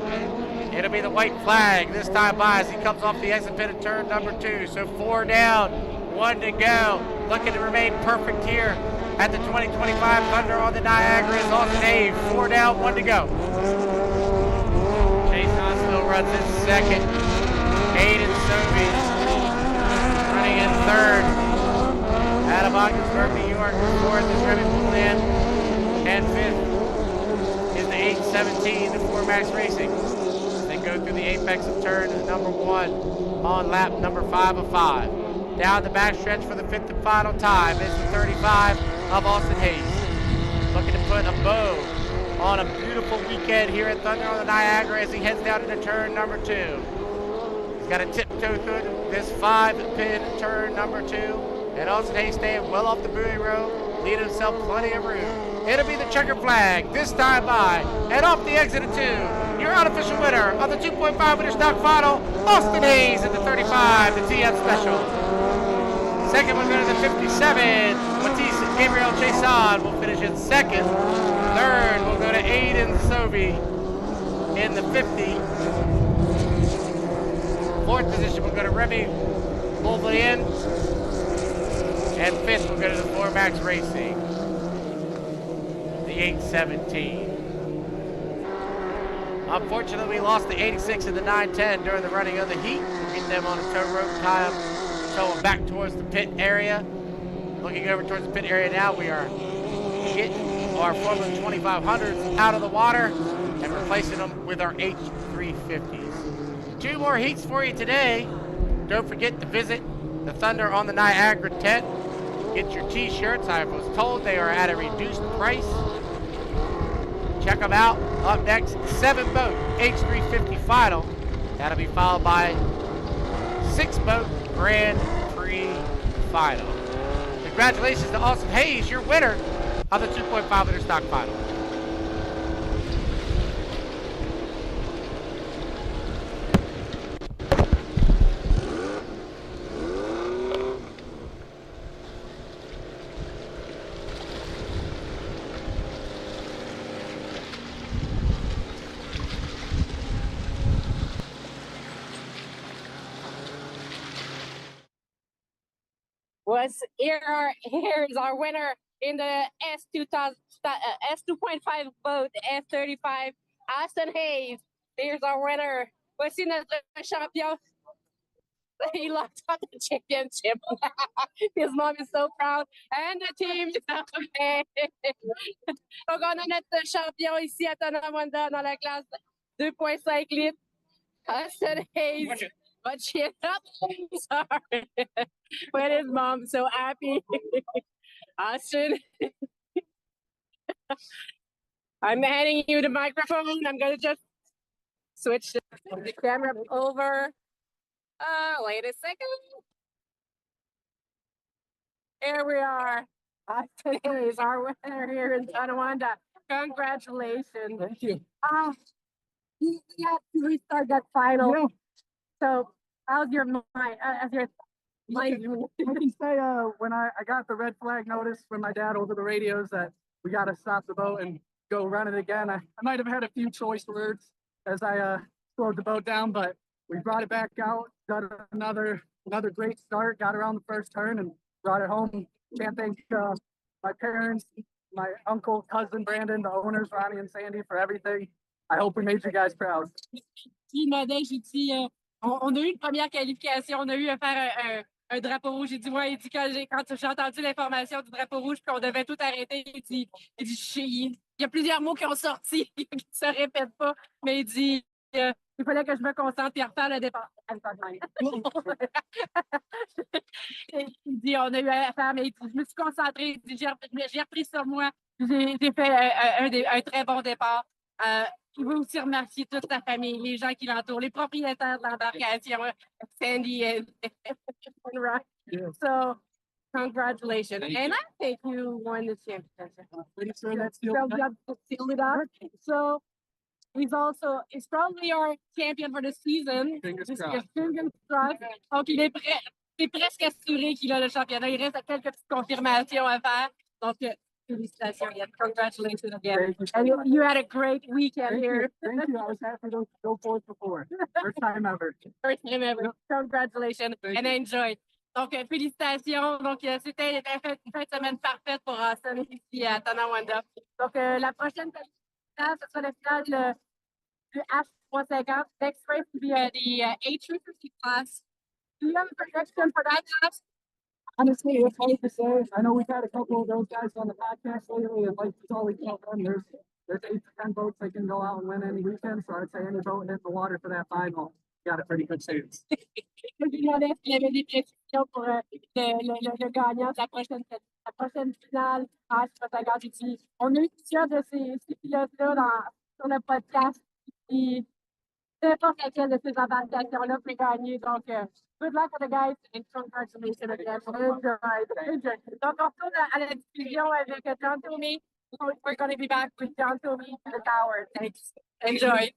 It'll be the white flag this time by as he comes off the exit pit at turn number 2. So 4 down, 1 to go. Looking to remain perfect here at the 2025 Thunder on the Niagara is Austin Hayes. 4 down, 1 to go. Jason still runs in second. Aiden Sobe running in third. Out of Ogdensburg, New York. Fourth is Remy Boulian. And fifth is the 817, the 4 Max Racing. They go through the apex of turn number 1 on lap number 5 of 5. Down the backstretch for the 5th and final time is the 35 of Austin Hayes. Looking to put a bow on a beautiful weekend here at Thunder on the Niagara as he heads down into turn number 2. He's got a tiptoe through this 5-pin turn number 2. And Austin Hayes staying well off the buoy row, leaving himself plenty of room. It'll be the checker flag this time by, and off the exit of 2. Your unofficial winner of the 2.5 liter stock final, Austin Hayes in the 35, the TM Special. Second will go to the 57, Matisse Gabriel Chason will finish in second. Third will go to Aiden Sobe in the 50. Fourth position will go to Remy Boulian. And fifth will go to the 4 Max Racing, the 817. Unfortunately, we lost the 86 and the 910 during the running of the heat. We'll get them on a tow rope, tie them, tow them back towards the pit area. Looking over towards the pit area now, we are getting our Formula 2500s out of the water and replacing them with our H350s. 2 more heats for you today. Don't forget to visit the Thunder on the Niagara tent. Get your t-shirts. I was told they are at a reduced price. Check them out. Up next, 7-boat H350 final. That'll be followed by 6-boat Grand Prix final. Congratulations to Austin Hayes, your winner of the 2.5 liter stock final. Here's our winner in the S2.5 boat, F35, Austin Hayes. Here's our winner. Voici notre champion. He locked up the championship. His mom is so proud. And the team is okay. Donc, on a notre champion ici à Tonawanda dans la classe 2.5 litres. Austin Hayes. But she up. Sorry. But his mom's so happy. Austin. I'm handing you the microphone. I'm going to just switch the camera over. Wait a second. Here we are. Austin Hayes, our winner here in Tonawanda. Congratulations. Thank you. You have to restart that final. Yeah. So, how's your mind? I can say when I got the red flag notice from my dad over the radios that we got to stop the boat and go run it again, I might have had a few choice words as I slowed the boat down, but we brought it back out, got another great start, got around the first turn and brought it home. Can't thank my parents, my uncle, cousin Brandon, the owners, Ronnie and Sandy, for everything. I hope we made you guys proud. J'ai dit, on a eu une première qualification, on a eu à faire un drapeau rouge. J'ai dit, ouais, il dit, quand j'ai entendu l'information du drapeau rouge, puis on devait tout arrêter, il dit il y a plusieurs mots qui ont sorti, qui ne se répètent pas, mais il dit, il fallait que je me concentre et refaire le départ. Il dit, on a eu à faire, mais il dit, je me suis concentrée, il dit, j'ai repris sur moi, J'ai fait un très bon départ. Je veux aussi remercier toute sa famille, les gens qui l'entourent, les propriétaires de l'embarcation, Sandy and Rock. So, congratulations. And I think you won the championship. Pretty sure that's the Sealed it up. So, he's probably our champion for the season. Fingers Just crossed. fingers crossed. Donc, c'est presque assuré qu'il a le championnat. Il reste quelques petites confirmations à faire. Donc, félicitations again. Congratulations again. And you had a great weekend here. Thank you. I was happy to go forth before. First time ever. First time ever. Congratulations and enjoy. Donc, félicitations. Donc, c'était une fin de semaine parfaite pour Austin ici à Tonawanda. Donc, la prochaine finale, ce sera la finale du H350. Next race will be the H350 class. Do you have a projection for that class? Honestly, it's hard to say. I know we've had a couple of those guys on the podcast lately, and like it's always tell them, there's 8 to 10 boats that can go out and win any weekend. So I'd say any boat in the water for that final got a pretty good chance. Je me demandais s'il y avait des précisions pour le gagnant de la prochaine finale H350 ici. On a eu plusieurs de ces pilotes-là sur le podcast. Puis, n'importe laquelle de ces embarcations-là peut gagner. Donc, good luck for the guys and congratulations again. Enjoy. Donc, on retourne à la discussion avec John Toomey. We're going to be back with John Toomey to the tower. Thanks. Enjoy.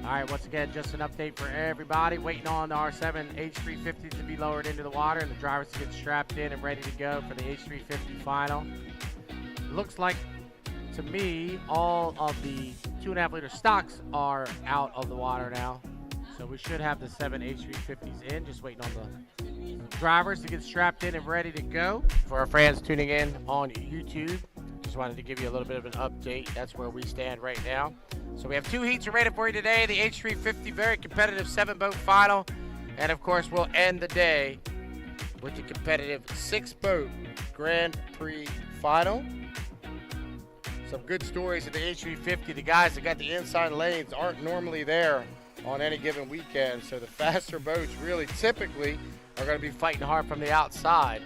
All right, once again, just an update for everybody. Waiting on our 7 H350s to be lowered into the water and the drivers to get strapped in and ready to go for the H350 final. Looks like, to me, all of the 2.5 liter stocks are out of the water now. So we should have the 7 H350s in, just waiting on the drivers to get strapped in and ready to go. For our friends tuning in on YouTube, just wanted to give you a little bit of an update. That's where we stand right now. So we have 2 heats rated for you today. The H350, very competitive 7-boat final. And of course, we'll end the day with the competitive 6-boat Grand Prix final. Some good stories at the H350. The guys that got the inside lanes aren't normally there on any given weekend. So the faster boats really typically are going to be fighting hard from the outside.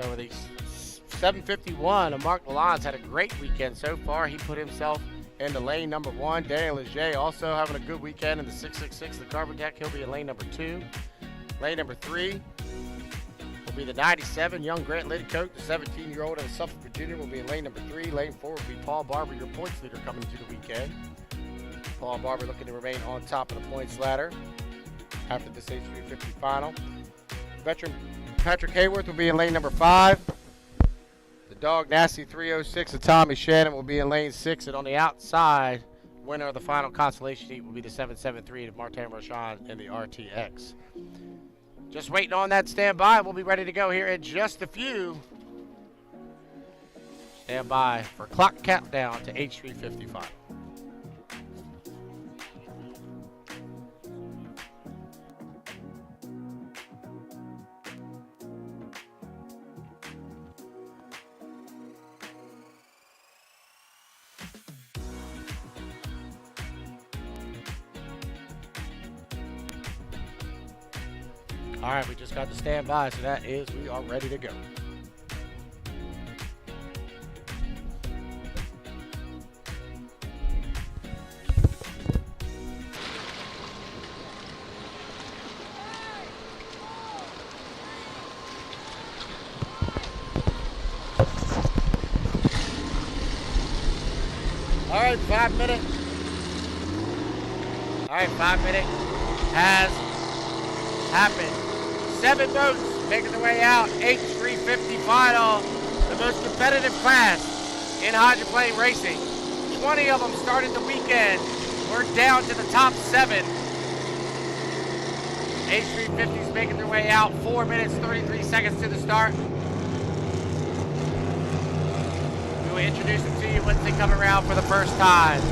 So the 751 of Mark Lalonde's had a great weekend so far. He put himself into lane number 1. Daniel Leger also having a good weekend in the 666, the carbon deck. He'll be in lane number 2. Lane number 3 will be the 97, young Grant Lidcote, the 17-year-old out of Suffolk, Virginia, will be in lane number 3. Lane 4 will be Paul Barber, your points leader coming into the weekend. Paul Barber looking to remain on top of the points ladder after this H350 final. Veteran Patrick Hayworth will be in lane number 5. The Dog Nasty 306 of Tommy Shannon will be in lane 6, and on the outside, winner of the final constellation heat will be the 773 of Martin Rochon and the RTX. Just waiting on that standby. We'll be ready to go here in just a few. Stand by for clock countdown to H350 final. All right, we just got the standby, so that is we are ready to go. All right, 5 minutes. All right, 5 minutes has happened. 7 boats making their way out. H350 final, the most competitive class in hydroplane racing. 20 of them started the weekend. We're down to the top 7. H350's making their way out. 4 minutes, 33 seconds to the start. We will introduce them to you once they come around for the first time.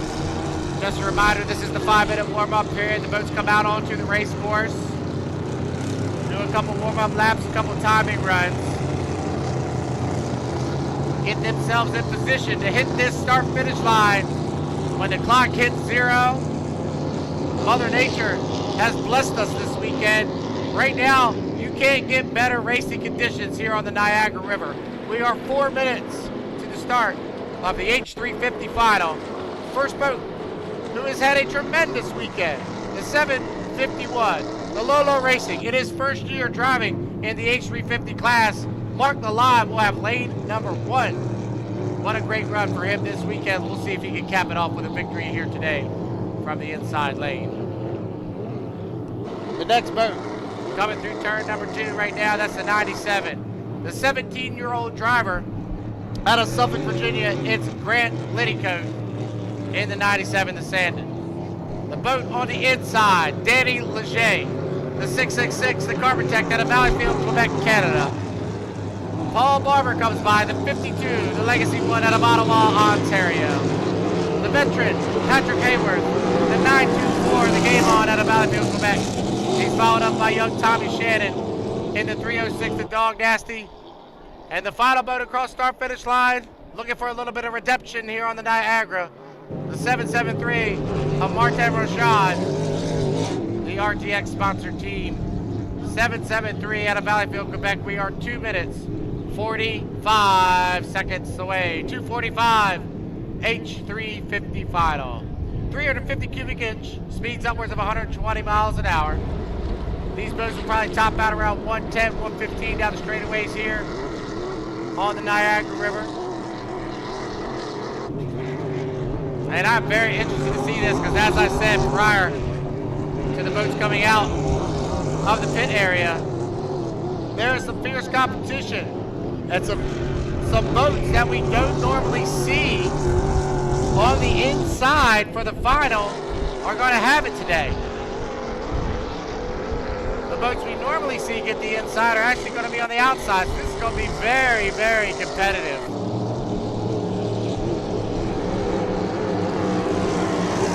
Just a reminder, this is the 5-minute warm-up period. The boats come out onto the race course. Do a couple warm-up laps, a couple timing runs. Get themselves in position to hit this start-finish line. When the clock hits 0, Mother Nature has blessed us this weekend. Right now, you can't get better racing conditions here on the Niagara River. We are 4 minutes to the start of the H350 final. First boat who has had a tremendous weekend, the 751. The Lolo Racing, in his first year driving in the H350 class, Mark Lalonde will have lane number 1. What a great run for him this weekend. We'll see if he can cap it off with a victory here today from the inside lane. The next boat coming through turn number 2 right now, that's the 97. The 17-year-old driver out of Suffolk, Virginia, it's Grant Lidcote in the 97, the Sandon. The boat on the inside, Danny Leger, the 666, the Carbon Tech out of Valleyfield, Quebec, Canada. Paul Barber comes by, the 52, the Legacy 1 out of Ottawa, Ontario. The veteran, Patrick Hayworth, the 924, the Game On out of Valleyfield, Quebec. He's followed up by young Tommy Shannon in the 306, the Dog Nasty. And the final boat across start-finish line, looking for a little bit of redemption here on the Niagara. The 773 of Martin Rochon, the RTX sponsored team. 773 out of Valleyfield, Quebec. We are 2 minutes, 45 seconds away. 2:45, H350 final. 350 cubic inch, speeds upwards of 120 miles an hour. These boats will probably top out around 110, 115 down the straightaways here on the Niagara River. And I'm very interested to see this because, as I said prior to the boats coming out of the pit area, there is some fierce competition and some boats that we don't normally see on the inside for the final are going to have it today. The boats we normally see get the inside are actually going to be on the outside. This is going to be very, very competitive.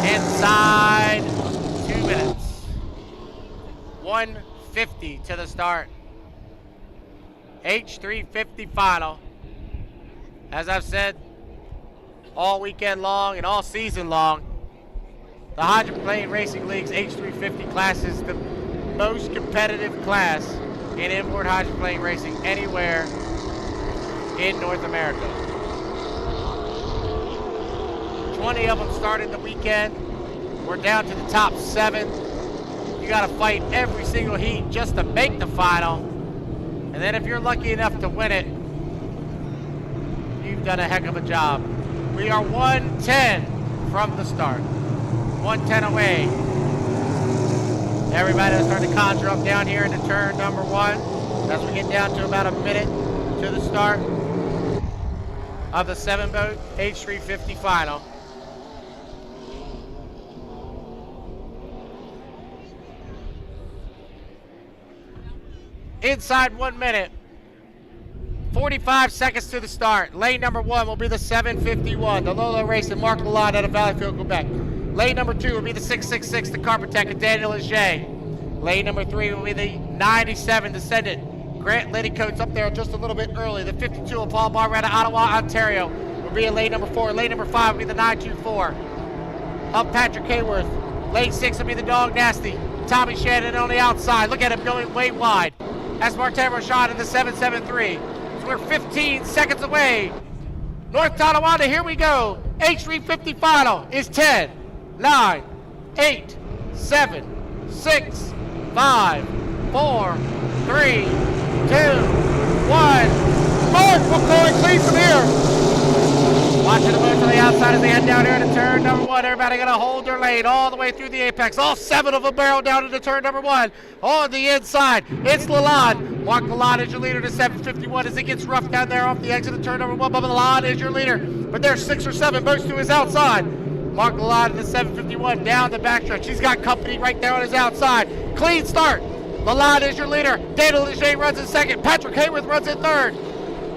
Inside 2 minutes. 1:50 to the start. H350 final. As I've said all weekend long and all season long, the Hydroplane Racing League's H350 class is the most competitive class in inboard hydroplane racing anywhere in North America. 20 of them started the weekend. We're down to the top 7. You got to fight every single heat just to make the final. And then if you're lucky enough to win it, you've done a heck of a job. We are 110 from the start. 110 away. Everybody will start to conjure up down here into turn number 1 as we get down to about a minute to the start of the 7-boat H350 final. Inside 1 minute. 45 seconds to the start. Lane number 1 will be the 751, the Lolo Racing, Mark Lalonde out of Valleyfield, Quebec. Lane number 2 will be the 666, the Carpetech of Daniel Leger. Lane number 3 will be the 97 Descendant. Grant Liddycoats up there just a little bit early. The 52 of Paul Barr out of Ottawa, Ontario will be in lane number 4. Lane number 5 will be the 924 of Patrick Hayworth. Lane 6 will be the Dog Nasty. Tommy Shannon on the outside. Look at him going way wide. That's Martin Rashad in the 773. So we're 15 seconds away. North Tonawanda, here we go. H350 final is 10, 9, 8, 7, 6, 5, 4, 3, 2, 1. Mark, we're going clean from here. Watching the boats on the outside as they head down here to turn number 1. Everybody going to hold their lane all the way through the apex. All 7 of them barrel down into turn number 1. On the inside, it's Lalonde. Mark Lalonde is your leader to 751 as it gets rough down there off the exit of turn number 1. Bubba Lalonde is your leader, but there's 6 or 7 boats to his outside. Mark Lalonde in the 751 down the backstretch. He's got company right there on his outside. Clean start. Lalonde is your leader. Daniel Leger runs in second. Patrick Hayworth runs in third.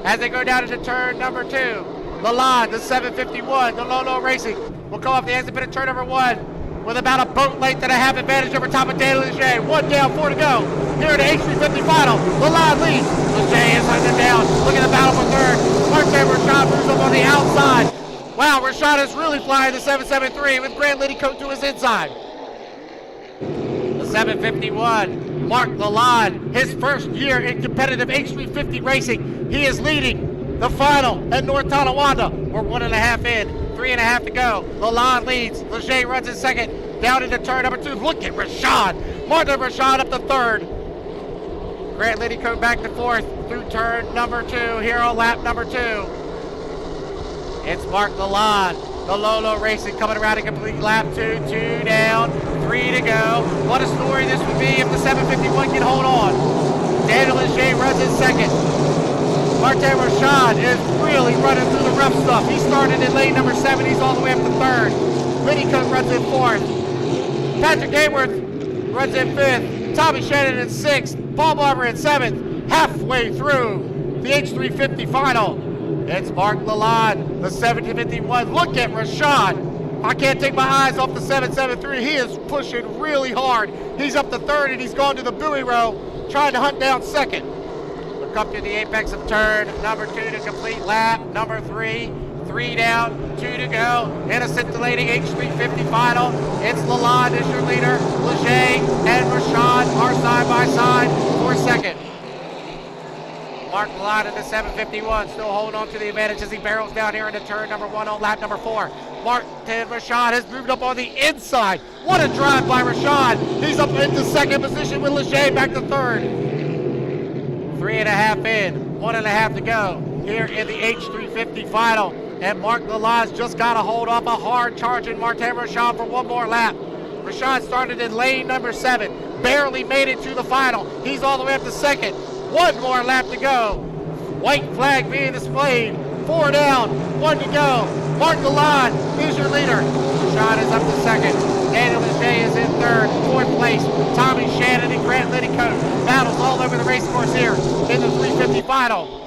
As they go down into turn number 2. Lalonde, the 751, the Lolo Racing, will come off the exit pit at turn number 1 with about a boat length and a half advantage over top of Daniel Leger. 1 down, 4 to go. Here in the H350 final, Lalonde leads. Leger is hunting down. Look at the battle for third. Martin Rashad moves up on the outside. Wow, Rashad is really flying the 773 with Grant Liddycoat to his inside. The 751, Mark Lalonde, his first year in competitive H350 racing. He is leading the final at North Tonawanda. We're 1.5 in, 3.5 to go. Lalonde leads. Leger runs in second. Down into turn number 2. Look at Rashad. Martin Rashad up to third. Grant Liddycoat back to fourth through turn number 2. Here on lap number 2. It's Mark Lalonde, the Lolo Racing, coming around a complete lap 2. 2 down, 3 to go. What a story this would be if the 751 can hold on. Daniel Leger runs in second. Martin Rashad is really running through the rough stuff. He started in lane number 7. He's all the way up to third. Liddycoat runs in fourth. Patrick Hayworth runs in fifth. Tommy Shannon in sixth. Paul Barber in seventh. Halfway through the H350 final, it's Mark Lalonde, the 751. Look at Rashad. I can't take my eyes off the 773. He is pushing really hard. He's up to third and he's gone to the buoy row, trying to hunt down second. Up to the apex of turn number 2 to complete lap number 3. 3 down, 2 to go. In a scintillating H350 final. It's Lalonde is your leader. Leger and Rashad are side by side for second. Mark Lalonde in the 751 still holding on to the advantage as he barrels down here into turn number 1 on lap number 4. Martin Rashad has moved up on the inside. What a drive by Rashad. He's up into second position with Leger back to third. 3.5 in, 1.5 to go here in the H350 final. And Mark Lalande's just got to hold off a hard charging Martin Rochon for one more lap. Rochon started in lane number 7, barely made it to the final. He's all the way up to second. One more lap to go. White flag being displayed. 4 down, 1 to go. Mark Lalonde is your leader. Rochon is up to second. Daniel Leger is in third. 4th place, Tommy Shannon and Grant Liddicoat. Battles all over the race course here in the 350 final.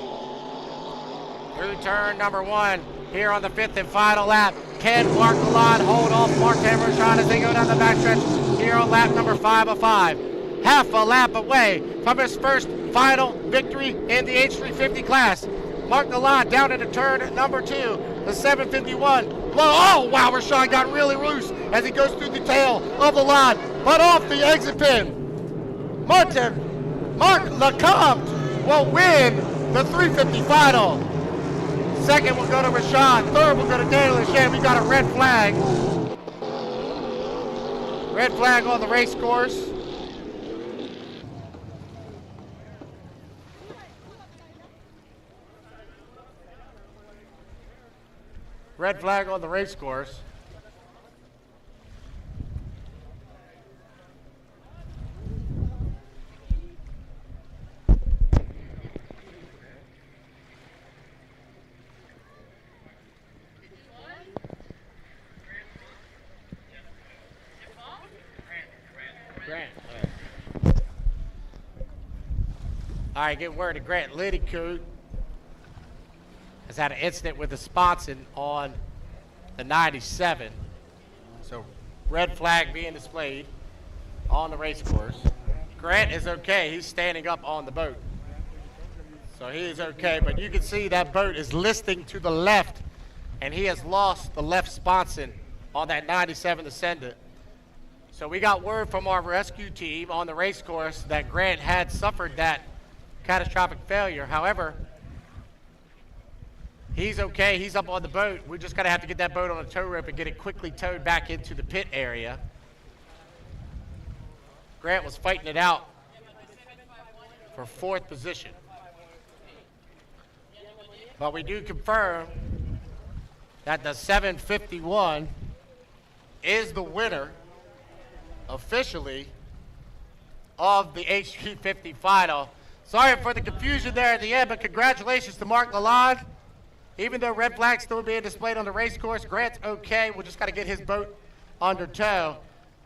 Through turn number 1 here on the 5th and final lap. Can Mark Lalonde hold off Martin Rochon as they go down the backstretch here on lap number 5 of 5. Half a lap away from his first final victory in the H350 class. Mark Lalonde down into turn number 2, the 751. Oh, wow, Rochon got really loose as he goes through the tail of Lalonde, but off the exit pin. Mark Lecomte will win the 350 final. Second will go to Rochon. Third will go to Daniel Leger. We got a red flag. Red flag on the race course. Red flag on the race course. Grant. All right, get word to Grant Liddicoat. Has had an incident with the sponson on the 97. So red flag being displayed on the race course. Grant is okay. He's standing up on the boat. So he is okay, but you can see that boat is listing to the left, and he has lost the left sponson on that 97 Ascendant. So we got word from our rescue team on the race course that Grant had suffered that catastrophic failure. However, he's okay. He's up on the boat. We're just going to have to get that boat on a tow rope and get it quickly towed back into the pit area. Grant was fighting it out for 4th position. But we do confirm that the 751 is the winner officially of the H350 final. Sorry for the confusion there at the end, but congratulations to Mark Lalonde. Even though red flag's still being displayed on the race course, Grant's okay. We'll just got to get his boat under tow.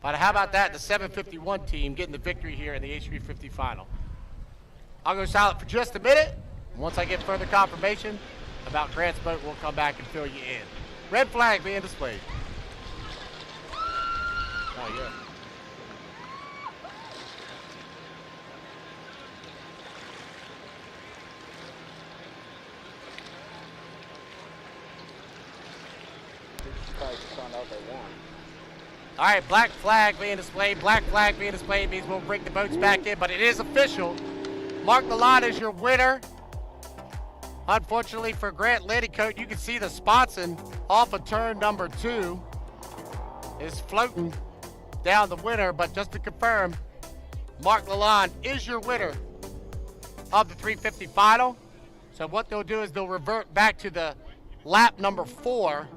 But how about that, the 751 team getting the victory here in the H350 final. I'll go silent for just a minute. Once I get further confirmation about Grant's boat, we'll come back and fill you in. Red flag being displayed. Oh, yeah. All right, black flag being displayed. Black flag being displayed means we'll bring the boats back in, but it is official. Mark Lalonde is your winner. Unfortunately for Grant Liddicoat, you can see the sponson off of turn number 2 is floating down the winner, but just to confirm, Mark Lalonde is your winner of the 350 final. So what they'll do is they'll revert back to the lap number 4.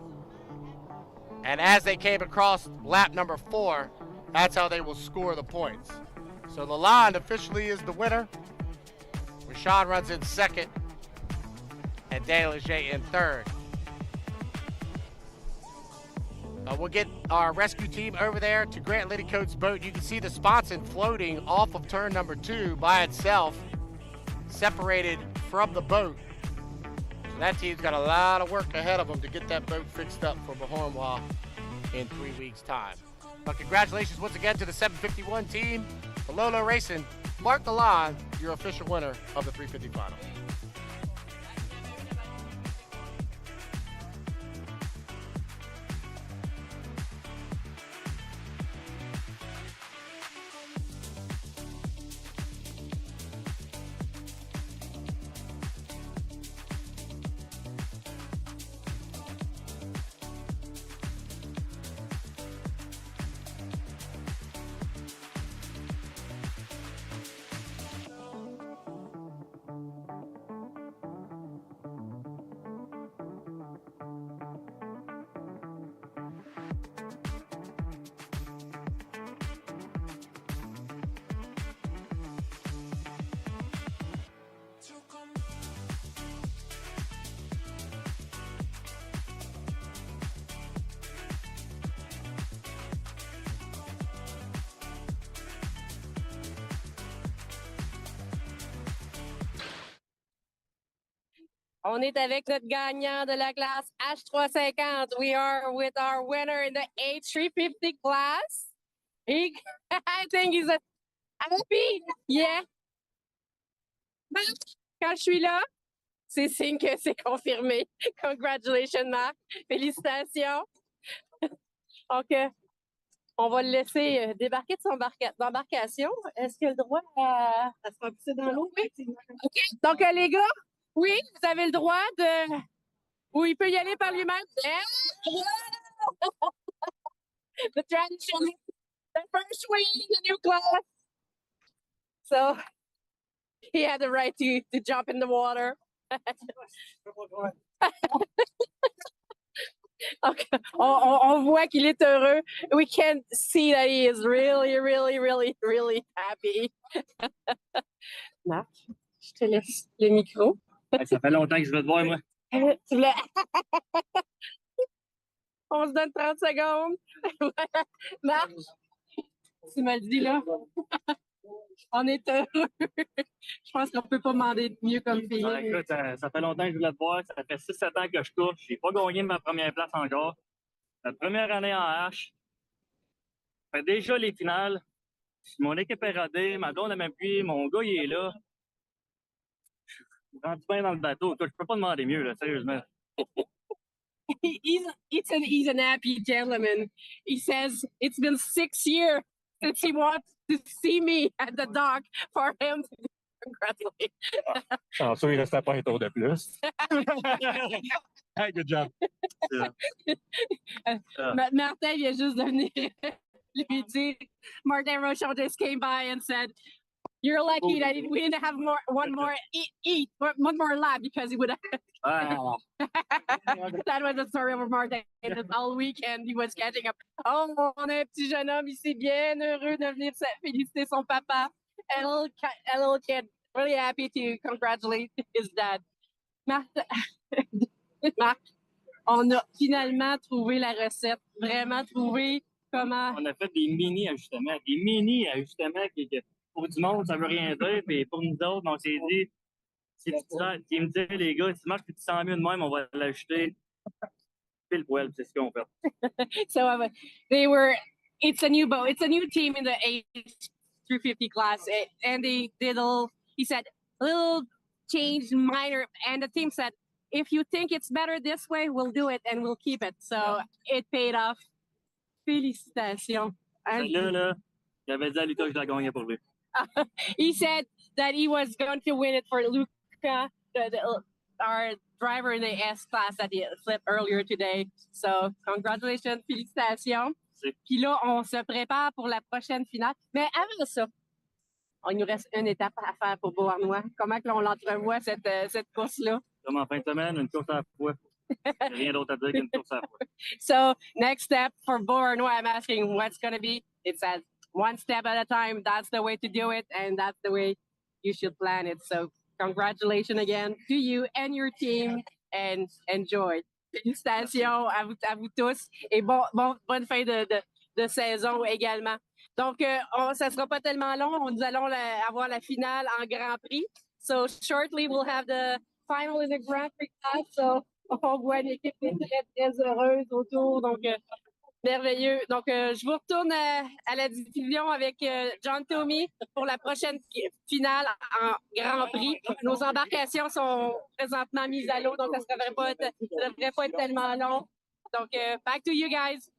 And as they came across lap number 4, that's how they will score the points. So Lalonde officially is the winner. Rochon runs in second, and Daniel Leger in third. We'll get our rescue team over there to Grant Liddicoat's boat. You can see the sponson floating off of turn number 2 by itself, separated from the boat. That team's got a lot of work ahead of them to get that boat fixed up for Bahormwa in 3 weeks' time. But congratulations once again to the 751 team, the Lolo Racing, Mark Lalonde, your official winner of the 350 final. On est avec notre gagnant de la classe H350. We are with our winner in the H350 class. I think he's happy. Yeah. Quand je suis là, c'est signe que c'est confirmé. Congratulations, Marc. Félicitations. Donc, on va le laisser débarquer de son embarcation. Est-ce qu'il a le droit à se faire pousser dans l'eau? Oui. OK. Donc, les gars, oui, vous avez le droit de... Ou il peut y aller par lui-même. The tradition, the first wing, the new class. So, he had the right to jump in the water. Okay. On voit qu'il est heureux. We can see that he is really, really, really, really happy. Marc, je te laisse le micro. Ça fait longtemps que je veux te voir, moi. On se donne 30 secondes. Marc, tu m'as dit là. On est heureux. Je pense qu'on peut pas demander mieux comme feeling. Ouais, écoute, ça fait longtemps que je voulais te voir. Ça fait 6-7 ans que je cours. Je n'ai pas gagné ma première place encore. La première année en H. Ça fait déjà les finales. Mon équipe est rodée. Ma blonde a même plus. Mon gars, il est là. Je suis rendu bien dans le bateau. Écoute, je peux pas demander mieux, là, sérieusement. He's an happy gentleman. He says it's been 6 years since he wants to see me at the dock for him to congratulate. Chanceux, il restait pas un tour de plus. Hey, good job. Martin vient juste de venir lui dire. Martin Rochon just came by and said, "You're lucky that we didn't have one more lap because he would have." That was the story of Martin. All weekend, he was catching up. Oh, on a un petit jeune homme ici bien heureux de venir féliciter son papa. A little kid, really happy to congratulate his dad. Marc, on a finalement trouvé la recette, vraiment trouvé comment. On a fait des mini-ajustements. Des mini-ajustements qui, pour du monde, ça veut rien dire. Puis pour nous autres, on s'est dit, si me dit, les gars, si tu marches et tu sens mieux de même, on va l'ajouter. Pile poil, c'est ce qu'on fait. So it's a new boat. It's a new team in the H350 class. And they did he said, a little change, minor. And the team said, if you think it's better this way, we'll do it and we'll keep it. So it paid off. Félicitations. Là, il avait dit à Lucas que je la gagnais pour lui. He said that he was going to win it for Luca, our driver in the S class that he flipped earlier today. So, congratulations, félicitations. Puis là, on se prépare pour la prochaine finale. Mais avant ça, il nous reste une étape à faire pour Beauharnois. Comment on l'entrevoit, cette course-là? Comme en fin de semaine, une course à la fois. Rien d'autre à dire qu'une course à la fois. So, next step for Beauharnois, I'm asking what's going to be. It says one step at a time. That's the way to do it, and that's the way you should plan it. So, congratulations again to you and your team, and enjoy. Félicitations à vous tous et bonne fin de saison également. Donc, ça ne sera pas tellement long. Nous allons avoir la finale en Grand Prix. So, shortly, we'll have the final in the Grand Prix class. So, on voit une équipe très, très heureuse autour. Donc, merveilleux. Donc, je vous retourne à la diffusion avec John Tommy pour la prochaine finale en Grand Prix. Nos embarcations sont présentement mises à l'eau, donc ça ne devrait pas être tellement long. Donc, back to you guys.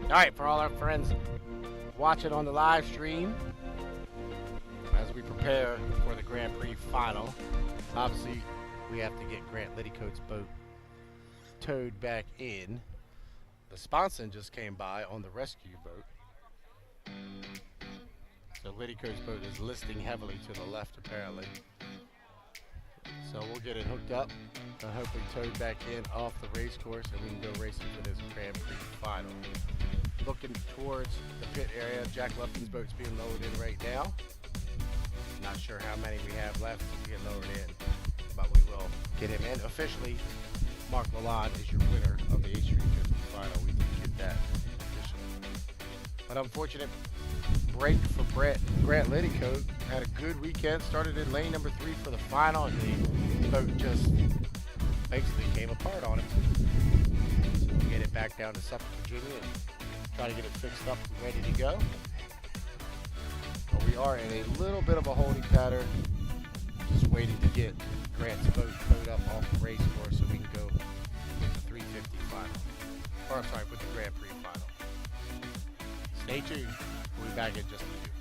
All right, for all our friends watching on the live stream, as we prepare for the Grand Prix final, obviously we have to get Grant Liddycoat's boat towed back in. The sponson just came by on the rescue boat. So Liddycoat's boat is listing heavily to the left apparently. So we'll get it hooked up and hopefully towed back in off the race course, and we can go racing for this Grand Prix final. Looking towards the pit area, Jack Lupton's boat's being lowered in right now. Not sure how many we have left to get lowered in, but we will get him in. Officially, Mark Lalonde is your winner of the H350 final. We did get that officially. But unfortunate break for Grant Liddycoat. Had a good weekend. Started in lane number 3 for the final, and the boat just basically came apart on him. So we'll get it back down to Suffolk, Virginia, and try to get it fixed up and ready to go. But we are in a little bit of a holding pattern, just waiting to get Grant's boat towed up off the race course so we can go with the 350 final. Or I'm sorry, with the Grand Prix final. Stay tuned. We'll be back in just a few.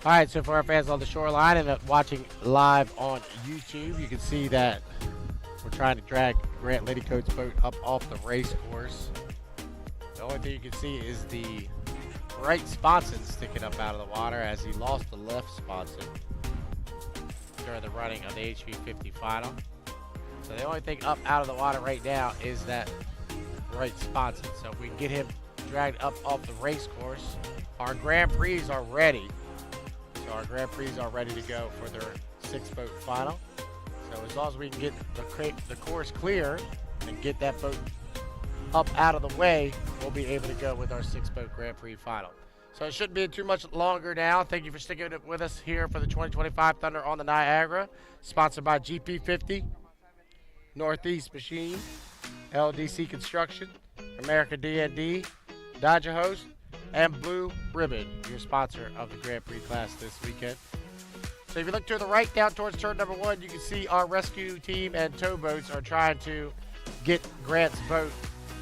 All right, so for our fans on the shoreline and watching live on YouTube, you can see that we're trying to drag Grant Liddycoat's boat up off the race course. The only thing you can see is the right sponson sticking up out of the water as he lost the left sponson during the running of the HV50 final. So the only thing up out of the water right now is that right sponson. So if we can get him dragged up off the race course, our Grand Prix are ready. So our Grand Prix are ready to go for their 6-boat final. So as long as we can get the course clear and get that boat up out of the way, we'll be able to go with our 6-boat Grand Prix final. So it shouldn't be too much longer now. Thank you for sticking with us here for the 2025 Thunder on the Niagara, sponsored by GP50, Northeast Machine, LDC Construction, American D&D, Dodger Host, and Blue Ribbon, your sponsor of the Grand Prix class this weekend. So if you look to the right down towards turn number 1, you can see our rescue team and tow boats are trying to get Grant's boat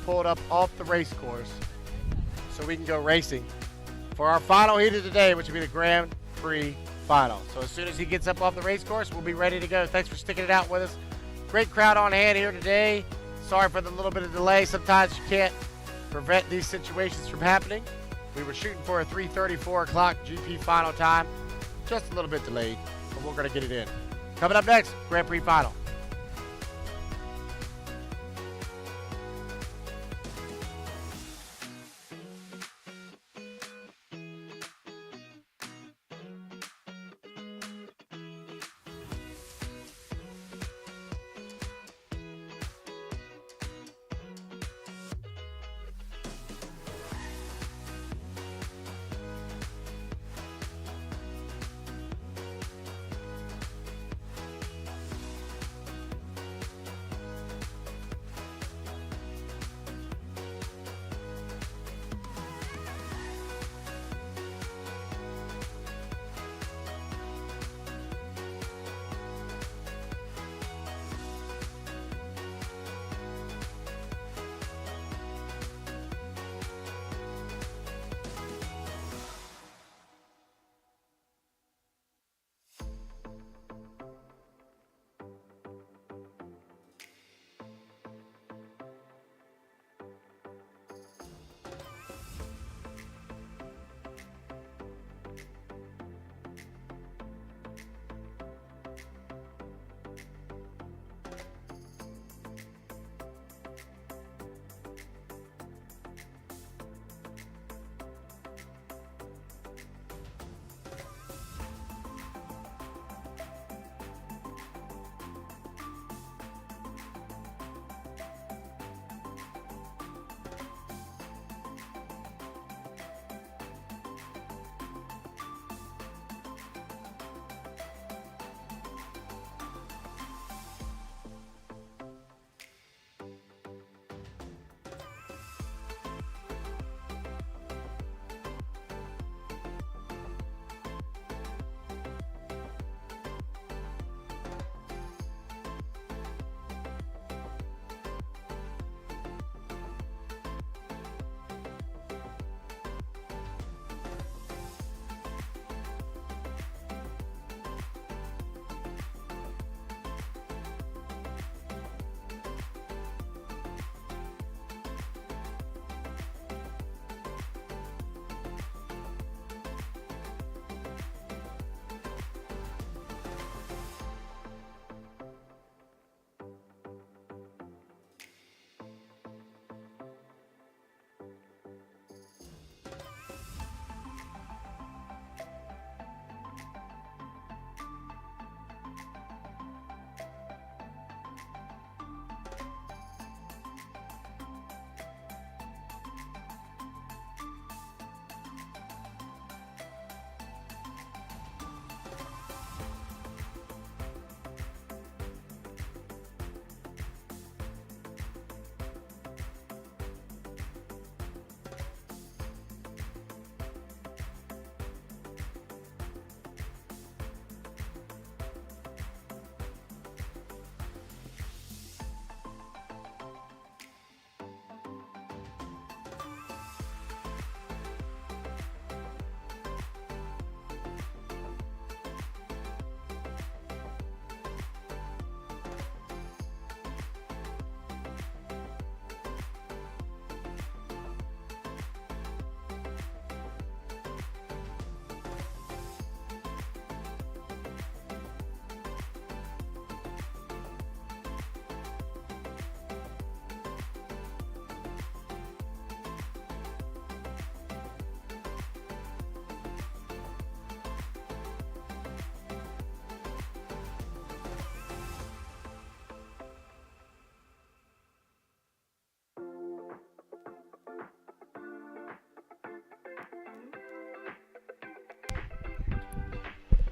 pulled up off the race course so we can go racing for our final heat of the day, which will be the Grand Prix final. So as soon as he gets up off the race course, we'll be ready to go. Thanks for sticking it out with us. Great crowd on hand here today. Sorry for the little bit of delay. Sometimes you can't prevent these situations from happening. We were shooting for a 3:30, 4 o'clock GP final time. Just a little bit delayed, but we're going to get it in. Coming up next, Grand Prix final.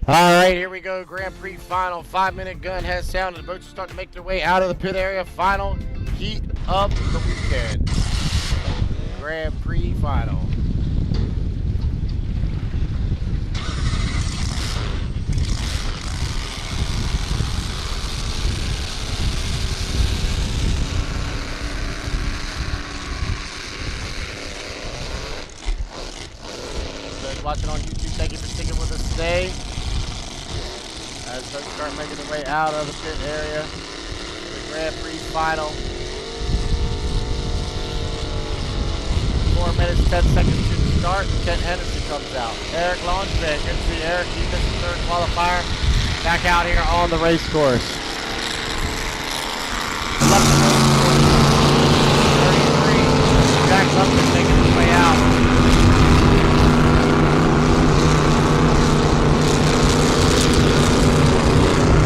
All right, here we go. Grand Prix final. 5-minute gun has sounded. The boats are starting to make their way out of the pit area. Final heat of the weekend. Grand Prix final. Those watching on YouTube, thank you for sticking with us today. As folks start making their way out of the pit area, the Grand Prix final. 4 minutes, 10 seconds to the start. Kent Henderson comes out. Eric Launchman, good to see Eric. He missed the third qualifier. Back out here on the race course. 33. Jack Lupton making his way out.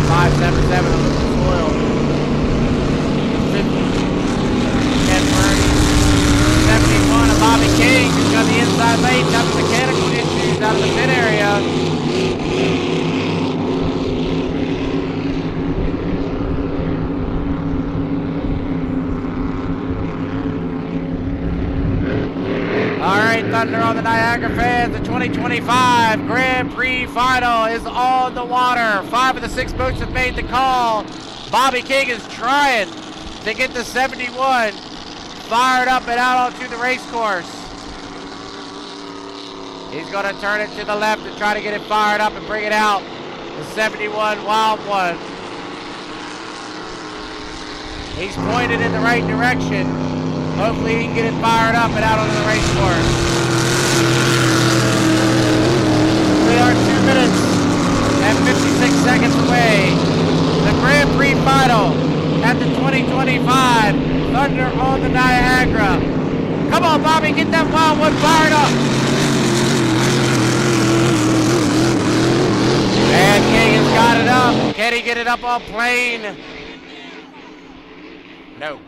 577 on the soil. 50. Ken Murray. 71 of Bobby King, who's got the inside lane, got the mechanical issues out of the pit area. All right, Thunder on the Niagara fans, the 2025 Grand Prix final is on the water. 5 of the 6 boats have made the call. Bobby King is trying to get the 71 fired up and out onto the race course. He's going to turn it to the left and try to get it fired up and bring it out. The 71 Wild One. He's pointed in the right direction. Hopefully he can get it fired up and out onto the race course. We are 2 minutes and 56 seconds away. The Grand Prix final at the 2025 Thunder on the Niagara. Come on, Bobby, get that Wild One fired up. And King has got it up. Can he get it up on plane? No.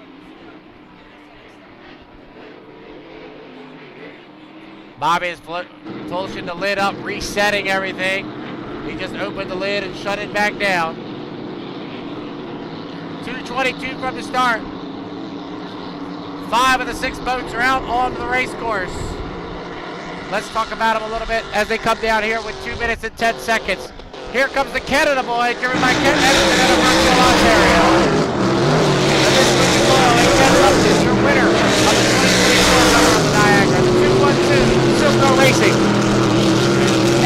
Bobby is pushing the lid up, resetting everything. He just opened the lid and shut it back down. 2:22 from the start. 5 of the 6 boats are out on the race course. Let's talk about them a little bit as they come down here with 2 minutes and 10 seconds. Here comes the Canada boy, driven by Kent Henderson out of Formule, Ontario. The Miss Oil and Ken Lupton, your winner of the 2024 Thunder on the Niagara. The 212 Silco Racing.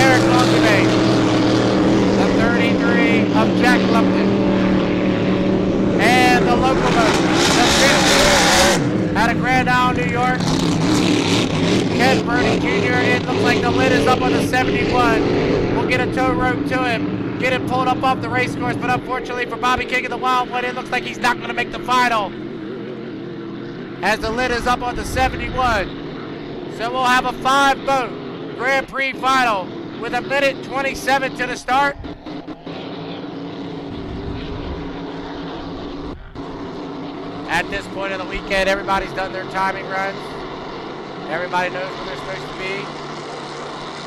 Eric Launchman. The 33 of Jack Lupton. And the local boat, the 50 out of Grand Isle, New York. Ken Bernie Jr. It looks like the lid is up on the 71. We'll get a tow rope to him, get him pulled up off the race course, but unfortunately for Bobby King of the Wild One, it looks like he's not going to make the final as the lid is up on the 71. So we'll have a 5-boat Grand Prix final with 1:27 to the start. At this point of the weekend, everybody's done their timing runs. Everybody knows where they're supposed to be.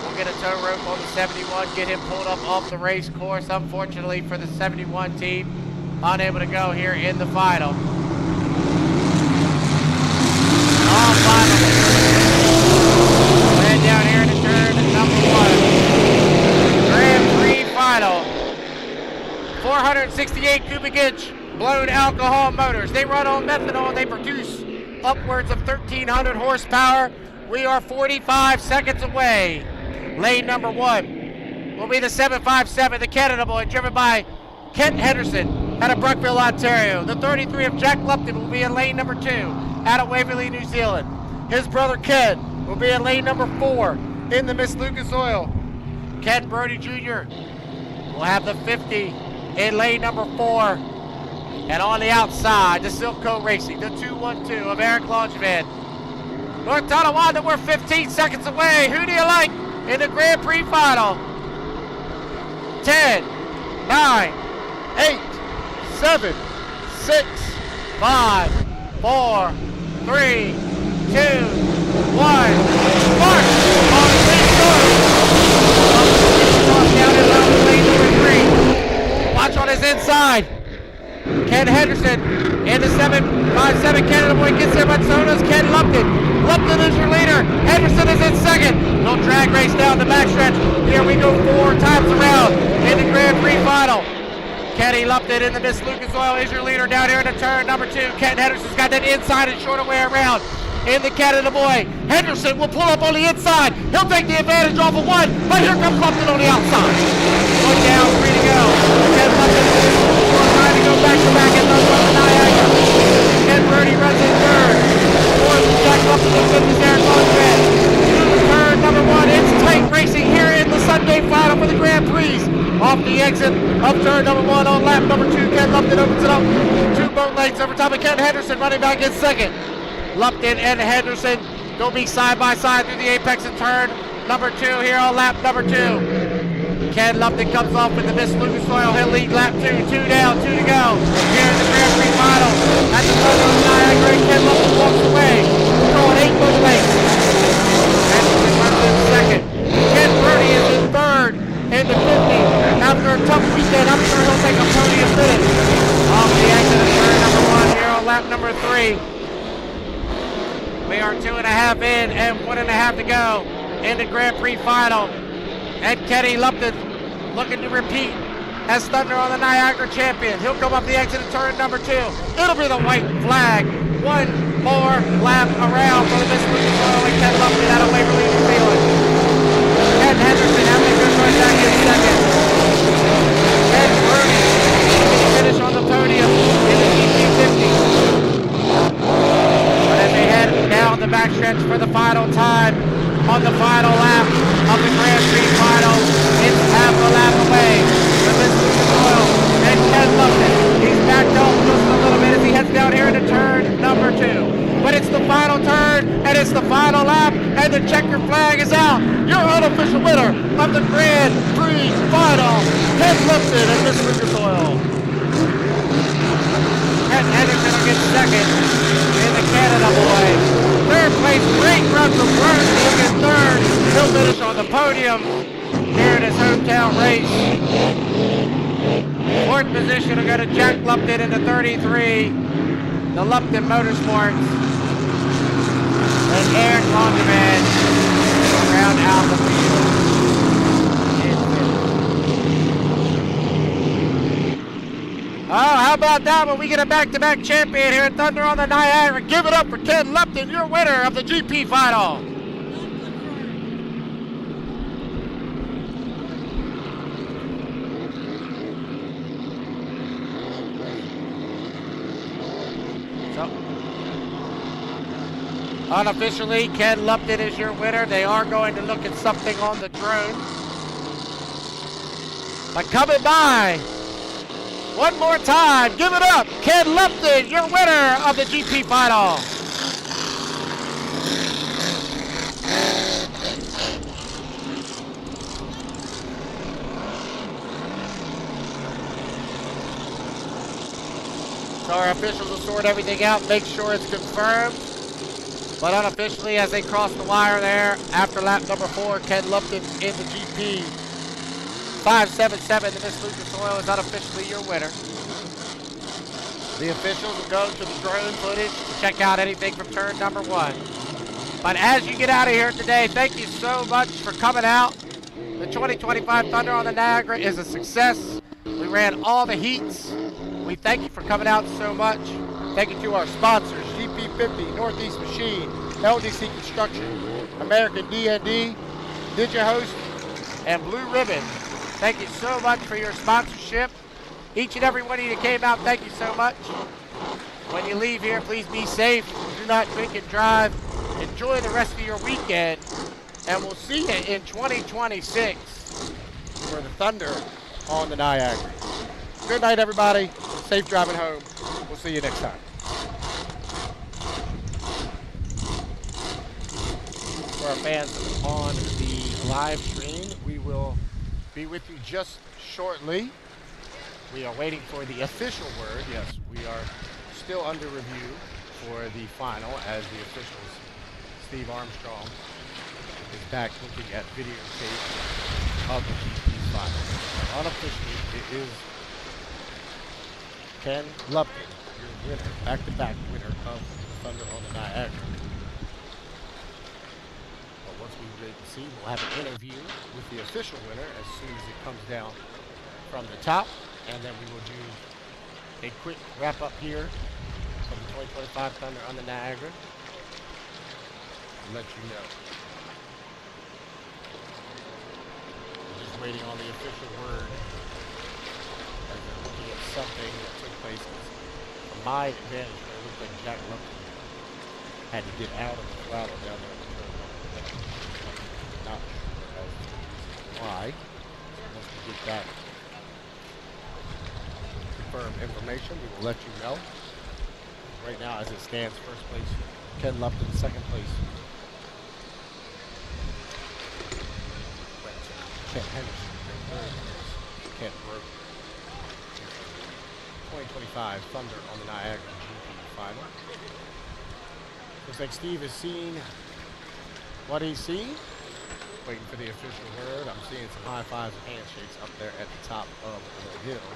We'll get a tow rope on the 71, get him pulled up off the race course. Unfortunately for the 71 team, unable to go here in the final. All 5 of them. And down here in the turn, number 1. Grand Prix final. 468 cubic inch blown alcohol motors. They run on methanol. They produce upwards of 1,300 horsepower. We are 45 seconds away. Lane number 1 will be the 757, the Canada boy, driven by Kent Henderson out of Brookville, Ontario. The 33 of Jack Lupton will be in lane number 2 out of Waverley, New Zealand. His brother Ken will be in lane number 4 in the Miss Lucas Oil. Ken Brody Jr. will have the 50 in lane number 4. And on the outside, the Silco Racing, the 212 of Eric Launchman. North Tonawanda, we're 15 seconds away. Who do you like in the Grand Prix final? 10, 9, 8, 7, 6, 5, 4, 3, 2, 1. March on the lead course. Down in Ken Henderson in the 757. Canada boy gets there, but so does Ken Lupton. Lupton is your leader. Henderson is in second. Little drag race down the backstretch. Here we go 4 times around in the Grand Prix final. Kenny Lupton in the Miss Lucas Oil is your leader down here in the turn number 2. Ken Henderson's got that inside and shorter way around in the Canada boy. Henderson will pull up on the inside. He'll take the advantage off of 1, but here comes Lupton on the outside. Going down, 3 to go. Ken Lupton trying to go back to back and runs on the Niagara. Ken Birdie runs in third. Fourth, Jack Lupton is in the Derek Lundgren. Turn number 1. It's tight racing here in the Sunday final for the Grand Prix. Off the exit of turn number 1 on lap number 2. Ken Lupton opens it up 2 boat lengths over top of Ken Henderson, running back in second. Lupton and Henderson go be side by side through the apex of turn number 2 here on lap number 2. Ken Lupton comes off with the Miss Lucas Oil. He'll lead lap 2. 2 down, 2 to go. Here in the Grand Prix final at the front of the Niagara. Ken Lupton walks away, going 8 boat lengths. Henderson runs in second. Ken Birdie is in third. In the 50, after a tough weekend, I'm sure he'll take a podium finish. Off the exit of turn number 1 here on lap number 3. We are 2.5 in and 1.5 to go in the Grand Prix final. And Kenny Lupton looking to repeat as Thunder on the Niagara champion. He'll come up the exit of turn number 2. It'll be the white flag. 1 more lap around for the Miss Lucas Oil and Ken Lupton out of Waverly, New Zealand. Ken Henderson having a good run back in second. Ken Birdie finish on the podium in the GP50. But as they head down the backstretch for the final time on the final lap of the Grand Prix final, it's half a lap away from Miss Lucas Oil and Ken Lupton. He's backed off just a little bit as he heads down here into turn number 2. But it's the final turn, and it's the final lap, and the checker flag is out. Your unofficial winner of the Grand Prix final, Ken Lupton and Miss Lucas Oil. Ken Henderson will get second in the Canada boy. Third place, great run from Burns. He'll get third. He'll finish on the podium here in his hometown race. Fourth position will go to Jack Lupton in the 33, the Lupton Motorsports. And Eric Londerman round out the field. Oh, how about that when we get a back-to-back champion here at Thunder on the Niagara? Give it up for Ken Lupton, your winner of the GP final. Unofficially, Ken Lupton is your winner. They are going to look at something on the drone. But coming by, one more time, give it up. Ken Lupton, your winner of the GP final. So our officials will sort everything out, make sure it's confirmed. But unofficially, as they cross the wire there, after lap number 4, Ken Lupton in the GP 577, the Miss Lucas Oil is unofficially your winner. The officials will go to the drone footage to check out anything from turn number 1. But as you get out of here today, thank you so much for coming out. The 2025 Thunder on the Niagara is a success. We ran all the heats. We thank you for coming out so much. Thank you to our sponsors, GP50, Northeast Machine, LDC Construction, American D&D, DigiHost, and Blue Ribbon. Thank you so much for your sponsorship. Each and every one of you that came out, thank you so much. When you leave here, please be safe. Do not drink and drive. Enjoy the rest of your weekend. And we'll see you in 2026 for the Thunder on the Niagara. Good night, everybody. Safe driving home. We'll see you next time. For our fans on the live stream, we will be with you just shortly. We are waiting for the official word. Yes, we are still under review for the final as the officials, Steve Armstrong, is back looking at videotape of the GP final. Unofficially, it is Ken Lupton, your winner, back-to-back winner of Thunder on the Niagara. But once we wait and see, we'll have an interview with the official winner as soon as it comes down from the top, and then we will do a quick wrap-up here of the 2025 Thunder on the Niagara. Let you know. Just waiting on the official word as they're looking at something that took place. From my advantage, it looked like Jack Lupton had to get out of the throttle down there in the turn one. Not sure as to why. Once we get that confirmed information, we will let you know. Right now, as it stands, first place, Ken Lupton, second place, Ken Henderson, third place, Ken Broke. 2025 Thunder on the Niagara GP final. Looks like Steve has seen what he's seen. Waiting for the official word. I'm seeing some high fives and handshakes up there at the top of the hill.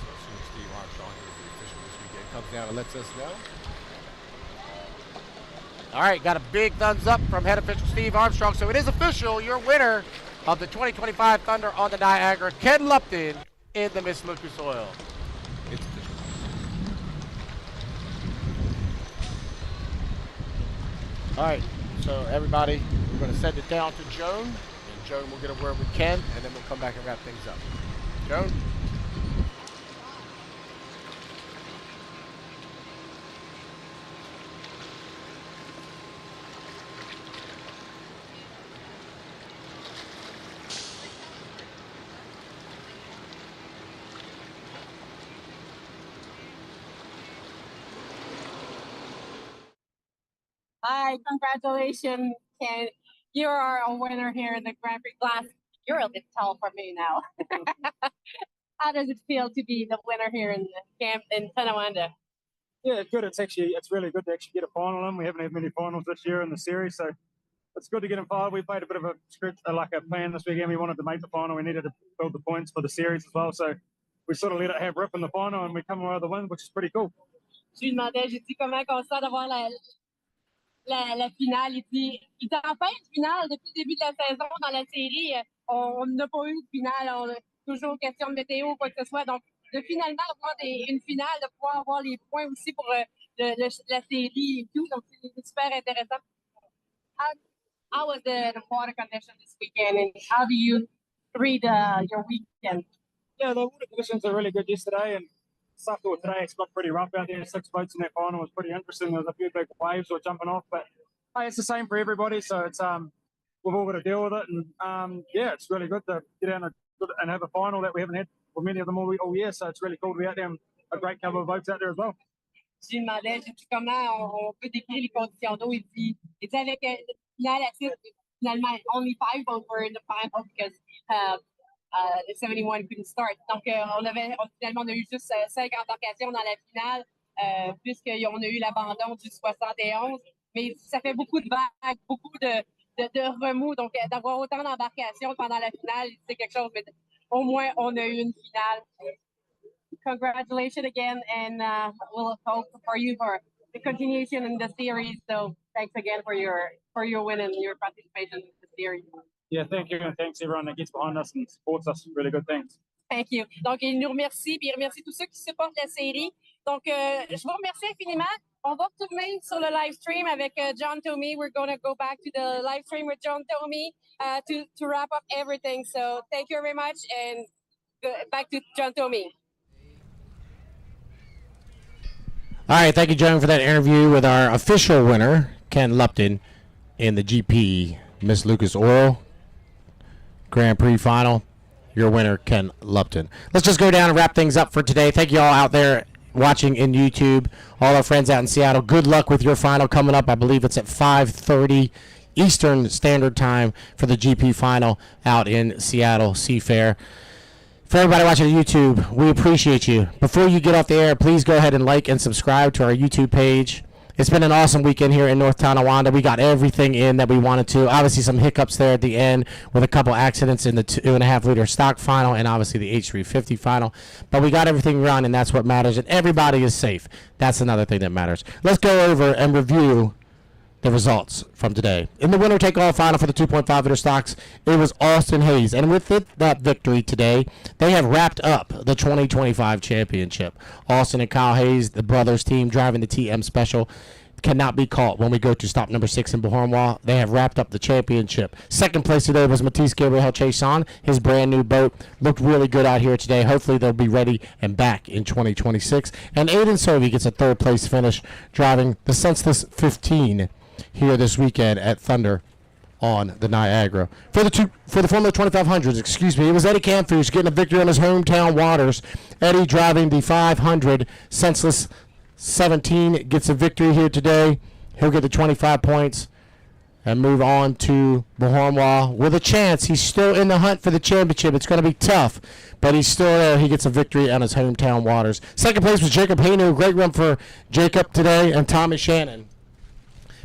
So as soon as Steve Armstrong, who is the official this weekend, comes down and lets us know. All right, got a big thumbs up from head official Steve Armstrong. So it is official, your winner of the 2025 Thunder on the Niagara, Ken Lupton in the Miss Lucas Oil. It's official. All right, so everybody, we're going to send it down to Joan, and Joan will get a word with Ken, and then we'll come back and wrap things up. Joan? Hi, congratulations, Ken. You are a winner here in the Grand Prix class. You're a bit tall for me now. How does it feel to be the winner here in the camp in Tonawanda? Yeah, good. It's really good to actually get a final in. We haven't had many finals this year in the series, so it's good to get involved. We played a bit of a script, like a plan this weekend. We wanted to make the final. We needed to build the points for the series as well, so we sort of let it have rip in the final, and we come away with the win, which is pretty cool. Je lui demandais, j'ai dit comment on se sent d'avoir la finale. Il dit enfin une finale depuis le début de la saison dans la série. On n'a pas eu de finale. On a toujours question de météo ou quoi que ce soit. Donc, de finalement avoir une finale, de pouvoir avoir les points aussi pour la série et tout. Donc, c'est super intéressant. How was the water condition this weekend, and how do you read your weekend? Yeah, the water conditions are really good yesterday, and after today it's got pretty rough out there. 6 boats in that final was pretty interesting. There was a few big waves were jumping off, but hey, it's the same for everybody, so it's we've all got to deal with it, and yeah, it's really good to get out and have a final that we haven't had for many of them all year, so it's really cool to be out there and a great cover of boats out there as well. Je lui demandais comment on peut décrire les conditions d'eau. Il dit avec la finale à 6, finalement, only 5 boats were in the final because the 71 couldn't start. Donc, finalement, on a eu juste 5 embarcations dans la finale, puisqu'on a eu l'abandon du 71. Mais ça fait beaucoup de vagues, beaucoup de remous. Donc, d'avoir autant d'embarcations pendant la finale, c'est quelque chose. Mais au moins, on a eu une finale. Congratulations again, and we'll hope for you for the continuation in the series. So, thanks again for your win and your participation in the series. Yeah, thank you, and thanks everyone that gets behind us and supports us. Really good, thanks. Thank you. Donc, il nous remercie, puis il remercie tous ceux qui supportent la série. Donc, je vous remercie infiniment. On va retourner sur le live stream avec John Tomey. We're going to go back to the live stream with John Tomey to wrap up everything. So, thank you very much, and back to John Tomey. All right, thank you, Joan, for that interview with our official winner, Ken Lupton, in the GP Miss Lucas Oil Grand Prix final. Your winner, Ken Lupton. Let's just go down and wrap things up for today. Thank you all out there watching in YouTube, all our friends out in Seattle. Good luck with your final coming up. I believe it's at 5:30 Eastern Standard Time for the GP final out in Seattle Seafair. For everybody watching on YouTube, we appreciate you. Before you get off the air, please go ahead and like and subscribe to our YouTube page It's been an awesome weekend here in North Tonawanda. We got everything in that we wanted to. Obviously, some hiccups there at the end with a couple accidents in the 2.5 liter stock final and obviously the H350 final. But we got everything run, and that's what matters. And everybody is safe. That's another thing that matters. Let's go over and review the results from today. In the winner-take-all final for the 2.5 liter stocks, it was Austin Hayes. And with that victory today, they have wrapped up the 2025 championship. Austin and Kyle Hayes, the brothers team driving the TM Special, cannot be caught when we go to stop number 6 in Bahornwa. They have wrapped up the championship. Second place today was Matisse Gabriel Chason. His brand new boat looked really good out here today. Hopefully they'll be ready and back in 2026. And Aiden Sovey gets a third place finish driving the Senseless 15 here this weekend at Thunder on the Niagara. For the Formula 2500s, it was Eddie Camfus getting a victory on his hometown waters. Eddie driving the 500 Senseless 17 gets a victory here today. He'll get the 25 points and move on to Bahornwa with a chance. He's still in the hunt for the championship. It's going to be tough, but he's still there. He gets a victory on his hometown waters. Second place was Jacob Hainu. Great run for Jacob today, and Tommy Shannon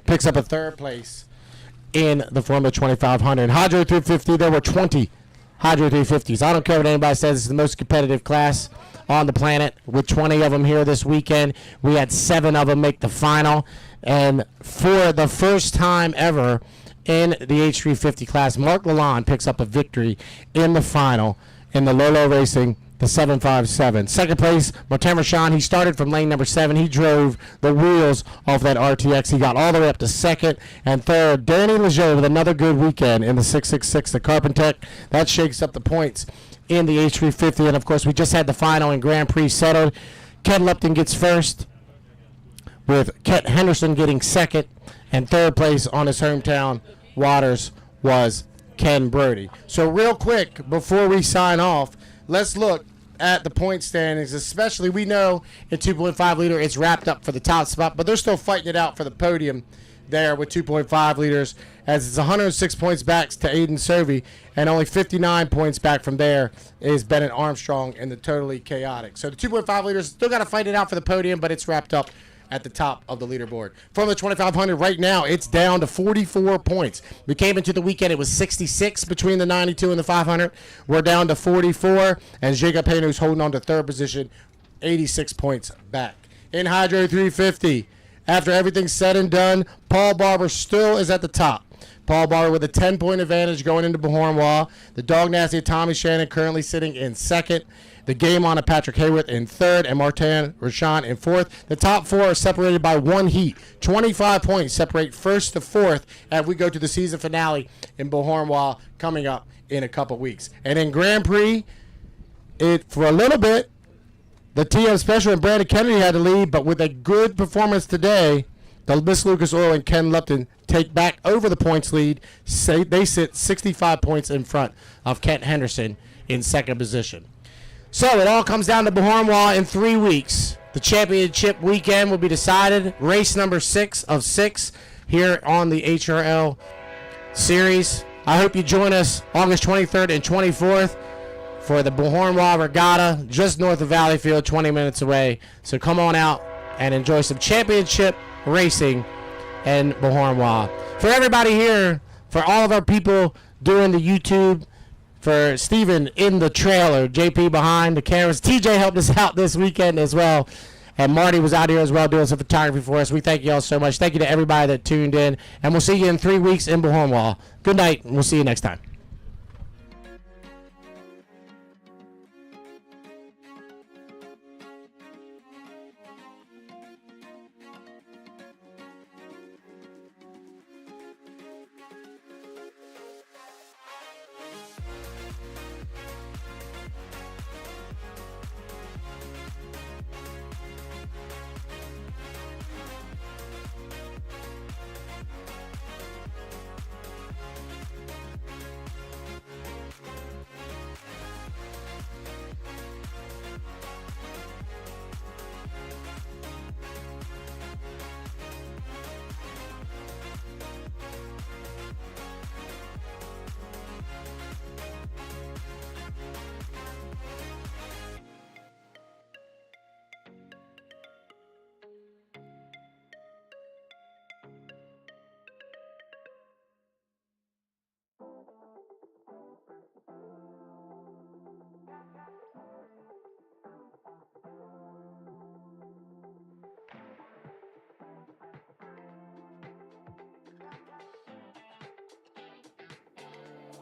picks up a third place in the Formula 2500. Hydro 350, there were 20 Hydro 350s. I don't care what anybody says. It's the most competitive class on the planet with 20 of them here this weekend. We had 7 of them make the final. And for the first time ever in the H350 class, Mark Lalonde picks up a victory in the final in the Lolo Racing, the 757. Second place, Martin Rashan. He started from lane number 7. He drove the wheels off that RTX. He got all the way up to second. And third, Danny Lejeune with another good weekend in the 666, the Carpentech. That shakes up the points in the H350. And, of course, we just had the final in Grand Prix settled. Ken Lupton gets first, with Kent Henderson getting second. And third place on his hometown waters was Ken Brody. So real quick, before we sign off, let's look at the point standings, especially we know in 2.5 liter it's wrapped up for the top spot, but they're still fighting it out for the podium there with 2.5 liters, as it's 106 points back to Aiden Sovey, and only 59 points back from there is Bennett Armstrong in the Totally Chaotic. So the 2.5 liters still got to fight it out for the podium, but it's wrapped up at the top of the leaderboard. From the 2500 right now, it's down to 44 points. We came into the weekend, it was 66 between the 92 and the 500. We're down to 44, and Jacob Haynu's holding on to third position, 86 points back. In Hydro 350, after everything's said and done, Paul Barber still is at the top. Paul Barber with a 10-point advantage going into Bahornwa. The Dog Nasty Tommy Shannon currently sitting in second. The Game On of Patrick Hayworth in third, and Martin Rashan in fourth. The top 4 are separated by 1 heat. 25 points separate first to fourth as we go to the season finale in Bahornwa coming up in a couple weeks. And in Grand Prix, for a little bit, the TM Special and Brandon Kennedy had to lead, but with a good performance today, the Miss Lucas Oil and Ken Lupton take back over the points lead. They sit 65 points in front of Kent Henderson in second position. So it all comes down to Bahornwa in 3 weeks. The championship weekend will be decided. Race number 6 of 6 here on the HRL series. I hope you join us August 23rd and 24th for the Bahornwa Regatta just north of Valleyfield, 20 minutes away. So come on out and enjoy some championship racing in Bahornwa. For everybody here, for all of our people doing the YouTube, for Steven in the trailer, JP behind the cameras. TJ helped us out this weekend as well. And Marty was out here as well doing some photography for us. We thank you all so much. Thank you to everybody that tuned in. And we'll see you in 3 weeks in Bahornwa. Good night, and we'll see you next time.